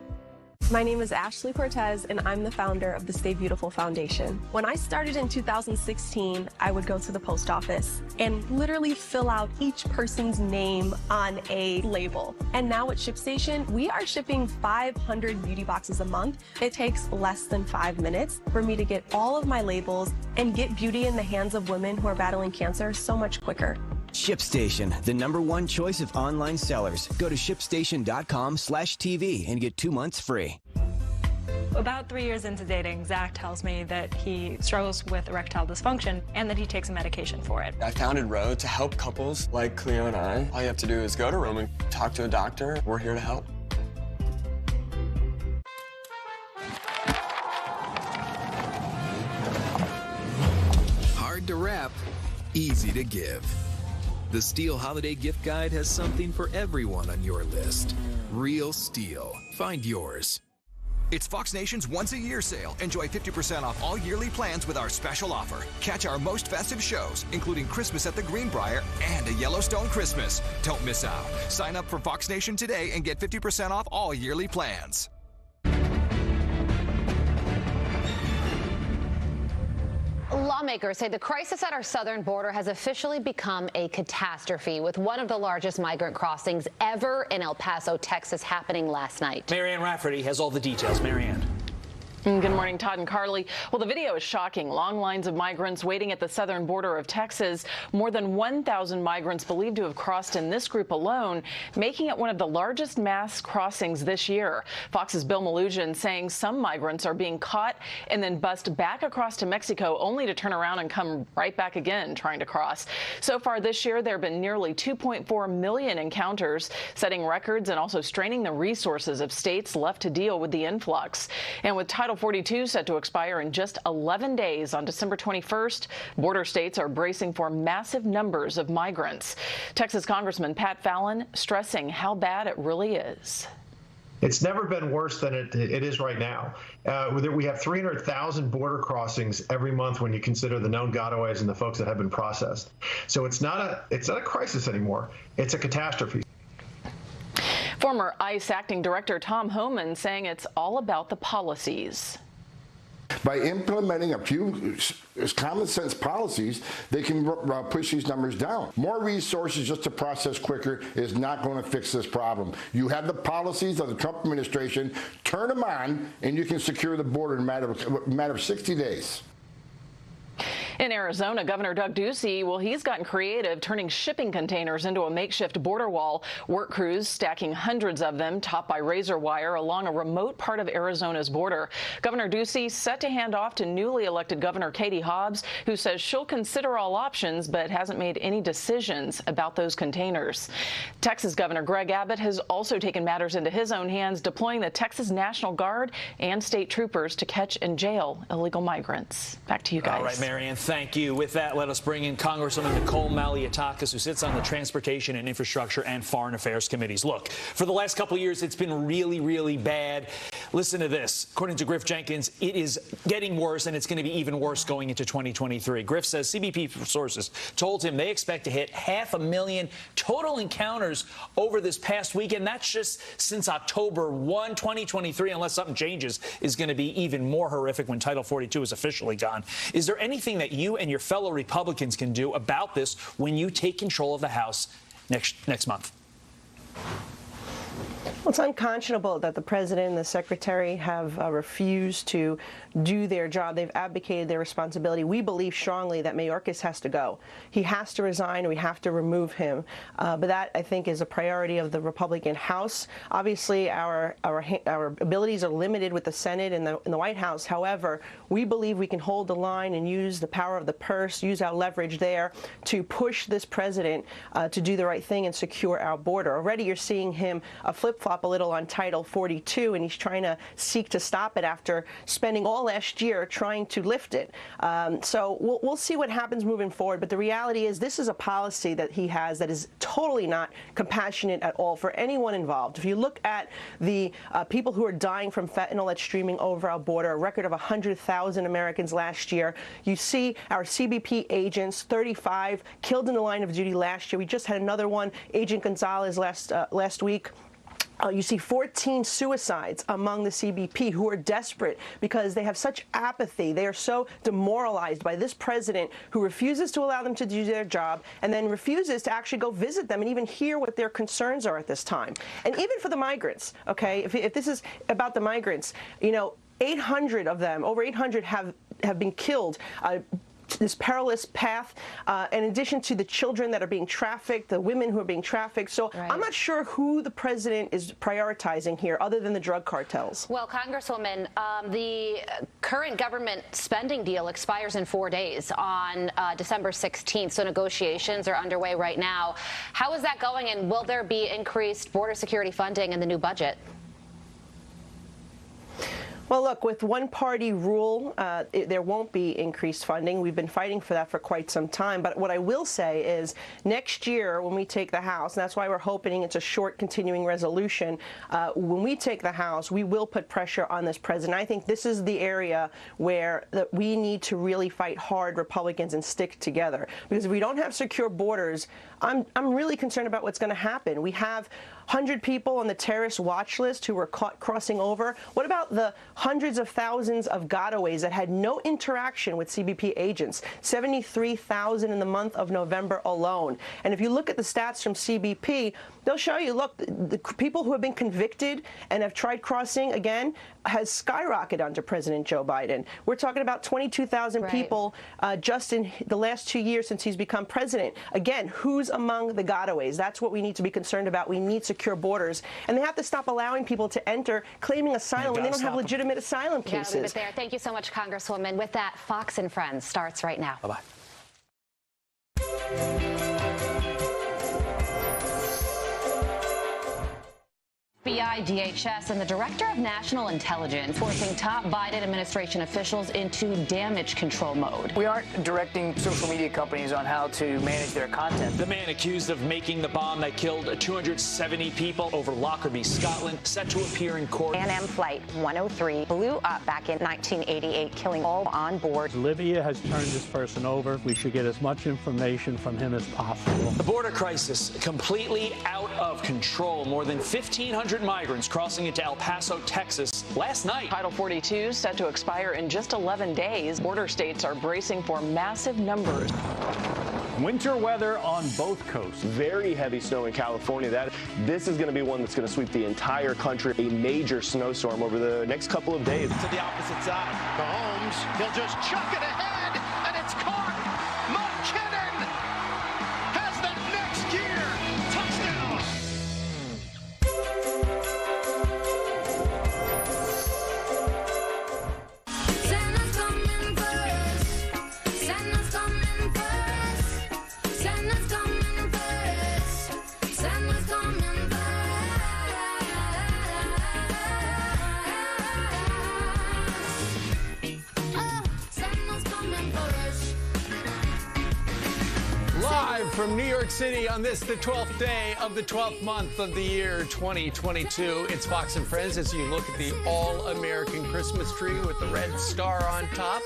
My name is Ashley Cortez, and I'm the founder of the Stay Beautiful Foundation. When I started in 2016, I would go to the post office and literally fill out each person's name on a label. And now at ShipStation, we are shipping 500 beauty boxes a month. It takes less than 5 minutes for me to get all of my labels and get beauty in the hands of women who are battling cancer so much quicker.
ShipStation, the #1 choice of online sellers. Go to shipstation.com/TV and get 2 months free.
About 3 years into dating, Zach tells me that he struggles with erectile dysfunction and that he takes a medication for it.
I founded Row to help couples like Cleo and I. All you have to do is go to Rome and talk to a doctor. We're here to help.
Hard to wrap, easy to give. The Steel Holiday Gift Guide has something for everyone on your list. Real Steel. Find yours.
It's Fox Nation's once-a-year sale. Enjoy 50% off all yearly plans with our special offer. Catch our most festive shows, including Christmas at the Greenbrier and a Yellowstone Christmas. Don't miss out. Sign up for Fox Nation today and get 50% off all yearly plans.
Lawmakers say the crisis at our southern border has officially become a catastrophe, with one of the largest migrant crossings ever in El Paso, Texas, happening last night.
Marianne Rafferty has all the details. Marianne.
Good morning, Todd and Carly. Well, the video is shocking. Long lines of migrants waiting at the southern border of Texas. More than 1,000 migrants believed to have crossed in this group alone, making it one of the largest mass crossings this year. Fox's Bill Malugian saying some migrants are being caught and then bussed back across to Mexico, only to turn around and come right back again trying to cross. So far this year, there have been nearly 2.4 million encounters, setting records and also straining the resources of states left to deal with the influx. And with Title 42 set to expire in just 11 days on December 21st, border states are bracing for massive numbers of migrants. Texas Congressman Pat Fallon stressing how bad it really is.
It's never been worse than it is right now. We have 300,000 border crossings every month when you consider the known gotaways and the folks that have been processed. So it's not a crisis anymore. It's a catastrophe.
Former ICE acting director Tom Homan saying it's all about the policies.
By implementing a few common sense policies, they can push these numbers down. More resources just to process quicker is not going to fix this problem. You have the policies of the Trump administration, turn them on, and you can secure the border in a matter of 60 days.
In Arizona, Governor Doug Ducey, well, he's gotten creative, turning shipping containers into a makeshift border wall. Work crews stacking hundreds of them, topped by razor wire, along a remote part of Arizona's border. Governor Ducey set to hand off to newly elected Governor Katie Hobbs, who says she'll consider all options, but hasn't made any decisions about those containers. Texas Governor Greg Abbott has also taken matters into his own hands, deploying the Texas National Guard and state troopers to catch and jail illegal migrants. Back to you guys.
All right, Marianne, thank you. With that, let us bring in Congresswoman Nicole Malliotakis, who sits on the Transportation and Infrastructure and Foreign Affairs Committees. Look, for the last couple of years, it's been really, really bad. Listen to this. According to Griff Jenkins, it is getting worse, and it's going to be even worse going into 2023. Griff says CBP sources told him they expect to hit 500,000 total encounters over this past weekend. That's just since October 1, 2023, unless something changes, is going to be even more horrific when Title 42 is officially gone. Is there anything that you and your fellow Republicans can do about this when you take control of the House next month?
Well, it's unconscionable that the president and the secretary have refused to do their job. They've abdicated their responsibility. We believe strongly that Mayorkas has to go. He has to resign. We have to remove him. But that, I think, is a priority of the Republican House. Obviously, our abilities are limited with the Senate and the White House. However, we believe we can hold the line and use the power of the purse, use our leverage there to push this president to do the right thing and secure our border. Already you're seeing him flip-flop a little on Title 42, and he's trying to seek to stop it after spending all last year trying to lift it. So we'll see what happens moving forward. But the reality is this is a policy that he has that is totally not compassionate at all for anyone involved. If you look at the people who are dying from fentanyl that's streaming over our border, a record of 100,000 Americans last year, you see our CBP agents, 35 killed in the line of duty last year. We just had another one, Agent Gonzalez, last week. You see 14 suicides among the CBP who are desperate because they have such apathy. They are so demoralized by this president who refuses to allow them to do their job and then refuses to actually go visit them and even hear what their concerns are at this time. And even for the migrants, okay, if this is about the migrants, you know, 800 of them, over 800 have been killed. This perilous path, in addition to the children that are being trafficked, the women who are being trafficked. So I'm not sure who the president is prioritizing here other than the drug cartels.
Well, Congresswoman, the current government spending deal expires in 4 days on December 16th, so negotiations are underway right now. How is that going, and will there be increased border security funding in the new budget?
Well, look, with one-party rule, there won't be increased funding. We've been fighting for that for quite some time. But what I will say is next year when we take the House, and that's why we're hoping it's a short continuing resolution, when we take the House, we will put pressure on this president. I think this is the area where we need to really fight hard, Republicans, and stick together. Because if we don't have secure borders, I'm really concerned about what's going to happen. We have 100 people on the terrorist watch list who were caught crossing over. What about the hundreds of thousands of gotaways that had no interaction with CBP agents? 73,000 in the month of November alone. And if you look at the stats from CBP, they'll show you, look, the people who have been convicted and have tried crossing again has skyrocketed under President Joe Biden. We're talking about 22,000 people just in the last 2 years since he's become president. Again, who's among the gotaways? That's what we need to be concerned about. We need secure borders. And they have to stop allowing people to enter claiming asylum when they don't have legitimate asylum cases.
Leave it there. Thank you so much, Congresswoman. With that, Fox and Friends starts right now.
Bye-bye.
FBI, DHS, and the Director of National Intelligence forcing top Biden administration officials into damage control mode.
We aren't directing social media companies on how to manage their content.
The man accused of making the bomb that killed 270 people over Lockerbie, Scotland, set to appear in court.
Pan Am Flight 103 blew up back in 1988, killing all on board.
Libya has turned this person over. We should get as much information from him as possible.
The border crisis completely out of control. More than 1,500 migrants crossing into El Paso, Texas last night.
Title 42 set to expire in just 11 days. Border states are bracing for massive numbers.
Winter weather on both coasts. Very heavy snow in California. This is going to be one that's going to sweep the entire country. A major snowstorm over the next couple of days.
To the opposite side. Mahomes, he'll just chuck it ahead, and it's caught. McKinnon has the next year touchdown.
Santa's coming for us. Santa's coming for us. Santa's coming for us. Santa's coming for us. Oh, Santa's coming for us.
Live from New York City on this, the 12th day of the 12th month of the year 2022. It's Fox and Friends as you look at the all-American Christmas tree with the red star on top.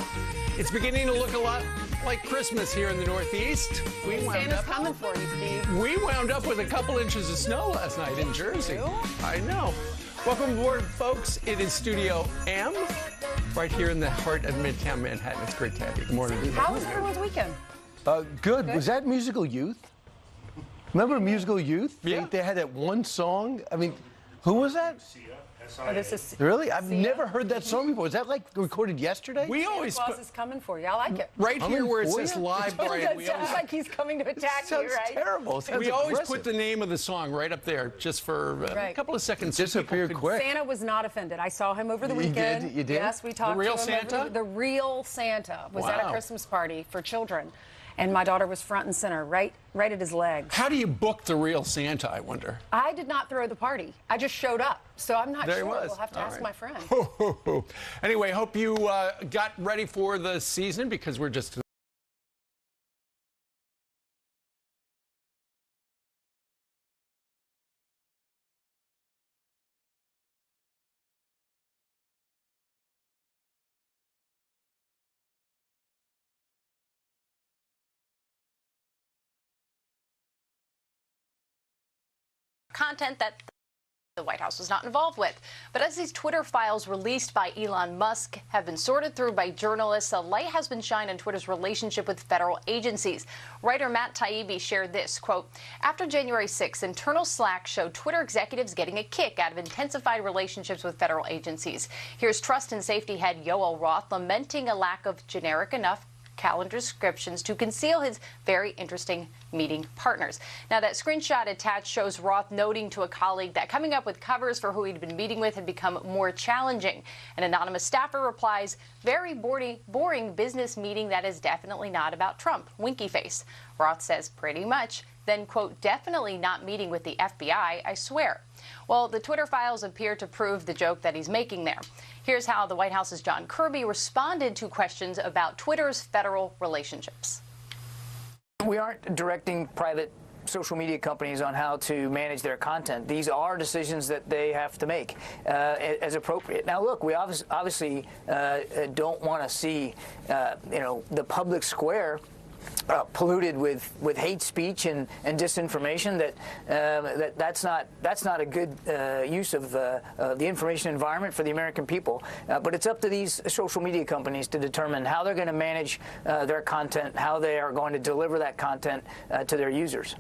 It's beginning to look a lot like Christmas here in the Northeast.
Santa's coming for you, Steve.
We wound up with a couple inches of snow last night in Jersey. I know. Welcome aboard, folks. It is Studio M, right here in the heart of Midtown Manhattan. It's great to have you. Good morning.
How was everyone's weekend?
Good. Was that Musical Youth? Remember Musical Youth?
Yeah.
They had that one song. I mean, who was that?
Oh, this is
Really? I've never heard that song before. Was that like recorded yesterday?
We always Claus is coming for you. I like it.
Right here where it says live, Brian.
It sounds like he's coming to attack you, right?
Terrible. We always put the name of the song right up there just for a couple of seconds. Disappeared quick.
Santa was not offended. I saw him over the weekend.
You did?
Yes, we talked
The real
to him.
Santa?
The real Santa was at a
Wow.
Christmas party for children. And my daughter was front and center, right at his legs.
How do you book the real Santa, I wonder?
I did not throw the party. I just showed up. So I'm not
There he
sure.
was.
We'll have to
All
ask
right.
my friend.
Anyway, hope you got ready for the season because we're just...
Content that the White House was not involved with. But as these Twitter files released by Elon Musk have been sorted through by journalists, a light has been shined on Twitter's relationship with federal agencies. Writer Matt Taibbi shared this, quote, after January 6th, internal Slack showed Twitter executives getting a kick out of intensified relationships with federal agencies. Here's Trust and Safety head Yoel Roth lamenting a lack of generic enough calendar descriptions to conceal his very interesting meeting partners. Now, that screenshot attached shows Roth noting to a colleague that coming up with covers for who he'd been meeting with had become more challenging. An anonymous staffer replies, very boring business meeting that is definitely not about Trump. Winky face. Roth says pretty much. Then, quote, definitely not meeting with the FBI, I swear. Well, the Twitter files appear to prove the joke that he's making there. Here's how the White House's John Kirby responded to questions about Twitter's federal relationships.
We aren't directing private social media companies on how to manage their content. These are decisions that they have to make as appropriate. Now, look, we obviously don't want to see, the public square polluted with hate speech and disinformation. That's not a good use of the information environment for the American people. But it's up to these social media companies to determine how they're going to manage their content, how they are going to deliver that content to their users.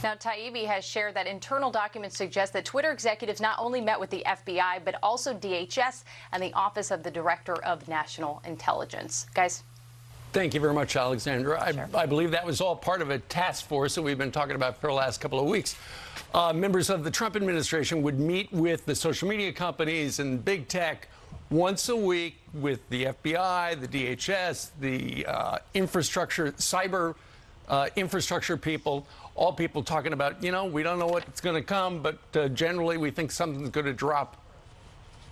Now, Taibbi has shared that internal documents suggest that Twitter executives not only met with the FBI, but also DHS and the Office of the Director of National Intelligence. Guys.
Thank you very much, Alexandra. I believe that was all part of a task force that we've been talking about for the last couple of weeks. Members of the Trump administration would meet with the social media companies and big tech once a week with the FBI, the DHS, the infrastructure, cyber infrastructure people, all people talking about, you know, we don't know what's going to come, but generally we think something's going to drop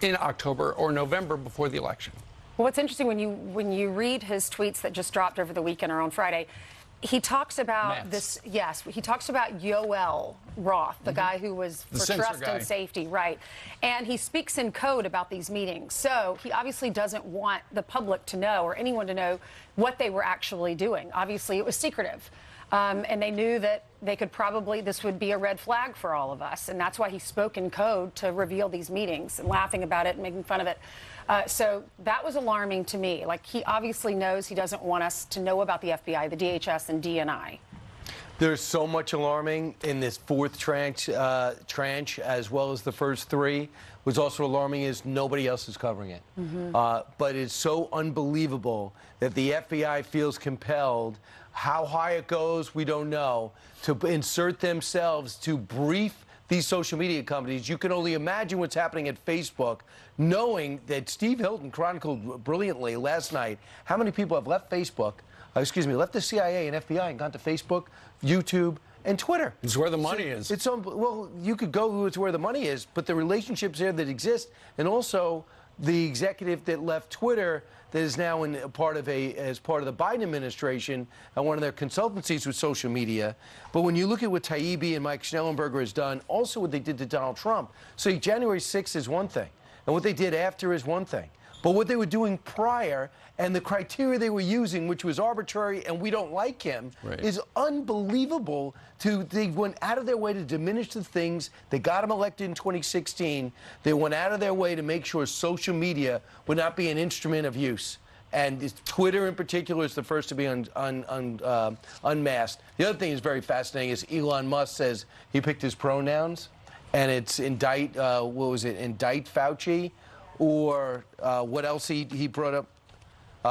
in October or November before the election.
Well, what's interesting when you read his tweets that just dropped over the weekend or on Friday, he talks about this. Yes, he talks about Yoel Roth, the guy who was for trust and safety, right? And he speaks in code about these meetings. So he obviously doesn't want the public to know or anyone to know what they were actually doing. Obviously, it was secretive. And they knew that they could probably, this would be a red flag for all of us. And that's why he spoke in code to reveal these meetings and laughing about it and making fun of it. So that was alarming to me. Like, he obviously knows he doesn't want us to know about the FBI, the DHS, and DNI.
There's so much alarming in this fourth tranche, as well as the first three. What's also alarming is nobody else is covering it. But it's so unbelievable that the FBI feels compelled, how high it goes, we don't know, to insert themselves to brief these social media companies. You can only imagine what's happening at Facebook, knowing that Steve Hilton chronicled brilliantly last night how many people have left Facebook, left the CIA and FBI and gone to Facebook, YouTube, and Twitter.
It's where the money is.
It's well, you could go to where the money is, but the relationships there that exist, and also the executive that left Twitter that is now as part of the Biden administration and one of their consultancies with social media. But when you look at what Taibbi and Mike Schnellenberger has done, also what they did to Donald Trump. So January 6th is one thing, and what they did after is one thing. But what they were doing prior and the criteria they were using, which was arbitrary and we don't like him, is unbelievable. They went out of their way to diminish the things. They got him elected in 2016. They went out of their way to make sure social media would not be an instrument of use. And Twitter in particular is the first to be unmasked. The other thing that's very fascinating is Elon Musk says he picked his pronouns, and it's indict Fauci, or what else he brought up?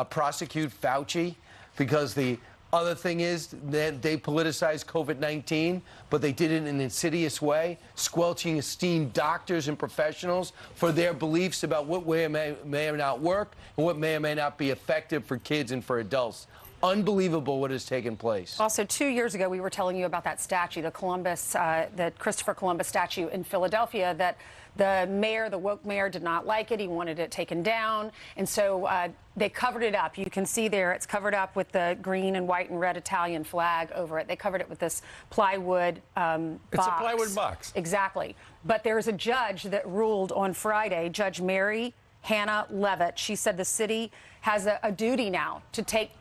Prosecute Fauci, because the other thing is that they politicized COVID-19, but they did it in an insidious way, squelching esteemed doctors and professionals for their beliefs about what may or may not work and what may or may not be effective for kids and for adults. Unbelievable what has taken place.
Also, 2 years ago, we were telling you about that statue, the Christopher Columbus statue in Philadelphia, that the mayor, the woke mayor, did not like it. He wanted it taken down. And so they covered it up. You can see there it's covered up with the green and white and red Italian flag over it. They covered it with this plywood box.
It's a plywood box.
Exactly. But there's a judge that ruled on Friday, Judge Mary Hannah Levitt. She said the city has a duty now to take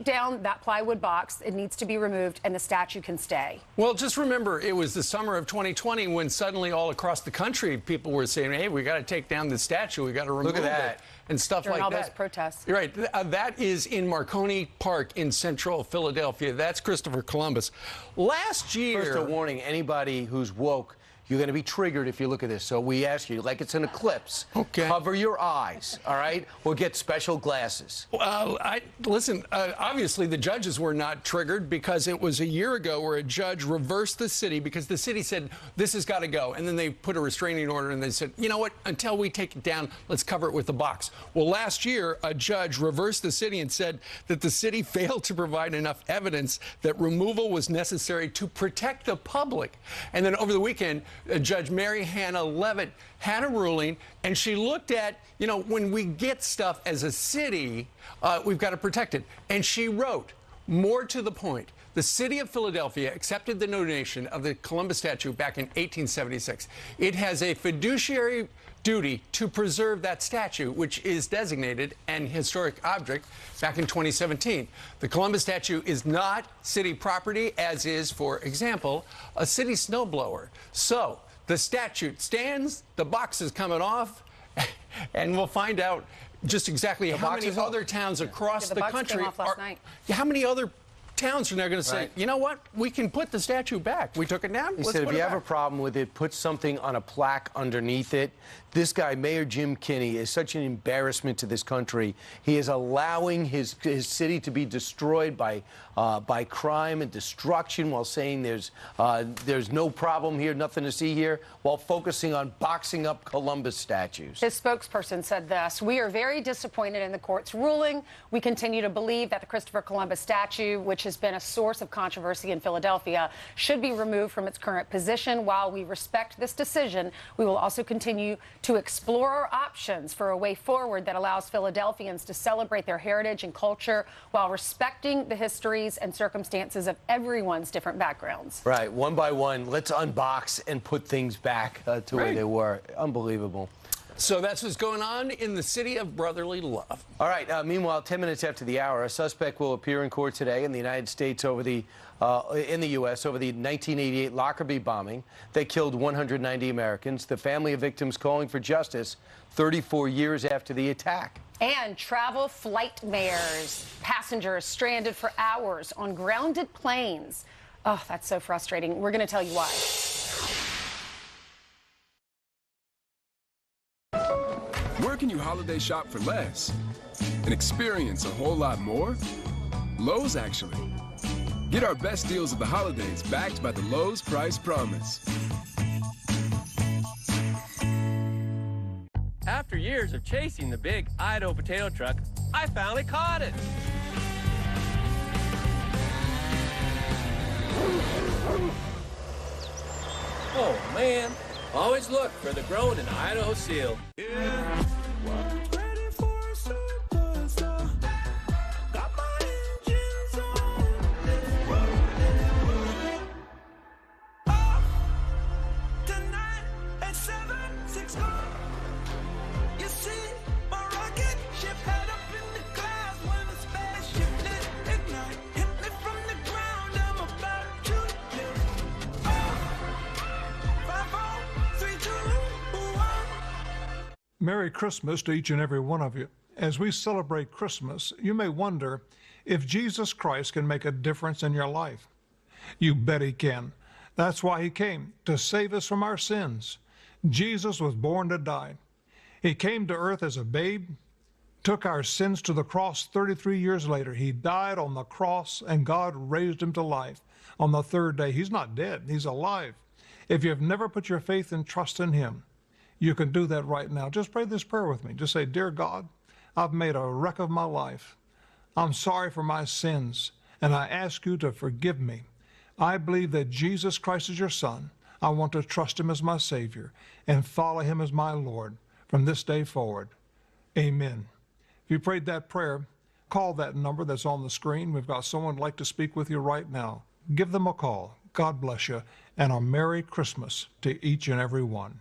down that plywood box. It needs to be removed, and the statue can stay.
Well, just remember, it was the summer of 2020 when suddenly all across the country people were saying, hey, we got to take down the statue, we got to remove it, and stuff
during
like that.
All those protests.
You're right. That is in Marconi Park in central Philadelphia. That's Christopher Columbus. Last year...
First, a warning, anybody who's woke, you're going to be triggered if you look at this. So we ask you, like it's an eclipse, cover your eyes, all right? Or get special glasses.
Listen, obviously the judges were not triggered because it was a year ago where a judge reversed the city because the city said, this has got to go. And then they put a restraining order and they said, you know what, until we take it down, let's cover it with a box. Well, last year, a judge reversed the city and said that the city failed to provide enough evidence that removal was necessary to protect the public. And then over the weekend, Judge Mary Hannah Levitt had a ruling, and she looked at, you know, when we get stuff as a city, we've got to protect it. And she wrote, more to the point, the city of Philadelphia accepted the donation of the Columbus statue back in 1876. It has a fiduciary duty to preserve that statue, which is designated an historic object back in 2017. The Columbus statue is not city property, as is, for example, a city snowblower. So the statute stands, the box is coming off, and we'll find out just exactly how many other towns across the country how many other towns are now going to say, you know what, we can put the statue back. We took it down.
He said, if you have a problem with it, put something on a plaque underneath it. This guy, Mayor Jim Kinney, is such an embarrassment to this country. He is allowing his city to be destroyed by by crime and destruction, while saying there's no problem here, nothing to see here, while focusing on boxing up Columbus statues.
His spokesperson said this: "We are very disappointed in the court's ruling. We continue to believe that the Christopher Columbus statue, which has been a source of controversy in Philadelphia, should be removed from its current position. While we respect this decision, we will also continue to explore our options for a way forward that allows Philadelphians to celebrate their heritage and culture while respecting the histories and circumstances of everyone's different backgrounds."
Right, one by one, let's unbox and put things back to where they were. Unbelievable.
So that's what's going on in the city of brotherly love.
All right, meanwhile, 10 minutes after the hour, a suspect will appear in court today in the United States over the in the U.S. over the 1988 Lockerbie bombing that killed 190 Americans. The family of victims calling for justice 34 years after the attack.
And travel flight mares. Passengers stranded for hours on grounded planes. Oh, that's so frustrating. We're going to tell you why.
Where can you holiday shop for less and experience a whole lot more? Lowe's, actually. Get our best deals of the holidays backed by the Lowe's Price Promise.
After years of chasing the big Idaho potato truck, I finally caught it. Oh man, always look for the grown in Idaho seal. Yeah.
Merry Christmas to each and every one of you. As we celebrate Christmas, you may wonder if Jesus Christ can make a difference in your life. You bet he can. That's why he came, to save us from our sins. Jesus was born to die. He came to earth as a babe, took our sins to the cross 33 years later. He died on the cross, and God raised him to life. On the third day, he's not dead, he's alive. If you've never put your faith and trust in him, you can do that right now. Just pray this prayer with me. Just say, "Dear God, I've made a wreck of my life. I'm sorry for my sins, and I ask you to forgive me. I believe that Jesus Christ is your Son. I want to trust him as my Savior and follow him as my Lord from this day forward. Amen." If you prayed that prayer, call that number that's on the screen. We've got someone who'd like to speak with you right now. Give them a call. God bless you, and a Merry Christmas to each and every one.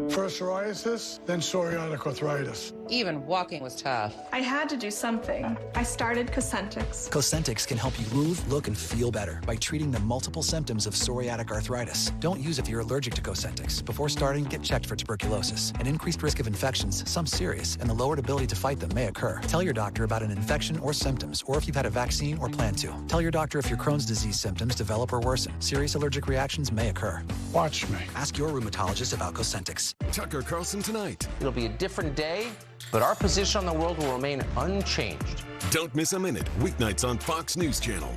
First psoriasis, then psoriatic arthritis.
Even walking was tough.
I had to do something. I started Cosentyx.
Cosentyx can help you move, look, and feel better by treating the multiple symptoms of psoriatic arthritis. Don't use if you're allergic to Cosentyx. Before starting, get checked for tuberculosis. An increased risk of infections, some serious, and the lowered ability to fight them may occur. Tell your doctor about an infection or symptoms, or if you've had a vaccine or plan to. Tell your doctor if your Crohn's disease symptoms develop or worsen. Serious allergic reactions may occur.
Watch me.
Ask your rheumatologist about Cosentyx.
Tucker Carlson tonight.
It'll be a different day, but our position on the world will remain unchanged.
Don't miss a minute. Weeknights on Fox News Channel.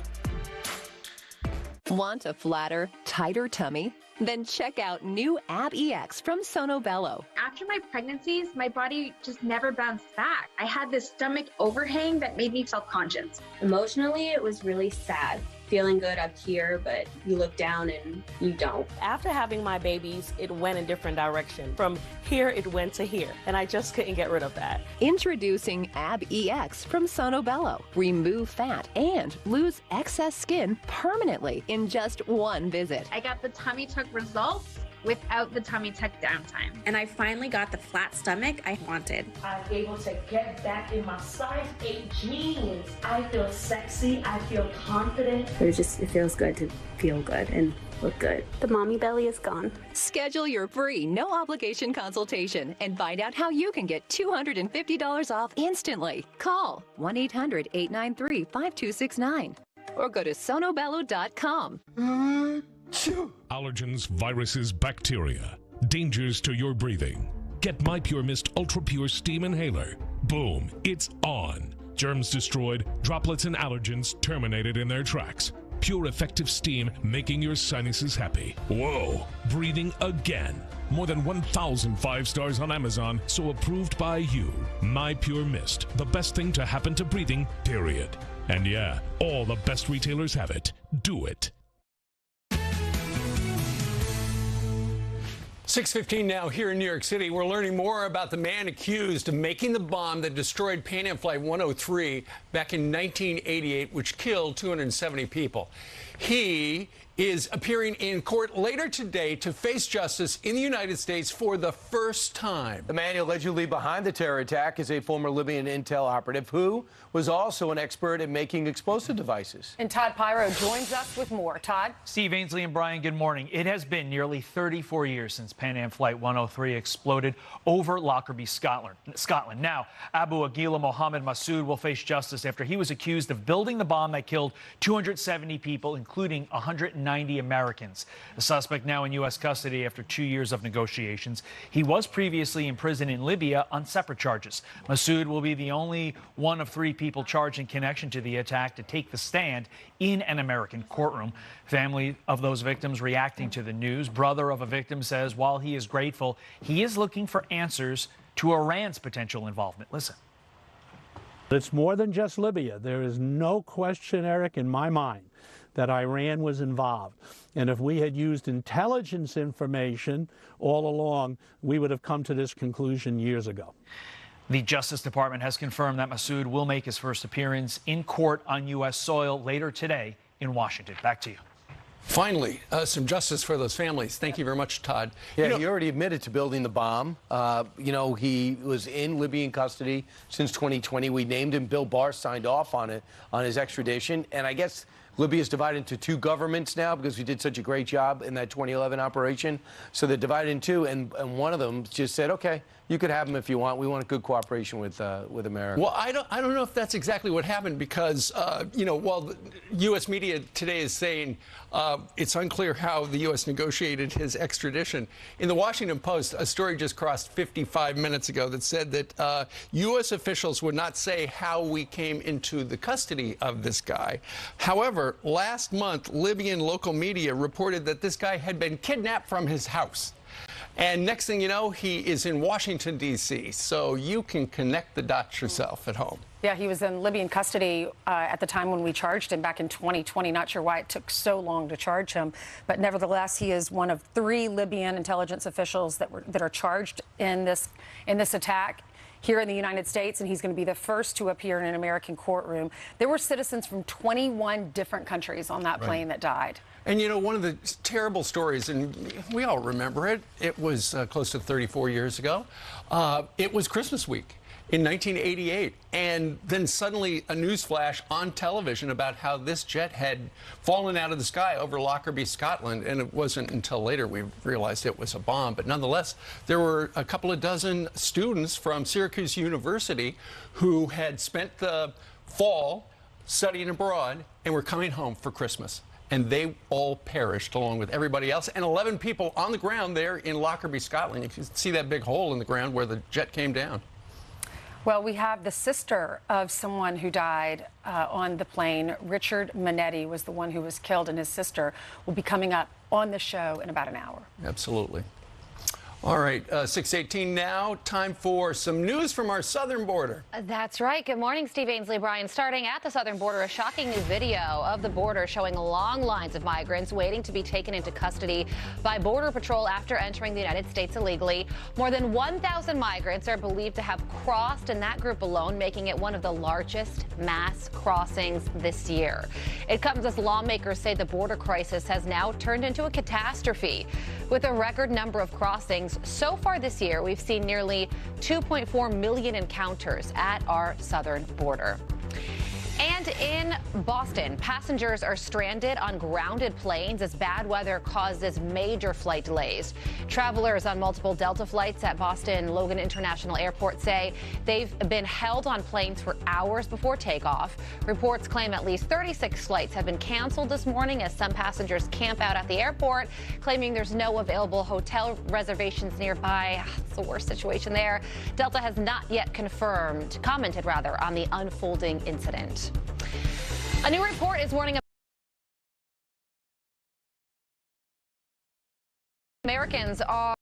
Want a flatter, tighter tummy? Then check out new Ab EX from Sono Bello.
After my pregnancies, my body just never bounced back. I had this stomach overhang that made me self-conscious.
Emotionally, it was really sad. Feeling good up here, but you look down and you don't.
After having my babies, it went a different direction. From here, it went to here, and I just couldn't get rid of that.
Introducing Ab EX from Sono Bello. Remove fat and lose excess skin permanently in just one visit.
I got the tummy tuck results without the tummy tuck downtime.
And I finally got the flat stomach I wanted.
I'm able to get back in my size 8 jeans. I feel sexy, I feel confident.
It feels good to feel good and look good. The mommy belly is gone.
Schedule your free, no obligation consultation and find out how you can get $250 off instantly. Call 1-800-893-5269 or go to sonobello.com.
Allergens, viruses, bacteria. Dangers to your breathing. Get My Pure Mist Ultra Pure Steam Inhaler. Boom, it's on. Germs destroyed, droplets and allergens terminated in their tracks. Pure effective steam making your sinuses happy. Whoa, breathing again. More than 1,000 5 stars on Amazon, so approved by you. My Pure Mist, the best thing to happen to breathing, period. And yeah, all the best retailers have it. Do it.
6:15 now here in New York City. We're learning more about the man accused of making the bomb that destroyed Pan Am Flight 103 back in 1988, which killed 270 people. He is appearing in court later today to face justice in the United States for the first time.
The man allegedly behind the terror attack is a former Libyan intel operative who was also an expert at making explosive devices.
And Todd Perino joins us with more. Todd?
Steve, Ainsley, and Brian, good morning. It has been nearly 34 years since Pan Am Flight 103 exploded over Lockerbie, Scotland. Now, Abu Aguila Mohammed Massoud will face justice after he was accused of building the bomb that killed 270 people, including 190 Americans. The suspect now in U.S. custody after 2 years of negotiations. He was previously in prison in Libya on separate charges. Massoud will be the only one of 3 people charged in connection to the attack to take the stand in an American courtroom. Family of those victims reacting to the news. Brother of a victim says while he is grateful, he is looking for answers to Iran's potential involvement. Listen.
It's more than just Libya. There is no question, Eric, in my mind, that Iran was involved. And if we had used intelligence information all along, we would have come to this conclusion years ago.
The Justice Department has confirmed that Massoud will make his first appearance in court on U.S. soil later today in Washington. Back to you.
Finally, some justice for those families. Thank you very much, Todd.
Yeah, he already admitted to building the bomb. He was in Libyan custody since 2020. We named him. Bill Barr signed off on it, on his extradition. And I guess Libya is divided into 2 governments now because we did such a great job in that 2011 operation. So they're divided in 2, and one of them just said, okay, you could have him if you want. We want good cooperation with America.
Well, I don't know if that's exactly what happened because, while the U.S. media today is saying it's unclear how the U.S. negotiated his extradition, in the Washington Post, a story just crossed 55 minutes ago that said that U.S. officials would not say how we came into the custody of this guy. However, last month, Libyan local media reported that this guy had been kidnapped from his house. And next thing you know, he is in Washington, D.C., so you can connect the dots yourself at home.
Yeah, he was in Libyan custody at the time when we charged him back in 2020. Not sure why it took so long to charge him, but nevertheless, he is one of 3 Libyan intelligence officials that are charged in this attack here in the United States, and he's going to be the first to appear in an American courtroom. There were citizens from 21 different countries on that plane that died.
And, one of the terrible stories, and we all remember it, it was close to 34 years ago. It was Christmas week in 1988. And then suddenly a news flash on television about how this jet had fallen out of the sky over Lockerbie, Scotland. And it wasn't until later we realized it was a bomb. But nonetheless, there were a couple of dozen students from Syracuse University who had spent the fall studying abroad and were coming home for Christmas. And they all perished along with everybody else. And 11 people on the ground there in Lockerbie, Scotland. You can see that big hole in the ground where the jet came down.
Well, we have the sister of someone who died on the plane. Richard Manetti was the one who was killed, and his sister will be coming up on the show in about an hour.
Absolutely. All right, 6:18 now. Time for some news from our southern border.
That's right. Good morning, Steve, Ainsley, Brian. Starting at the southern border, a shocking new video of the border showing long lines of migrants waiting to be taken into custody by Border Patrol after entering the United States illegally. More than 1,000 migrants are believed to have crossed in that group alone, making it one of the largest mass crossings this year. It comes as lawmakers say the border crisis has now turned into a catastrophe. With a record number of crossings so far this year, we've seen nearly 2.4 million encounters at our southern border. And And in Boston, passengers are stranded on grounded planes as bad weather causes major flight delays. Travelers on multiple Delta flights at Boston Logan International Airport say they've been held on planes for hours before takeoff. Reports claim at least 36 flights have been canceled this morning as some passengers camp out at the airport, claiming there's no available hotel reservations nearby. It's the worst situation there. Delta has not yet commented on the unfolding incident. A new report is warning Americans are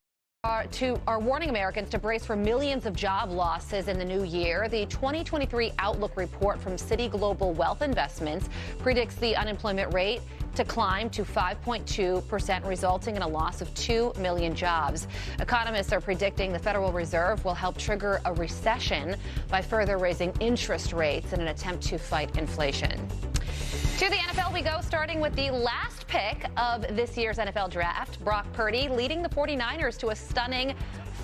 warning Americans to brace for millions of job losses in the new year. The 2023 Outlook report from Citi Global Wealth Investments predicts the unemployment rate to climb to 5.2%, resulting in a loss of 2 million jobs. Economists are predicting the Federal Reserve will help trigger a recession by further raising interest rates in an attempt to fight inflation. To the NFL we go, starting with the last pick of this year's NFL draft. Brock Purdy leading the 49ers to a stunning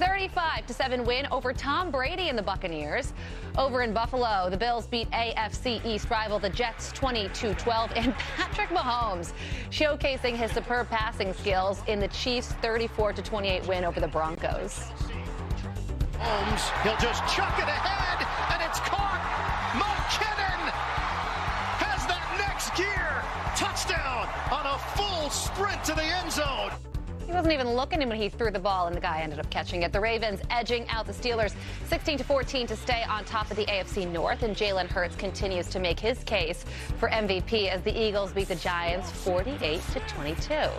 35-7 win over Tom Brady and the Buccaneers. Over in Buffalo, the Bills beat AFC East rival the Jets 22-12, and Patrick Mahomes showcasing his superb passing skills in the Chiefs' 34-28 win over the Broncos.
Mahomes, he'll just chuck it ahead, and it's caught. McKinnon has that next gear. Touchdown on a full sprint to the end zone.
He wasn't even looking when he threw the ball, and the guy ended up catching it. The Ravens edging out the Steelers 16-14 to stay on top of the AFC North, and Jalen Hurts continues to make his case for MVP as the Eagles beat the Giants 48-22.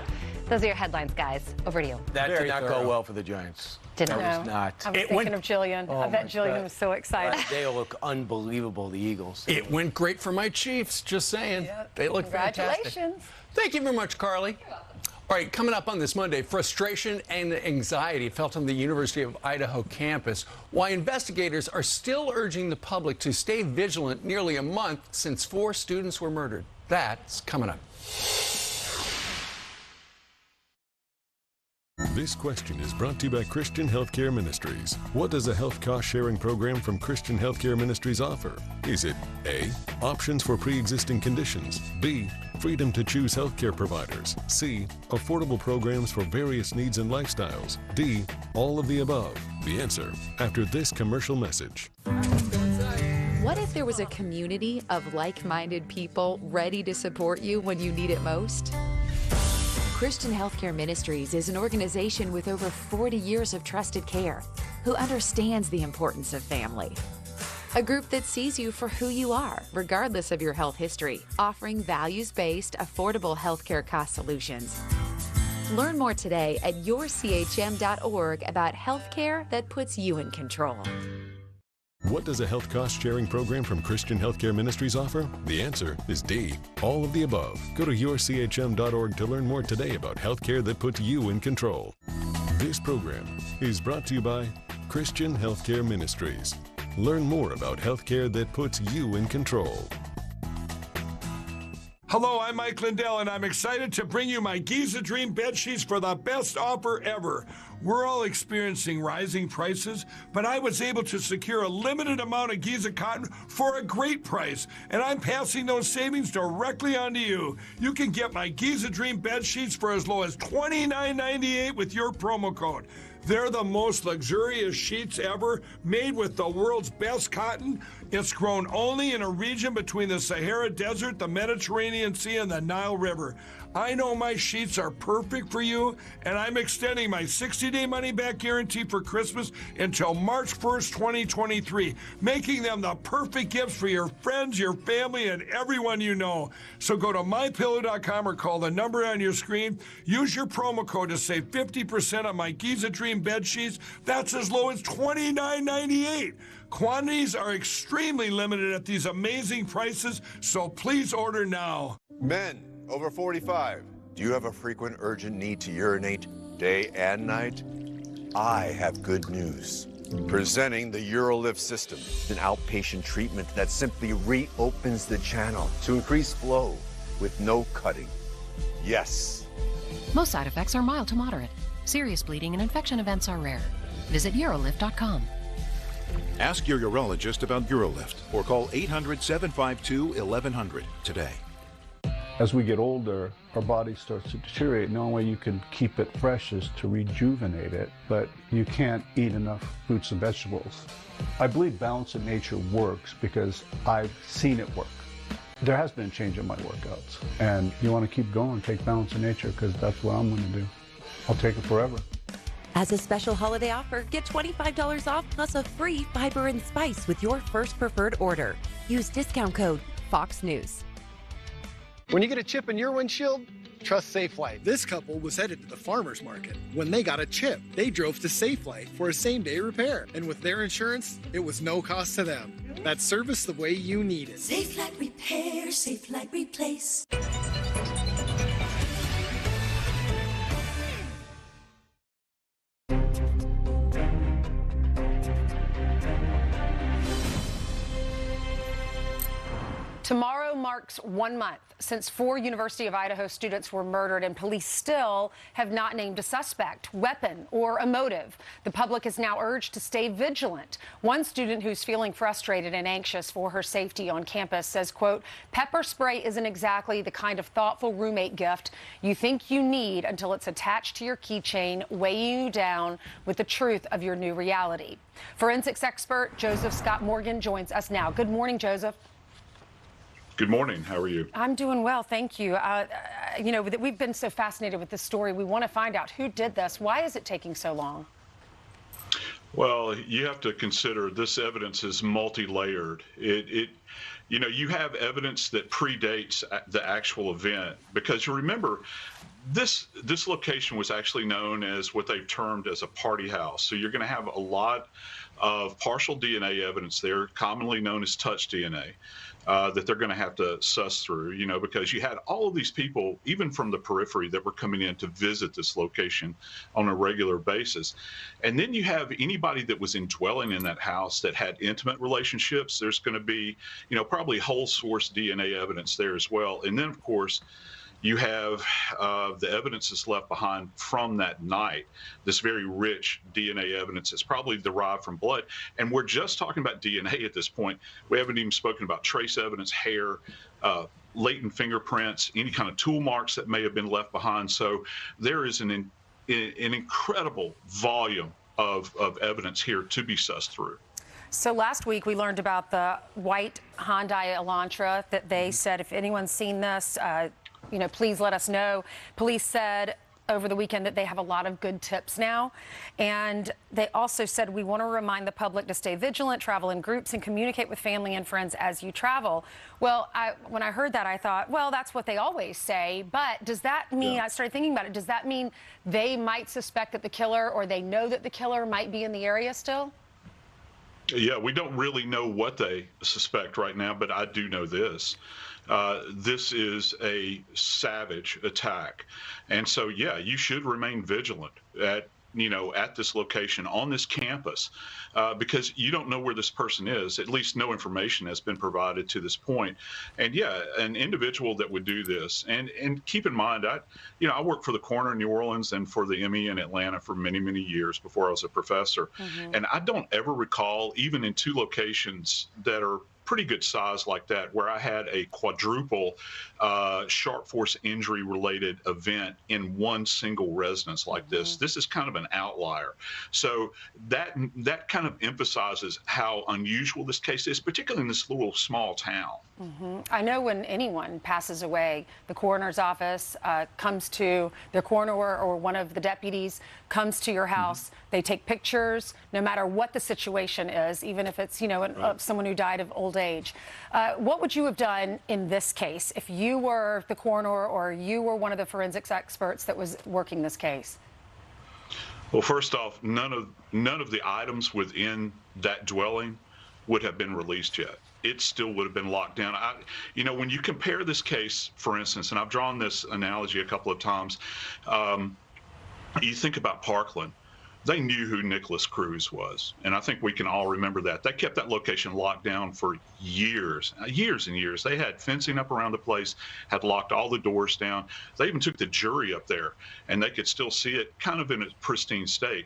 Those are your headlines, guys. Over to you.
That did not go well for the Giants.
Did
not.
That was not.
I was thinking of Jillian. I bet Jillian was so excited.
They look unbelievable, the Eagles.
It went great for my Chiefs, just saying.
Yep.
They look fantastic.
Congratulations.
Thank you very much, Carly. All right, coming up on this Monday, frustration and anxiety felt on the University of Idaho campus, why investigators are still urging the public to stay vigilant nearly a month since 4 students were murdered. That's coming up.
This question is brought to you by Christian Healthcare Ministries. What does a health cost-sharing program from Christian Healthcare Ministries offer? Is it A, options for pre-existing conditions, B, freedom to choose healthcare providers, C, affordable programs for various needs and lifestyles, D, all of the above? The answer after this commercial message.
What if there was a community of like-minded people ready to support you when you need it most? Christian Healthcare Ministries is an organization with over 40 years of trusted care who understands the importance of family. A group that sees you for who you are, regardless of your health history, offering values-based, affordable healthcare cost solutions. Learn more today at yourchm.org about healthcare that puts you in control.
What does a health cost-sharing program from Christian Healthcare Ministries offer? The answer is D, all of the above. Go to yourchm.org to learn more today about healthcare that puts you in control. This program is brought to you by Christian Healthcare Ministries. Learn more about healthcare that puts you in control.
Hello, I'm Mike Lindell, and I'm excited to bring you my Giza Dream bed sheets for the best offer ever. We're all experiencing rising prices, but I was able to secure a limited amount of Giza cotton for a great price, and I'm passing those savings directly on to you. You can get my Giza Dream bed sheets for as low as $29.98 with your promo code. They're the most luxurious sheets ever, made with the world's best cotton. It's grown only in a region between the Sahara Desert, the Mediterranean Sea, and the Nile River. I know my sheets are perfect for you, and I'm extending my 60-day money-back guarantee for Christmas until March 1st, 2023, making them the perfect gifts for your friends, your family, and everyone you know. So go to mypillow.com or call the number on your screen. Use your promo code to save 50% on my Giza Dream bed sheets. That's as low as $29.98. Quantities are extremely limited at these amazing prices, so please order now.
Men over 45, do you have a frequent urgent need to urinate day and night? I have good news. Presenting the UroLift system, an outpatient treatment that simply reopens the channel to increase flow with no cutting. Yes.
Most side effects are mild to moderate. Serious bleeding and infection events are rare. Visit urolift.com.
Ask your urologist about UroLift or call 800-752-1100 today.
As we get older, our body starts to deteriorate. The only way you can keep it fresh is to rejuvenate it, but you can't eat enough fruits and vegetables. I believe Balance in Nature works because I've seen it work. There has been a change in my workouts, and you want to keep going, take Balance in Nature, because that's what I'm going to do. I'll take it forever.
As a special holiday offer, get $25 off plus a free fiber and spice with your first preferred order. Use discount code Fox News.
When you get a chip in your windshield, trust Safelite. This couple was headed to the farmer's market. When they got a chip, they drove to Safelite for a same-day repair. And with their insurance, it was no cost to them. That's service the way you need it.
Safelite Repair, Safelite Replace.
Tomorrow marks 1 month since 4 University of Idaho students were murdered, and police still have not named a suspect, weapon, or a motive. The public is now urged to stay vigilant. One student who's feeling frustrated and anxious for her safety on campus says, quote, pepper spray isn't exactly the kind of thoughtful roommate gift you think you need until it's attached to your keychain, weighing you down with the truth of your new reality. Forensics expert Joseph Scott Morgan joins us now. Good morning, Joseph.
Good morning. How are you?
I'm doing well, thank you. You know, we've been so fascinated with this story. We want to find out who did this. Why is it taking so long?
Well, you have to consider this evidence is multi-layered. You know, you have evidence that predates the actual event, because you remember this location was actually known as what they've termed as a party house. So you're going to have a lot of partial DNA evidence there, commonly known as touch DNA. That they're going to have to suss through, you know, because you had all of these people, even from the periphery, that were coming in to visit this location on a regular basis. And then you have anybody that was indwelling in that house that had intimate relationships. There's going to be, you know, probably whole source DNA evidence there as well. And then, of course, you have the evidence that's left behind from that night, this very rich DNA evidence that's probably derived from blood. And we're just talking about DNA at this point. We haven't even spoken about trace evidence, hair, latent fingerprints, any kind of tool marks that may have been left behind. So there is an incredible volume of evidence here to be sussed through.
So last week we learned about the white Hyundai Elantra that they said, if anyone's seen this, you know, please let us know. Police said over the weekend that they have a lot of good tips now. And they also said, we want to remind the public to stay vigilant, travel in groups, and communicate with family and friends as you travel. Well, when I heard that, I thought, well, that's what they always say. But does that mean, I started thinking about it, does that mean they might suspect that the killer, or they know that the killer might be in the area still?
Yeah, we don't really know what they suspect right now, but I do know this. This is a savage attack. And so, yeah, you should remain vigilant at this location on this campus, because you don't know where this person is. At least no information has been provided to this point. And yeah, an individual that would do this, and keep in mind, I worked for the coroner in New Orleans and for the ME in Atlanta for many, many years before I was a professor. Mm-hmm. And I don't ever recall, even in 2 locations that are pretty good size like that, where I had a quadruple sharp force injury related event in one single residence like this. This is kind of an outlier. So that kind of emphasizes how unusual this case is, particularly in this little small town.
Mm-hmm. I know when anyone passes away, the coroner's office comes to, the coroner or one of the deputies comes to your house. Mm-hmm. They take pictures, no matter what the situation is, even if it's, someone who died of old age. What would you have done in this case if you were the coroner or you were one of the forensics experts that was working this case?
Well, first off, none of the items within that dwelling would have been released yet. It still would have been locked down. When you compare this case, for instance, and I've drawn this analogy a couple of times, you think about Parkland. They knew who Nicholas Cruz was, and I think we can all remember that. They kept that location locked down for years and years. They had fencing up around the place, had locked all the doors down. They even took the jury up there, and they could still see it kind of in a pristine state.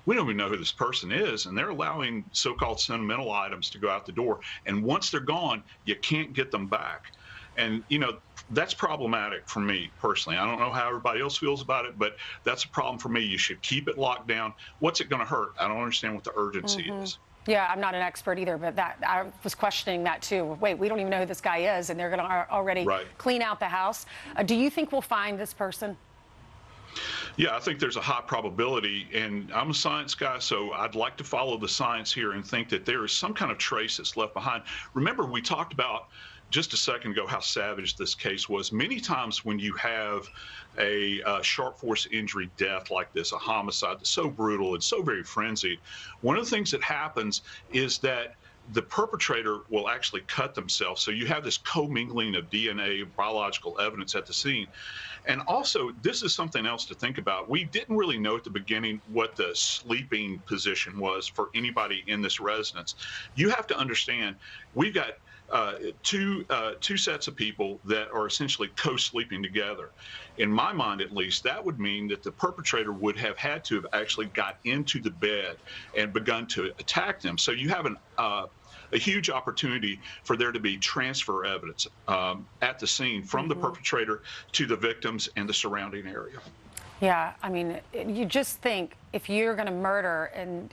we don't even know who this person is, and they're allowing so-called sentimental items to go out the door. And once they're gone, you can't get them back. And, you know, that's problematic for me personally. I don't know how everybody else feels about it, but that's a problem for me. You should keep it locked down. What's it going to hurt? I don't understand what the urgency is.
Yeah, I'm not an expert either, but I was questioning that too. Wait, we don't even know who this guy is, and they're going to already clean out the house. Do you think we'll find this person?
Yeah, I think there's a high probability, and I'm a science guy, so I'd like to follow the science here and think that there is some kind of trace that's left behind. Remember, we talked about just a second ago how savage this case was. Many times when you have a sharp force injury death like this, a homicide that's so brutal and so very frenzied, one of the things that happens is that the perpetrator will actually cut themselves. So you have this commingling of DNA, biological evidence at the scene. And also, this is something else to think about. We didn't really know at the beginning what the sleeping position was for anybody in this residence. You have to understand, we've got two sets of people that are essentially co-sleeping together. In my mind, at least, that would mean that the perpetrator would have had to have actually got into the bed and begun to attack them. So you have a huge opportunity for there to be transfer evidence at the scene from the perpetrator to the victims and the surrounding area.
Yeah, I mean, you just think if you're going to murder in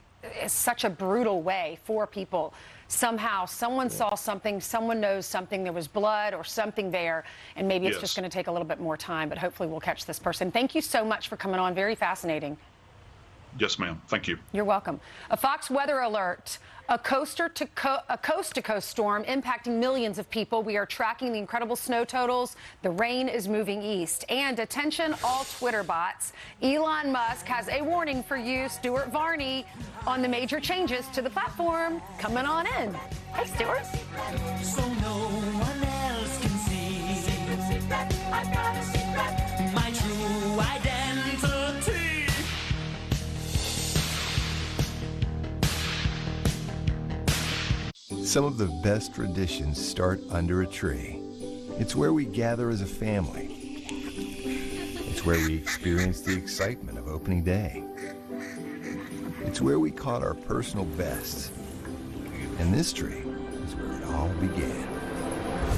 such a brutal way, 4 people, somehow someone saw something, someone knows something, there was blood or something there, and maybe it's just going to take a little bit more time, but hopefully we'll catch this person. Thank you so much for coming on. Very fascinating.
Yes, ma'am. Thank you.
You're welcome. A Fox weather alert. A coast-to-coast storm impacting millions of people. We are tracking the incredible snow totals. The rain is moving east. And attention, all Twitter bots. Elon Musk has a warning for you, Stuart Varney, on the major changes to the platform. Coming on in. Hey, Stuart.
So no one else can see. Secret, I've got a secret. My true identity.
Some of the best traditions start under a tree. It's where we gather as a family. It's where we experience the excitement of opening day. It's where we caught our personal bests. And this tree is where it all began.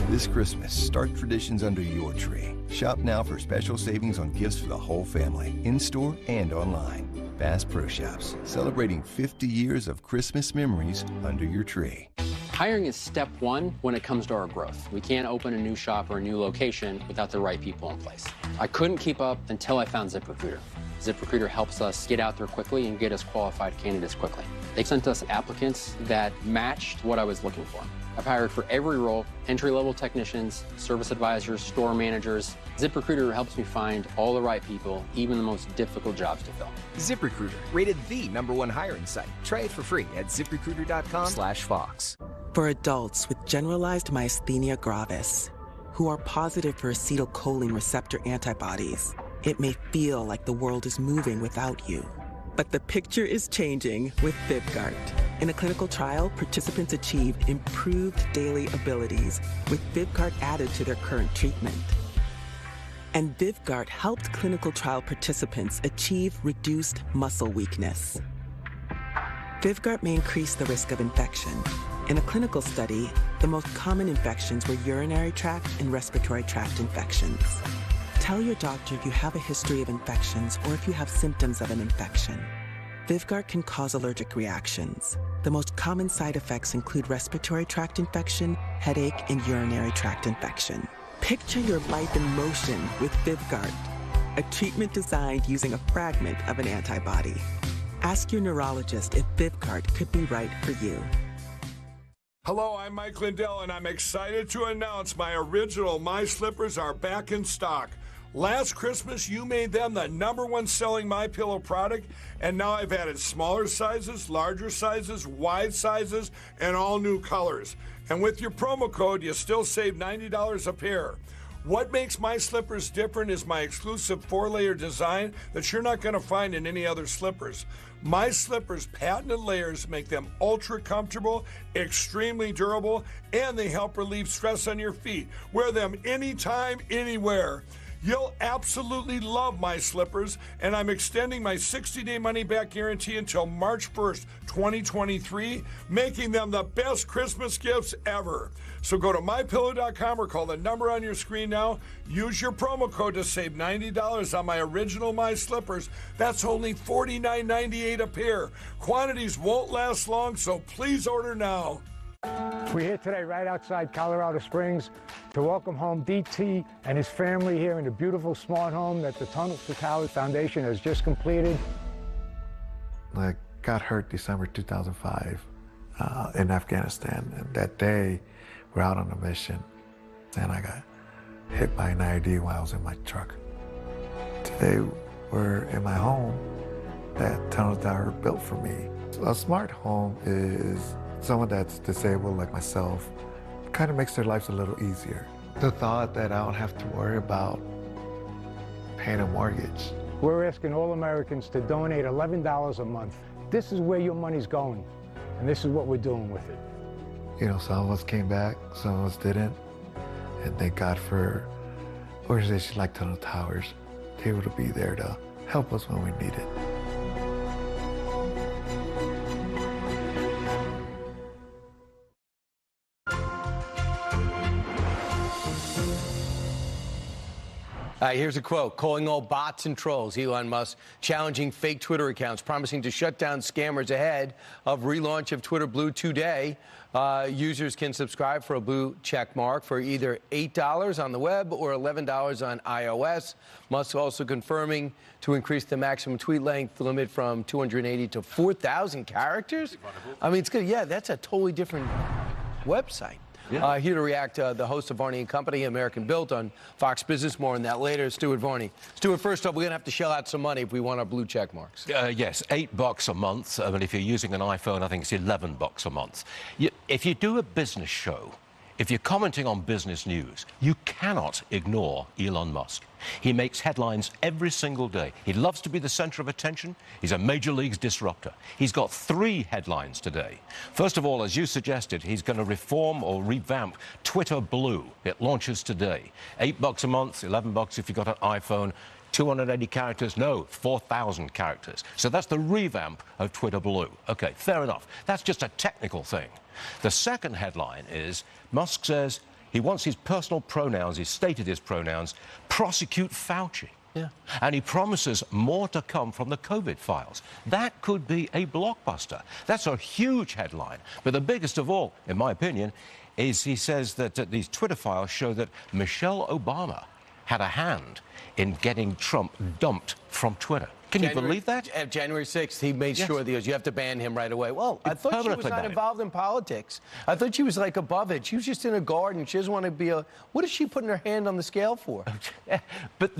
This Christmas, start traditions under your tree. Shop now for special savings on gifts for the whole family, in-store and online. Bass Pro Shops, celebrating 50 years of Christmas memories under your tree.
Hiring is step 1 when it comes to our growth. We can't open a new shop or a new location without the right people in place. I couldn't keep up until I found ZipRecruiter. ZipRecruiter helps us get out there quickly and get us qualified candidates quickly. They sent us applicants that matched what I was looking for. I've hired for every role, entry-level technicians, service advisors, store managers. ZipRecruiter helps me find all the right people, even the most difficult jobs to fill.
ZipRecruiter, rated the #1 hiring site. Try it for free at ZipRecruiter.com/Fox.
For adults with generalized myasthenia gravis, who are positive for acetylcholine receptor antibodies, it may feel like the world is moving without you. But the picture is changing with Vyvgart. In a clinical trial, participants achieved improved daily abilities with Vyvgart added to their current treatment. And Vyvgart helped clinical trial participants achieve reduced muscle weakness. Vyvgart may increase the risk of infection. In a clinical study, the most common infections were urinary tract and respiratory tract infections. Tell your doctor if you have a history of infections or if you have symptoms of an infection. Vyvgart can cause allergic reactions. The most common side effects include respiratory tract infection, headache, and urinary tract infection. Picture your life in motion with Vyvgart, a treatment designed using a fragment of an antibody. Ask your neurologist if Vyvgart could be right for you.
Hello, I'm Mike Lindell, and I'm excited to announce my original My Slippers are back in stock. Last Christmas, you made them the #1 selling MyPillow product, and now I've added smaller sizes, larger sizes, wide sizes, and all new colors. And with your promo code, you still save $90 a pair. What makes My Slippers different is my exclusive 4-layer design that you're not going to find in any other slippers. My Slippers' patented layers make them ultra comfortable, extremely durable, and they help relieve stress on your feet. Wear them anytime, anywhere. You'll absolutely love my slippers, and I'm extending my 60-day money-back guarantee until March 1st, 2023, making them the best Christmas gifts ever. So go to MyPillow.com or call the number on your screen now. Use your promo code to save $90 on my original My Slippers. That's only $49.98 a pair. Quantities won't last long, so please order now.
We're here today right outside Colorado Springs to welcome home DT and his family here in the beautiful smart home that the Tunnels to Towers Foundation has just completed.
I got hurt December 2005 in Afghanistan, and that day we're out on a mission and I got hit by an IED while I was in my truck. Today we're in my home that Tunnels Tower built for me. A smart home is someone that's disabled like myself, kind of makes their lives a little easier. The thought that I don't have to worry about paying a mortgage.
We're asking all Americans to donate $11 a month. This is where your money's going, and this is what we're doing with it.
You know, some of us came back, some of us didn't, and thank God for organizations like Tunnel Towers, able to be there to help us when we need it.
Here's a quote, calling all bots and trolls. Elon Musk challenging fake Twitter accounts, promising to shut down scammers ahead of relaunch of Twitter Blue today. Users can subscribe for a blue check mark for either $8 on the web or $11 on iOS. Musk also confirming to increase the maximum tweet length limit from 280 to 4,000 characters. I mean, it's good. Yeah, that's a totally different website. Yeah. Here to react, the host of Varney & Company, American Built, on Fox Business. More on that later. Stuart Varney. Stuart, first off, we're going to have to shell out some money if we want our blue check marks.
Yes, $8 a month. I mean, if you're using an iPhone, I think it's $11 a month. If you do a business show, if you're commenting on business news, you cannot ignore Elon Musk. He makes headlines every single day. He loves to be the center of attention. He's a major leagues disruptor. He's got 3 headlines today. First of all, as you suggested, he's going to reform or revamp Twitter Blue. It launches today. $8 a month, $11 if you've got an iPhone. 280 characters? No, 4,000 characters. So that's the revamp of Twitter Blue. Okay, fair enough. That's just a technical thing. The second headline is Musk says he wants his personal pronouns, he's stated his pronouns, prosecute Fauci. Yeah. And he promises more to come from the COVID files. That could be a blockbuster. That's a huge headline. But the biggest of all, in my opinion, is he says that these Twitter files show that Michelle Obama had a hand in getting Trump dumped from Twitter. Can you believe that?
January 6th, he made sure that you have to ban him right away. Well, I thought she was not involved in politics. I thought she was like above it. She was just in a garden. She doesn't want to be a... What is she putting her hand on the scale for?
But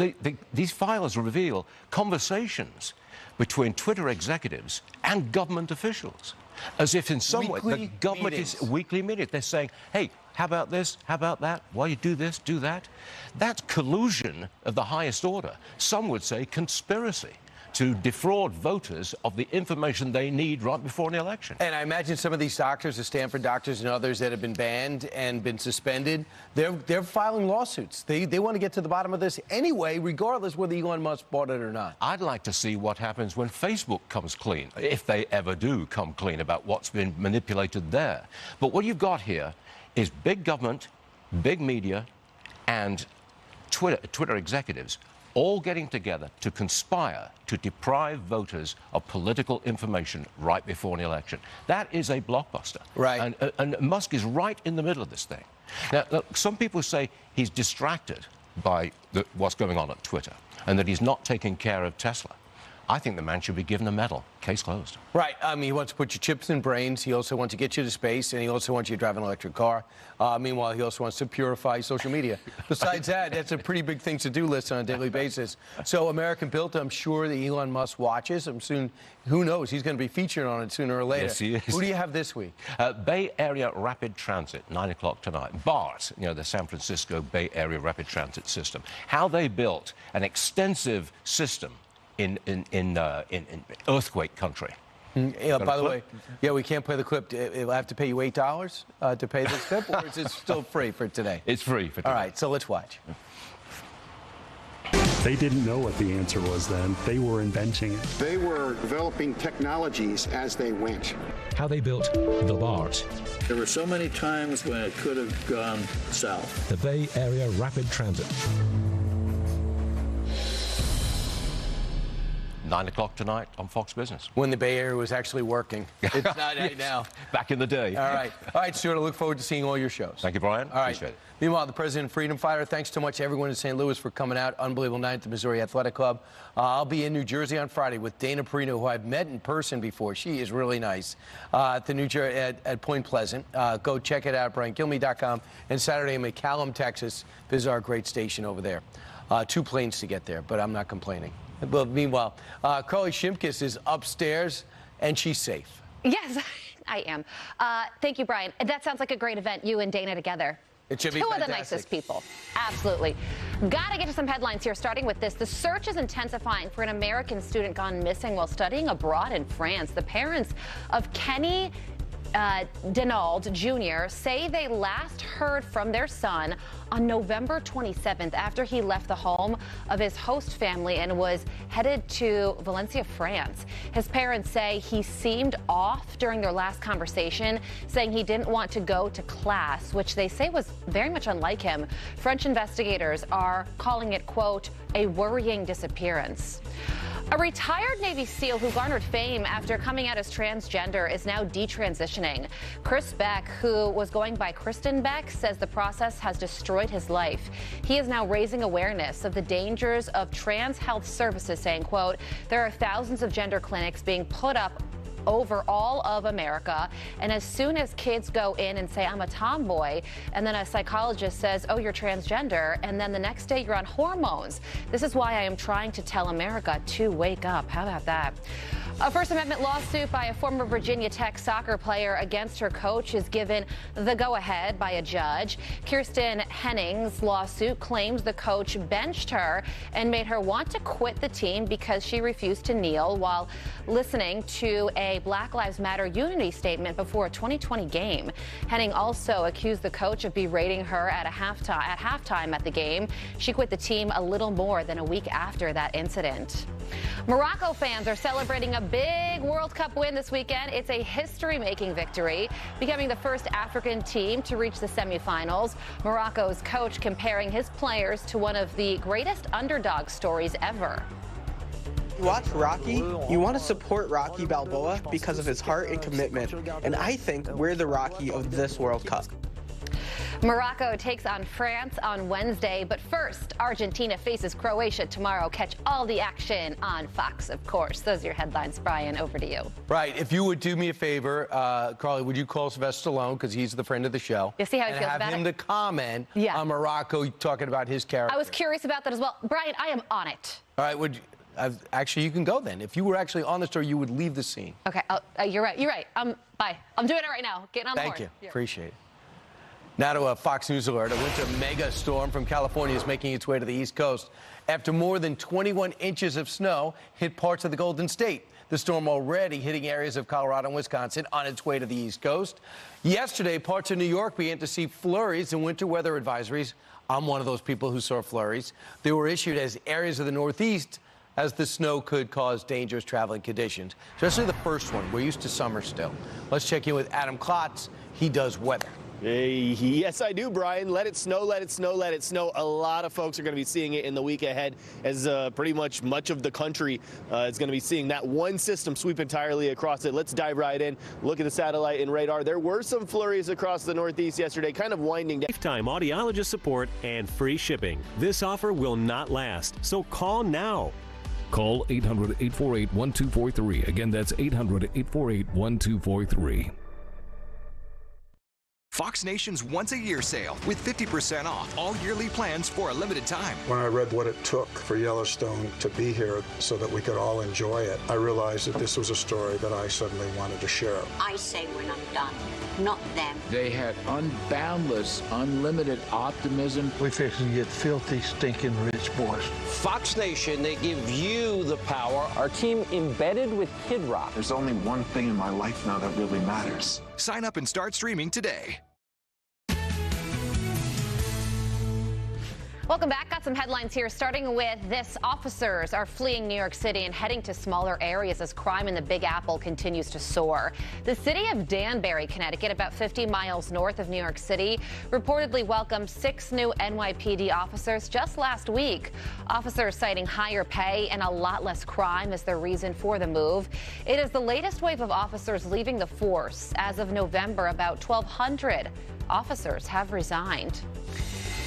these files reveal conversations between Twitter executives and government officials. As if in some way the government is weekly meetings. They're saying, hey, how about this? How about that? Why you do this, do that? That's collusion of the highest order. Some would say conspiracy to defraud voters of the information they need right before an election.
And I imagine some of these doctors, the Stanford doctors and others that have been banned and been suspended, they're filing lawsuits. They want to get to the bottom of this anyway, regardless whether Elon Musk bought it or not.
I'd like to see what happens when Facebook comes clean, if they ever do come clean about what's been manipulated there. But what you've got here is big government, big media, and Twitter executives all getting together to conspire to deprive voters of political information right before an election. That is a blockbuster.
Right.
And Musk is right in the middle of this thing. Now, look, some people say he's distracted by what's going on at Twitter and that he's not taking care of Tesla. I think the man should be given a medal. Case closed.
Right. He wants to put your chips in brains. He also wants to get you to space, and he also wants you to drive an electric car. Meanwhile, he also wants to purify social media. Besides that, that's a pretty big things to do list on a daily basis. So American Built, I'm sure that Elon Musk watches. Who knows? He's going to be featured on it sooner or later.
Yes, he is.
Who do you have this week?
Bay Area Rapid Transit, 9 o'clock tonight. BART, the San Francisco Bay Area Rapid Transit System. How they built an extensive system in earthquake country.
Yeah, by the way, we can't play the clip. I have to pay you $8 to pay this clip, or is it still free for today?
It's free for today.
All right, so let's watch.
They didn't know what the answer was then. They were inventing it.
They were developing technologies as they went.
How they built the BART.
There were so many times when it could have gone south.
The Bay Area Rapid Transit.
9 o'clock tonight on Fox Business.
When the Bay Area was actually working. It's not right now.
Back in the day.
All right, Stuart, I look forward to seeing all your shows.
Thank you, Brian.
All right.
Appreciate it.
Meanwhile, the President Freedom Fighter, thanks so much to everyone in St. Louis for coming out. Unbelievable night at the Missouri Athletic Club. I'll be in New Jersey on Friday with Dana Perino, who I've met in person before. She is really nice at the at Point Pleasant. Go check it out, BrianKilmeade.com. And Saturday in McCallum, Texas. Visit our great station over there. 2 planes to get there, but I'm not complaining. But meanwhile, Carly Shimkus is upstairs, and she's safe.
Yes, I am. Thank you, Brian. That sounds like a great event, you and Dana together.
It should be
Two
fantastic.
of the nicest people. Absolutely. Got to get to some headlines here, starting with this. The search is intensifying for an American student gone missing while studying abroad in France. The parents of Kenny Denauld Jr. say they last heard from their son on November 27th after he left the home of his host family and was headed to Valencia, France. His parents say he seemed off during their last conversation, saying he didn't want to go to class, which they say was very much unlike him. French investigators are calling it, quote, a worrying disappearance. A retired Navy SEAL who garnered fame after coming out as transgender is now detransitioning. Chris Beck, who was going by Kristen Beck, says the process has destroyed his life. He is now raising awareness of the dangers of trans health services, saying, quote, there are thousands of gender clinics being put up over all of America, and as soon as kids go in and say, I'm a tomboy, and then a psychologist says, oh, you're transgender, and then the next day you're on hormones. This is why I am trying to tell America to wake up. How about that? A First Amendment lawsuit by a former Virginia Tech soccer player against her coach is given the go-ahead by a judge. Kirsten Henning's lawsuit claims the coach benched her and made her want to quit the team because she refused to kneel while listening to a Black Lives Matter unity statement before a 2020 game. Henning also accused the coach of berating her at halftime at the game. She quit the team a little more than a week after that incident. Morocco fans are celebrating a big World Cup win this weekend. It's a history-making victory, becoming the first African team to reach the semifinals. Morocco's coach comparing his players to one of the greatest underdog stories ever.
You watch Rocky, you want to support Rocky Balboa because of his heart and commitment, and I think we're the Rocky of this World Cup.
Morocco takes on France on Wednesday, but first, Argentina faces Croatia tomorrow. Catch all the action on Fox, of course. Those are your headlines. Brian, over to you.
Right. If you would do me a favor, Carly, would you call Sylvester Stallone, because he's the friend of the show?
You see how he feels about it?
And have him to comment on Morocco talking about his character.
I was curious about that as well. Brian, I am on it.
All right. Actually, you can go then. If you were actually on the story, you would leave the scene.
Okay. You're right. You're right. Bye. I'm doing it right now. Getting on the horn.
Thank you. Appreciate it. Now to a Fox News alert. A winter mega storm from California is making its way to the East Coast after more than 21 inches of snow hit parts of the Golden State. The storm already hitting areas of Colorado and Wisconsin on its way to the East Coast. Yesterday, parts of New York began to see flurries and winter weather advisories. I'm one of those people who saw flurries. They were issued as areas of the Northeast, as the snow could cause dangerous traveling conditions, especially the first one. We're used to summer still. Let's check in with Adam Klotz. He does weather.
Hey, yes, I do, Brian. Let it snow, let it snow, let it snow. A lot of folks are going to be seeing it in the week ahead, as pretty much of the country is going to be seeing that one system sweep entirely across it. Let's dive right in. Look at the satellite and radar. There were some flurries across the Northeast yesterday, kind of winding down.
Lifetime audiologist support and free shipping. This offer will not last, so call now.
Call 800-848-1243. Again, that's 800-848-1243.
Fox Nation's once-a-year sale with 50% off all yearly plans for a limited time.
When I read what it took for Yellowstone to be here so that we could all enjoy it, I realized that this was a story that I suddenly wanted to share.
I say when I'm done, not them.
They had unboundless, unlimited optimism.
We fixing to get filthy, stinking rich, boys.
Fox Nation, they give you the power. Our team embedded with Kid Rock.
There's only one thing in my life now that really matters.
Sign up and start streaming today.
Welcome back. Got some headlines here, starting with this. Officers are fleeing New York City and heading to smaller areas as crime in the Big Apple continues to soar. The city of Danbury, Connecticut, about 50 miles north of New York City, reportedly welcomed 6 new NYPD officers just last week. Officers citing higher pay and a lot less crime as their reason for the move. It is the latest wave of officers leaving the force. As of November, about 1,200 officers have resigned.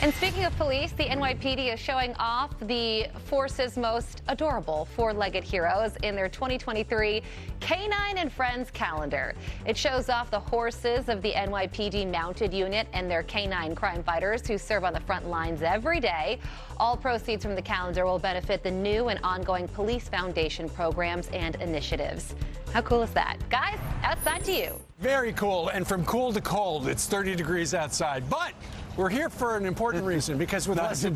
And speaking of police, the NYPD is showing off the force's most adorable four-legged heroes in their 2023 Canine and Friends calendar. It shows off the horses of the NYPD mounted unit and their canine crime fighters who serve on the front lines every day. All proceeds from the calendar will benefit the new and ongoing Police Foundation programs and initiatives. How cool is that? Guys, outside to you.
Very cool. And from cool to cold, it's 30 degrees outside. But we're here for an important reason, because with less than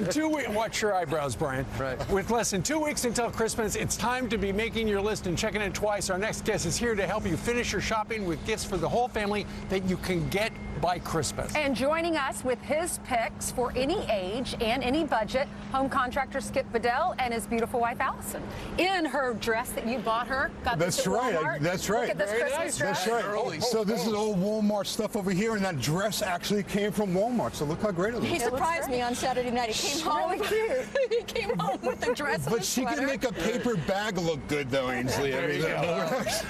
2 weeks, watch your eyebrows, Brian. Right. With less than 2 weeks until Christmas, it's time to be making your list and checking it twice. Our next guest is here to help you finish your shopping with gifts for the whole family that you can get by Christmas.
And joining us with his picks for any age and any budget, home contractor Skip Bedell and his beautiful wife Allison. In her dress that you bought her. Got
That's right. That's right.
Look at this Christmas dress.
That's right. So this is all Walmart stuff over here, and that dress actually came from Walmart. So look how great it looks.
He surprised me on Saturday night. He came home. Really cute. He came home with the dress.
But she can make a paper bag look good, though, Ainsley. I mean,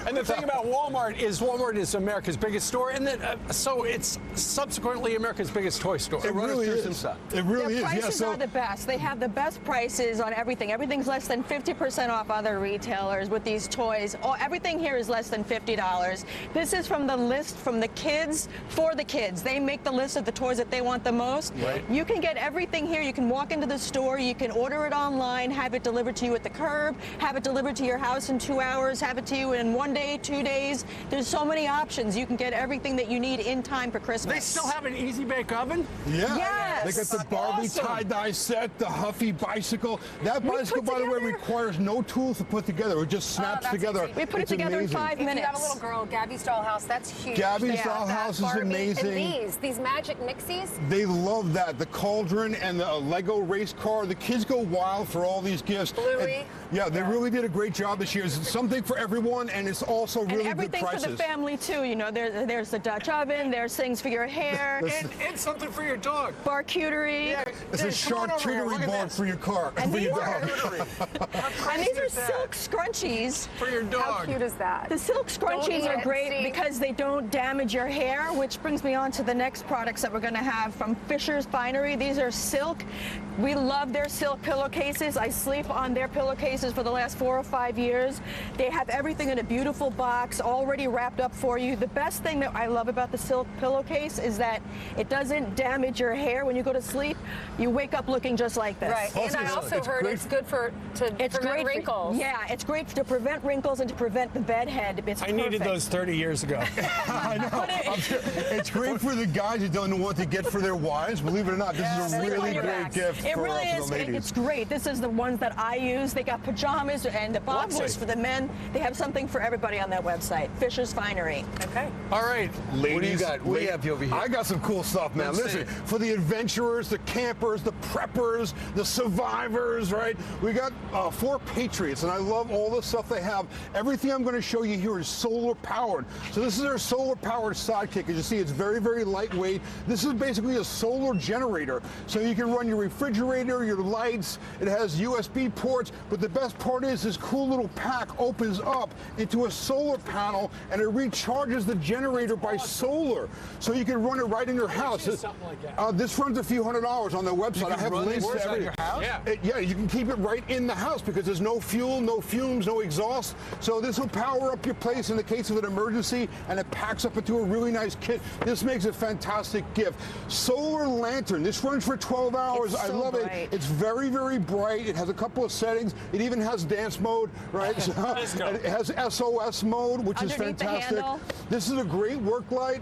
and the thing about Walmart is America's biggest store, and that so it's subsequently America's biggest toy store.
It really is. It really is.
Their prices are the best. They have the best prices on everything. Everything's less than 50% off other retailers with these toys. Everything here is less than $50. This is from the list from the kids for the kids. They make the list of the toys that they want the most.
Right.
You can get everything here. You can walk into the store. You can order it online, have it delivered to you at the curb, have it delivered to your house in 2 hours, have it to you in 1 day, 2 days. There's so many options. You can get everything that you need in time for Christmas.
They still have an easy bake oven?
Yeah.
Yes.
They got the Barbie tie-dye set, the Huffy bicycle. That bicycle, by the way, requires no tools to put together. It just snaps together.
We put it together
amazing.
in 5 minutes.
If you have a little girl, Gabby's dollhouse, that's huge.
Gabby's dollhouse is amazing.
And these magic Mixies?
They love that. The cauldron and the Lego race car. The kids go wild for all these gifts.
Bluey.
Yeah, they really did a great job this year. It's something for everyone, and it's also really good prices.
And everything for the family, too. You know, there's the Dutch oven, there's things for your hair.
and something for your dog.
Charcuterie.
Yeah, it's a charcuterie bar for your car.
And
for
these
your
are,
dog.
and these are silk scrunchies.
For your dog.
How cute is that? The silk scrunchies are great because they don't damage your hair, which brings me on to the next products that we're going to have from Fisher's Finery. These are silk. We love their silk pillowcases. I sleep on their pillowcases for the last 4 or 5 years. They have everything in a beautiful box, already wrapped up for you. The best thing that I love about the silk pillowcase is that it doesn't damage your hair when you go to sleep. You wake up looking just like this.
Right, and I also heard it's good to prevent wrinkles.
Yeah, it's great to prevent wrinkles and to prevent the bedhead. It's
I needed those 30 years ago.
I know. It's great for the guys who don't know what to get for their wives. Believe it or not, this is a really great gift
it
for
really
the
is.
ladies.
It's great. This is the ones that I use. They got pajamas and the boxers for the men. They have something for everybody on that website. Fisher's Finery.
Okay. All right.
Ladies,
what do you got? What do you have over here?
I got some cool stuff, man. Listen, for the adventurers, the campers, the preppers, the survivors, right? We got 4 Patriots, and I love all the stuff they have. Everything I'm going to show you here is solar powered. So this is our solar powered sidekick. As you see, it's very, very lightweight. This is basically a solar generator. So you can run your refrigerator, your lights. It has USB ports, but the best part is this cool little pack opens up into a solar panel, and it recharges the generator by solar. So you can run it right in your house. This runs a few $100s on their website. I have links to everything. Yeah, you can keep it right in the house because there's no fuel, no fumes, no exhaust. So this will power up your place in the case of an emergency, and it packs up into a really nice kit. This makes a fantastic gift. Solar lantern. This runs for 12 hours. I love it. It's very, very bright. It has a couple of settings. It even has dance mode, right? So, it has SOS mode, which is fantastic. This is a great work light.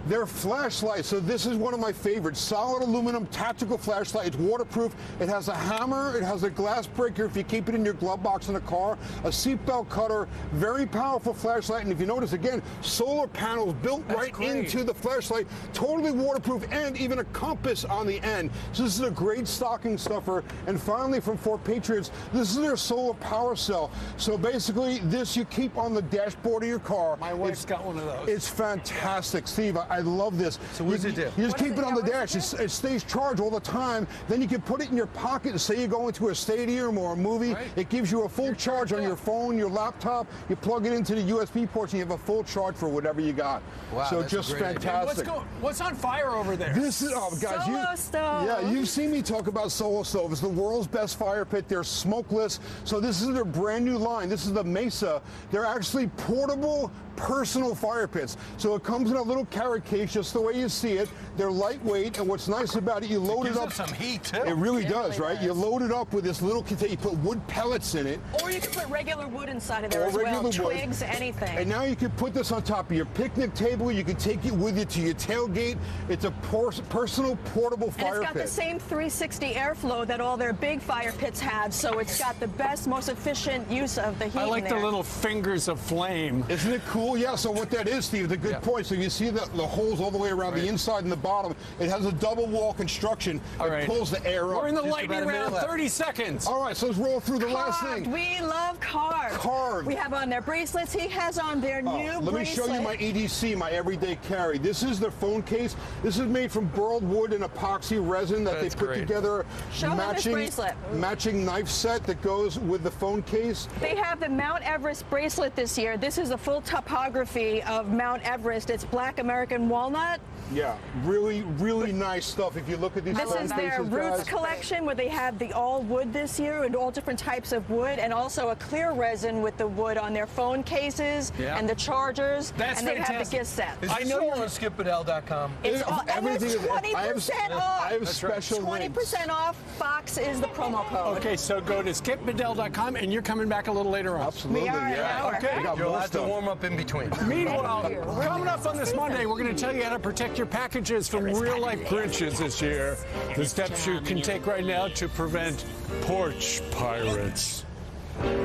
They're flashlights, so this is one of my favorites. Solid aluminum tactical flashlight. It's waterproof. It has a hammer. It has a glass breaker if you keep it in your glove box in a car. A seatbelt cutter. Very powerful flashlight. And if you notice, again, solar panels built into the flashlight. Totally waterproof, and even a compass on the end. So this is a great stocking stuffer. And finally, from Fort Patriots, this is their solar power cell. So basically, this you keep on the dashboard of your car.
My wife's got one of those.
It's fantastic, Steve. I love this.
So what does it do?
You just keep it on the dash. It stays charged all the time. Then you can put it in your pocket and say you go into a stadium or a movie. Right. It gives you a full charge on your phone, your laptop. You plug it into the USB port and you have a full charge for whatever you got.
Wow,
so just fantastic.
What's on fire over there?
This is, oh guys,
Solo stove.
Yeah, you've seen me talk about Solo Stove. It's the world's best fire pit. They're smokeless. So this is their brand new line. This is the Mesa. They're actually portable personal fire pits. So it comes in a little carry case, just the way you see it. They're lightweight, and what's nice about it, you load it up.
Some heat too.
It really does, right? You load it up with this little container. You put wood pellets in it.
Or you can put regular wood inside of there as well. Twigs, anything.
And now you can put this on top of your picnic table. You can take it with you to your tailgate. It's a personal portable fire pit.
And it's got the same 360 airflow that all their big fire pits have, so it's got the best, most efficient use of the heat.
I like the little fingers of flame.
Isn't it cool? Yeah, so what that is, Steve, the good point. So you see the holes all the way around the inside and the bottom. It has a double wall construction. It pulls the air up.
We're in the lightning round, 30 seconds.
All right, so let's roll through the last thing.
We love carved.
Carved.
We have on their bracelets. He has on their new bracelet.
Let me show you my EDC, my everyday carry. This is their phone case. This is made from burled wood and epoxy resin that they put together.
Show them this bracelet.
Matching knife set that goes with the phone case.
They have the Mount Everest bracelet this year. This is a full topography of Mount Everest. It's black American walnut.
Yeah, really, really nice stuff. If you look at these
This is their Roots collection, where they have the all wood this year and all different types of wood, and also a clear resin with the wood on their phone cases and the chargers.
That's
and they
fantastic.
have the gift set.
Is this all on skippadell.com?
It's all, and it's 20% off.
I have special
20% off. Fox is the promo code.
Okay, so go to skippadell.com, and you're coming back a little later on.
Absolutely,
yeah.
Okay.
You're allowed to warm up in between.
Meanwhile, coming up on this Monday, we're going to tell you how to protect your packages from real-life Grinches this year. The steps you can take right now to prevent porch pirates.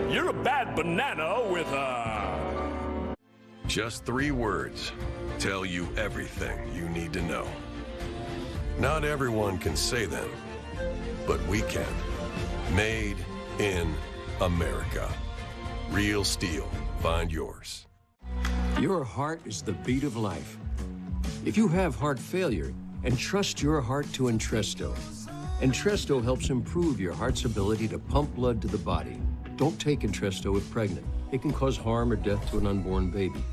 You're a bad banana with a...
Just 3 words tell you everything you need to know. Not everyone can say them, but we can. Made in America. Real steel. Find yours.
Your heart is the beat of life. If you have heart failure, entrust your heart to Entresto. Entresto helps improve your heart's ability to pump blood to the body. Don't take Entresto if pregnant. It can cause harm or death to an unborn baby.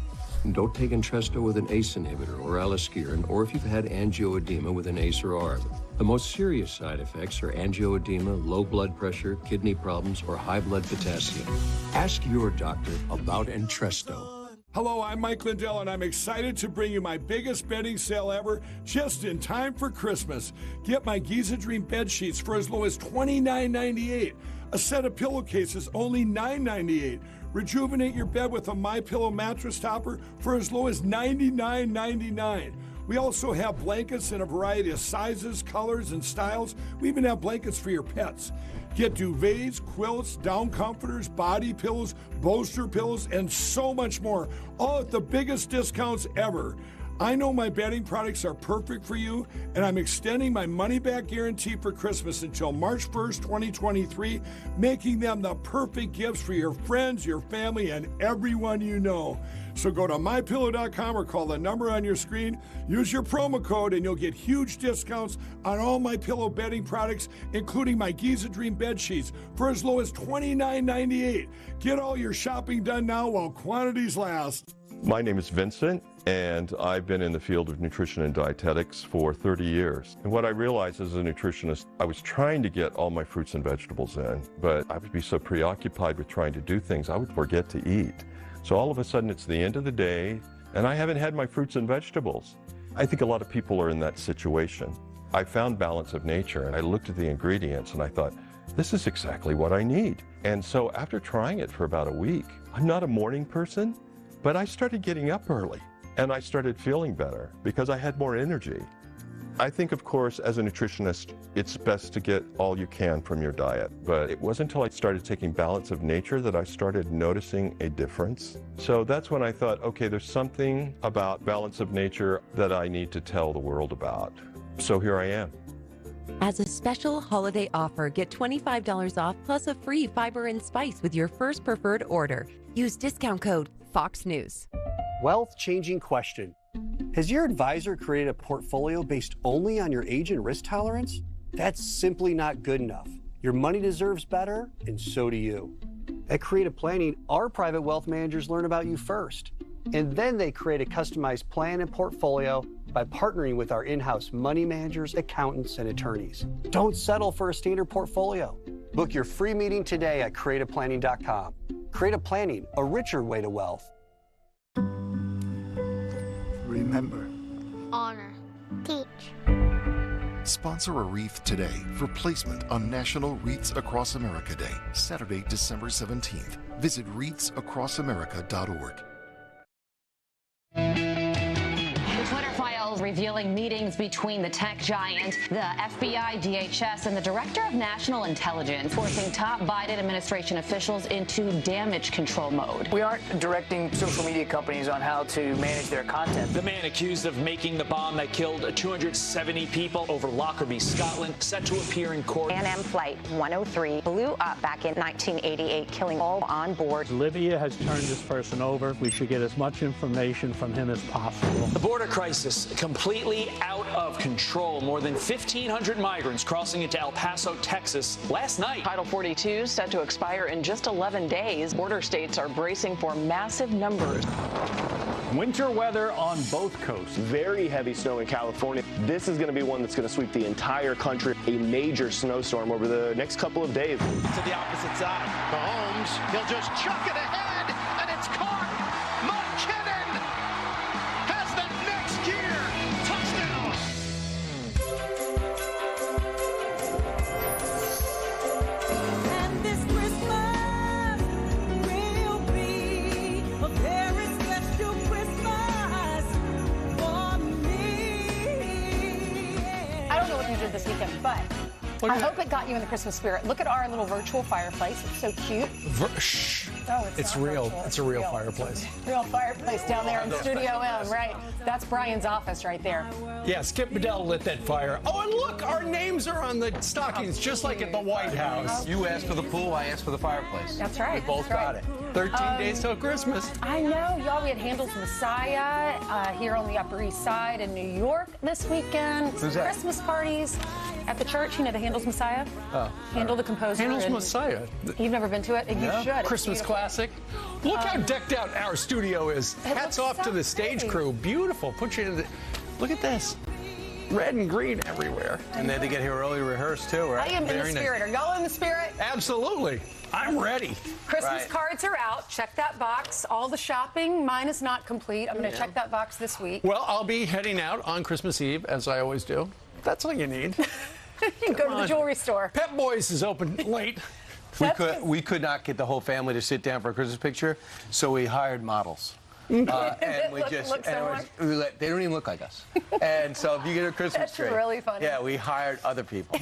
And don't take Entresto with an ACE inhibitor or aliskiren, or if you've had angioedema with an ACE or ARB. The most serious side effects are angioedema, low blood pressure, kidney problems, or high blood potassium. Ask your doctor about Entresto.
Hello, I'm Mike Lindell, and I'm excited to bring you my biggest bedding sale ever, just in time for Christmas. Get my Giza Dream bed sheets for as low as $29.98. A set of pillowcases, only $9.98. Rejuvenate your bed with a MyPillow mattress topper for as low as $99.99. We also have blankets in a variety of sizes, colors, and styles. We even have blankets for your pets. Get duvets, quilts, down comforters, body pillows, bolster pillows, and so much more, all at the biggest discounts ever. I know my bedding products are perfect for you, and I'm extending my money-back guarantee for Christmas until March 1st, 2023, making them the perfect gifts for your friends, your family, and everyone you know. So go to MyPillow.com or call the number on your screen. Use your promo code, and you'll get huge discounts on all MyPillow bedding products, including my Giza Dream bed sheets, for as low as $29.98. Get all your shopping done now while quantities last.
My name is Vincent, and I've been in the field of nutrition and dietetics for 30 years. And what I realized as a nutritionist, I was trying to get all my fruits and vegetables in, but I would be so preoccupied with trying to do things, I would forget to eat. So all of a sudden, it's the end of the day, and I haven't had my fruits and vegetables. I think a lot of people are in that situation. I found Balance of Nature, and I looked at the ingredients, and I thought, this is exactly what I need. And so after trying it for about a week, I'm not a morning person, but I started getting up early. And I started feeling better because I had more energy. I think, of course, as a nutritionist, it's best to get all you can from your diet. But it wasn't until I started taking Balance of Nature that I started noticing a difference. So that's when I thought, okay, there's something about Balance of Nature that I need to tell the world about. So here I am.
As a special holiday offer, get $25 off plus a free fiber and spice with your first preferred order. Use discount code Fox News.
Wealth-changing question. Has your advisor created a portfolio based only on your age and risk tolerance? That's simply not good enough. Your money deserves better, and so do you. At Creative Planning, our private wealth managers learn about you first, and then they create a customized plan and portfolio by partnering with our in-house money managers, accountants, and attorneys. Don't settle for a standard portfolio. Book your free meeting today at creativeplanning.com. Creative Planning, a richer way to wealth.
Remember.
Honor. Teach.
Sponsor a wreath today for placement on National Wreaths Across America Day, Saturday, December 17th. Visit wreathsacrossamerica.org.
The Twitter files revealing meetings between the tech giant, the FBI, DHS, and the Director of National Intelligence, forcing top Biden administration officials into damage control mode.
We aren't directing social media companies on how to manage their content.
The man accused of making the bomb that killed 270 people over Lockerbie, Scotland, set to appear in court.
Pan Am Flight 103 blew up back in 1988, killing all on board.
Libya has turned this person over. We should get as much information from him as possible.
The border crisis completely out of control. More than 1,500 migrants crossing into El Paso, Texas last night.
Title 42 set to expire in just 11 days. Border states are bracing for massive numbers.
Winter weather on both coasts.
Very heavy snow in California. This is going to be one that's going to sweep the entire country. A major snowstorm over the next couple of days.
To the opposite side. Mahomes, he'll just chuck it ahead, and it's caught. McKinnon has the next year touchdown.
And this Christmas will be a very special Christmas for me.
I don't know what you did this weekend, but I hope it got you in the Christmas spirit. Look at our little virtual fireplace. It's so cute. Oh,
it's real. Virtual. It's a real fireplace.
Real fireplace down there in Studio M, right? That's Brian's office right there.
Yeah, Skip Bedell lit that fire. Oh, and look, our names are on the stockings, just like at the White House.
You asked for the pool, I asked for the fireplace.
That's right.
We both got it.
13 days till Christmas.
I know, y'all. We had Handel's Messiah here on the Upper East Side in New York this weekend.
Who's that?
Christmas parties at the church. You know the Handel's Messiah?
Oh.
Handel the composer.
Handel's Messiah.
You've never been to it?
No.
You should.
Christmas classic. Look how decked out our studio is. Hats off
so
to the stage
pretty.
crew. Beautiful. Put you in the... Look at this. Red and green everywhere.
And they had to get here early to rehearse, too, right?
I am in the spirit. Are y'all in the spirit?
Absolutely. I'm ready.
Christmas cards are out. Check that box. All the shopping. Mine is not complete. I'm going to check that box this week.
Well, I'll be heading out on Christmas Eve, as I always do. That's all you need.
You can go to the jewelry store.
Pep Boys is open late.
We could not get the whole family to sit down for a Christmas picture, so we hired models. And we they don't even look like us. And so if you get a Christmas tree,
that's really funny.
Yeah, we hired other people.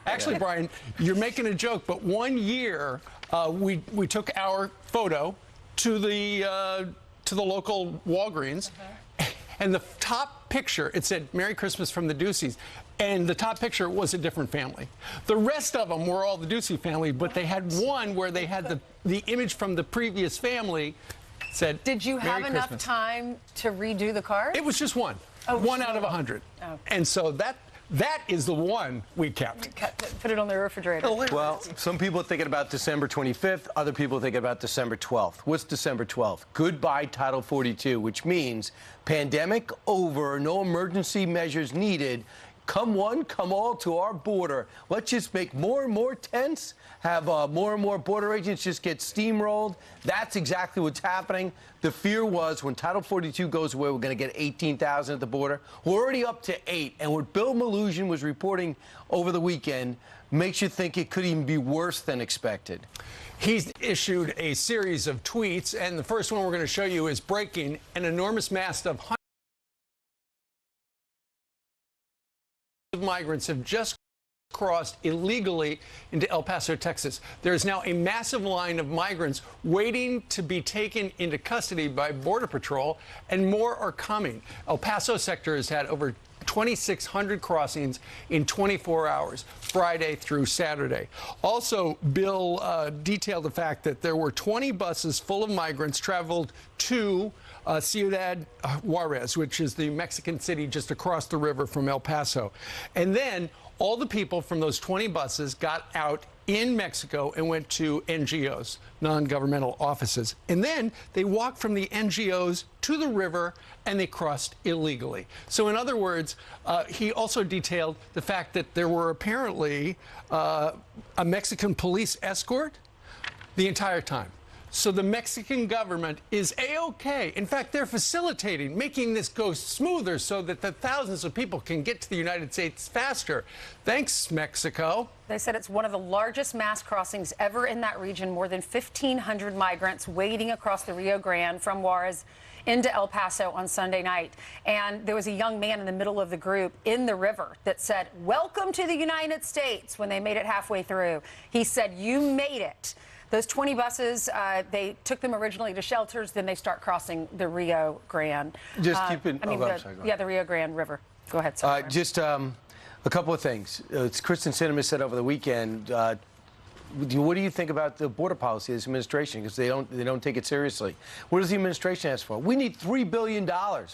Actually, Brian, you're making a joke, but 1 year we took our photo to the local Walgreens, and the top picture, it said "Merry Christmas from the Duceys." And the top picture was a different family. The rest of them were all the Ducey family, but they had one where they had the image from the previous family said,
Did you have
Merry
enough
Christmas.
time to redo the card?
It was just one. One out of 100.
Oh.
And so that is the one we kept.
Put it on the refrigerator.
Well, some people are thinking about December 25th. Other people are thinking about December 12th. What's December 12th? Goodbye Title 42, which means pandemic over, no emergency measures needed. come one, come all to our border. Let's just make more and more tents, have more and more border agents just get steamrolled. That's exactly what's happening. The fear was when Title 42 goes away, we're going to get 18,000 at the border. We're already up to 8. And what Bill Maloogian was reporting over the weekend makes you think it could even be worse than expected.
He's issued a series of tweets, and the first one we're going to show you is breaking. An enormous mass of hundreds of migrants have just crossed illegally into El Paso, Texas. There is now a massive line of migrants waiting to be taken into custody by Border Patrol, and more are coming. El Paso sector has had over 2,600 crossings in 24 hours, Friday through Saturday. Also, Bill detailed the fact that there were 20 buses full of migrants traveled to Ciudad Juarez, which is the Mexican city just across the river from El Paso. And then all the people from those 20 buses got out in Mexico and went to NGOs, non-governmental offices. And then they walked from the NGOs to the river and they crossed illegally. So in other words, he also detailed the fact that there were apparently a Mexican police escort the entire time. So the Mexican government is A-OK. In fact, they're facilitating, making this go smoother so that the thousands of people can get to the United States faster. Thanks, Mexico.
They said it's one of the largest mass crossings ever in that region. More than 1,500 migrants wading across the Rio Grande from Juarez into El Paso on Sunday night. And there was a young man in the middle of the group in the river that said, "Welcome to the United States," when they made it halfway through. He said, "You made it." Those 20 buses, they took them originally to shelters, then they start crossing the Rio Grande.
Just keep it.
The Rio Grande River. Go ahead, sorry.
Just a couple of things. Kristen Sinema said over the weekend, what do you think about the border policy of this administration? Because they don't take it seriously. What does the administration ask for? We need $3 billion.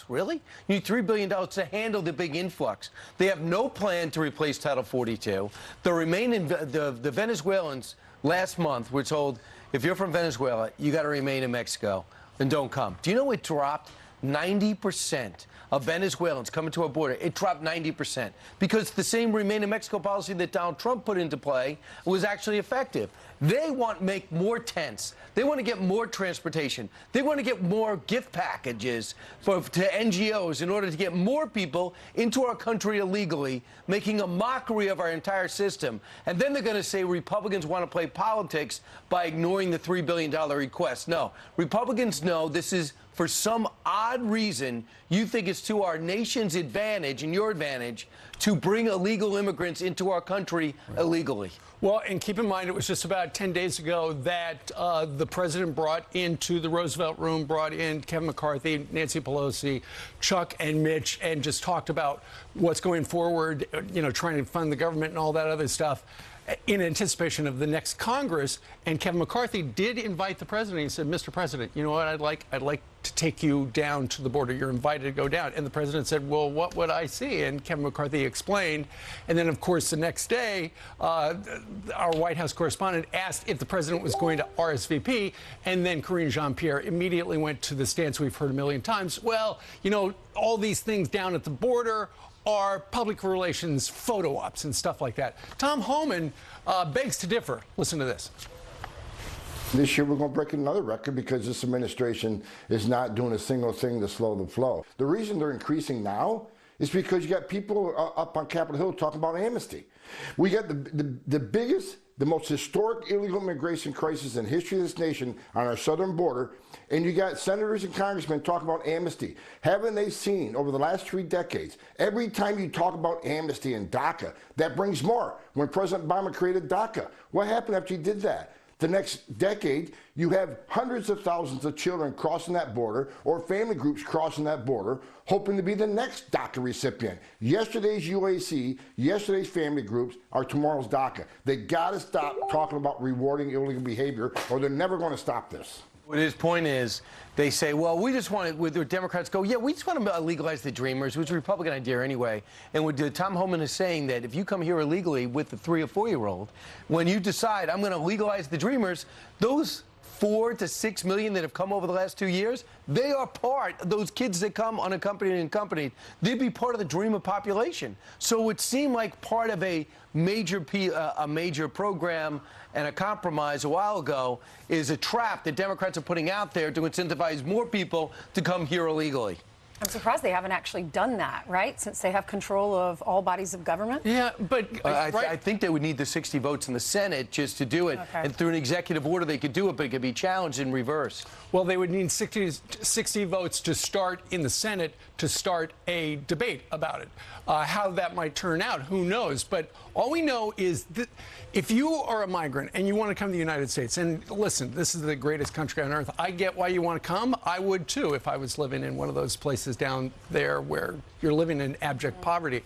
Really? You need $3 billion to handle the big influx. They have no plan to replace Title 42. The Venezuelans last month were told, if you're from Venezuela, you got to remain in Mexico and don't come. Do you know it dropped 90% of Venezuelans coming to our border? It dropped 90% because the same Remain in Mexico policy that Donald Trump put into play was actually effective. They want to make more tents. They want to get more transportation. They want to get more gift packages to NGOs in order to get more people into our country illegally, making a mockery of our entire system. And then they're going to say Republicans want to play politics by ignoring the $3 billion request. No, Republicans know this is for some odd reason you think it's to our nation's advantage and your advantage to bring illegal immigrants into our country illegally.
Well, and keep in mind, it was just about 10 days ago that the president brought into the Roosevelt Room, brought in Kevin McCarthy, Nancy Pelosi, Chuck and Mitch, and just talked about what's going forward, trying to fund the government and all that other stuff in anticipation of the next Congress. And Kevin McCarthy did invite the president. He said, "Mr. President, you know what I'd like to take you down to the border. You're invited to go down." And the president said, "Well, what would I see?" And Kevin McCarthy explained. And then, of course, the next day, our White House correspondent asked if the president was going to RSVP. And then Karine Jean-Pierre immediately went to the stance we've heard a million times. Well, all these things down at the border are public relations photo ops and stuff like that. Tom Homan begs to differ. Listen to this.
This year we're going to break another record because this administration is not doing a single thing to slow the flow. The reason they're increasing now is because you got people up on Capitol Hill talking about amnesty. We got the biggest, the most historic illegal immigration crisis in history of this nation on our southern border, and you got senators and congressmen talking about amnesty. Haven't they seen over the last 3 decades, every time you talk about amnesty and DACA, that brings more. When President Obama created DACA, what happened after he did that? The next decade, you have hundreds of thousands of children crossing that border or family groups crossing that border, hoping to be the next DACA recipient. Yesterday's UAC, yesterday's family groups are tomorrow's DACA. They got to stop talking about rewarding illegal behavior or they're never going to stop this.
What his point is, they say, well, we just want to, with the Democrats go, yeah, we just want to legalize the Dreamers, which is a Republican idea anyway. And what Tom Homan is saying that if you come here illegally with the 3 or 4-year-old, when you decide I'm going to legalize the Dreamers, those 4 to 6 million that have come over the last 2 years, they are part, those kids that come unaccompanied and accompanied, they'd be part of the dreamer population. So it seemed like part of a major program and a compromise a while ago is a trap that Democrats are putting out there to incentivize more people to come here illegally.
I'm surprised they haven't actually done that, right? Since they have control of all bodies of government.
Yeah, but I think they would need the 60 votes in the Senate just to do it. Okay. And through an executive order, they could do it, but it could be challenged in reverse.
Well, they would need 60 votes to start in the Senate to start a debate about it. How that might turn out, who knows? But all we know is that if you are a migrant and you want to come to the United States, and listen, this is the greatest country on earth. I get why you want to come. I would, too, if I was living in one of those places down there where you're living in abject poverty.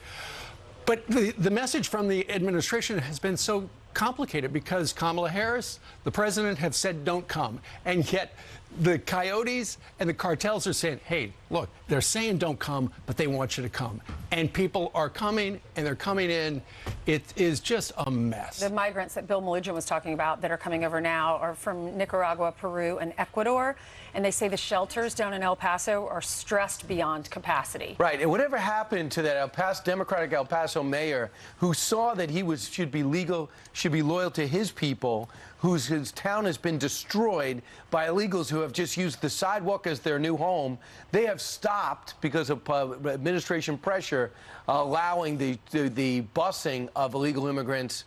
But the message from the administration has been so complicated because Kamala Harris, the president, have said don't come. And yet the coyotes and the cartels are saying, hey, look, they're saying don't come, but they want you to come. And people are coming, and they're coming in. It is just a mess.
The migrants that Bill Melugin was talking about that are coming over now are from Nicaragua, Peru, and Ecuador. And they say the shelters down in El Paso are stressed beyond capacity.
Right. And whatever happened to that Democratic El Paso mayor who saw that he should be loyal to his people, his town has been destroyed by illegals who have just used the sidewalk as their new home. They have stopped, because of administration pressure, allowing the busing of illegal immigrants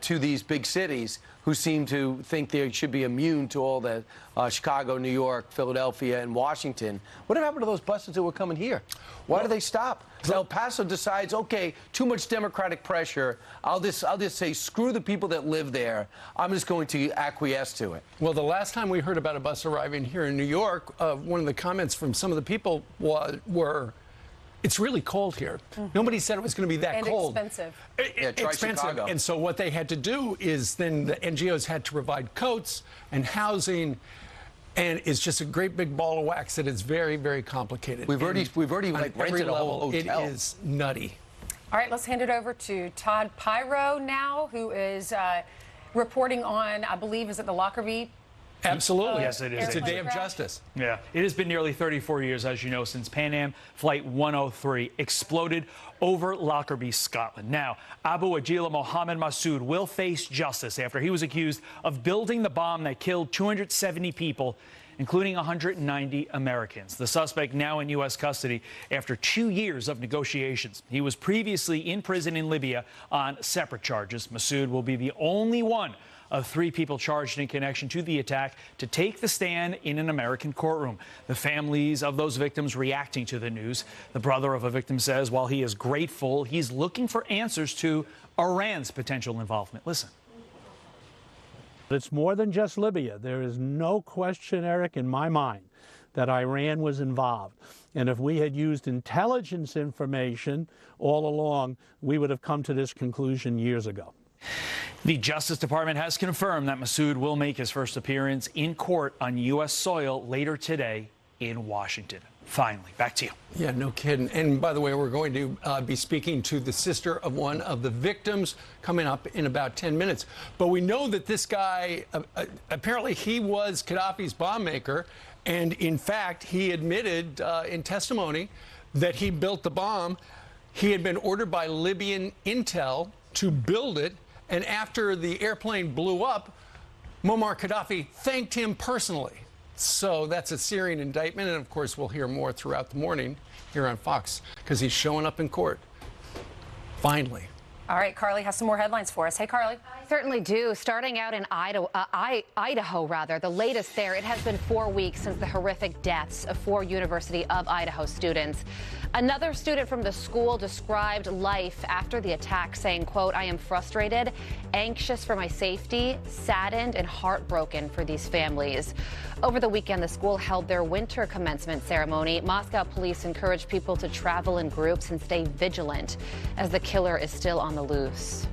to these big cities who seem to think they should be immune to all the Chicago, New York, Philadelphia, and Washington. What happened to those buses that were coming here? Why do they stop? El Paso decides, okay, too much Democratic pressure. I'll just say, screw the people that live there. I'm just going to acquiesce to it.
Well, the last time we heard about a bus arriving here in New York, one of the comments from some of the people were, it's really cold here. Nobody said it was going to be that cold.
And expensive.
Expensive.
Chicago.
And so what they had to do is then the NGOs had to provide coats and housing. And it's just a great big ball of wax that is very, very complicated.
We've already like rented a whole hotel.
It is nutty.
All right, let's hand it over to Todd Perino now, who is reporting on, I believe, is it the Lockerbie?
Absolutely.
Yes, it is.
It's a day of justice.
Yeah. It has been nearly 34 years, as you know, since Pan Am Flight 103 exploded over Lockerbie, Scotland. Now, Abu Ajila Mohammed Massoud will face justice after he was accused of building the bomb that killed 270 people, including 190 Americans. The suspect now in U.S. custody after 2 years of negotiations. He was previously in prison in Libya on separate charges. Massoud will be the only one of 3 people charged in connection to the attack to take the stand in an American courtroom. The families of those victims reacting to the news. The brother of a victim says while he is grateful, he's looking for answers to Iran's potential involvement. Listen.
It's more than just Libya. There is no question, Eric, in my mind, that Iran was involved. And if we had used intelligence information all along, we would have come to this conclusion years ago.
The Justice Department has confirmed that Massoud will make his first appearance in court on U.S. soil later today in Washington. Finally, back to you.
Yeah, no kidding. And by the way, we're going to be speaking to the sister of one of the victims coming up in about 10 minutes. But we know that this guy, apparently he was Gaddafi's bomb maker. And in fact, he admitted in testimony that he built the bomb. He had been ordered by Libyan intel to build it. And after the airplane blew up, Muammar Gaddafi thanked him personally. So that's a Syrian indictment. And of course, we'll hear more throughout the morning here on Fox because he's showing up in court. Finally.
All right, Carly has some more headlines for us. Hey, Carly.
I certainly do. Starting out in Idaho, the latest there. It has been 4 weeks since the horrific deaths of 4 University of Idaho students. Another student from the school described life after the attack, saying, quote, "I am frustrated, anxious for my safety, saddened, and heartbroken for these families." Over the weekend, the school held their winter commencement ceremony. Moscow police encouraged people to travel in groups and stay vigilant as the killer is still on the loose.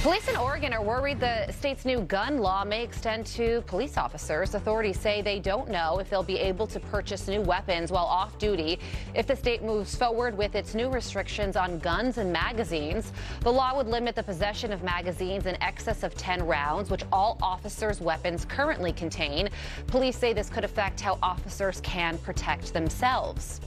Police in Oregon are worried the state's new gun law may extend to police officers. Authorities say they don't know if they'll be able to purchase new weapons while off duty if the state moves forward with its new restrictions on guns and magazines. The law would limit the possession of magazines in excess of 10 rounds, which all officers' weapons currently contain. Police say this could affect how officers can protect themselves.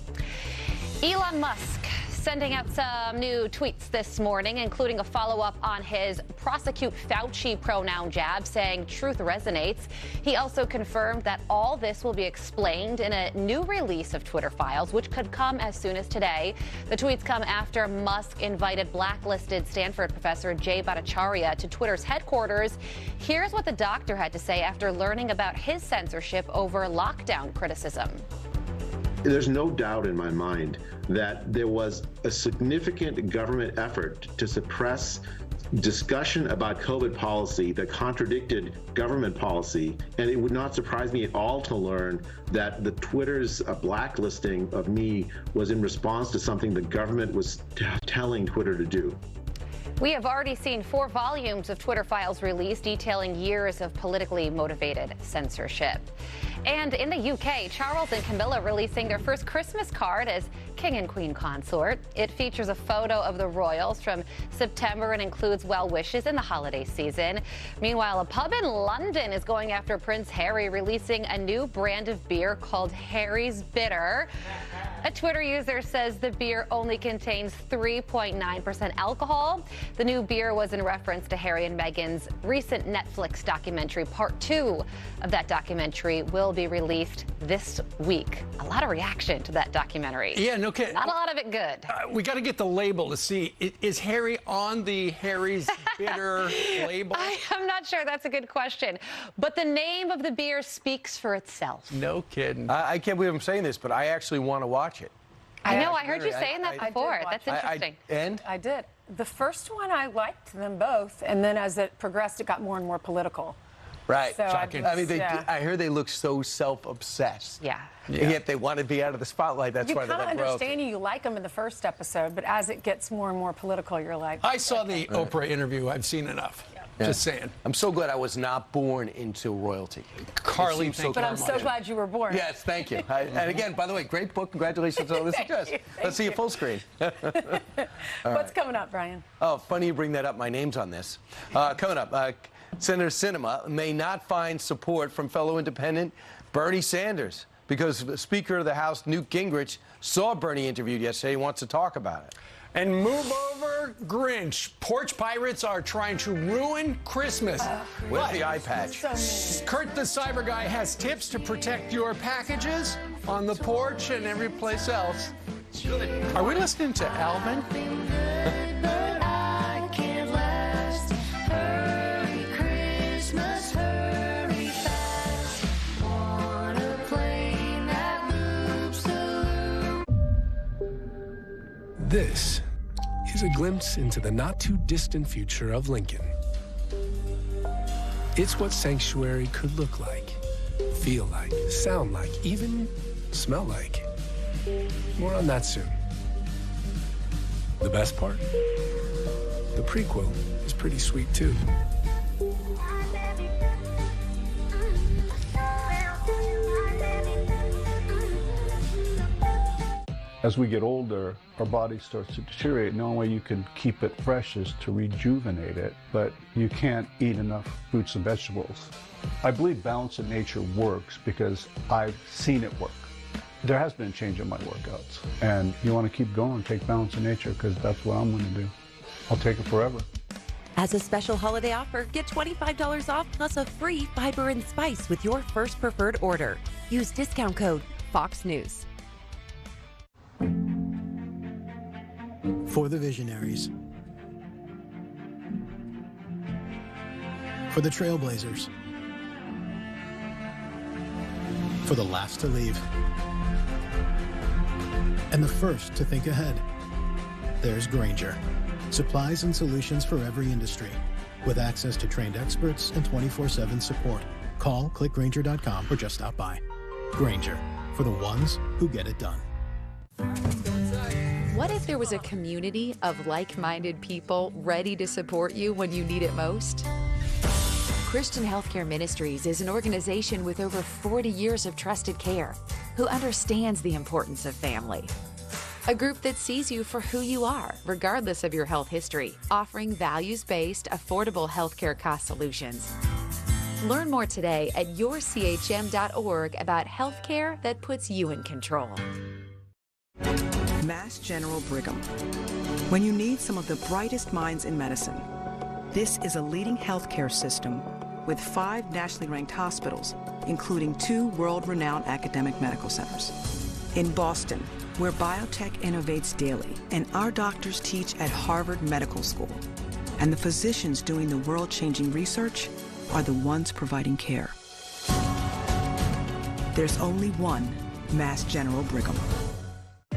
Elon Musk sending out some new tweets this morning, including a follow-up on his prosecute Fauci pronoun jab, saying truth resonates. He also confirmed that all this will be explained in a new release of Twitter files, which could come as soon as today. The tweets come after Musk invited blacklisted Stanford professor Jay Bhattacharya to Twitter's headquarters. Here's what the doctor had to say after learning about his censorship over lockdown criticism.
There's no doubt in my mind that there was a significant government effort to suppress discussion about COVID policy that contradicted government policy, and it would not surprise me at all to learn that the Twitter's blacklisting of me was in response to something the government was telling Twitter to do.
We have already seen 4 volumes of Twitter files released detailing years of politically motivated censorship. And in the UK, Charles and Camilla releasing their first Christmas card as King and Queen consort. It features a photo of the royals from September and includes well wishes in the holiday season. Meanwhile, a pub in London is going after Prince Harry, releasing a new brand of beer called Harry's Bitter. A Twitter user says the beer only contains 3.9% alcohol. The new beer was in reference to Harry and Meghan's recent Netflix documentary. Part 2 of that documentary will be released this week. A lot of reaction to that documentary.
Yeah, no kidding.
Not a lot of it good.
We got to get the label to see. Is Harry on the Harry's Bitter label?
I'm not sure. That's a good question. But the name of the beer speaks for itself.
No kidding.
I can't believe I'm saying this, but I actually want to watch it.
I know. I heard you saying that before. That's interesting.
And?
I did. The first one, I liked them both. And then as it progressed, it got more and more political.
Right.
So
I heard they look so self-obsessed.
Yeah.
And yet they want to be out of the spotlight. That's why they're like royalty.
You kind of understand you like them in the first episode, but as it gets more and more political, you're like...
I saw the Oprah interview. I've seen enough. Yeah. Just saying.
I'm so glad I was not born into royalty.
Carly,
but I'm so glad you were born.
Yes, thank you. And again, by the way, great book. Congratulations on all this success. Let's see you full screen.
What's coming up, Brian?
Oh, funny you bring that up. My name's on this. Coming up, Senator Sinema may not find support from fellow independent Bernie Sanders because Speaker of the House Newt Gingrich saw Bernie interviewed yesterday. He wants to talk about it.
And move over, Grinch. Porch pirates are trying to ruin Christmas.
With the eye patch.
Kurt the Cyber Guy has tips to protect your packages on the porch and every place else. Are we listening to Alvin?
This is a glimpse into the not-too-distant future of Lincoln. It's what sanctuary could look like, feel like, sound like, even smell like. More on that soon. The best part? The prequel is pretty sweet, too.
As we get older, our body starts to deteriorate. The only way you can keep it fresh is to rejuvenate it, but you can't eat enough fruits and vegetables. I believe balance in nature works because I've seen it work. There has been a change in my workouts, and you want to keep going, take balance in nature, because that's what I'm going to do. I'll take it forever.
As a special holiday offer, get $25 off plus a free fiber and spice with your first preferred order. Use discount code Fox News.
For the visionaries. For the trailblazers. For the last to leave. And the first to think ahead. There's Grainger. Supplies and solutions for every industry. With access to trained experts and 24/7 support. Call, click Grainger.com, or just stop by. Grainger. For the ones who get it done.
What if there was a community of like-minded people ready to support you when you need it most? Christian Healthcare Ministries is an organization with over 40 years of trusted care who understands the importance of family. A group that sees you for who you are, regardless of your health history, offering values-based, affordable healthcare cost solutions. Learn more today at yourchm.org about healthcare that puts you in control.
Mass General Brigham. When you need some of the brightest minds in medicine, this is a leading healthcare system with 5 nationally ranked hospitals, including 2 world-renowned academic medical centers. In Boston, where biotech innovates daily, and our doctors teach at Harvard Medical School, and the physicians doing the world-changing research are the ones providing care. There's only one Mass General Brigham.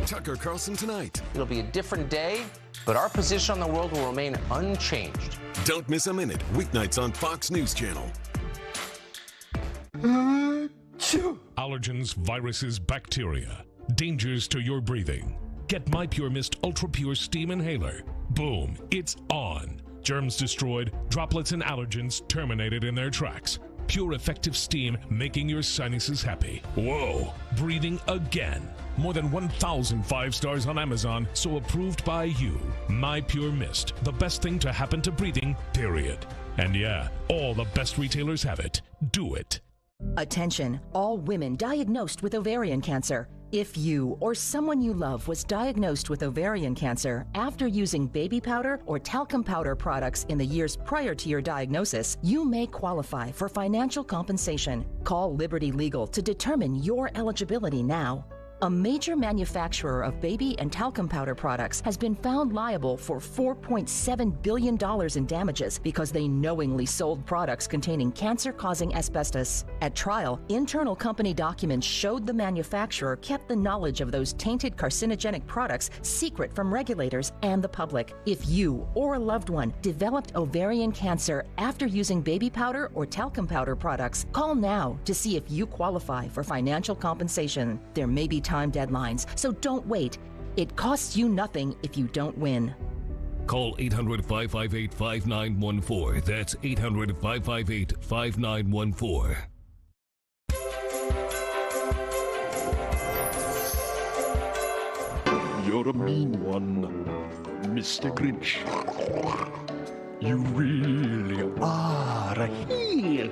Tucker Carlson tonight.
It'll be a different day, but our position on the world will remain unchanged.
Don't miss a minute. Weeknights on Fox News Channel.
Allergens, viruses, bacteria. Dangers to your breathing. Get My Pure Mist Ultra Pure Steam Inhaler. Boom, it's on. Germs destroyed, droplets and allergens terminated in their tracks. Pure effective steam making your sinuses happy. Whoa, breathing again. More than 1,000 5 stars on Amazon, so approved by you. My Pure Mist, the best thing to happen to breathing, period. And yeah, all the best retailers have it. Do it.
Attention, all women diagnosed with ovarian cancer. If you or someone you love was diagnosed with ovarian cancer after using baby powder or talcum powder products in the years prior to your diagnosis, you may qualify for financial compensation. Call Liberty Legal to determine your eligibility now. A major manufacturer of baby and talcum powder products has been found liable for $4.7 billion in damages because they knowingly sold products containing cancer-causing asbestos. At trial, internal company documents showed the manufacturer kept the knowledge of those tainted carcinogenic products secret from regulators and the public. If you or a loved one developed ovarian cancer after using baby powder or talcum powder products, call now to see if you qualify for financial compensation. There may be time deadlines, so don't wait. It costs you nothing if you don't win.
Call 800-558-5914. That's 800-558-5914.
You're a mean one, Mr. Grinch. You really are a heel.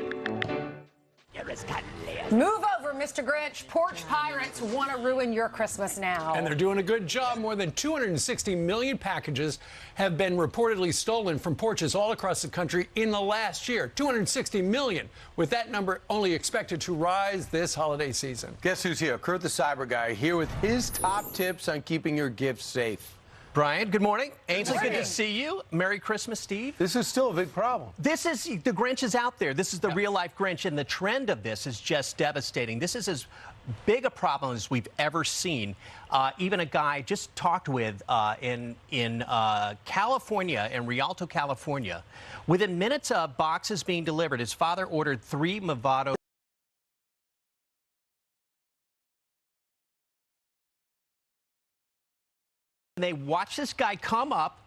You're as cuddly. Move over, Mr. Grinch. Porch pirates want to ruin your Christmas now.
And they're doing a good job. More than 260 million packages have been reportedly stolen from porches all across the country in the last year. 260 million, with that number only expected to rise this holiday season.
Guess who's here? Kurt the Cyber Guy, here with his top tips on keeping your gifts safe.
Brian, good morning. Ainsley, good to see you. Merry Christmas, Steve.
This is still a big problem.
This is, the Grinch is out there. This is the real-life Grinch, and the trend of this is just devastating. This is as big a problem as we've ever seen. Even a guy just talked with in California, in Rialto, California. Within minutes of boxes being delivered, his father ordered 3 Movado. They watch this guy come up,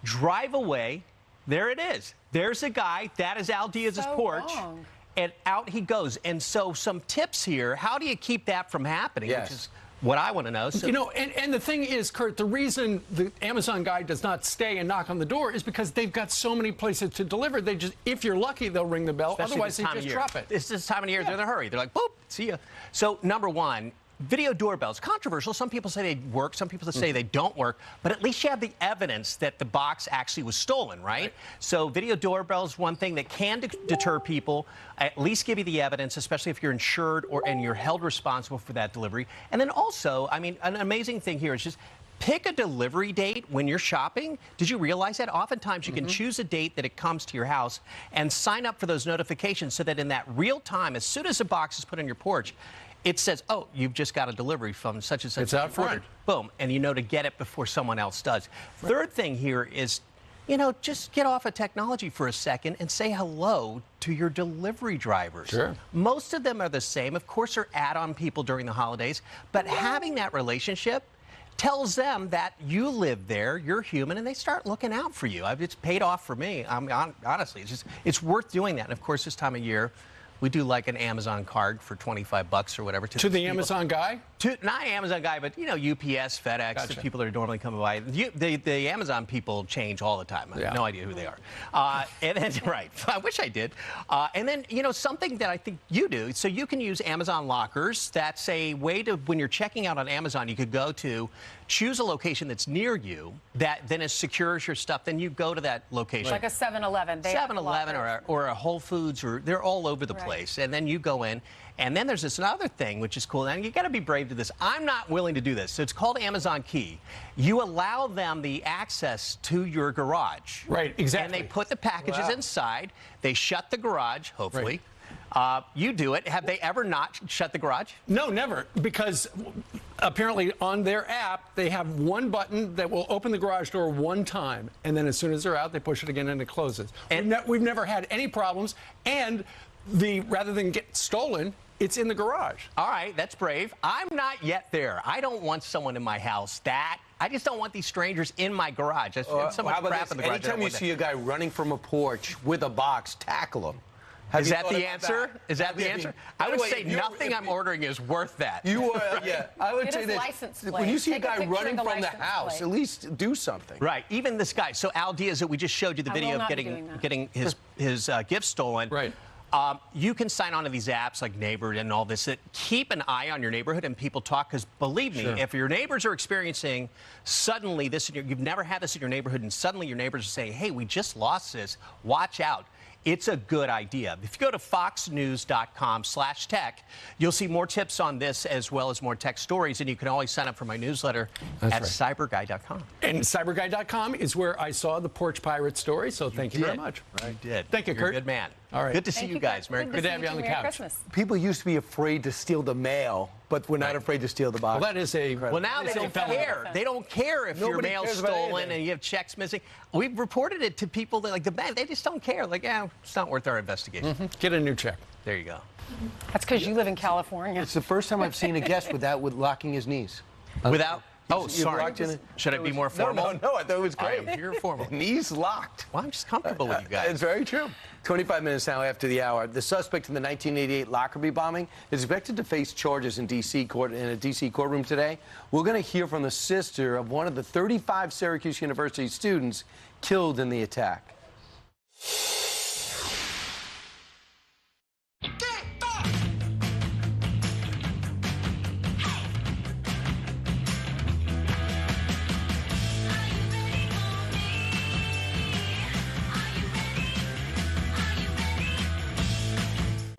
drive away. There it is. There's a guy. That is Al Diaz's porch.
Wrong.
And out he goes. And so some tips here. How do you keep that from happening?
Yes.
Which is what I want to know. So,
you know, and the thing is, Kurt, the reason the Amazon guy does not stay and knock on the door is because they've got so many places to deliver. They just, if you're lucky, they'll ring the bell.
especially
Otherwise,
this
they
time
just
of year.
drop it.
It's this time of year. They're in a hurry. They're like, boop, see ya. So, number one, video doorbells, controversial. Some people say they work, some people say they don't work, but at least you have the evidence that the box actually was stolen, right? So video doorbells, one thing that can deter people, at least give you the evidence, especially if you're insured and you're held responsible for that delivery. And then also, I mean, an amazing thing here is just pick a delivery date when you're shopping. Did you realize that? Oftentimes you can choose a date that it comes to your house and sign up for those notifications so that in that real time, as soon as a box is put on your porch, it says, oh, you've just got a delivery from such and such.
It's out front.
Ordered. Boom. And you know to get it before someone else does. Right. Third thing here is, you know, just get off of technology for a second and say hello to your delivery drivers.
Sure.
Most of them are the same. Of course, they're add-on people during the holidays. But having that relationship, tells them that you live there, you're human, and they start looking out for you. It's paid off for me. I mean, honestly, it's worth doing that. And of course, this time of year, we do like an Amazon card for $25 or whatever.
To the Amazon guy?
Not Amazon guy, but, you know, UPS, FedEx,
Gotcha.
the people that are normally coming by. The Amazon people change all the time. I have no idea who they are. And then, right, I wish I did. And then, you know, something that I think you do, so you can use Amazon lockers. That's a way to, when you're checking out on Amazon, you could go to, choose a location that's near you that then is secures your stuff. Then you go to that location.
Like a 7-Eleven.
7-Eleven or a Whole Foods, or they're all over the place. And then you go in. And then there's this other thing, which is cool. And you got to be brave to this. I'm not willing to do this. So it's called Amazon Key. You allow them the access to your garage.
Right, exactly.
And they put the packages inside. They shut the garage, hopefully. Right. You do it. Have they ever not shut the garage?
No, never. Because apparently on their app, they have one button that will open the garage door one time. And then as soon as they're out, they push it again and it closes. And we've never had any problems. And rather than get stolen, it's in the garage.
All right, that's brave. I'm not yet there. I don't want someone in my house I just don't want these strangers in my garage. There's so much crap in the garage.
Anytime you see a guy running from a porch with a box, tackle him.
Is that the answer? Is that the answer? I would say nothing I'm ordering is worth that.
I would say that when you see a guy running from the house, at least do something.
Right. Even this guy. So Al Diaz, that we just showed you the video of getting his gift stolen.
Right.
You can sign on to these apps like Neighbor and all this that keep an eye on your neighborhood and people talk, because believe me, if your neighbors are experiencing suddenly this, you've never had this in your neighborhood, and suddenly your neighbors are saying, hey, we just lost this, watch out. It's a good idea. If you go to foxnews.com/tech, you'll see more tips on this as well as more tech stories, and you can always sign up for my newsletter at cyberguy.com.
And cyberguy.com is where I saw the Porch Pirate story, so thank you very much.
You did.
Thank you,
You're
Kurt.
a good man.
All right.
Good to see you guys. Merry
Good to have you on the couch.
People used to be afraid to steal the mail, but we're not afraid to steal the box.
Well, that is a...
Well, now they don't care. They don't care if your mail's stolen and you have checks missing. We've reported it to people that, like the bank, they just don't care. Like, yeah, it's not worth our investigation.
Get a new check.
There you go.
That's because you live in California.
It's the first time I've seen a guest with locking his knees.
Without? Oh, sorry. Should I be more formal?
No, I thought it was great.
You're formal.
Knees locked.
Well, I'm just comfortable with you guys.
It's very true. 25 minutes now after the hour. The suspect in the 1988 Lockerbie bombing is expected to face charges in a D.C. courtroom today. We're going to hear from the sister of one of the 35 Syracuse University students killed in the attack.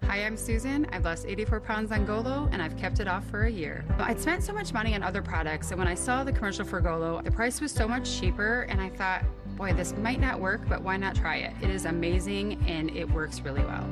Hi, I'm Susan. I've lost 84 pounds on Golo, and I've kept it off for a year. I'd spent so much money on other products, and when I saw the commercial for Golo, the price was so much cheaper, and I thought, boy, this might not work, but why not try it? It is amazing, and it works really well.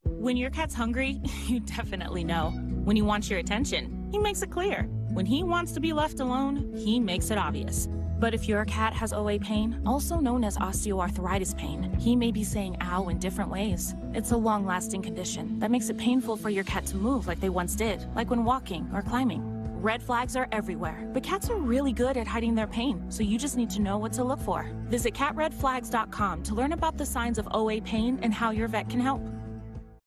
When your cat's hungry, you definitely know. When he wants your attention, he makes it clear. When he wants to be left alone, he makes it obvious. But if your cat has OA pain, also known as osteoarthritis pain, he may be saying ow in different ways. It's a long-lasting condition that makes it painful for your cat to move like they once did, like when walking or climbing. Red flags are everywhere, but cats are really good at hiding their pain, so you just need to know what to look for. Visit catredflags.com to learn about the signs of OA pain and how your vet can help.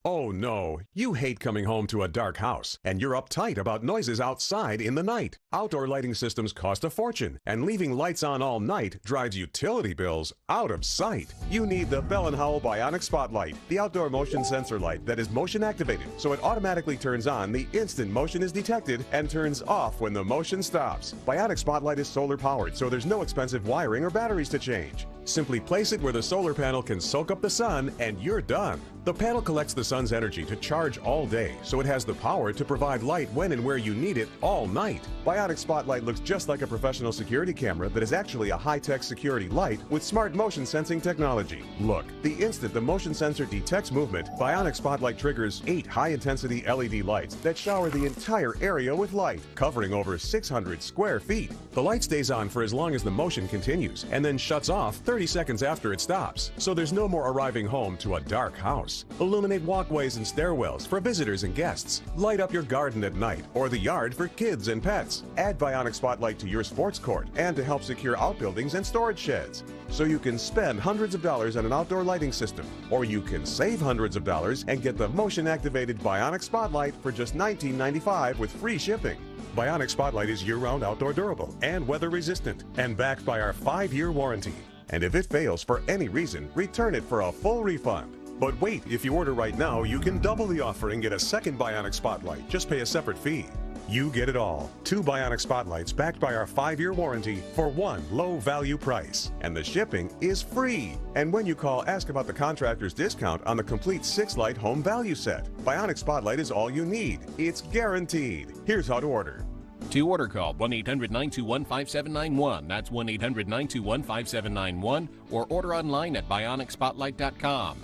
Oh no, you hate coming home to a dark house, and you're uptight about noises outside in the night. Outdoor lighting systems cost a fortune, and leaving lights on all night drives utility bills out of sight. You need the Bell & Howell Bionic Spotlight, the outdoor motion sensor light that is motion activated, so it automatically turns on the instant motion is detected and turns off when the motion stops. Bionic Spotlight is solar powered, so there's no expensive wiring or batteries to change. Simply place it where the solar panel can soak up the sun, and you're done. The panel collects the sun's energy to charge all day, so it has the power to provide light when and where you need it all night. Bionic Spotlight looks just like a professional security camera that is actually a high-tech security light with smart motion sensing technology. Look, the instant the motion sensor detects movement, Bionic Spotlight triggers 8 high-intensity LED lights that shower the entire area with light, covering over 600 square feet. The light stays on for as long as the motion continues, and then shuts off 30 seconds after it stops, so there's no more arriving home to a dark house. house. Illuminate walkways and stairwells for visitors and guests. Light up your garden at night or the yard for kids and pets. Add Bionic Spotlight to your sports court and to help secure outbuildings and storage sheds. So you can spend hundreds of dollars on an outdoor lighting system, or you can save hundreds of dollars and get the motion-activated Bionic Spotlight for just $19.95 with free shipping. Bionic Spotlight is year-round outdoor durable and weather-resistant and backed by our 5-year warranty. And if it fails for any reason, return it for a full refund. But wait, if you order right now, you can double the offer and get a second Bionic Spotlight. Just pay a separate fee. You get it all. 2 Bionic Spotlights backed by our 5-year warranty for one low-value price. And the shipping is free. And when you call, ask about the contractor's discount on the complete 6-light home value set. Bionic Spotlight is all you need. It's guaranteed. Here's how to order.
To order, call 1-800-921-5791. That's 1-800-921-5791. Or order online at bionicspotlight.com.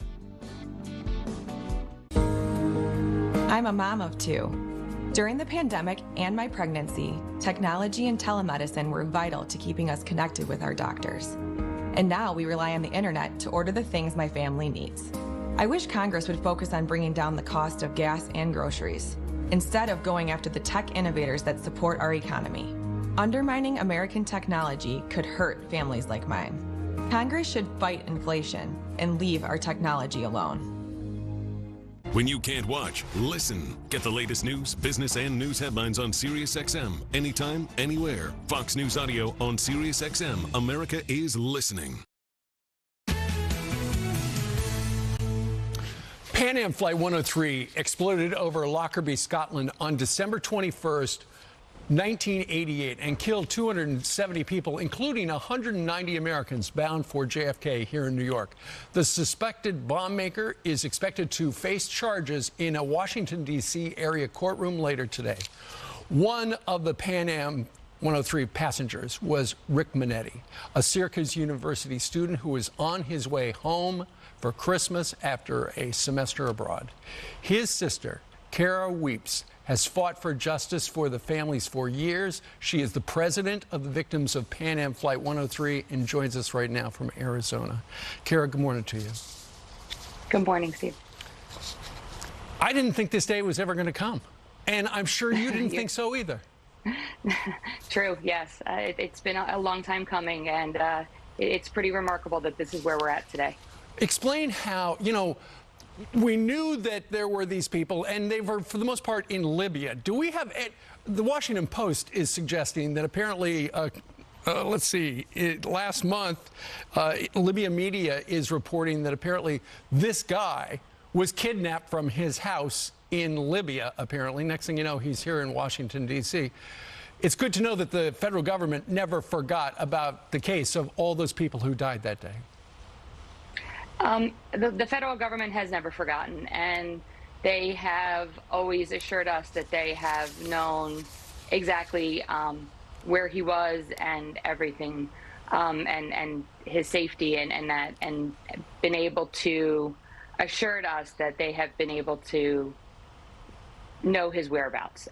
I'm a mom of 2. During the pandemic and my pregnancy, technology and telemedicine were vital to keeping us connected with our doctors. And now we rely on the internet to order the things my family needs. I wish Congress would focus on bringing down the cost of gas and groceries, instead of going after the tech innovators that support our economy. Undermining American technology could hurt families like mine. Congress should fight inflation and leave our technology alone.
When you can't watch, listen. Get the latest news, business, and news headlines on SiriusXM. Anytime, anywhere. Fox News Audio on SiriusXM. America is listening.
Pan Am Flight 103 exploded over Lockerbie, Scotland on December 21st, 1988, and killed 270 people, including 190 Americans bound for JFK here in New York. The suspected bomb maker is expected to face charges in a Washington, D.C. area courtroom later today. One of the Pan Am 103 passengers was Rick Manetti, a Syracuse University student who was on his way home for Christmas after a semester abroad. His sister, Kara Weeps, has fought for justice for the families for years. She is the president of the victims of Pan Am Flight 103 and joins us right now from Arizona. Kara, good morning to you.
Good morning, Steve.
I didn't think this day was ever going to come, and I'm sure you didn't think so either.
True, yes. It's been a long time coming, and it's pretty remarkable that this is where we're at today. Explain how,
we knew that there were these people, and they were, for the most part, in Libya. Do we have, the Washington Post is suggesting that apparently, last month, Libya media is reporting that apparently this guy was kidnapped from his house in Libya, apparently. Next thing you know, he's here in Washington, D.C. It's good to know that the federal government never forgot about the case of all those people who died that day.
The federal government has never forgotten, and they have always assured us that they have known exactly where he was and everything, and his safety, and been able to assured us that they have been able to know his whereabouts.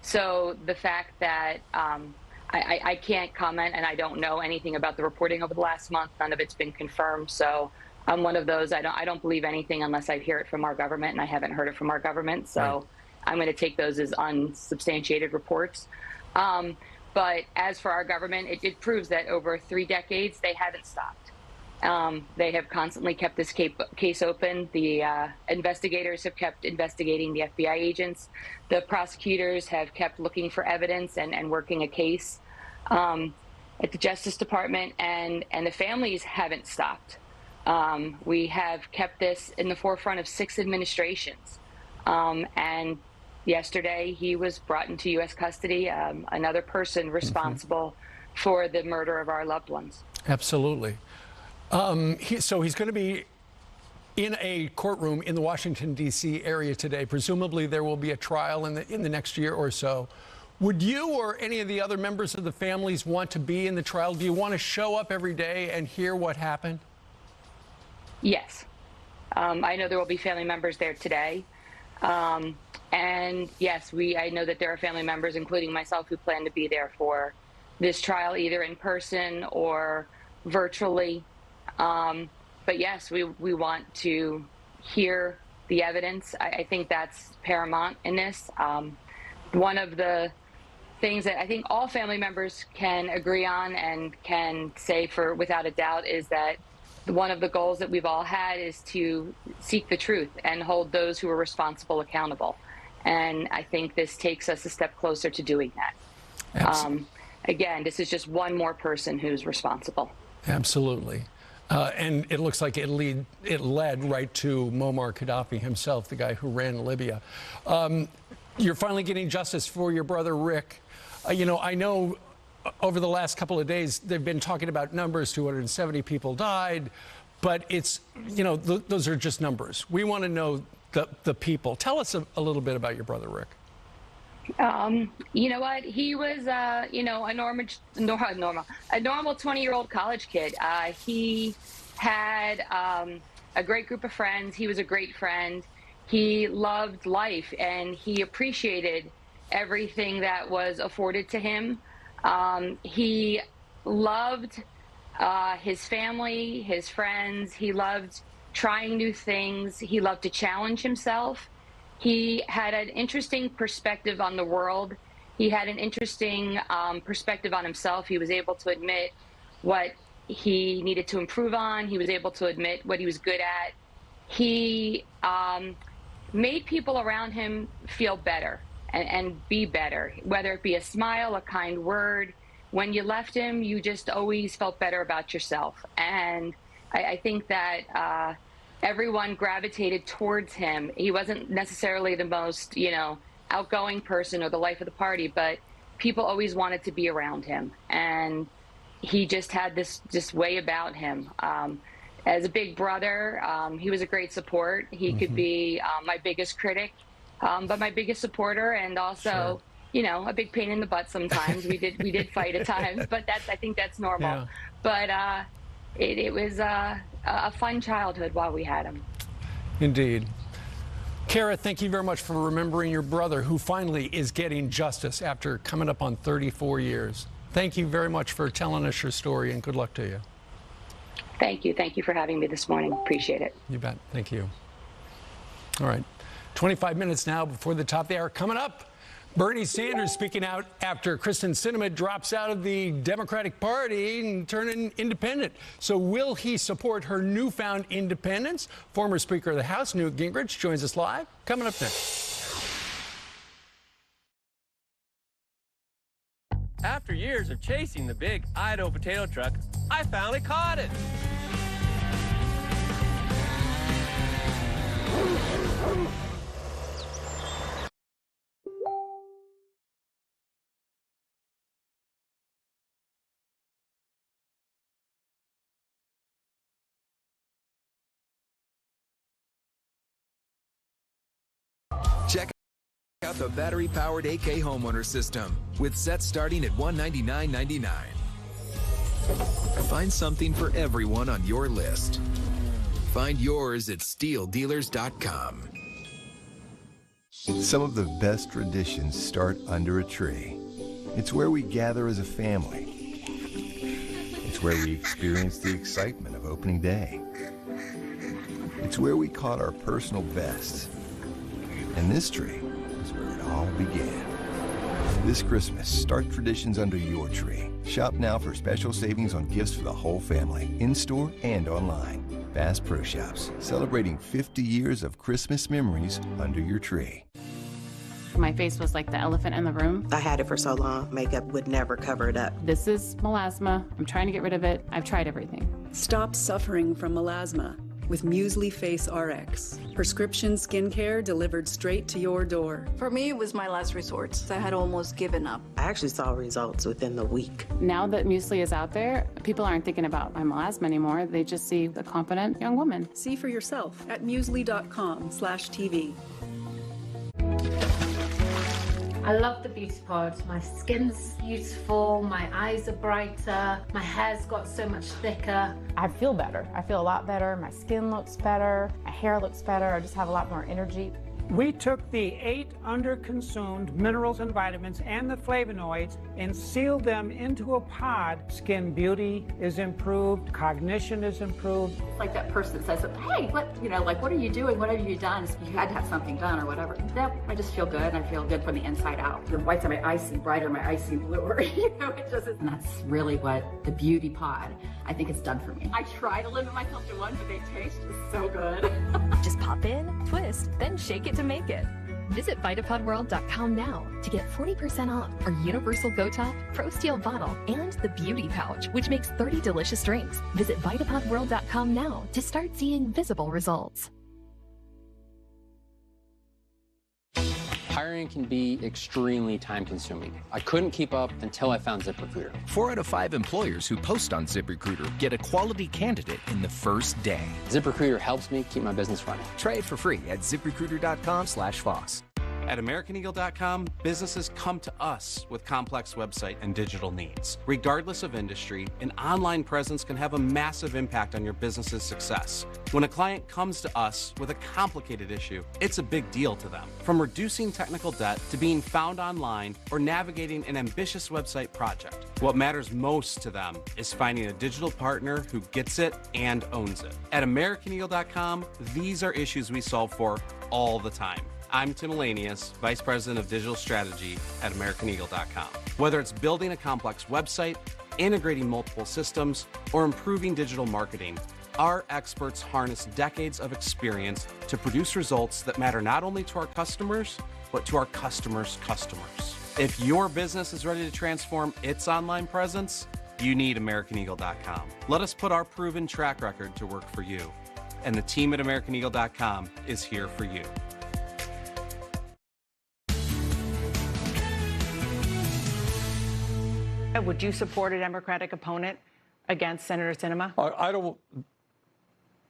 So the fact that I can't comment, and I don't know anything about the reporting over the last month. None of it's been confirmed. So I'm one of those. I don't believe anything unless I hear it from our government, and I haven't heard it from our government. So right. I'm going to take those as unsubstantiated reports. But as for our government, it proves that over 3 decades they haven't stopped. They have constantly kept this case open. The investigators have kept investigating the FBI agents. The prosecutors have kept looking for evidence and working a case at the Justice Department, and the families haven't stopped. We have kept this in the forefront of 6 administrations. And yesterday he was brought into U.S. custody, another person responsible for the murder of our loved ones.
Absolutely. So he's going to be in a courtroom in the Washington, D.C. area today. Presumably there will be a trial in the next year or so. Would you or any of the other members of the families want to be in the trial? Do you want to show up every day and hear what happened?
Yes. I know there will be family members there today. And yes, I know that there are family members, including myself, who plan to be there for this trial, either in person or virtually. But yes, we want to hear the evidence. I think that's paramount in this. One of the things that I think all family members can agree on and can say for without a doubt is that one of the goals that we've all had is to seek the truth and hold those who are responsible accountable. And I think this takes us a step closer to doing that. Again, this is just one more person who's responsible.
Absolutely. And it looks like it led right to Muammar Gaddafi himself, the guy who ran Libya. You're finally getting justice for your brother, Rick. You know, I know over the last couple of days, they've been talking about numbers, 270 people died, but it's, you know, those are just numbers. We want to know the people. Tell us a little bit about your brother, Rick.
You know what? He was, you know, a normal 20-year-old college kid. He had a great group of friends. He was a great friend. He loved life, and he appreciated everything that was afforded to him. He loved his family, his friends. He loved trying new things. He loved to challenge himself. He had an interesting perspective on the world. He had an interesting perspective on himself. He was able to admit what he needed to improve on. He was able to admit what he was good at. He made people around him feel better and be better, whether it be a smile, a kind word. When you left him, you just always felt better about yourself. And I think that everyone gravitated towards him. He wasn't necessarily the most, you know, outgoing person or the life of the party, but people always wanted to be around him. And he just had this way about him. As a big brother, he was a great support. He could be my biggest critic, but my biggest supporter, and also, you know, a big pain in the butt sometimes. we did fight at times, but I think that's normal. Yeah. But it was a fun childhood while we had him.
Indeed. Kara, thank you very much for remembering your brother, who finally is getting justice after coming up on 34 years. Thank you very much for telling us your story, and good luck to you.
Thank you. Thank you for having me this morning. Appreciate it.
You bet. Thank you. All right. 25 minutes now before the top of the hour. Coming up, Bernie Sanders speaking out after Kristen Sinema drops out of the Democratic Party and turning independent. So will he support her newfound independence? Former Speaker of the House, Newt Gingrich, joins us live. Coming up next.
After years of chasing the big Idaho potato truck, I finally caught it.
Check out the battery-powered AK homeowner system with sets starting at $199.99. Find something for everyone on your list. Find yours at SteelDealers.com.
Some of the best traditions start under a tree. It's where we gather as a family. It's where we experience the excitement of opening day. It's where we caught our personal best. And this tree is where it all began. This Christmas, start traditions under your tree. Shop now for special savings on gifts for the whole family, in-store and online. Bass Pro Shops, celebrating 50 years of Christmas memories under your tree.
My face was like the elephant in the room.
I had it for so long, makeup would never cover it up.
This is melasma. I'm trying to get rid of it. I've tried everything.
Stop suffering from melasma with Muesli Face RX. Prescription skincare delivered straight to your door.
For me, it was my last resort. I had almost given up.
I actually saw results within the week.
Now that Muesli is out there, people aren't thinking about my melasma anymore. They just see a confident young woman.
See for yourself at muesli.com/TV.
I love the beauty pod. My skin's beautiful, my eyes are brighter, my hair's got so much thicker.
I feel better. I feel a lot better. My skin looks better. My hair looks better. I just have a lot more energy.
We took the 8 underconsumed minerals and vitamins and the flavonoids and sealed them into a pod. Skin beauty is improved, cognition is improved.
It's like that person that says, hey, what are you doing? What have you done? You had to have something done or whatever. Yep, I just feel good. I feel good from the inside out. The whites of my eyes seem brighter, my eyes seem bluer. It just is. And that's really what the beauty pod, I think, has done for me. I try to limit myself to one, but they taste just so good.
Just pop in, twist, then shake it to make it. Visit VitaPodWorld.com now to get 40% off our Universal Go Top, Pro Steel Bottle, and the Beauty Pouch, which makes 30 delicious drinks. Visit VitaPodWorld.com now to start seeing visible results.
Hiring can be extremely time-consuming. I couldn't keep up until I found ZipRecruiter.
4 out of 5 employers who post on ZipRecruiter get a quality candidate in the first day.
ZipRecruiter helps me keep my business running.
Try it for free at ZipRecruiter.com/Fox.
At AmericanEagle.com, businesses come to us with complex website and digital needs. Regardless of industry, an online presence can have a massive impact on your business's success. When a client comes to us with a complicated issue, it's a big deal to them. From reducing technical debt to being found online or navigating an ambitious website project, what matters most to them is finding a digital partner who gets it and owns it. At AmericanEagle.com, these are issues we solve for all the time. I'm Tim Elanius, Vice President of Digital Strategy at AmericanEagle.com. Whether it's building a complex website, integrating multiple systems, or improving digital marketing, our experts harness decades of experience to produce results that matter not only to our customers, but to our customers' customers. If your business is ready to transform its online presence, you need AmericanEagle.com. Let us put our proven track record to work for you. And the team at AmericanEagle.com is here for you.
Would you support a Democratic opponent against Senator Sinema?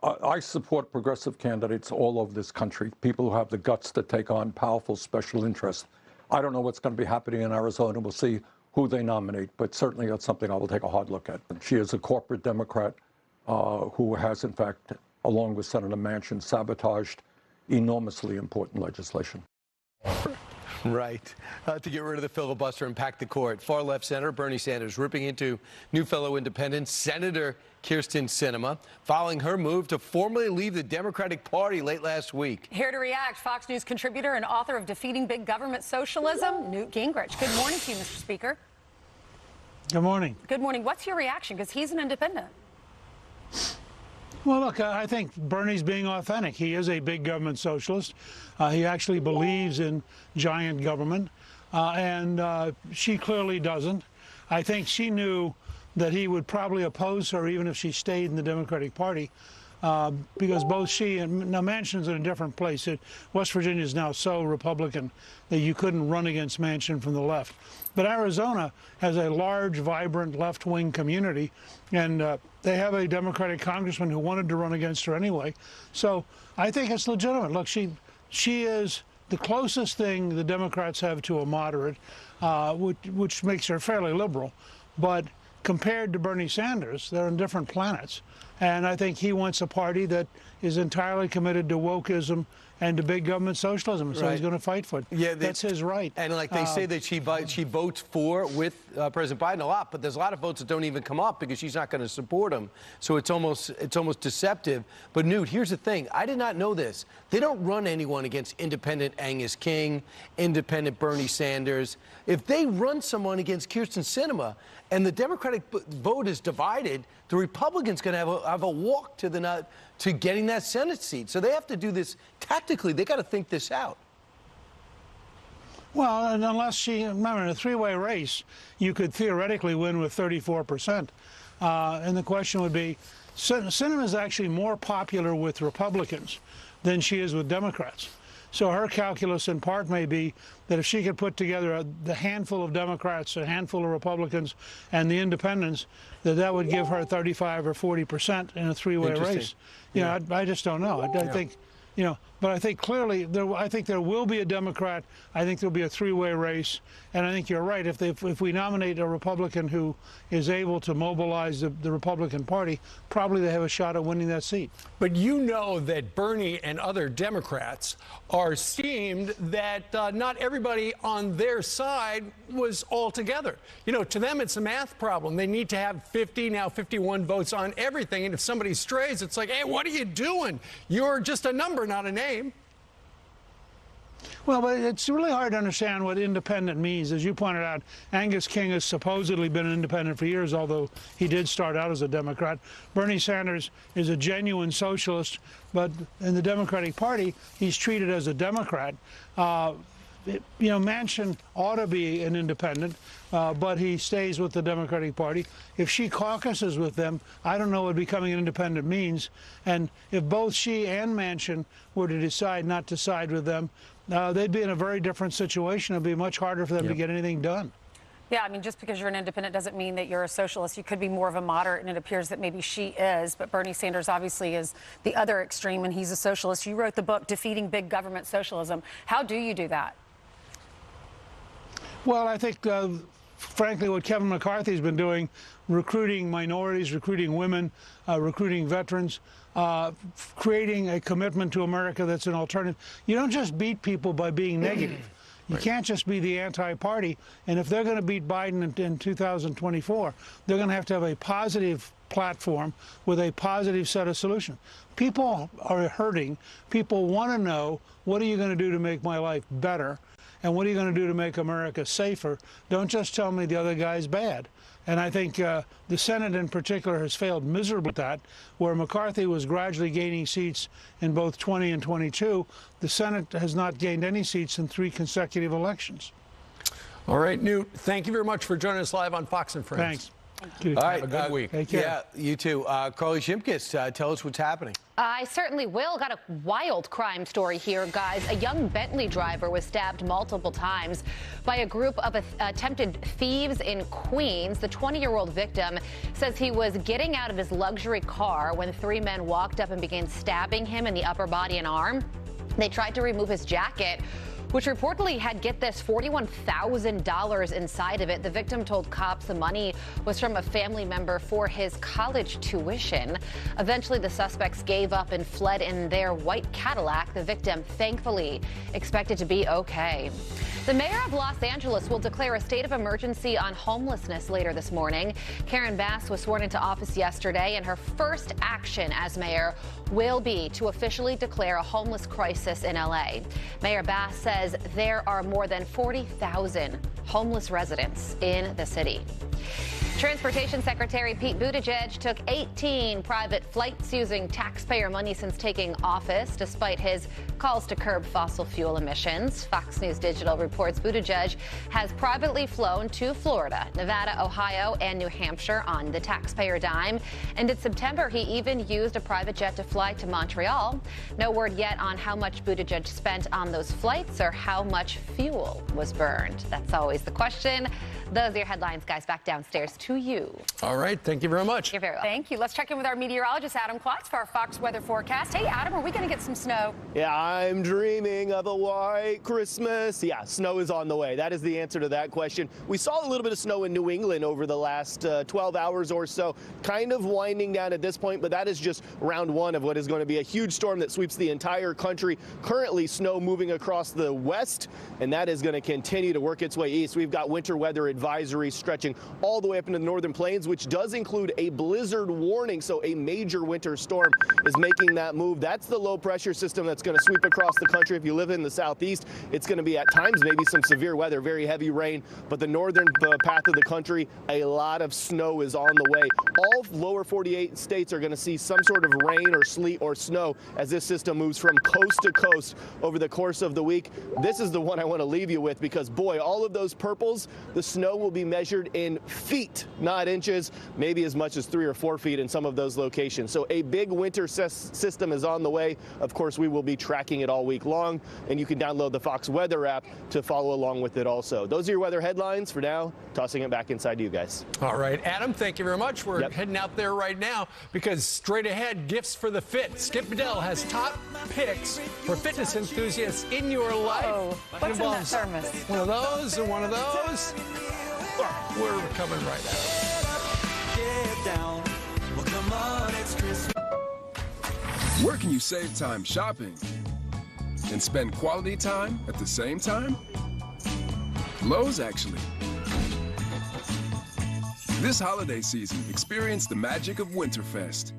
I support progressive candidates all over this country, people who have the guts to take on powerful special interests. I don't know what's going to be happening in Arizona. We'll see who they nominate, but certainly that's something I will take a hard look at. She is a corporate Democrat who has, in fact, along with Senator Manchin, sabotaged enormously important legislation.
Right. To get rid of the filibuster and pack the court. Far left Senator Bernie Sanders ripping into new fellow independent Senator Kyrsten Sinema following her move to formally leave the Democratic Party late last week.
Here to react, Fox News contributor and author of Defeating Big Government Socialism, Newt Gingrich. Good morning to you, Mr. Speaker.
Good morning.
Good morning. What's your reaction? Because he's an independent.
Well, look, I think Bernie's being authentic. He is a big government socialist. He actually believes in giant government, and she clearly doesn't. I think she knew that he would probably oppose her even if she stayed in the Democratic Party, because both she and now Manchin's in a different place. West Virginia is now so Republican that you couldn't run against Manchin from the left. But Arizona has a large, vibrant left-wing community, and they have a Democratic congressman who wanted to run against her anyway. So I think it's legitimate. Look, she is the closest thing the Democrats have to a moderate, which makes her fairly liberal. But compared to Bernie Sanders, they're on different planets. And I think he wants a party that is entirely committed to wokeism and to big government socialism. So he's going to fight for it. Yeah, that's his right.
And like they say that she votes for with President Biden a lot, but there's a lot of votes that don't even come up because she's not going to support him. So it's almost deceptive. But Newt, here's the thing. I did not know this. They don't run anyone against independent Angus King, independent Bernie Sanders. If they run someone against Kyrsten Sinema and the Democratic vote is divided, the Republicans going to have a walk to getting that Senate seat. So they have to do this tactically. They got to think this out.
Well, and unless remember, in a three-way race, you could theoretically win with 34%. And the question would be, Sinema is actually more popular with Republicans than she is with Democrats. So her calculus in part may be that if she could put together the handful of Democrats, a handful of Republicans, and the independents, that would give her 35 or 40% in a three-way race. You know, I just don't know. I think, But I think clearly, I think there will be a Democrat. I think there'll be a three-way race. And I think you're right. If we nominate a Republican who is able to mobilize the Republican Party, probably they have a shot at winning that seat.
But you know that Bernie and other Democrats are steamed that not everybody on their side was all together. You know, to them, it's a math problem. They need to have 50, now 51 votes on everything. And if somebody strays, it's like, hey, what are you doing? You're just a number, not a name.
Well, but it's really hard to understand what independent means. As you pointed out, Angus King has supposedly been an independent for years, although he did start out as a Democrat. Bernie Sanders is a genuine socialist, but in the Democratic Party, he's treated as a Democrat. You know, Manchin ought to be an independent, but he stays with the Democratic Party. If she caucuses with them, I don't know what becoming an independent means. And if both she and Manchin were to decide not to side with them, they'd be in a very different situation. It'd be much harder for them to get anything done.
Yeah, I mean, just because you're an independent doesn't mean that you're a socialist. You could be more of a moderate, and it appears that maybe she is. But Bernie Sanders obviously is the other extreme, and he's a socialist. You wrote the book, Defeating Big Government Socialism. How do you do that?
Well, I think, frankly, what Kevin McCarthy's been doing, recruiting minorities, recruiting women, recruiting veterans, creating a commitment to America that's an alternative. You don't just beat people by being negative. You can't just be the anti-party. And if they're going to beat Biden in 2024, they're going to have a positive platform with a positive set of solutions. People are hurting. People want to know, what are you going to do to make my life better? And what are you going to do to make America safer? Don't just tell me the other guy's bad. And I think the Senate in particular has failed miserably at that, where McCarthy was gradually gaining seats in both 20 and 22. The Senate has not gained any seats in 3 consecutive elections.
All right, Newt, thank you very much for joining us live on Fox and Friends.
Thanks.
All right,
have a good week.
Yeah, you too. Carly Shimkus, tell us what's happening.
I certainly will. Got a wild crime story here, guys. A young Bentley driver was stabbed multiple times by a group of attempted thieves in Queens. The 20-year-old victim says he was getting out of his luxury car when 3 men walked up and began stabbing him in the upper body and arm. They tried to remove his jacket, which reportedly had, get this, $41,000 inside of it. The victim told cops the money was from a family member for his college tuition. Eventually, the suspects gave up and fled in their white Cadillac. The victim, thankfully, expected to be okay. The mayor of Los Angeles will declare a state of emergency on homelessness later this morning. Karen Bass was sworn into office yesterday, and her first action as mayor will be to officially declare a homeless crisis in L.A. Mayor Bass says there are more than 40,000 homeless residents in the city. Transportation Secretary Pete Buttigieg took 18 private flights using taxpayer money since taking office, despite his calls to curb fossil fuel emissions. Fox News Digital reports Buttigieg has privately flown to Florida, Nevada, Ohio, and New Hampshire on the taxpayer dime. And in September, he even used a private jet to fly to Montreal. No word yet on how much Buttigieg spent on those flights or how much fuel was burned. That's always the question. Those are your headlines, guys. Back downstairs to you.
All right. Thank you very much.
You're very welcome. Thank you. Let's check in with our meteorologist, Adam Klotz, for our Fox weather forecast. Hey, Adam, are we going to get some snow?
Yeah, I'm dreaming of a white Christmas. Yeah, snow is on the way. That is the answer to that question. We saw a little bit of snow in New England over the last 12 hours or so, kind of winding down at this point, but that is just round one of what is going to be a huge storm that sweeps the entire country. Currently, snow moving across the west, and that is going to continue to work its way east. We've got winter weather advisory stretching all the way up into the northern plains, which does include a blizzard warning. So a major winter storm is making that move. That's the low pressure system that's going to sweep across the country. If you live in the southeast, it's going to be at times maybe some severe weather, very heavy rain. But the northern path of the country, a lot of snow is on the way. All lower 48 states are going to see some sort of rain or sleet or snow as this system moves from coast to coast over the course of the week. This is the one I want to leave you with because, boy, all of those purples, the snow will be measured in feet. feet, not inches, maybe as much as 3 or 4 feet in some of those locations. So a big winter system is on the way. Of course, we will be tracking it all week long, and you can download the Fox Weather app to follow along with it also. Those are your weather headlines for now. Tossing it back inside to you guys.
All right, Adam, thank you very much. We're heading out there right now because straight ahead, gifts for the fit. Skip Bedell has top picks for fitness enthusiasts in your life.
Oh, what's in that thermos?
One of those and one of those. We're coming right out.
Well, come on, it's Christmas. Where can you save time shopping and spend quality time at the same time? Lowe's, actually. This holiday season, experience the magic of Winterfest.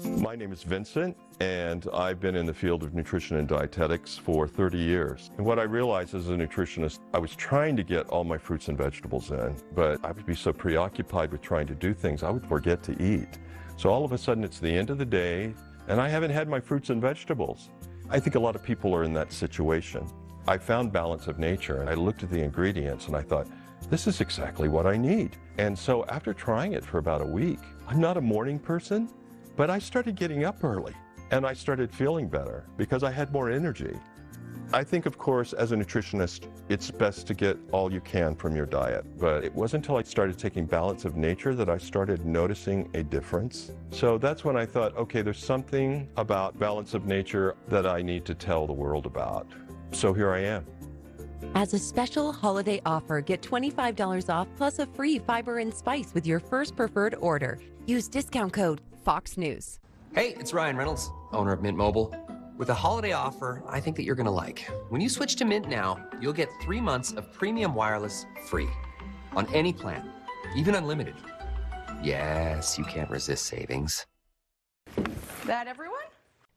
My name is Vincent, and I've been in the field of nutrition and dietetics for 30 years. And what I realized as a nutritionist, I was trying to get all my fruits and vegetables in, but I would be so preoccupied with trying to do things, I would forget to eat. So all of a sudden, it's the end of the day, and I haven't had my fruits and vegetables. I think a lot of people are in that situation. I found Balance of Nature, and I looked at the ingredients, and I thought, this is exactly what I need. And so after trying it for about a week, I'm not a morning person, but I started getting up early, and I started feeling better because I had more energy. I think, of course, as a nutritionist, it's best to get all you can from your diet, but it wasn't until I started taking Balance of Nature that I started noticing a difference. So that's when I thought, okay, there's something about Balance of Nature that I need to tell the world about. So here I am.
As a special holiday offer, get $25 off plus a free fiber and spice with your first preferred order. Use discount code Fox News.
Hey, it's Ryan Reynolds, owner of Mint Mobile. With a holiday offer, I think that you're going to like. When you switch to Mint now, you'll get 3 months of premium wireless free on any plan, even unlimited. Yes, you can't resist savings.
That everyone?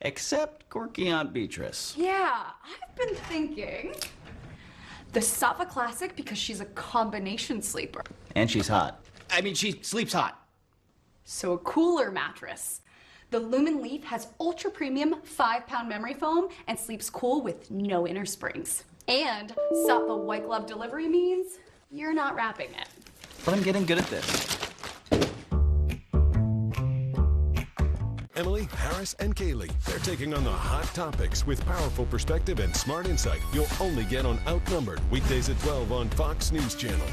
Except quirky Aunt Beatrice.
Yeah, I've been thinking the Safa Classic because she's a combination sleeper.
And she's hot. I mean, she sleeps hot.
So a cooler mattress. The Lumen Leaf has ultra premium 5-pound memory foam and sleeps cool with no inner springs. And Safa white glove delivery means you're not wrapping it.
But I'm getting good at this.
Emily, Harris, and Kaylee. They're taking on the hot topics with powerful perspective and smart insight you'll only get on Outnumbered, weekdays at 12 on Fox News Channel.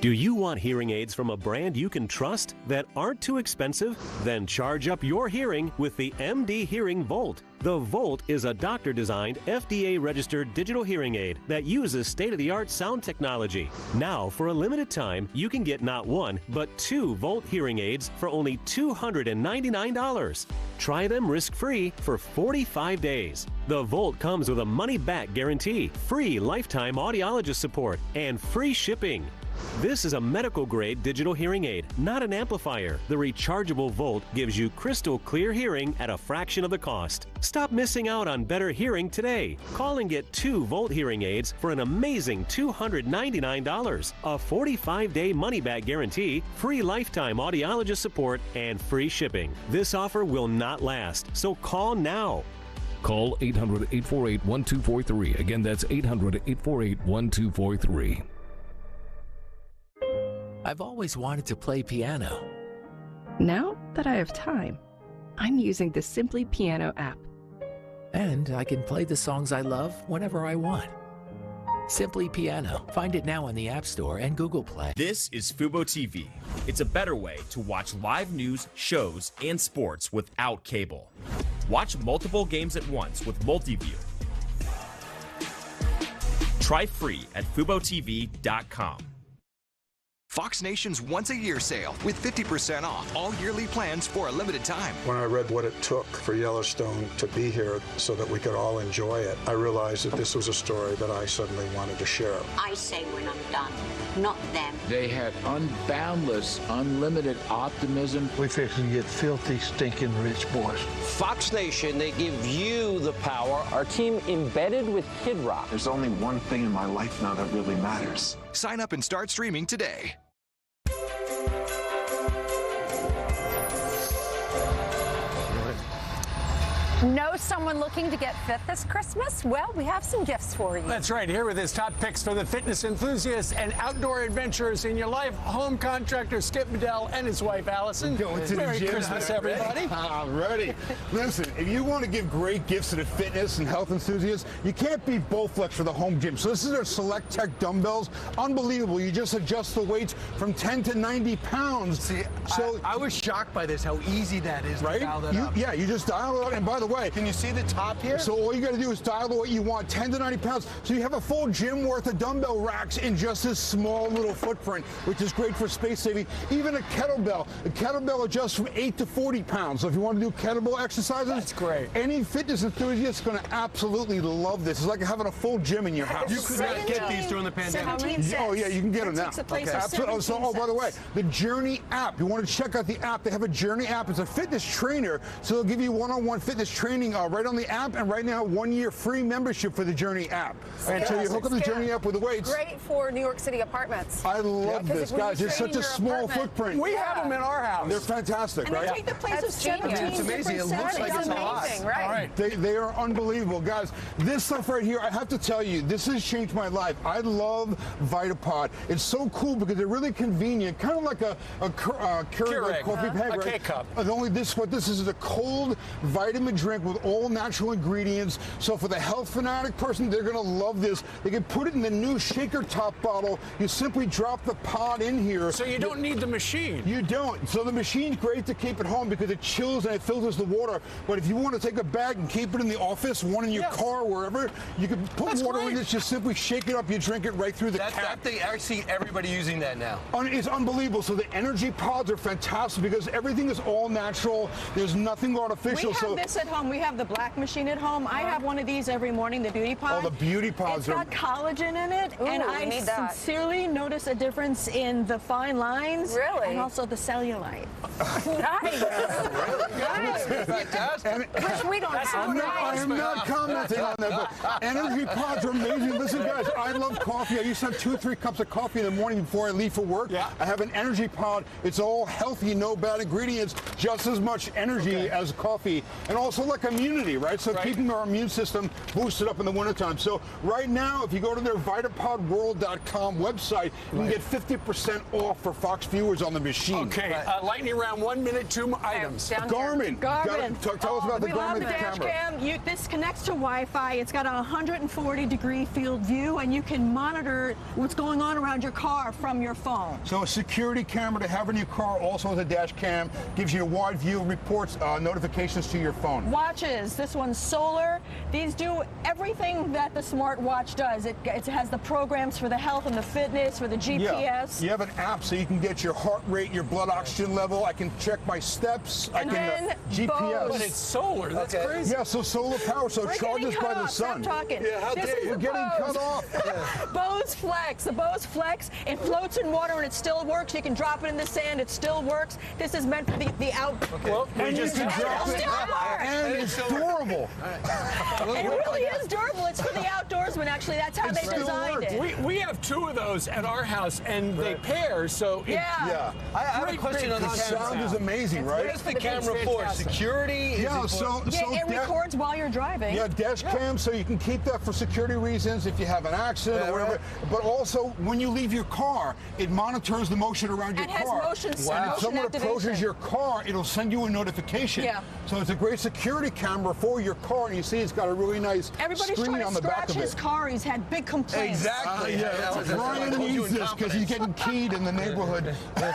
Do you want hearing aids from a brand you can trust that aren't too expensive? Then charge up your hearing with the MD Hearing Volt. The Volt is a doctor-designed, FDA-registered digital hearing aid that uses state-of-the-art sound technology. Now, for a limited time, you can get not one, but 2 Volt hearing aids for only $299. Try them risk-free for 45 days. The Volt comes with a money-back guarantee, free lifetime audiologist support, and free shipping. This is a medical-grade digital hearing aid, not an amplifier. The rechargeable Volt gives you crystal clear hearing at a fraction of the cost. Stop missing out on better hearing today. Call and get 2 Volt hearing aids for an amazing $299. A 45-day money-back guarantee, free lifetime audiologist support, and free shipping. This offer will not last, so call now.
Call 800-848-1243. Again, that's 800-848-1243.
I've always wanted to play piano.
Now that I have time, I'm using the Simply Piano app.
And I can play the songs I love whenever I want. Simply Piano. Find it now on the App Store and Google Play.
This is Fubo TV. It's a better way to watch live news, shows, and sports without cable. Watch multiple games at once with Multiview. Try free at FuboTV.com.
Fox Nation's once-a-year sale with 50% off all yearly plans for a limited time.
When I read what it took for Yellowstone to be here so that we could all enjoy it, I realized that this was a story that I suddenly wanted to share.
I say when I'm done, not them.
They had unboundless, unlimited optimism.
We fixing to get filthy, stinking rich boys.
Fox Nation, they give you the power. Our team embedded with Kid Rock.
There's only one thing in my life now that really matters.
Sign up and start streaming today.
Know someone looking to get fit this Christmas? Well, we have some gifts for you.
That's right. Here with his top picks for the fitness enthusiasts and outdoor adventurers in your life, home contractor Skip Bedell and his wife Allison. Merry Christmas, everybody.
Ready. Listen, if you want to give great gifts to the fitness and health enthusiasts, you can't beat Bowflex for the home gym. So this is their Select Tech dumbbells. Unbelievable. You just adjust the weights from 10 to 90 pounds.
See, so I was shocked by this, how easy that is to dial that up.
Yeah, you just dial it up. And by the way,
can you see the top here?
So all you got to do is dial what you want, 10 to 90 pounds. So you have a full gym worth of dumbbell racks in just this small little footprint, which is great for space saving. Even a kettlebell. A kettlebell adjusts from 8 to 40 pounds. So if you want to do kettlebell exercises,
that's great.
Any fitness enthusiast is going to absolutely love this. It's like having a full gym in your house.
You could not get these during the pandemic.
Oh yeah, you can get them now. Absolutely. So, by the way, the Journey app. You want to check out the app? They have a Journey app. It's a fitness trainer, so they'll give you one-on-one fitness training right on the app. And right now, 1 year free membership for the Journey app. And so you hook up the Journey app with the weights.
Great for New York City apartments.
I love this, guys. It's such a small footprint.
We have them in our house.
They're fantastic,
and
right?
They take the place of 17.
It's amazing. It looks like it's a lot.
Right?
All right. They are unbelievable, guys. This stuff right here, I have to tell you, this has changed my life. I love Vitapod. It's so cool because they're really convenient, kind of like a Keurig coffee bag, right?
K-cup.
Only what this is a cold vitamin drink with all natural ingredients. So for the health fanatic person, they're going to love this. They can put it in the new shaker top bottle. You simply drop the pod in here.
So you don't need the machine.
You don't. So the machine's great to keep at home because it chills and it filters the water. But if you want to take a bag and keep it in the office, one in your car, wherever, you can put water in this, just simply shake it up, you drink it right through the cap.
I see everybody using that now.
It's unbelievable. So the energy pods are fantastic because everything is all natural. There's nothing artificial.
We have this at home. We have the black machine at home. I have one of these every morning, the Beauty Pod.
Oh, the Beauty Pods.
It's got collagen in it, and I sincerely notice a difference in the fine lines. Really? And also the cellulite. Nice.
Which
we don't have.
I am not commenting on that, but energy pods are amazing. Listen, guys, I love coffee. I used to have 2 or 3 cups of coffee in the morning before I leave for work. Yeah. I have an energy pod. It's all healthy, no bad ingredients, just as much energy as coffee, and also like immunity, right? So keeping our immune system boosted up in the wintertime. So right now, if you go to their VitapodWorld.com website, you can get 50% off for Fox viewers on the machine.
Okay, lightning round, 1 minute, 2 items.
Garmin. Tell us about the Garmin
dash
camera.
cam. This connects to Wi-Fi. It's got a 140-degree field view, and you can monitor what's going on around your car from your phone.
So a security camera to have in your car, also has a dash cam, gives you a wide view, reports notifications to your phone.
Watches. This one's solar. These do everything that the smartwatch does. It has the programs for the health and the fitness, for the GPS.
Yeah. You have an app so you can get your heart rate, your blood oxygen level. I can check my steps.
And then
GPS.
But it's solar. That's crazy.
Yeah, so solar power, so it charges by the sun.
Stop talking.
Yeah, how dare you? We're getting cut off.
Bose Flex. The Bose Flex, it floats in water and it still works. You can drop it in the sand. It still works. This is meant for the out.
Well, and you can drop it. And it's durable.
It really is durable. It's for the outdoorsman, actually. That's how they designed it.
We have 2 of those at our house, and they pair, so
yeah.
I have a question on the
camera. The sound is amazing, right?
What is the camera for? Security?
Yeah,
it records while you're driving.
Yeah, dash cam, so you can keep that for security reasons if you have an accident or whatever. But also, when you leave your car, it monitors the motion around your car.
It has motion
If someone approaches your car, it'll send you a notification.
Yeah.
So it's a great security camera for your car, and you see it's got a really nice screen on the back of it.
Everybody's trying to scratch his car. He's had big complaints.
Exactly.
Brian needs this because he's getting keyed in the neighborhood.